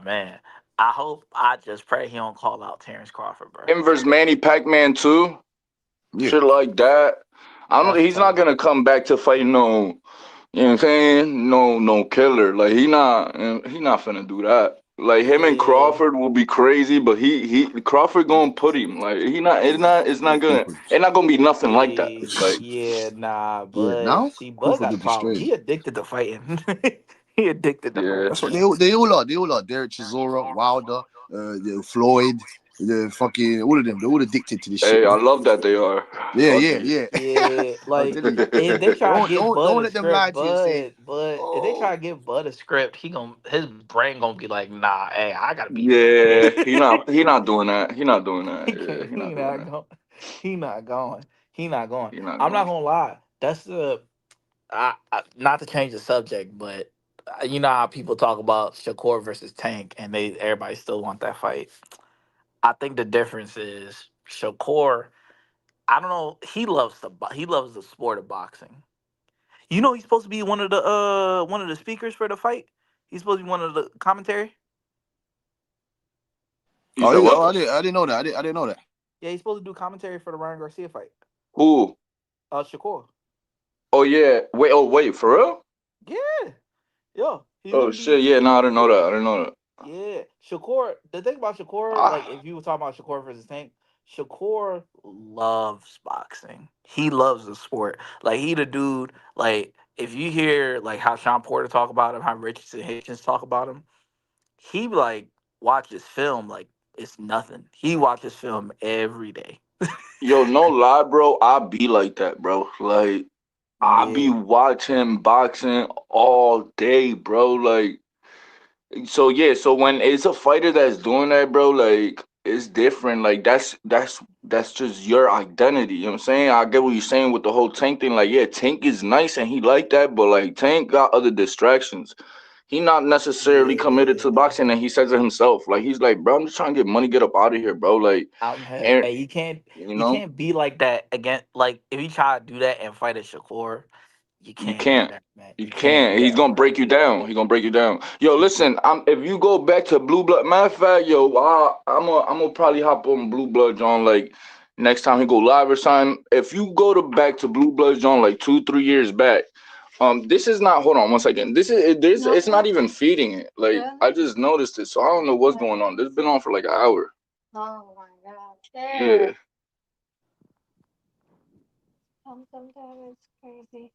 Man. I hope I just pray he don't call out Terrence Crawford, bro. Him versus Manny Pacman too. Yeah. Shit like that. I don't. That's He's not tough. gonna come back to fight no. You know what I'm saying? No killer. Like he not finna do that. Like him and Yeah. Crawford will be crazy, but he Crawford gonna put him. Like it's not gonna be nothing like that. Like Nah, Yeah. Bud. Now See, Bud Crawford got will a problem. destroy him. He addicted to fighting. He addicted to yeah. fighting. That's what they all are. They all are. Derek Chisora, Wilder, Floyd, the fucking all of them. They're all addicted to this shit, Hey, I man. love that they are. Yeah, Fuck yeah, it. yeah. Yeah, I'll like tell you. if they try to give Bud Don't a let them lie script, to you and say, If they try oh, to give Bud a script, his brain gonna be like, nah, hey, I gotta be. Yeah, he not doing that. He not doing that. Yeah, he He not doing not that. going. He not going. He not going. He not I'm not going. gonna lie. That's the not to change the subject, but you know how people talk about Shakur versus Tank, and everybody still want that fight. I think the difference is Shakur. I don't know. He loves the sport of boxing. You know, he's supposed to be one of the speakers for the fight. He's supposed to be one of the commentary. You said what? I didn't know that. I didn't know that. Yeah, he's supposed to do commentary for the Ryan Garcia fight. Who? Shakur. Oh yeah. Wait. For real? Yeah. Yo, he's Oh gonna shit. be. Yeah. No, I didn't know that. I didn't know that. Yeah, Shakur. The thing about Shakur, like Ah, if you were talking about Shakur versus Tank, Shakur loves boxing. He loves the sport. Like he the dude. Like if you hear like how Sean Porter talk about him, how Richardson Hitchens talk about him, he like watches film like it's nothing. He watches film every day. yo, no lie, bro. I be like that, bro. Like I be Yeah, watching boxing all day, bro. Like so yeah, so when it's a fighter that's doing that, bro, like it's different. Like that's just your identity. You know what I'm saying? I get what you're saying with the whole Tank thing. Like, yeah, Tank is nice and he like that, but like Tank got other distractions. He not necessarily committed to yeah. boxing, and he says it himself. Like he's like, bro, I'm just trying to get money, get up out of here, bro. Like, and Hey, you you know. can't be like that again. Like if you try to do that and fight a Shakur, you You can't do can't. that, man. You You can't do can't. He's that, gonna bro. break you down. He's gonna break you down. Yo, Yeah. listen. If you go back to Blue Blood, matter of fact, yo, I'm gonna probably hop on Blue Blood John like next time he go live or something. If you go to back to Blue Blood John like 2-3 years back, this is not. Hold on one second. This it's not even feeding it. Like I just noticed it, so I don't know what's going on. This has been on for like an hour. Oh my god. Yeah. Damn. Sometimes it's crazy.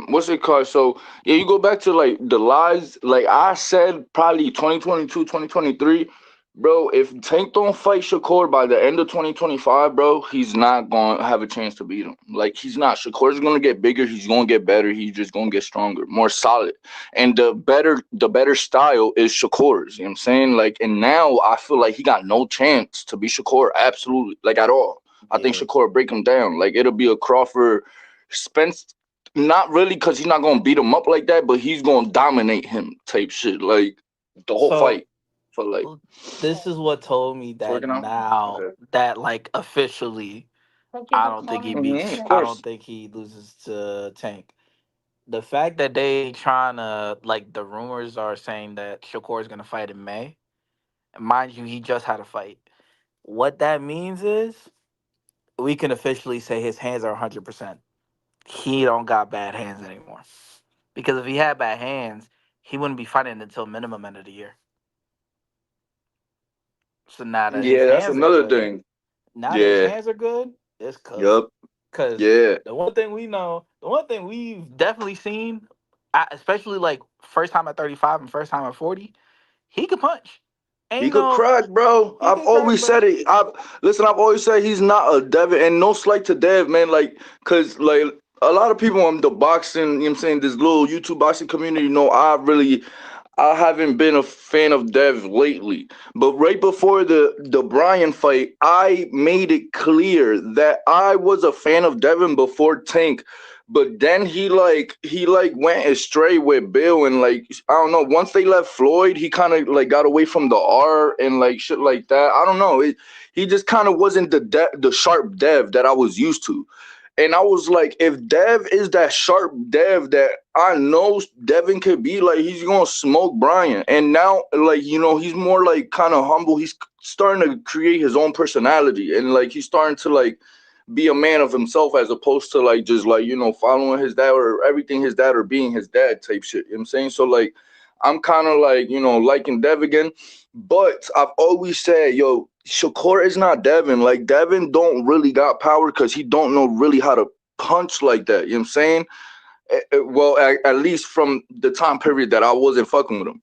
What's it called? So yeah, you go back to like the lies, like I said, probably 2022, 2023, bro. If Tank don't fight Shakur by the end of 2025, bro, he's not gonna have a chance to beat him. Like he's not. Shakur's gonna get bigger, he's gonna get better, he's just gonna get stronger, more solid. And the better style is Shakur's, you know what I'm saying? Like, and now I feel like he got no chance to beat Shakur, absolutely, like at all. I think Yeah. Shakur break him down. Like it'll be a Crawford Spence, not really, because he's not gonna beat him up like that, but he's gonna dominate him type shit, like the whole So fight. For like, this is what told me it's that working out. now Okay. that like officially, Of I course. don't think he loses to Tank. The fact that they trying to like the rumors are saying that Shakur is gonna fight in May. And mind you, he just had a fight. What that means is we can officially say his hands are 100%. He don't got bad hands anymore. Because if he had bad hands, he wouldn't be fighting until minimum end of the year. So now that his Yeah, that's hands are another good, thing. now that his Yeah. hands are good, it's cooking. Yup. Cause Yeah. the one thing we know, the one thing we've definitely seen, especially like first time at 35 and first time at 40, he could punch. He Ain't could no, crack, bro. he I've could crack, always bro. said it. I've always said he's not a Dev, and no slight to Dev, man. Like, cause like a lot of people on the boxing, you know what I'm saying, this little YouTube boxing community know I haven't been a fan of Dev lately, but right before the Bryan fight, I made it clear that I was a fan of Devin before Tank, but then he went astray with Bill, and like I don't know. Once they left Floyd, he kind of like got away from the R and like shit like that. I don't know. He just kind of wasn't the sharp Dev that I was used to. And I was like, if Dev is that sharp Dev that I know Devin could be, like, he's gonna smoke Brian. And now, like, he's more like kind of humble. He's starting to create his own personality, and like he's starting to like be a man of himself as opposed to like just like following his dad or everything his dad or being his dad type shit. You know what I'm saying? So like I'm kind of like liking Dev again, but I've always said, yo, Shakur is not Devin. Like Devin don't really got power because he don't know really how to punch like that. You know what I'm saying? Well, at least from the time period that I wasn't fucking with him.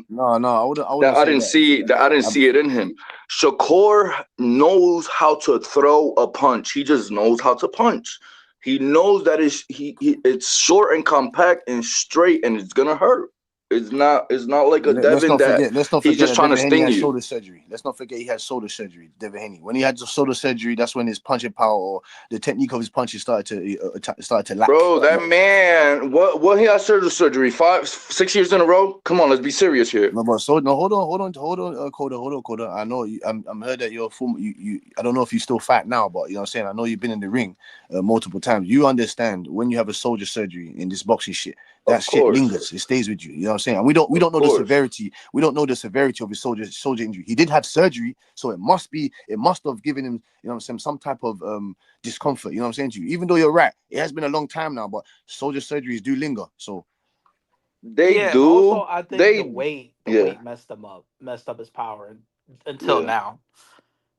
No, I That wouldn't I say didn't that. see that I didn't I, see it in him. Shakur knows how to throw a punch. He just knows how to punch. He knows that it's short and compact and straight and it's gonna hurt. It's not like a Let's Devin not that forget. Let's not he's forget just that trying to Devin Haney sting had you. shoulder surgery. Let's not forget he had shoulder surgery. Devin Haney. When he had shoulder surgery, that's when his punching power or the technique of his punches started to lack. Bro, that man, what he had surgery 5, 6 years in a row? Come on, let's be serious here. No, but so no, hold on, Coda. I know you. I'm heard that you're full. You. I don't know if you still fight now, but you know what I'm saying. I know you've been in the ring multiple times. You understand when you have a soldier surgery in this boxing shit, that Of shit course, lingers. It stays with you. You know what I'm saying. And we don't of know the course. severity. We don't know the severity of his soldier injury. He did have surgery, so it must have given him, you know what I'm saying, some type of discomfort. You know what I'm saying to you. Even though you're right, it has been a long time now, but soldier surgeries do linger. So They Yeah, and also do. I think They the yeah. weight messed up his power until Yeah. now.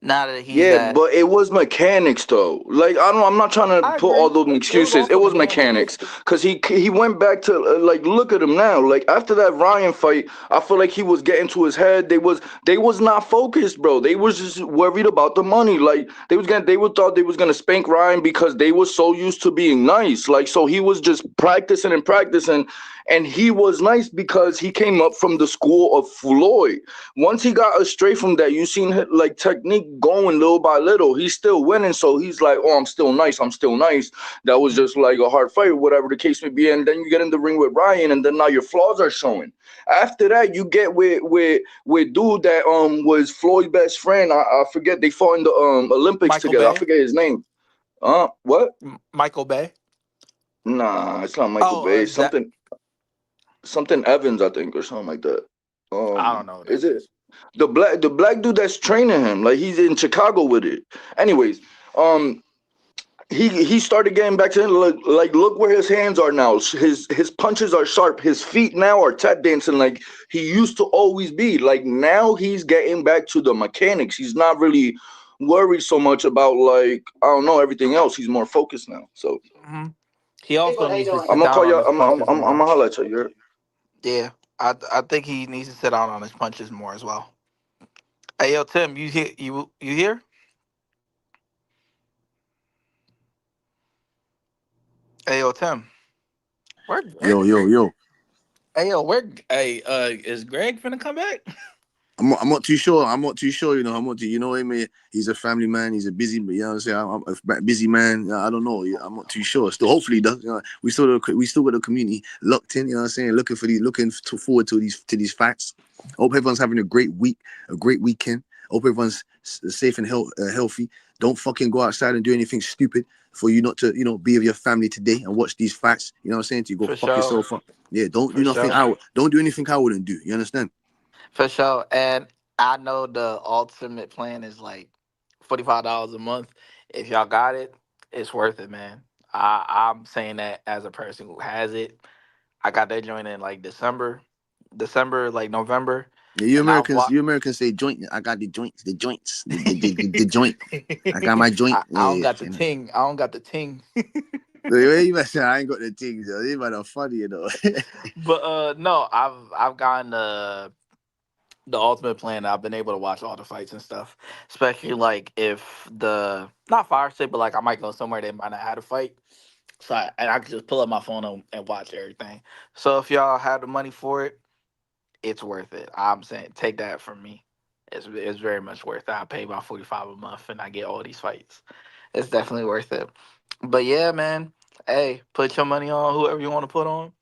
Now that he's Yeah, at, but it was mechanics though. Like I don't, I'm not trying to I put all agree. those It was excuses. It also was mechanics. mechanics because he went back to like look at him now. Like after that Ryan fight, I feel like he was getting to his head. They was not focused, bro. They was just worried about the money. Like they would thought they was gonna spank Ryan because they were so used to being nice. Like so he was just practicing and practicing, and he was nice because he came up from the school of Floyd. Once he got astray from that, you seen like technique going little by little. He's still winning, so he's like, "Oh, I'm still nice. I'm still nice." That was just like a hard fight, whatever the case may be. And then you get in the ring with Ryan, and then now your flaws are showing. After that, you get with dude that was Floyd's best friend. I forget they fought in the Olympics Michael together. I Bay, forget his name. What? Michael Bay. Nah, it's not Michael Oh, Bay. Zach. Something Evans, I think, or something like that. I don't know what Is that it is. the black dude that's training him? Like he's in Chicago with it. Anyways, um, he started getting back to him. Like look where his hands are now. His punches are sharp. His feet now are tap dancing like he used to always be. Like now he's getting back to the mechanics. He's not really worried so much about like I don't know everything else. He's more focused now. So Hmm. He also needs to I'm sit gonna down call on you. his punches I'm more. gonna holler at you. Yeah, I think he needs to sit down on his punches more as well. Hey, yo, Tim, you here? Hey, yo, Tim, where yo, Greg? yo, yo. Hey, yo, where? Hey, is Greg finna come back? I'm not too sure. I'm not too sure. You know, you know him. He's a family man. He's a busy. You know what I'm saying. I'm a busy man. I don't know. I'm not too sure. Still, hopefully, he does. You know, we still got the community locked in. You know what I'm saying. Looking forward to these facts. Hope everyone's having a great week, a great weekend. Hope everyone's safe and healthy. Don't fucking go outside and do anything stupid for you not to, be with your family today and watch these facts. You know what I'm saying? To you go For fuck sure, yourself up. Yeah, don't do for nothing. sure, Don't do anything I wouldn't do. You understand? for sure. And I know the ultimate plan is like $45 a month. If y'all got it, it's worth it, man. I'm saying that as a person who has it. I got that joint in like December, like November, Yeah, and I've watched. You Americans say joint. I got the joint. I got my joint. I don't Yeah, got the you know. ting. I don't got the ting. The way you say I ain't got the things. Though. They might are funny, you know. But no, I've gotten the ultimate plan. I've been able to watch all the fights and stuff. Especially like if the not fire stick, but like I might go somewhere they might not have a fight. So and I can just pull up my phone and watch everything. So if y'all have the money for it, it's worth it. I'm saying take that from me. It's very much worth it. I pay about 45 a month and I get all these fights. It's definitely worth it. But yeah, man. Hey, put your money on whoever you want to put on.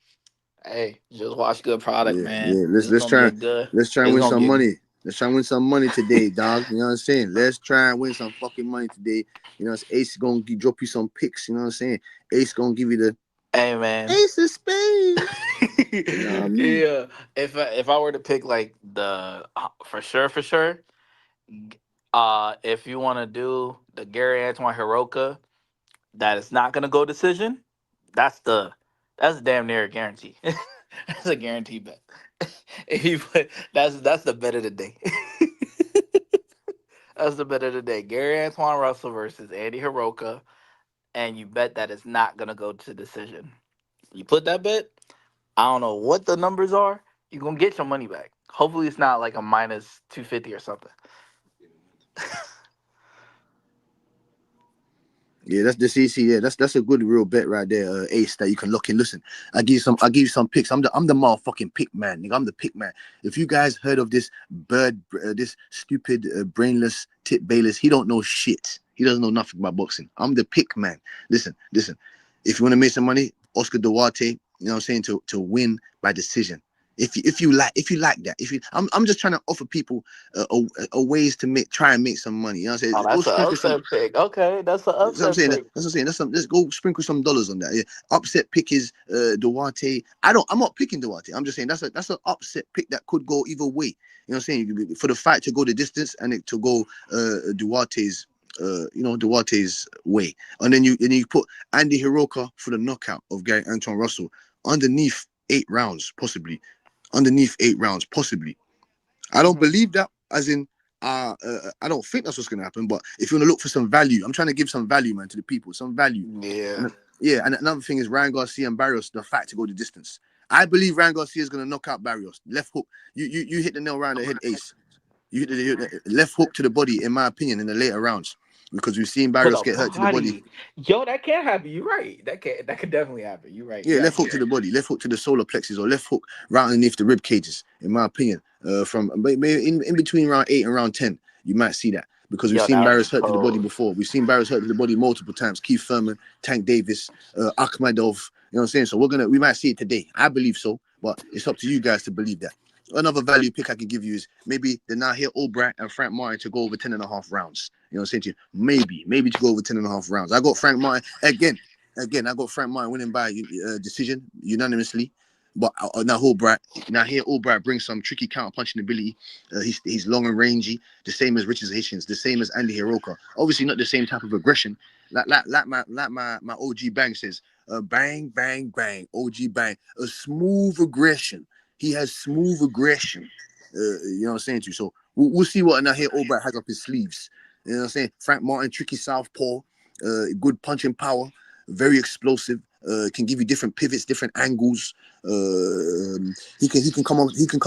Hey, just watch good product, Yeah, man. yeah. It's gonna get good. Let's try and It's win gonna some get money. Let's try and win some money today, dog. You know what I'm saying? Let's try and win some fucking money today. You know, Ace gonna drop you some picks. You know what I'm saying? Ace gonna give you the hey man. Ace of Spades. You know what I mean? Yeah. If I were to pick like the for sure, if you want to do the Gary Antoine Hiroka, that is not gonna go decision. That's the that's damn near a guarantee. That's a guarantee bet. If you put, that's the bet of the day. That's the bet of the day. Gary Antoine Russell versus Andy Hiroka, and you bet that it's not gonna go to decision. You put that bet. I don't know what the numbers are. You're gonna get your money back. Hopefully, it's not like a minus 250 or something. Yeah, that's the CC. Yeah, that's a good real bet right there, Ace. That you can lock in. Listen, I give you some picks. I'm the motherfucking pick man, nigga. I'm the pick man. If you guys heard of this this stupid brainless Tip Bayless, he don't know shit. He doesn't know nothing about boxing. I'm the pick man. Listen. If you want to make some money, Oscar Duarte, you know what I'm saying, to win by decision. If you like that, I'm just trying to offer people a ways to try and make some money. You know what I'm Oh, saying? Go that's an sprinkle some. upset pick. Okay, that's an That's what I'm upset saying. pick. That's what I'm saying. Let's go sprinkle some dollars on that. Yeah. Upset pick is Duarte. I'm not picking Duarte. I'm just saying that's an upset pick that could go either way. You know what I'm saying? For the fight to go the distance and it to go Duarte's way. And then you put Andy Hiroka for the knockout of Gary Anton Russell underneath 8 rounds, possibly. Underneath 8 rounds, possibly. I don't Hmm. believe that, as in, I don't think that's what's going to happen. But if you want to look for some value, I'm trying to give some value, man, to the people, some value. Yeah. And yeah, and another thing is Ryan Garcia and Barrios, the fact to go the distance. I believe Ryan Garcia is going to knock out Barrios. Left hook. You hit the nail round the head, Ace. You hit the left hook to the body, in my opinion, in the later rounds, because we've seen To Barrios the get hurt to the body. body. Yo, that can happen. You're right. That could definitely happen. You're right. Yeah, You're left hook absolutely to the right. body, left hook to the solar plexus, or left hook right underneath the rib cages, in my opinion. From maybe in between round 8 and round 10, you might see that because we've Yo, seen that Barrios was hurt to the body cold. before. We've seen Barrios hurt to the body multiple times. Keith Thurman, Tank Davis, Akhmadov. You know what I'm saying? So we might see it today. I believe so, but it's up to you guys to believe that. Another value pick I could give you is maybe the Nahir Albright and Frank Martin to go over 10.5 rounds. You know what I'm saying to you? Maybe to go over 10.5 rounds. I got Frank Martin again. I got Frank Martin winning by decision unanimously. But now here Albright brings some tricky counter punching ability. He's long and rangy, the same as Richard Hitchens, the same as Andy Hiroka. Obviously, not the same type of aggression. Like my OG Bang says, bang bang bang. OG Bang, a smooth aggression. He has smooth aggression. You know what I'm saying to you. So we'll see what Nahir Albright has up his sleeves. You know what I'm saying? Frank Martin, tricky southpaw, good punching power, very explosive. Can give you different pivots, different angles. He can come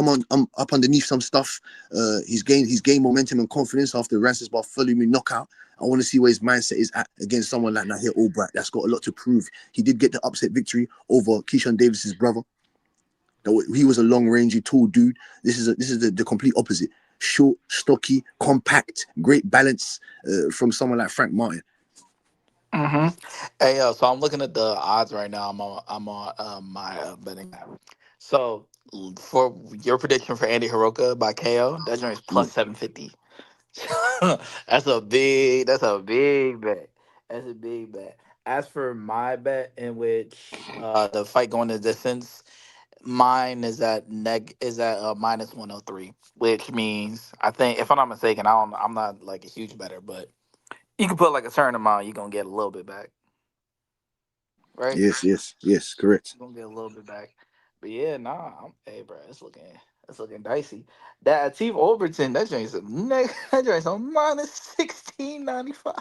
on up underneath some stuff. He's gained momentum and confidence after Rances Bartholomew knockout. I want to see where his mindset is at against someone like Nahir Albright. That's got a lot to prove. He did get the upset victory over Keyshawn Davis's brother. He was a long rangey, tall dude. This is the complete opposite. Short, stocky, compact, great balance from someone like Frank Martin. Hmm. Hey, yo, so I'm looking at the odds right now. I'm on my betting app. So for your prediction for Andy Hiroka by KO, that joint is Mm. plus 750. That's a big bet. That's a big bet. As for my bet, in which the fight going the distance, mine is at minus 103, which means, I think, if I'm not mistaken, I'm not like a huge better, but you can put like a certain amount, you're gonna get a little bit back, right? Yes, correct. You're gonna get a little bit back. But yeah, nah, hey, bro, it's looking dicey. That Steve Overton, that joint's on minus 1695.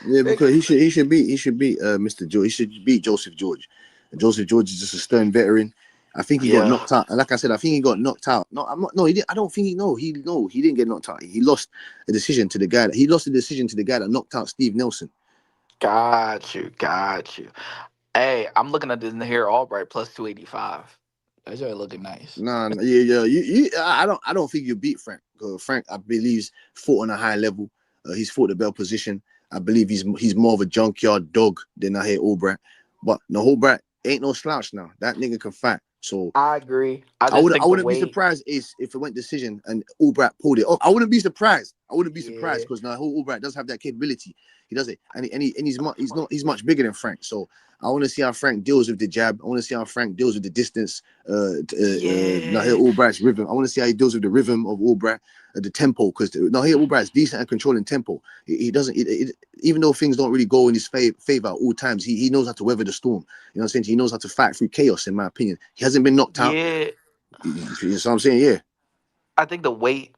Yeah, Big, because he should beat Mr. George. He should beat Joseph George. And Joseph George is just a stern veteran. I think he got yeah, knocked out. And like I said, I think he got knocked out. No, I'm not. No, he didn't. I don't think he. No, he didn't get knocked out. He lost a decision to the guy. He lost a decision to the guy that knocked out Steve Nelson. got you. Hey, I'm looking at this in here, Albright plus 285. That joint looking nice. Nah, yeah. I don't think you beat Frank. Frank, I believe, fought on a high level. He's fought the belt position. I believe he's more of a junkyard dog than I hear Albright. But no, Albright ain't no slouch now. That nigga can fight. So I agree. I I just would I think the wouldn't be weight. surprised if it went decision and Albright pulled it off. I wouldn't be surprised. I wouldn't be Yeah, surprised because now Albright does have that capability. He does it, and he's much bigger than Frank. So I want to see how Frank deals with the jab. I want to see how Frank deals with the distance. Now here yeah, Albright's rhythm. I want to see how he deals with the rhythm of Albright, the tempo. Because now here Albright's decent at controlling tempo. He doesn't. Even though things don't really go in his favor at all times, he knows how to weather the storm. You know what I'm saying? He knows how to fight through chaos. In my opinion, he hasn't been knocked out. yeah. You know what I'm saying? Yeah. I think the weight.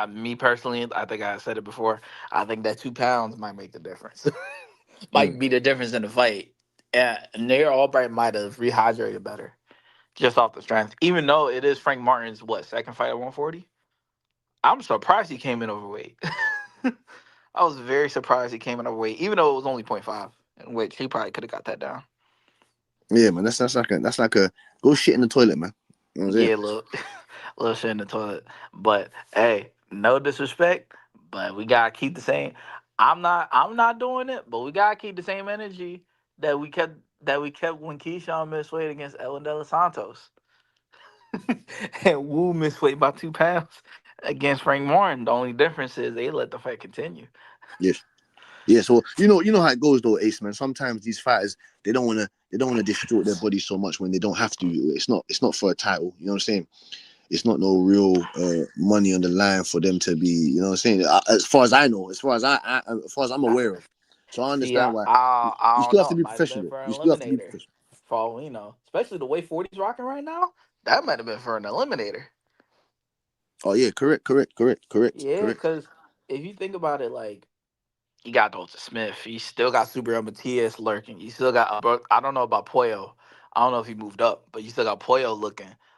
Me personally, I think I said it before. I think that 2 pounds might make the difference. Mm. Might be the difference in the fight. Yeah, Nair Albright might have rehydrated better just off the strength. Even though it is Frank Martin's second fight at 140. I'm surprised he came in overweight. I was very surprised he came in overweight, even though it was only point 0.5, in which he probably could have got that down. Yeah, man. That's like a go shit in the toilet, man. You know what I'm saying? Yeah, little, little shit in the toilet. But hey, no disrespect, but we gotta keep the same. I'm not doing it, but we gotta keep the same energy that we kept when Keyshawn missed weight against Ellen De Los Santos. And Wu missed weight by 2 pounds against Frank Martin. The only difference is they let the fight continue. Yes. Yeah, so you know how it goes though, Ace man. Sometimes these fighters they don't wanna distort their body so much when they don't have to. It's not for a title. You know what I'm saying? It's not no real money on the line for them to be. You know what I'm saying? As far as I know, as far as I'm aware of. So I See, understand why I you don't still have know. to It be might have been professional. for You an still have to be eliminator, professional. for all we know. Especially the way 40's rocking right now, that might have been for an eliminator. Oh yeah, correct, correct, correct, correct, Yeah, correct. because if you think about it, like, you got Dalton Smith, you still got Super Matias lurking. You still got, I don't know about Pollo. I don't know if he moved up, but you still got Pollo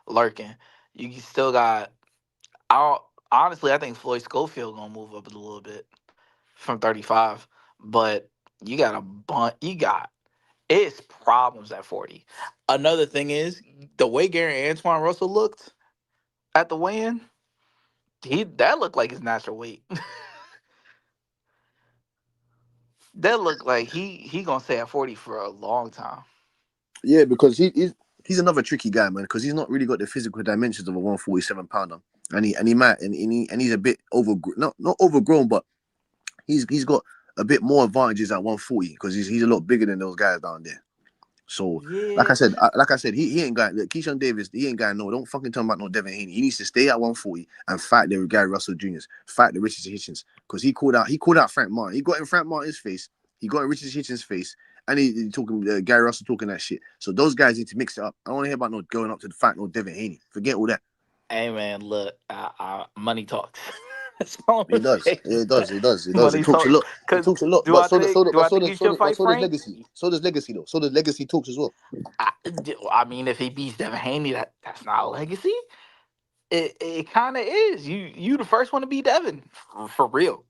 lurking. You still got, I don't, honestly, I think Floyd Schofield gonna move up a little bit from 35, but you got a bunch. You got it's problems at 40. Another thing is the way Gary Antoine Russell looked at the weigh-in. He that looked like his natural weight. That looked like he gonna stay at 40 for a long time. Yeah, because he's another tricky guy, man. Because he's not really got the physical dimensions of a 147 pounder, and he's a bit not overgrown, but he's got a bit more advantages at 140 because he's a lot bigger than those guys down there. So, Yeah, like I said, he ain't got Keyshawn Davis. He ain't got no. Don't fucking tell him about no Devin Haney. He needs to stay at 140 and fight the Gary Russell Juniors, fight the Richard Hitchens, because he called out Frank Martin. He got in Frank Martin's face. He got in Richard Hitchens' face, and he talking Gary Russell talking that shit. So those guys need to mix it up. I don't want to hear about no going up to the fight no Devin Haney. Forget all that. hey man, look, money talks. That's all I'm He gonna does. say. It does. It does. It does. It Money talks a talks. lot. It Cause talks a lot. do But I so does think so does, do but I so think he does so should does, but fight so does Frank? legacy. So does legacy though. So does legacy talks as well. I mean, if he beats Devin Haney, that's not a legacy. It kind of is. You the first one to beat Devin for real.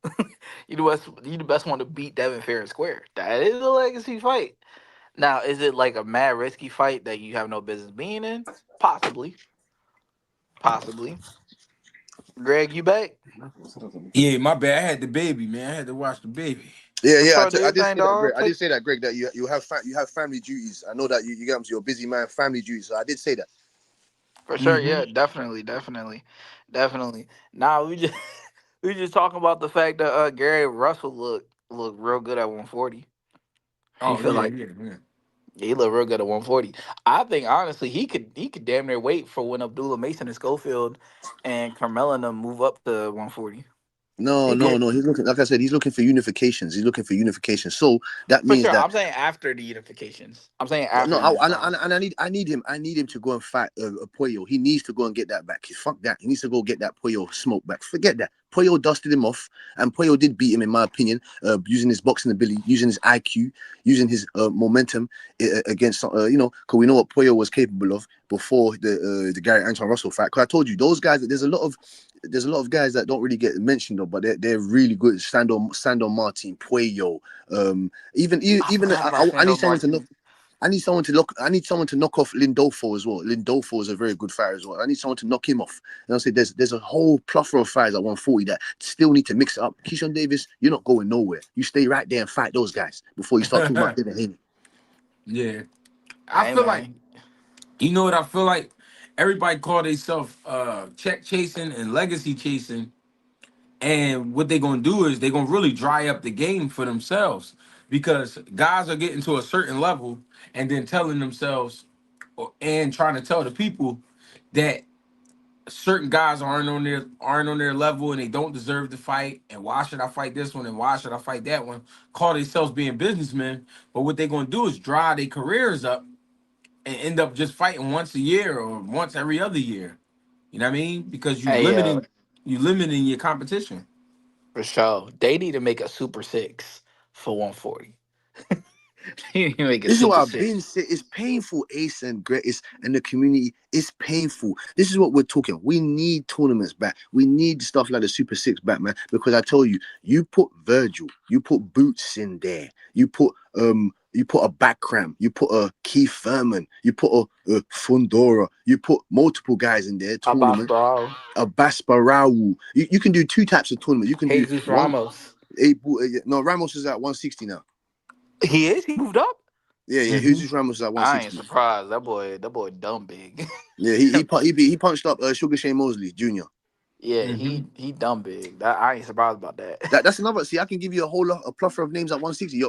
You the best one to beat Devin fair and square. That is a legacy fight. Now, is it like a mad risky fight that you have no business being in? Possibly, possibly. Greg, you back? Yeah, my bad. I had the baby, man. I had to watch the baby. Yeah, For yeah. sure, do I your did thing, say that, Greg. dog. I did Take say that, Greg. That you have family duties. I know that you get to your busy man, family duties. So I did say that. for sure, Mm-hmm. yeah, definitely, definitely, definitely. Now we just we just talking about the fact that Gary Russell look real good at 140. He Oh feel yeah, like yeah, yeah. he look real good at 140. I think honestly he could damn near wait for when Abdullah Mason and Schofield and Carmella and them move up to 140. No, He no, could no. He's looking, like I said, he's looking for unifications. He's looking for unification. So that for means sure. that I'm saying after the unifications. I'm saying no, after the unifies. I need him to go and fight Pollo. He needs to go and get that back. Fuck that. He needs to go get that Pollo smoke back. Forget that. Pollo dusted him off, and Pollo did beat him, in my opinion, using his boxing ability, using his IQ, using his momentum against, because we know what Pollo was capable of before the Gary Anton Russell fight. Because I told you, those guys, there's a lot of guys that don't really get mentioned, though, but they're really good. Sando Martin, Pollo, I even forgot about I need Sandor someone to know. Martin. I need someone to knock off Lindolfo as well. Lindolfo is a very good fighter as well. I need someone to knock him off. And I'll say there's a whole plethora of fighters at 140 that still need to mix it up. Keyshawn Davis, you're not going nowhere. You stay right there and fight those guys before you start talking about Devin Haney. Yeah. I Hey feel like man. you know what I feel like. Everybody call themselves check chasing and legacy chasing, and what they're gonna do is they're gonna really dry up the game for themselves because guys are getting to a certain level and then telling themselves and trying to tell the people that certain guys aren't on their level and they don't deserve to fight. And why should I fight this one? And why should I fight that one? Call themselves being businessmen, but what they're gonna do is dry their careers up and end up just fighting once a year or once every other year. You know what I mean? Because Hey, you limiting your competition. for sure. They need to make a Super Six for 140. He didn't make it This is what Super I've been Six. saying. It's painful, Ace and Gret, and the community. It's painful. This is what we're talking. We need tournaments back. We need stuff like the Super Six back, man. Because I tell you, you put Virgil, you put Boots in there, you put a Backram, you put a Keith Furman, you put a Fundora, you put multiple guys in there. Tournament, Abasparao. a Basparau. You can do two types of tournament. You can do Jesus one. Ramos. No, Ramos is at 160 now. He is. He moved up. Yeah, Jesus Ramos is at I ain't 160. surprised. That boy dumb big. Yeah, he punched up Sugar Shane Mosley Jr. Yeah, he dumb big. I ain't surprised about that. That's another. See, I can give you a plethora of names at 160.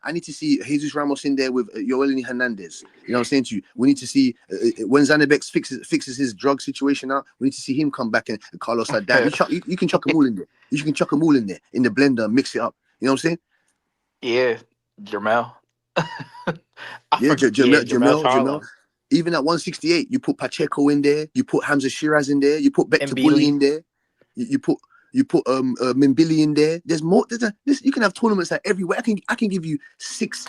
I need to see Jesus Ramos in there with Yoeli Hernandez. You know what I'm saying to you? We need to see when Zanebex fixes his drug situation out. We need to see him come back and Carlos Haddad. You can chuck them all in there. You can chuck them all in there in the blender, mix it up. You know what I'm saying? Yeah, Jermel. Jamel. Even at 168, you put Pacheco in there, you put Hamza Shiraz in there, you put Bekta Bully in there, you put Mimbili in there. There's more. You can have tournaments like everywhere. I can give you six.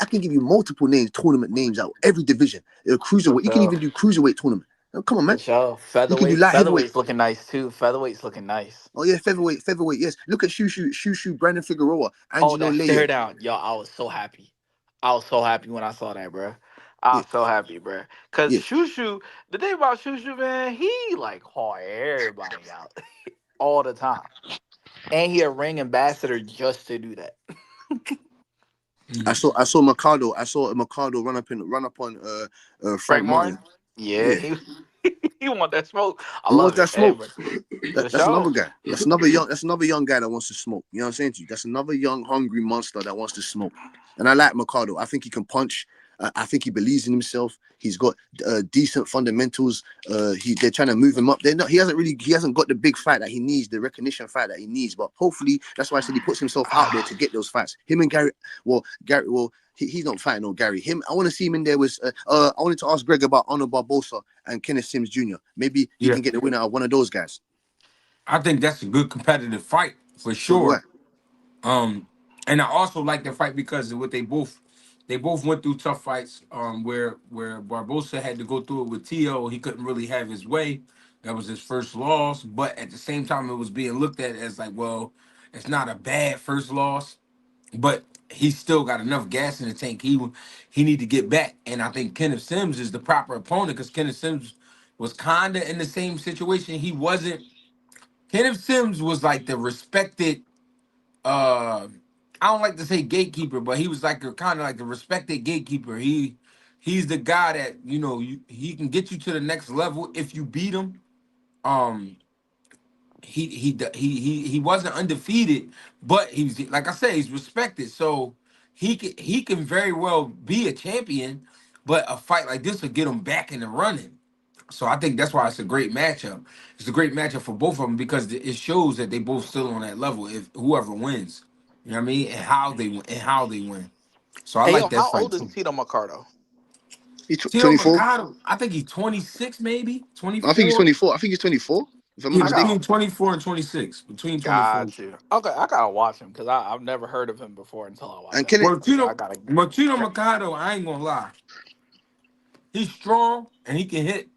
I can give you multiple names, tournament names out every division. Cruiserweight. You can even do cruiserweight tournament. Oh, come on, man. You can do light heavyweight. Featherweight's looking nice too. Featherweight's looking nice. Oh yeah, featherweight. Yes. Look at Shushu, Brandon Figueroa, Angelo that Leo. stare down, yo. I was so happy. When I saw that, bro. I was so happy, bro. Cause Shushu, the thing about Shushu, man, he like haul everybody out all the time, and he a ring ambassador just to do that. I saw Mercado. I saw Mercado run up on Frank Martin. Yeah. He want that smoke. He wants that smoke. That's sure. another guy. That's another young guy that wants to smoke. You know what I'm saying to you? That's another young, hungry monster that wants to smoke. And I like Mercado. I think he can punch. I think he believes in himself. He's got decent fundamentals. They're trying to move him up. He hasn't got the big fight that he needs, the recognition fight that he needs. But hopefully, that's why I said he puts himself out there to get those fights. Him and Gary. He's not fighting on Gary. I want to see him in there with. I wanted to ask Greg about Honor Barbosa and Kenneth Sims Jr. Maybe he can get the winner out of one of those guys. I think that's a good competitive fight for sure. And I also like the fight because of what they both went through tough fights. Where Barbosa had to go through it with Tio, he couldn't really have his way. That was his first loss, but at the same time, it was being looked at as like, well, it's not a bad first loss, but he's still got enough gas in the tank. He need to get back, and I think Kenneth Sims is the proper opponent because Kenneth Sims was kinda in the same situation. He wasn't. Kenneth Sims was like the respected. I don't like to say gatekeeper, but he was like kind of like the respected gatekeeper. He's the guy that he can get you to the next level if you beat him. He wasn't undefeated, but he was, like I said, he's respected. So he can very well be a champion, but a fight like this will get him back in the running. So I think that's why it's a great matchup. It's a great matchup for both of them because it shows that they both still on that level. If whoever wins, you know what I mean, and how they win. So I Hey, like yo, that how fight old is too. Tito Mercado? He's Tito 24. Mercado, I think he's 26, maybe 24. I think he's 24. I think he's 24. If I'm not mistaken. Between 24 and 26. Between 24. Got you. Okay, I gotta watch him because I've never heard of him before until I watched And that Kenneth, fight. So I gotta. Tito Mercado, I ain't gonna lie. He's strong and he can hit,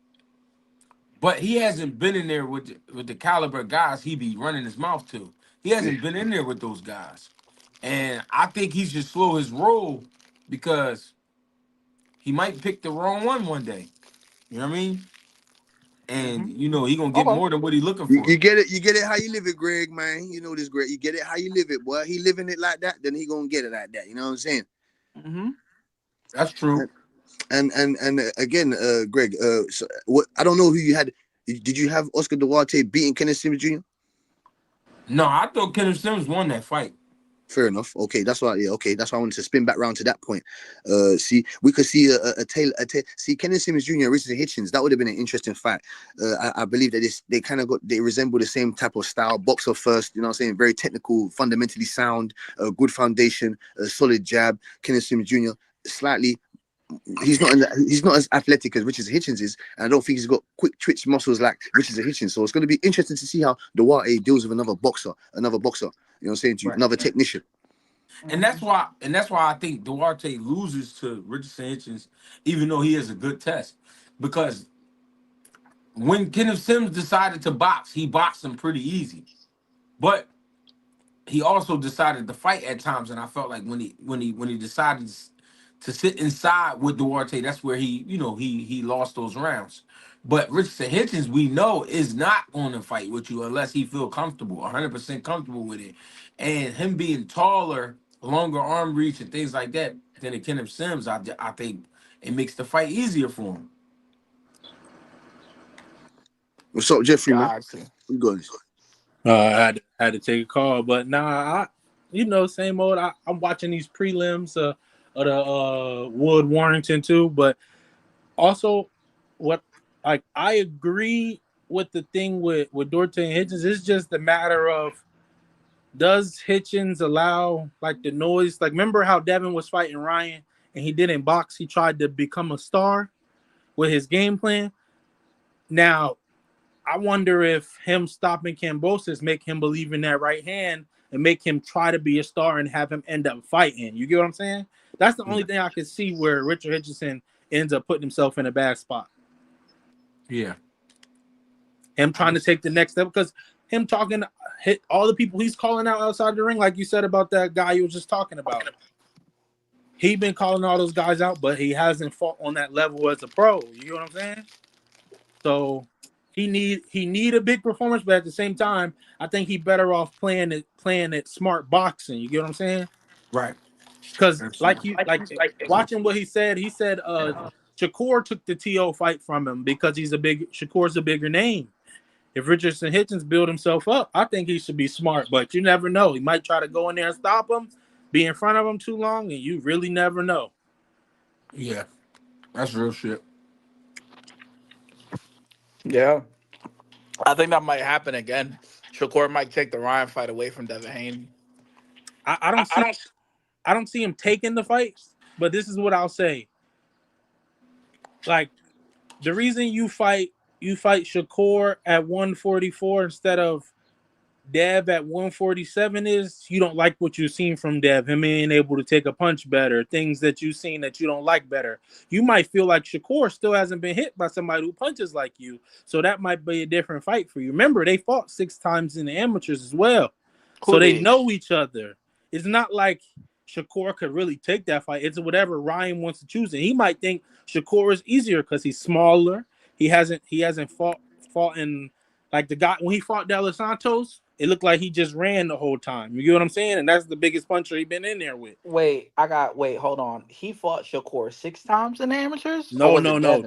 but he hasn't been in there with the caliber of guys he be running his mouth to. He hasn't been in there with those guys. And I think he should slow his roll because he might pick the wrong one day. You know what I mean? And he gonna get more than what he's looking for. You get it how you live it, Greg, man. You know this, Greg. You get it how you live it, boy. He living it like that, then he gonna get it like that. You know what I'm saying? That's true. And again, Greg, so what I don't know who you had. Did you have Oscar Duarte beating Kenneth Sims Jr.? No, I thought Kenneth Sims won that fight. Fair enough. Okay, that's why. Yeah, okay, that's why I wanted to spin back around to that point. See, we could see a tail. See, Kenneth Simmons Jr. and Richard Hitchens. That would have been an interesting fight. I believe that they resemble the same type of style. Boxer first, you know what I'm saying? Very technical, fundamentally sound, good foundation, a solid jab. Kenneth Simmons Jr. slightly. He's not as athletic as Richard Hitchens is, and I don't think he's got quick twitch muscles like Richard Hitchens. So it's going to be interesting to see how Duarte deals with another boxer. You know what I'm saying? Another technician. And that's why I think Duarte loses to Richardson Hitchens, even though he is a good test. Because when Kenneth Sims decided to box, he boxed him pretty easy. But he also decided to fight at times, and I felt like when he decided to sit inside with Duarte, that's where he lost those rounds. But Richardson Hitchens, we know, is not going to fight with you unless he feel comfortable, 100% comfortable with it. And him being taller, longer arm reach, and things like that than a Kenneth Sims, I think it makes the fight easier for him. What's up, Jeffrey, man? Gotcha. We good. I had to take a call, but same old. I'm watching these prelims of the Wood Warrington too, but also I agree with the thing with Duarte and Hitchens. It's just a matter of, does Hitchens allow like the noise? Like, remember how Devin was fighting Ryan and he didn't box? He tried to become a star with his game plan. Now, I wonder if him stopping Kambosos make him believe in that right hand and make him try to be a star and have him end up fighting. You get what I'm saying? That's the only thing I can see where Richard Hitchison ends up putting himself in a bad spot. Yeah. Him trying to take the next step, because him talking, hit all the people he's calling out outside the ring, like you said about that guy you were just talking about. He been calling all those guys out, but he hasn't fought on that level as a pro. You get what I'm saying? So he need a big performance, but at the same time, I think he better off playing it smart boxing. You get what I'm saying? Right. Because like watching what he said Shakur took the TO fight from him because Shakur's a bigger name. If Richardson Hitchens build himself up, I think he should be smart, but you never know. He might try to go in there and stop him, be in front of him too long, and you really never know. Yeah. That's real shit. Yeah. I think that might happen again. Shakur might take the Ryan fight away from Devin Haney. I don't see him taking the fight, but this is what I'll say. Like, the reason you fight Shakur at 144 instead of Dev at 147 is you don't like what you've seen from Dev, him being able to take a punch better, things that you've seen that you don't like better. You might feel like Shakur still hasn't been hit by somebody who punches like you, so that might be a different fight for you. Remember, they fought 6 times in the amateurs as well, so they know each other. It's not like Shakur could really take that fight. It's whatever Ryan wants to choose, and he might think Shakur is easier because he's smaller. He hasn't fought in, like, the guy when he fought De Los Santos. It looked like he just ran the whole time. You get what I'm saying? And that's the biggest puncher he's been in there with. Wait, hold on. He fought Shakur 6 times in the amateurs? No,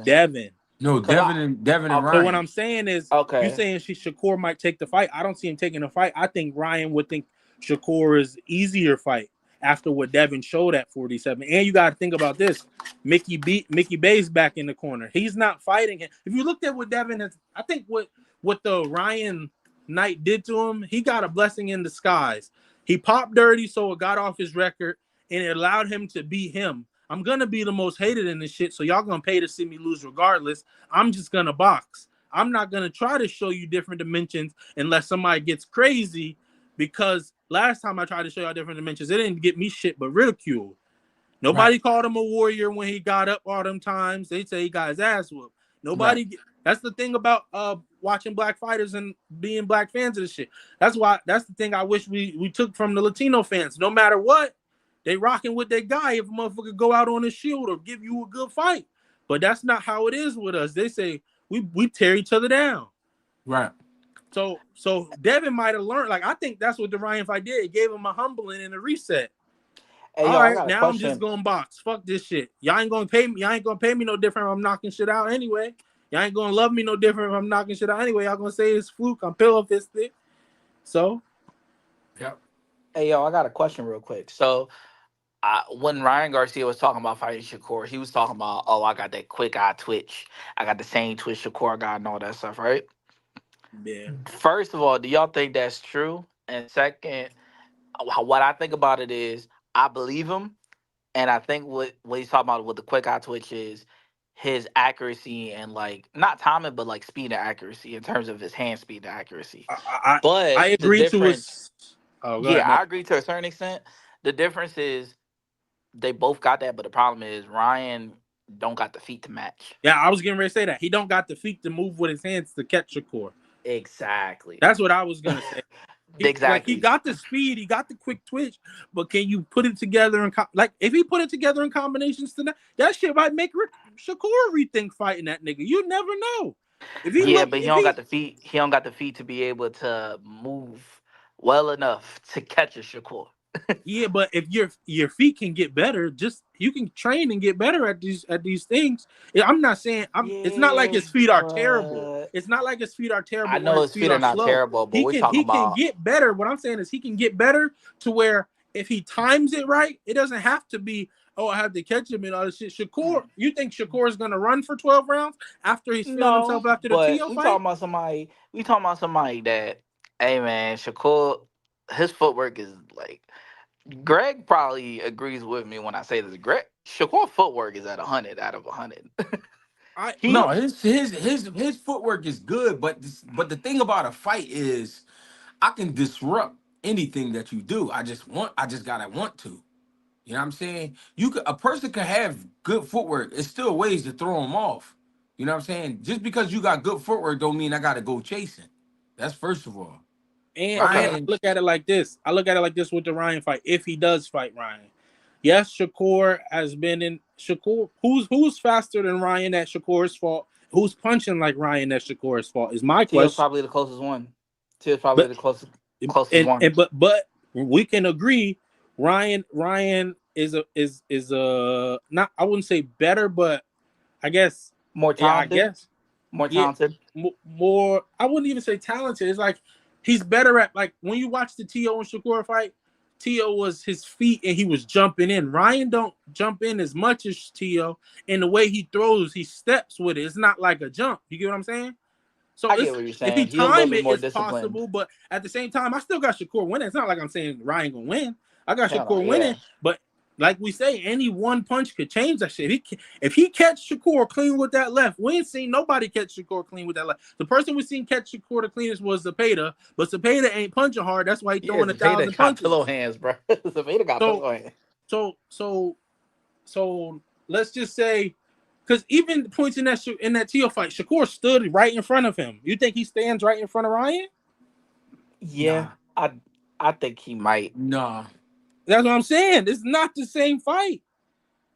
Devin. No, Devin and Ryan. But what I'm saying is, you saying Shakur might take the fight. I don't see him taking the fight. I think Ryan would think Shakur is easier fight after what Devin showed at 47. And you got to think about this. Mickey Bay's back in the corner. He's not fighting him. If you looked at what Devin has, I think what the Ryan Knight did to him, he got a blessing in disguise. He popped dirty, so it got off his record, and it allowed him to be him. I'm gonna be the most hated in this shit, so y'all gonna pay to see me lose regardless. I'm just gonna box. I'm not gonna try to show you different dimensions unless somebody gets crazy, because last time I tried to show y'all different dimensions, it didn't get me shit but ridicule. Nobody called him a warrior when he got up all them times. They say he got his ass whooped. Nobody. That's the thing about watching black fighters and being black fans of this shit. That's the thing I wish we took from the Latino fans. No matter what, they rocking with their guy if a motherfucker go out on his shield or give you a good fight. But that's not how it is with us. They say we tear each other down. Right. So Devin might have learned. Like, I think that's what the Ryan fight did. It gave him a humbling and a reset. Hey, all right, now I'm just gonna box. Fuck this shit. Y'all ain't gonna pay me. Y'all ain't gonna pay me no different if I'm knocking shit out anyway. Y'all ain't gonna love me no different if I'm knocking shit out anyway. Y'all gonna say it's fluke. I'm pillow fisted. So, yep. Hey, I got a question real quick. So, when Ryan Garcia was talking about fighting Shakur, he was talking about, I got that quick eye twitch. I got the same twitch Shakur got and all that stuff, right? Yeah. First of all, do y'all think that's true? And second, what I think about it is, I believe him, and I think what he's talking about with the quick eye twitch is his accuracy and, like, not timing, but like speed and accuracy in terms of his hand speed and accuracy. I agree to his. I agree to a certain extent. The difference is they both got that, but the problem is Ryan don't got the feet to match. Yeah, I was getting ready to say that. He don't got the feet to move with his hands to catch Shakur. Exactly. That's what I was gonna say. He Exactly. got the speed, he got the quick twitch, but can you put it together in like if he put it together in combinations tonight, that shit might make Shakur rethink fighting that nigga. You never know. If he Yeah, look, but he if don't he got the feet. He don't got the feet to be able to move well enough to catch a Shakur. Yeah, but if your feet can get better, just you can train and get better at these things. I'm not saying it's not like Yeah, his feet are terrible. but It's not like his feet are I terrible or know his his feet feet are are not slow. terrible, but He we're can talking he can about get better. What I'm saying is he can get better to where if he times it right, it doesn't have to be, oh, I have to catch him and all this shit. Shakur, you think Shakur is gonna run for 12 rounds after he's feeling no, himself after the but TO fight? we talking about somebody that, hey man, Shakur, his footwork is like Greg probably agrees with me when I say this. Greg Shakur footwork is at 100 out of 100. No, he his footwork is good, but the thing about a fight is I can disrupt anything that you do. I just gotta want to. You know what I'm saying? A person could have good footwork. It's still ways to throw them off. You know what I'm saying? Just because you got good footwork don't mean I gotta go chasing. That's first of all. And I Ryan, look at it like this. I look at it like this with the Ryan fight. If he does fight Ryan, yes, Shakur has been in Shakur. Who's faster than Ryan at Shakur's fault? Who's punching like Ryan at Shakur's fault? Is my Tio's question. probably the closest one. Tio's probably But the closest one. but we can agree, Ryan is not, I wouldn't say better, but I guess More yeah, I talented. guess More yeah, talented. more. I wouldn't even say talented. It's like he's better at, like when you watch the Tio and Shakur fight. Tio was his feet and he was jumping in. Ryan don't jump in as much as Tio, and the way he throws, he steps with it. It's not like a jump. You get what I'm saying? So I get it's what you're if he saying. He a little time bit it, more it's disciplined. possible. But at the same time, I still got Shakur winning. It's not like I'm saying Ryan gonna win. I got Hell no, Shakur winning, yeah. but like we say, any one punch could change that shit. If he catch Shakur clean with that left, we ain't seen nobody catch Shakur clean with that left. The person we seen catch Shakur the cleanest was Zepeda, but Zepeda ain't punching hard. That's why he Yeah, throwing Zepeda 1,000 got punches. pillow hands, bro. Zepeda got So, pillow hands. so, so, so let's just say, because even the points in that Tio fight, Shakur stood right in front of him. You think he stands right in front of Ryan? Yeah, nah, I think he might. nah, That's what I'm saying. It's not the same fight.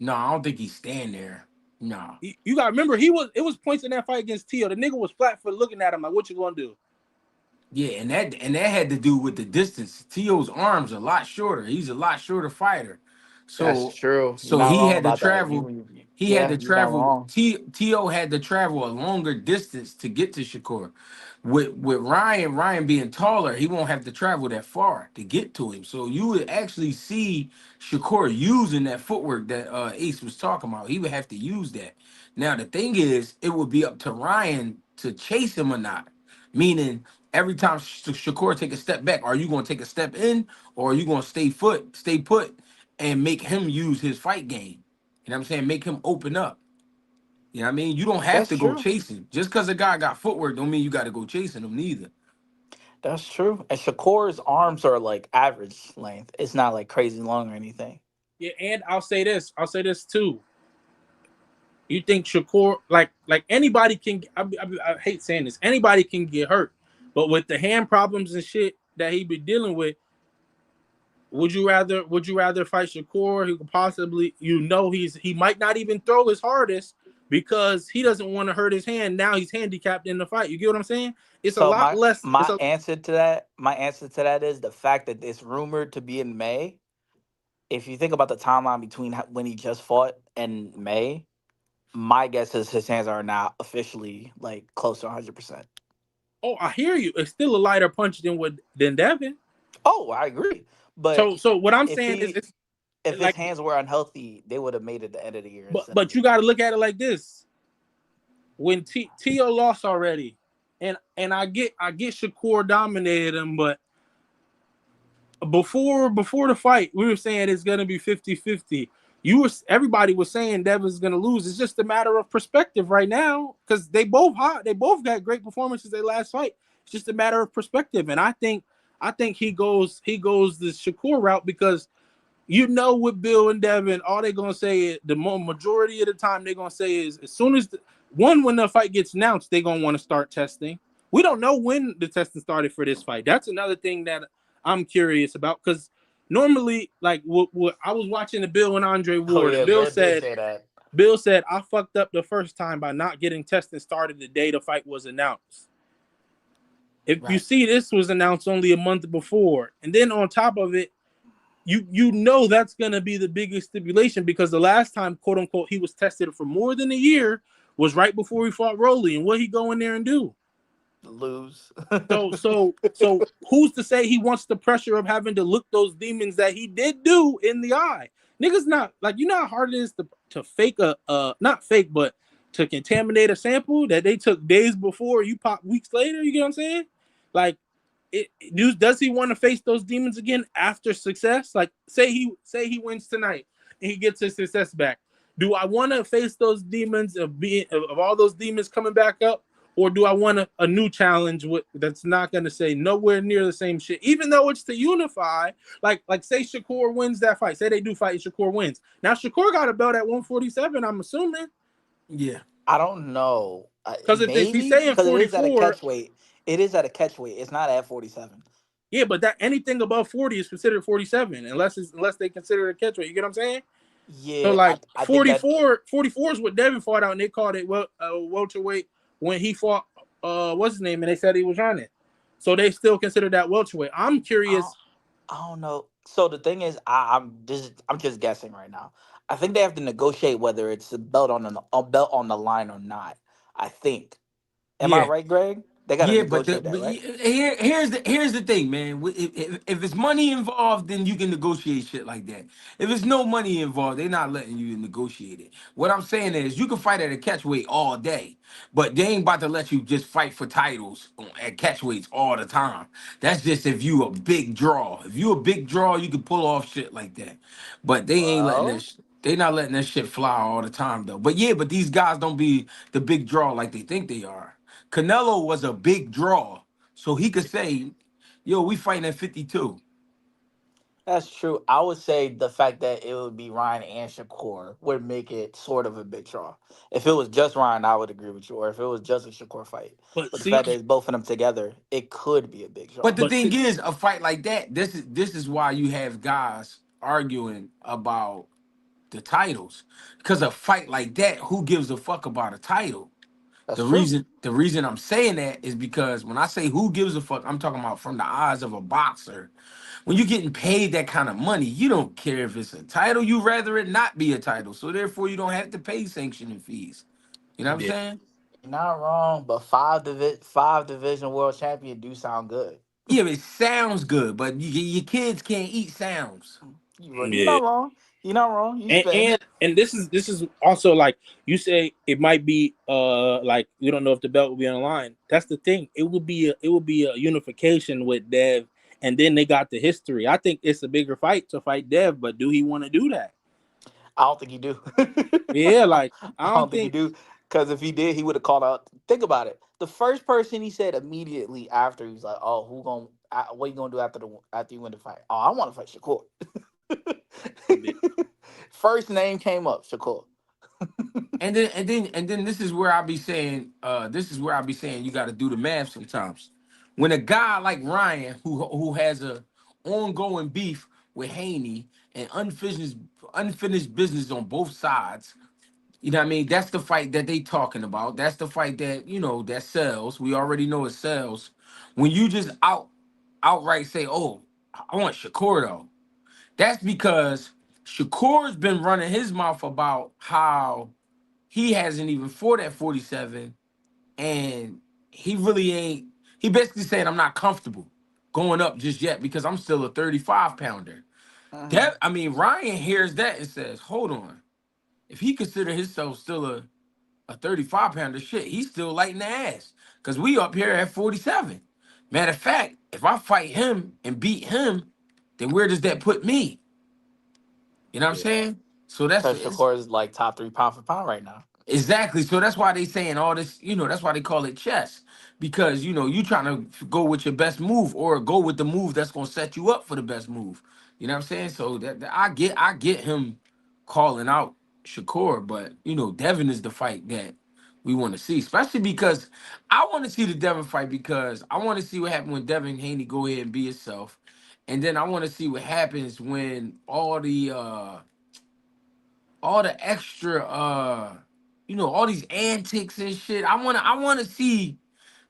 no, I don't think he's staying there. Nah. You got to remember, it was points in that fight against Tio. The nigga was flat foot looking at him like, what you gonna do? Yeah, and that had to do with the distance. Tio's arms are a lot shorter. He's a lot shorter fighter. That's So true. You're so not he wrong had to about that. travel. He had Yeah, to you're not travel. wrong. Tio had to travel a longer distance to get to Shakur. With Ryan being taller, he won't have to travel that far to get to him. So you would actually see Shakur using that footwork that Ace was talking about. He would have to use that. Now the thing is, it would be up to Ryan to chase him or not. Meaning, every time Shakur take a step back, are you going to take a step in, or are you going to stay put, and make him use his fight game? You know what I'm saying? Make him open up. You know what I mean? You don't have That's to go true. chasing. Just because a guy got footwork don't mean you got to go chasing him neither. That's true. And Shakur's arms are like average length. It's not like crazy long or anything. Yeah, and I'll say this. I'll say this too. You think Shakur, like anybody can? I hate saying this. Anybody can get hurt, but with the hand problems and shit that he be dealing with, would you rather fight Shakur, who could possibly, he might not even throw his hardest because he doesn't want to hurt his hand. Now he's handicapped in the fight. You get what I'm saying? It's a So lot my less. It's my a answer to that, my answer to that is the fact that it's rumored to be in May. If you think about the timeline between when he just fought and May, my guess is his hands are now officially like close to 100%. Oh, I hear you. It's still a lighter punch than Devin. Oh, I agree. But So what I'm if saying is, he it's if his like, hands were unhealthy, they would have made it the end of the year instead of but you got to look at it like this. When Tio lost already, and I get Shakur dominated him, but before the fight, we were saying it's gonna be 50-50. Everybody was saying Devin's gonna lose. It's just a matter of perspective right now, because they both hot. They both got great performances their last fight. It's just a matter of perspective, and I think he goes the Shakur route because you know, with Bill and Devin, all they're gonna say is majority of the time they're gonna say is as soon as when the fight gets announced, they're gonna want to start testing. We don't know when the testing started for this fight. That's another thing that I'm curious about because normally, like what I was watching the Bill and Andre Oh Ward, and yeah, Bill did say that. Bill said I fucked up the first time by not getting testing started the day the fight was announced. If you Right. see, this was announced only a month before, and then on top of it, you know that's gonna be the biggest stipulation because the last time, quote unquote, he was tested for more than a year was right before he fought Rolly, and what he go in there and do? Lose. So who's to say he wants the pressure of having to look those demons that he did do in the eye? Niggas not like you know how hard it is to fake a not fake but to contaminate a sample that they took days before you pop weeks later. You get what I'm saying? Like does he want to face those demons again after success? Like say he wins tonight and he gets his success back. Do I want to face those demons of all those demons coming back up? Or do I want a new challenge that's not going to say nowhere near the same shit, even though it's to unify? Like say Shakur wins that fight. Say they do fight and Shakur wins. Now Shakur got a belt at 147. I'm assuming. Yeah. I don't know. Because if he's Maybe saying because it is at a 44, catch weight. It is at a catch weight. It's not at 47. yeah, but that anything above 40 is considered 47, unless they consider it a catch weight. You get what I'm saying? So Yeah, like I think that 44 is what Devin fought out, and they called it welterweight when he fought what's his name, and they said he was on it. So they still consider that welterweight. I'm I, curious. I don't know. So the thing is, I'm just guessing right now. I think they have to negotiate whether it's a belt on the line or not. I think. Am I Yeah. right, Greg? They got to Yeah, but, negotiate that, right? here's the thing, man. If it's money involved, then you can negotiate shit like that. If it's no money involved, they're not letting you negotiate it. What I'm saying is, you can fight at a catchweight all day, but they ain't about to let you just fight for titles at catchweights all the time. That's just if you a big draw. If you a big draw, you can pull off shit like that. But they ain't letting Well, this. They not letting that shit fly all the time though. But yeah, but these guys don't be the big draw like they think they are. Canelo was a big draw, so he could say, "Yo, we fighting at 52." that's true. I would say the fact that it would be Ryan and Shakur would make it sort of a big draw. If it was just Ryan, I would agree with you. Or if it was just a Shakur fight, But but the see, fact that it's both of them together, it could be a big But draw. the but thing see, is, a fight like that, this is why you have guys arguing about the titles, because a fight like that, who gives a fuck about a title? That's The true. reason the reason I'm saying that is because when I say who gives a fuck, I'm talking about from the eyes of a boxer. When you're getting paid that kind of money, you don't care if it's a title. You rather it not be a title. So therefore, you don't have to pay sanctioning fees. You know what I'm yeah. saying? You're not wrong, but five division world champion do sound good. Yeah, it sounds good, but your kids can't eat sounds. You're Yeah. not wrong. You're not wrong. You and spitting. and, and this is also like you say it might be like we don't know if the belt will be on the line. That's the thing. It will be a unification with Dev, and then they got the history. I think it's a bigger fight to fight Dev, but do he want to do that? I don't think you do. Yeah, like I I don't don't think you think. do. Because if he did, he would have called out. Think about it. The first person he said immediately after, he was like, "Oh, what you gonna do after you win the fight? Oh, I want to fight Shakur." First name came up, Shakur. And then this is where I'll be saying, you got to do the math sometimes. When a guy like Ryan, who has a ongoing beef with Haney and unfinished business on both sides, you know what I mean? That's the fight that they talking about. That's the fight that that sells. We already know it sells. When you just outright say, "Oh, I want Shakur though," that's because Shakur's been running his mouth about how he hasn't even fought at 47, and he really ain't. He basically saying, "I'm not comfortable going up just yet because I'm still a 35 pounder." Hmm. That I mean, Ryan hears that and says, "Hold on. If he consider himself still a 35 pounder, shit, he's still lighting the ass because we up here at 47. Matter of fact, if I fight him and beat him, then where does that put me? You know what I'm Yeah, saying? So that's Because Shakur is like top three pound for pound right now. exactly. So that's why they saying all this, that's why they call it chess. Because you trying to go with your best move or go with the move that's gonna set you up for the best move. You know what I'm saying? So that I get him calling out Shakur, but you know, Devin is the fight that we want to see, especially because I want to see the Devin fight because I want to see what happens when Devin Haney go ahead and be himself. And then I want to see what happens when all the extra you know, all these antics and shit. I wanna see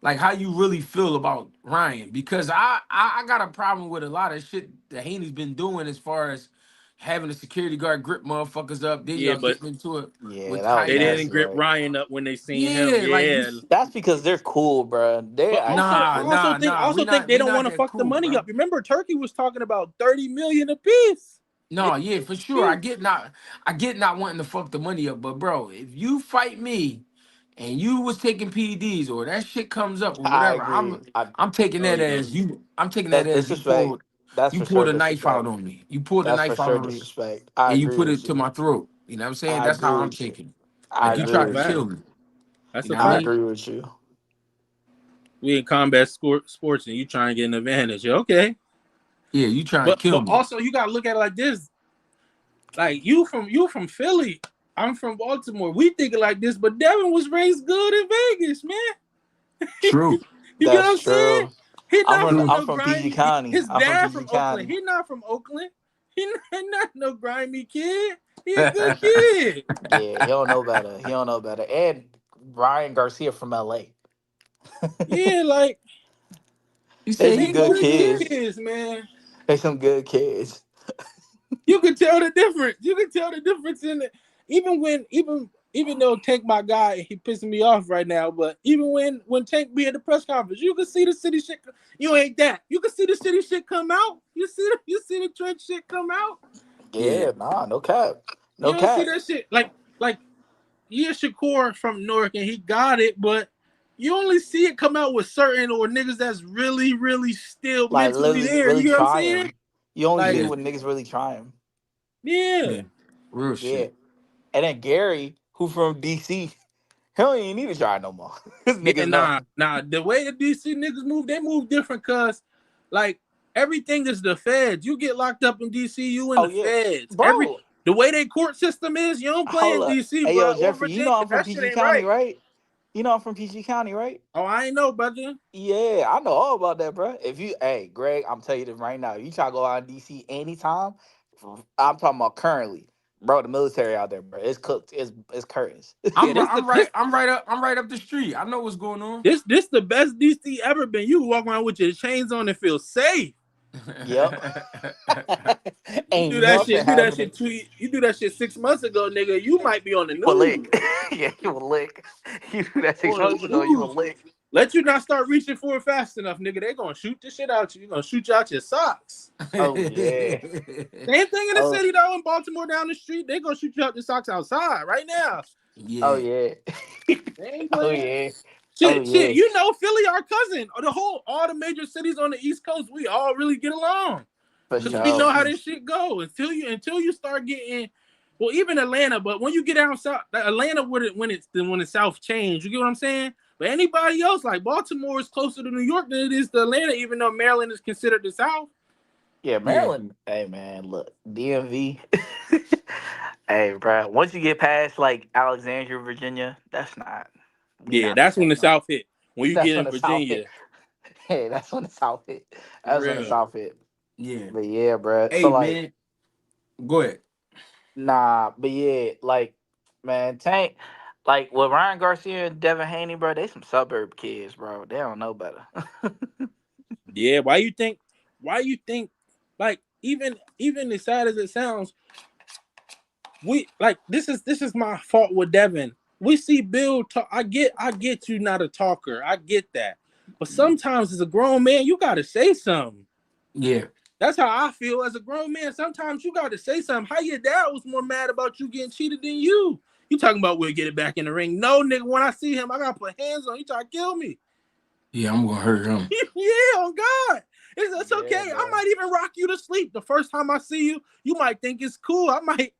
like how you really feel about Ryan because I got a problem with a lot of shit that Haney's been doing as far as having a security guard grip motherfuckers up. Then Yeah, y'all but getting into it Yeah, with that was they Titus. didn't nasty, grip right? Ryan up when they seen him. Yeah, like Yeah, this. That's because they're cool, bro. They but actually I cool. We also think they we don't not want to that fuck the cool, money bro. up. Remember, Turkey was talking about 30 million apiece. No, yeah, for sure. I get not wanting to fuck the money up, but bro, if you fight me and you was taking PEDs or that shit comes up or I whatever, agree. I'm taking No, that you don't. as you I'm taking that That's as disrespect. That's you for sure pulled a knife out disrespect. on me. You pulled a That's for knife out sure on me disrespect. I and you agree put with it to you. my throat. You know what I'm saying? I That's how agree I'm with you. taking it. I Like you That's agree a tried to with fact. kill you. me. That's You a know what I I fact. mean? agree with you. We in combat sports, and you trying to get an advantage. Okay, Yeah, you trying to but kill me. also you gotta look at it like this. Like you from Philly. I'm from Baltimore. We think it like this, but Devin was raised good in Vegas, man. True. You get what That's I'm saying? true. He not from True. I'm no from PG grimy. County. His I'm from dad PG from Oakland. County. He not from Oakland. He not no grimy kid. He a good kid. Yeah, he don't know better. He don't know better. And Ryan Garcia from LA. Yeah, like You They said they some he good good good kids. kid? kids, man. They some good kids. You can tell the difference. You can tell the difference in it. Even though Tank my guy, he pissing me off right now. But even when Tank be at the press conference, you can see the city shit. You ain't that. You can see the city shit come out. You see the trench shit come out. Yeah. Yeah, nah, no cap. You No don't see cap. that shit like yeah, Shakur from Newark and he got it, but you only see it come out with certain or niggas that's really, really still Like mentally literally, there. You really get what I'm saying? trying. You only see Like, Yeah. when niggas really trying. yeah. Yeah. Real Yeah. shit. And then Gary, who from DC, he don't even need to try no more. This Yeah, niggas know. nah. The way the DC niggas move, they move different cause like everything is the feds. You get locked up in DC, you in Oh the yeah, feds. bro. The way they court system is, you don't play Hold in up. DC, Hey bro, yo, or Jeffrey, you Virginia. know I'm from That shit PG ain't County, right. right? You know I'm from PG County, right? Oh, I ain't know, brother. Yeah, I know all about that, bro. If you, hey, Greg, I'm telling you this right now. You try to go out in DC anytime. I'm talking about currently, bro. The military out there, bro. It's cooked. It's curtains. Yeah, this the this I'm right up the street. I know what's going on. this the best DC ever been. You walk around with your chains on and feel safe. Yep. You do Ain't that shit. nothing You do that happening. shit. You do that shit 6 months ago, nigga. You might be on the You a news. lick. Yeah, you a lick. You do that six On the months ago. You a news. lick. Let you not start reaching for it fast enough, nigga. They gonna shoot this shit out you. You gonna shoot you out your socks. Oh yeah. Same thing in the Oh city though. In Baltimore down the street, they gonna shoot you out your socks outside right now. oh Yeah. yeah. They ain't Oh playing. yeah. Oh Shit. yeah. You know, Philly, our cousin. All the major cities on the East Coast, we all really get along. For Cause Yeah. we know sure. how this shit go until you start getting, well, even Atlanta. But when you get down south, Atlanta when the South change, you get what I'm saying. But anybody else, like Baltimore, is closer to New York than it is to Atlanta, even though Maryland is considered the South. Yeah, Yeah. Maryland. Hey man, look, DMV. Hey, bro. Once you get past like Alexandria, Virginia, that's not. We Yeah, not the that's when same the no more. South hit. When you That's get when in the South hit. Virginia, Hey, that's when the South hit. for That's when the real. South hit. Yeah. But yeah, bro. So Hey like, man, go ahead. nah. But yeah, like, man, Tank. Like with Ryan Garcia and Devin Haney, bro, they some suburb kids, bro. They don't know better. Yeah, why you think? Why you think? Like even as sad as it sounds, we like this is my fault with Devin. We see Bill talk. I get you not a talker. I get that, but sometimes as a grown man, you gotta say something. Yeah. That's how I feel as a grown man. Sometimes you gotta say something. How your dad was more mad about you getting cheated than you. You talking about we'll get it back in the ring? No, nigga. When I see him, I gotta put hands on. You try to kill me. Yeah, I'm gonna hurt him. Yeah, on God. It's okay. Yeah, I bro. might even rock you to sleep. The first time I see you, you might think it's cool. I might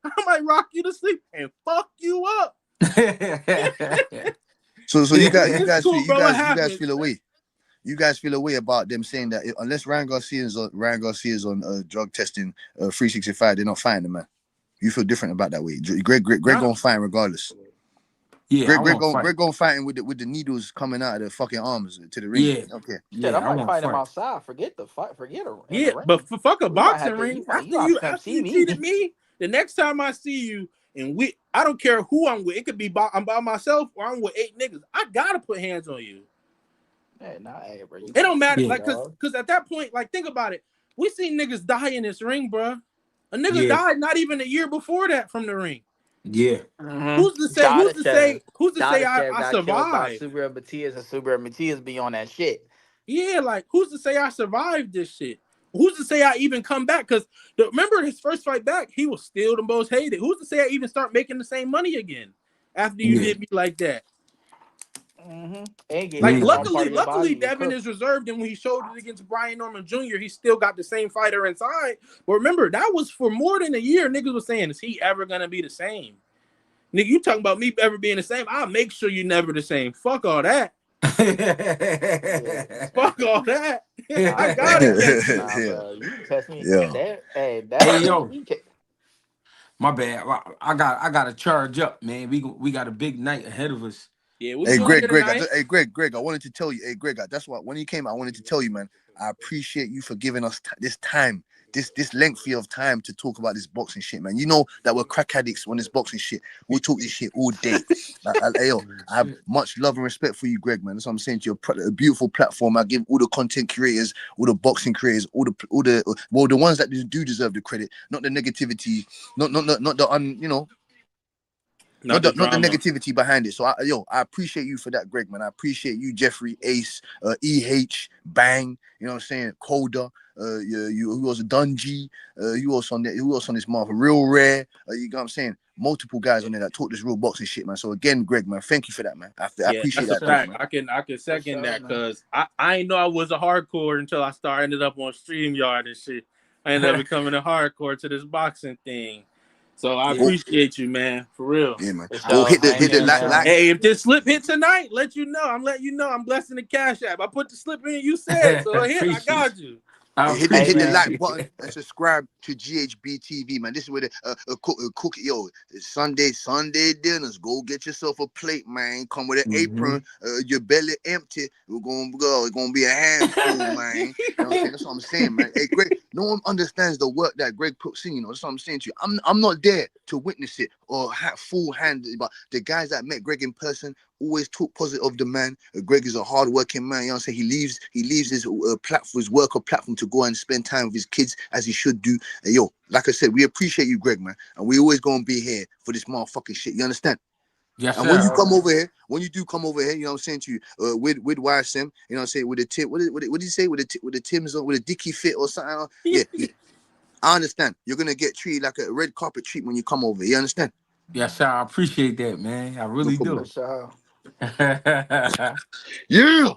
rock you to sleep and fuck you up. So you guys It's cool, bro. It you guys happens. feel away. You guys feel a way about them saying that unless Ryan Garcia is on drug testing 365, they're not fighting the man. You feel different about that way. Greg Nah. gonna fight regardless. Yeah, I want to fight. Greg gonna fighting with the needles coming out of the fucking arms to the ring. Yeah, Okay. Shit, I yeah, I might want to fight him fight. outside. Forget the fight. Forget in the Yeah, ring. but fuck a We might boxing have to. ring. You have to come After see you me. cheated me, the next time I see you and I don't care who I'm with. It could be I'm by myself or I'm with 8 niggas. I gotta put hands on you. Hey, nah, hey, bro. You It don't matter, Yeah, like, cause at that point, like, think about it. We seen niggas die in this ring, bro. A nigga yeah, died not even a year before that from the ring. yeah. Who's to say? Who's to say? Who's to say Dadashev I got killed by survived? Subaru Matias, and Subaru Matias be on that shit. Yeah, like, who's to say I survived this shit? Who's to say I even come back? Because remember his first fight back, he was still the most hated. Who's to say I even start making the same money again after you did me like that? And getting Like, hit in one part of your body, luckily, you Devin cooked. is reserved, and when he showed it against Brian Norman Jr., he still got the same fighter inside. But remember, that was for more than a year. Niggas was saying, is he ever gonna be the same? Nigga, you talking about me ever being the same? I'll make sure you never the same. Fuck all that. Fuck all that. I gotta catch you. Nah, bro. You can test me. Yeah. Hey yo, my bad. I got to charge up, man. We got a big night ahead of us. Yeah, we'll Hey, be on Greg, here Greg, tonight. Greg, I wanted to tell you. Hey, Greg, that's why when you came, I wanted to tell you, man. I appreciate you for giving us this time, this lengthy of time to talk about this boxing shit, man. You know that we're crack addicts on this boxing shit. We'll talk this shit all day. I have much love and respect for you, Greg, man. That's what I'm saying to you. A beautiful platform. I give all the content creators, all the boxing creators, all the ones that do deserve the credit, not the negativity, not the you know. Not the negativity behind it. So I appreciate you for that, Greg, man. I appreciate you, Jeffrey, Ace, EH, Bang. You know what I'm saying? Coda. You who was a Dungy. Who else on there? Who else on this month? Real Rare. You know what I'm saying? Multiple guys on there that talk this real boxing shit, man. So again, Greg, man, thank you for that, man. I appreciate that's that, a Greg, fact. man. I can second that because I ain't know I was a hardcore until I ended up on StreamYard and shit. I ended up becoming a hardcore to this boxing thing. So I appreciate you, man, for real. Yeah, man. Hit the like. Hey, if this slip hit tonight, let you know. I'm letting you know. I'm blessing the Cash App. I put the slip in. You said so. It hit. I got you. Hit the like button and subscribe to GHB TV, man. This is where the cook, yo, it's Sunday dinners. Go get yourself a plate, man. Come with an apron, your belly empty. We're gonna go. It's gonna be a handful, man. You know what I'm saying? That's what I'm saying, man. Hey, Greg, no one understands the work that Greg puts in. You know, that's what I'm saying to you. I'm not there to witness it or full hand, but the guys that met Greg in person always talk positive of the man. Greg is a hard-working man. You know what I'm saying? He leaves his platform, his work or platform to go and spend time with his kids as he should do. Yo, like I said, we appreciate you, Greg, man, and we always gonna be here for this motherfucking shit. You understand? Yes, and when you come over here, you know what I'm saying to you, with YSM, you know what I'm saying, with the tip, what did he say, with the Tims on, with a dicky fit or something? Yeah. I understand. You're gonna get treated like a red carpet treat when you come over. You understand? Yes, sir. I appreciate that, man. I really do. Yeah,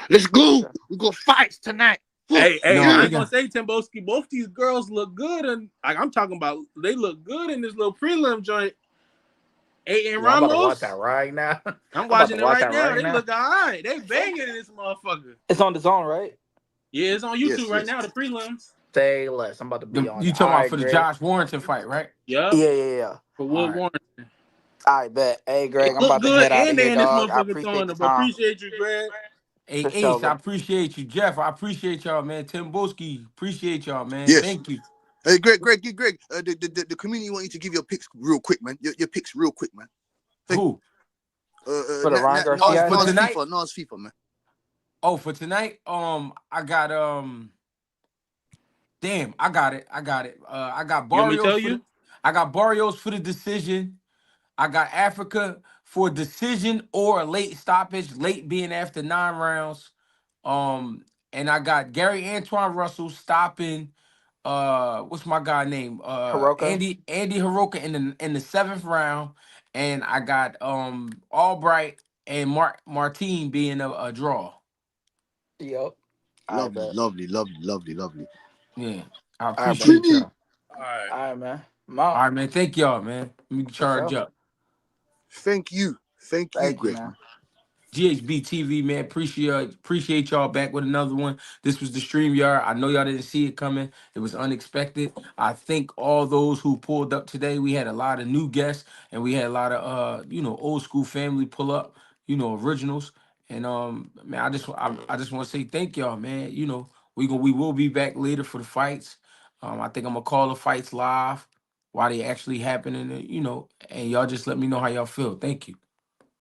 let's go. We got fights tonight. Hey, I ain't gonna say Timboski. Both these girls look good, and I'm talking about they look good in this little prelim joint. Hey, and I'm about to Ramos. watch that right now. I'm watching it right now. They look all right. They banging in this motherfucker. It's on the zone, right? Yeah, it's on YouTube right now. The prelims. Say less. I'm about to be on. You talking about for the Josh Warrington fight, right? Yeah. For Wood Warrington. I bet. Hey, Greg, I'm look about to good, head out and of they here, in this dog. I motherfucker appreciate throwing the them. time. Appreciate you, Greg. Hey, For Ace, sure, I appreciate you. Jeff, I appreciate y'all, man. Tim Boski, appreciate y'all, man. Yes. Thank you. Hey, Greg, the community want you to give your picks real quick, man. Your picks real quick, man. Who? For the Ryan Garcia for tonight? FIFA, man. Oh, for tonight, I got damn, I got it. I got Barrios. I got Barrios for the decision. I got Africa for decision or a late stoppage, late being after 9 rounds. And I got Gary Antoine Russell stopping. What's my guy name? Andy Hiroka in the 7th round, and I got Albright and Martin being a draw. Yep. Lovely. Yeah, I appreciate y'all. All right, man. All right, man. Thank y'all, man. Let me charge up. Thank you, Greg, man. GHB TV, man. Appreciate y'all back with another one. This was the Stream Yard. I know y'all didn't see it coming. It was unexpected. I thank all those who pulled up today. We had a lot of new guests and we had a lot of old school family pull up, originals. And man, I just want to say thank y'all, man. We will be back later for the fights. I think I'm gonna call the fights live while they actually happening, and y'all just let me know how y'all feel. Thank you.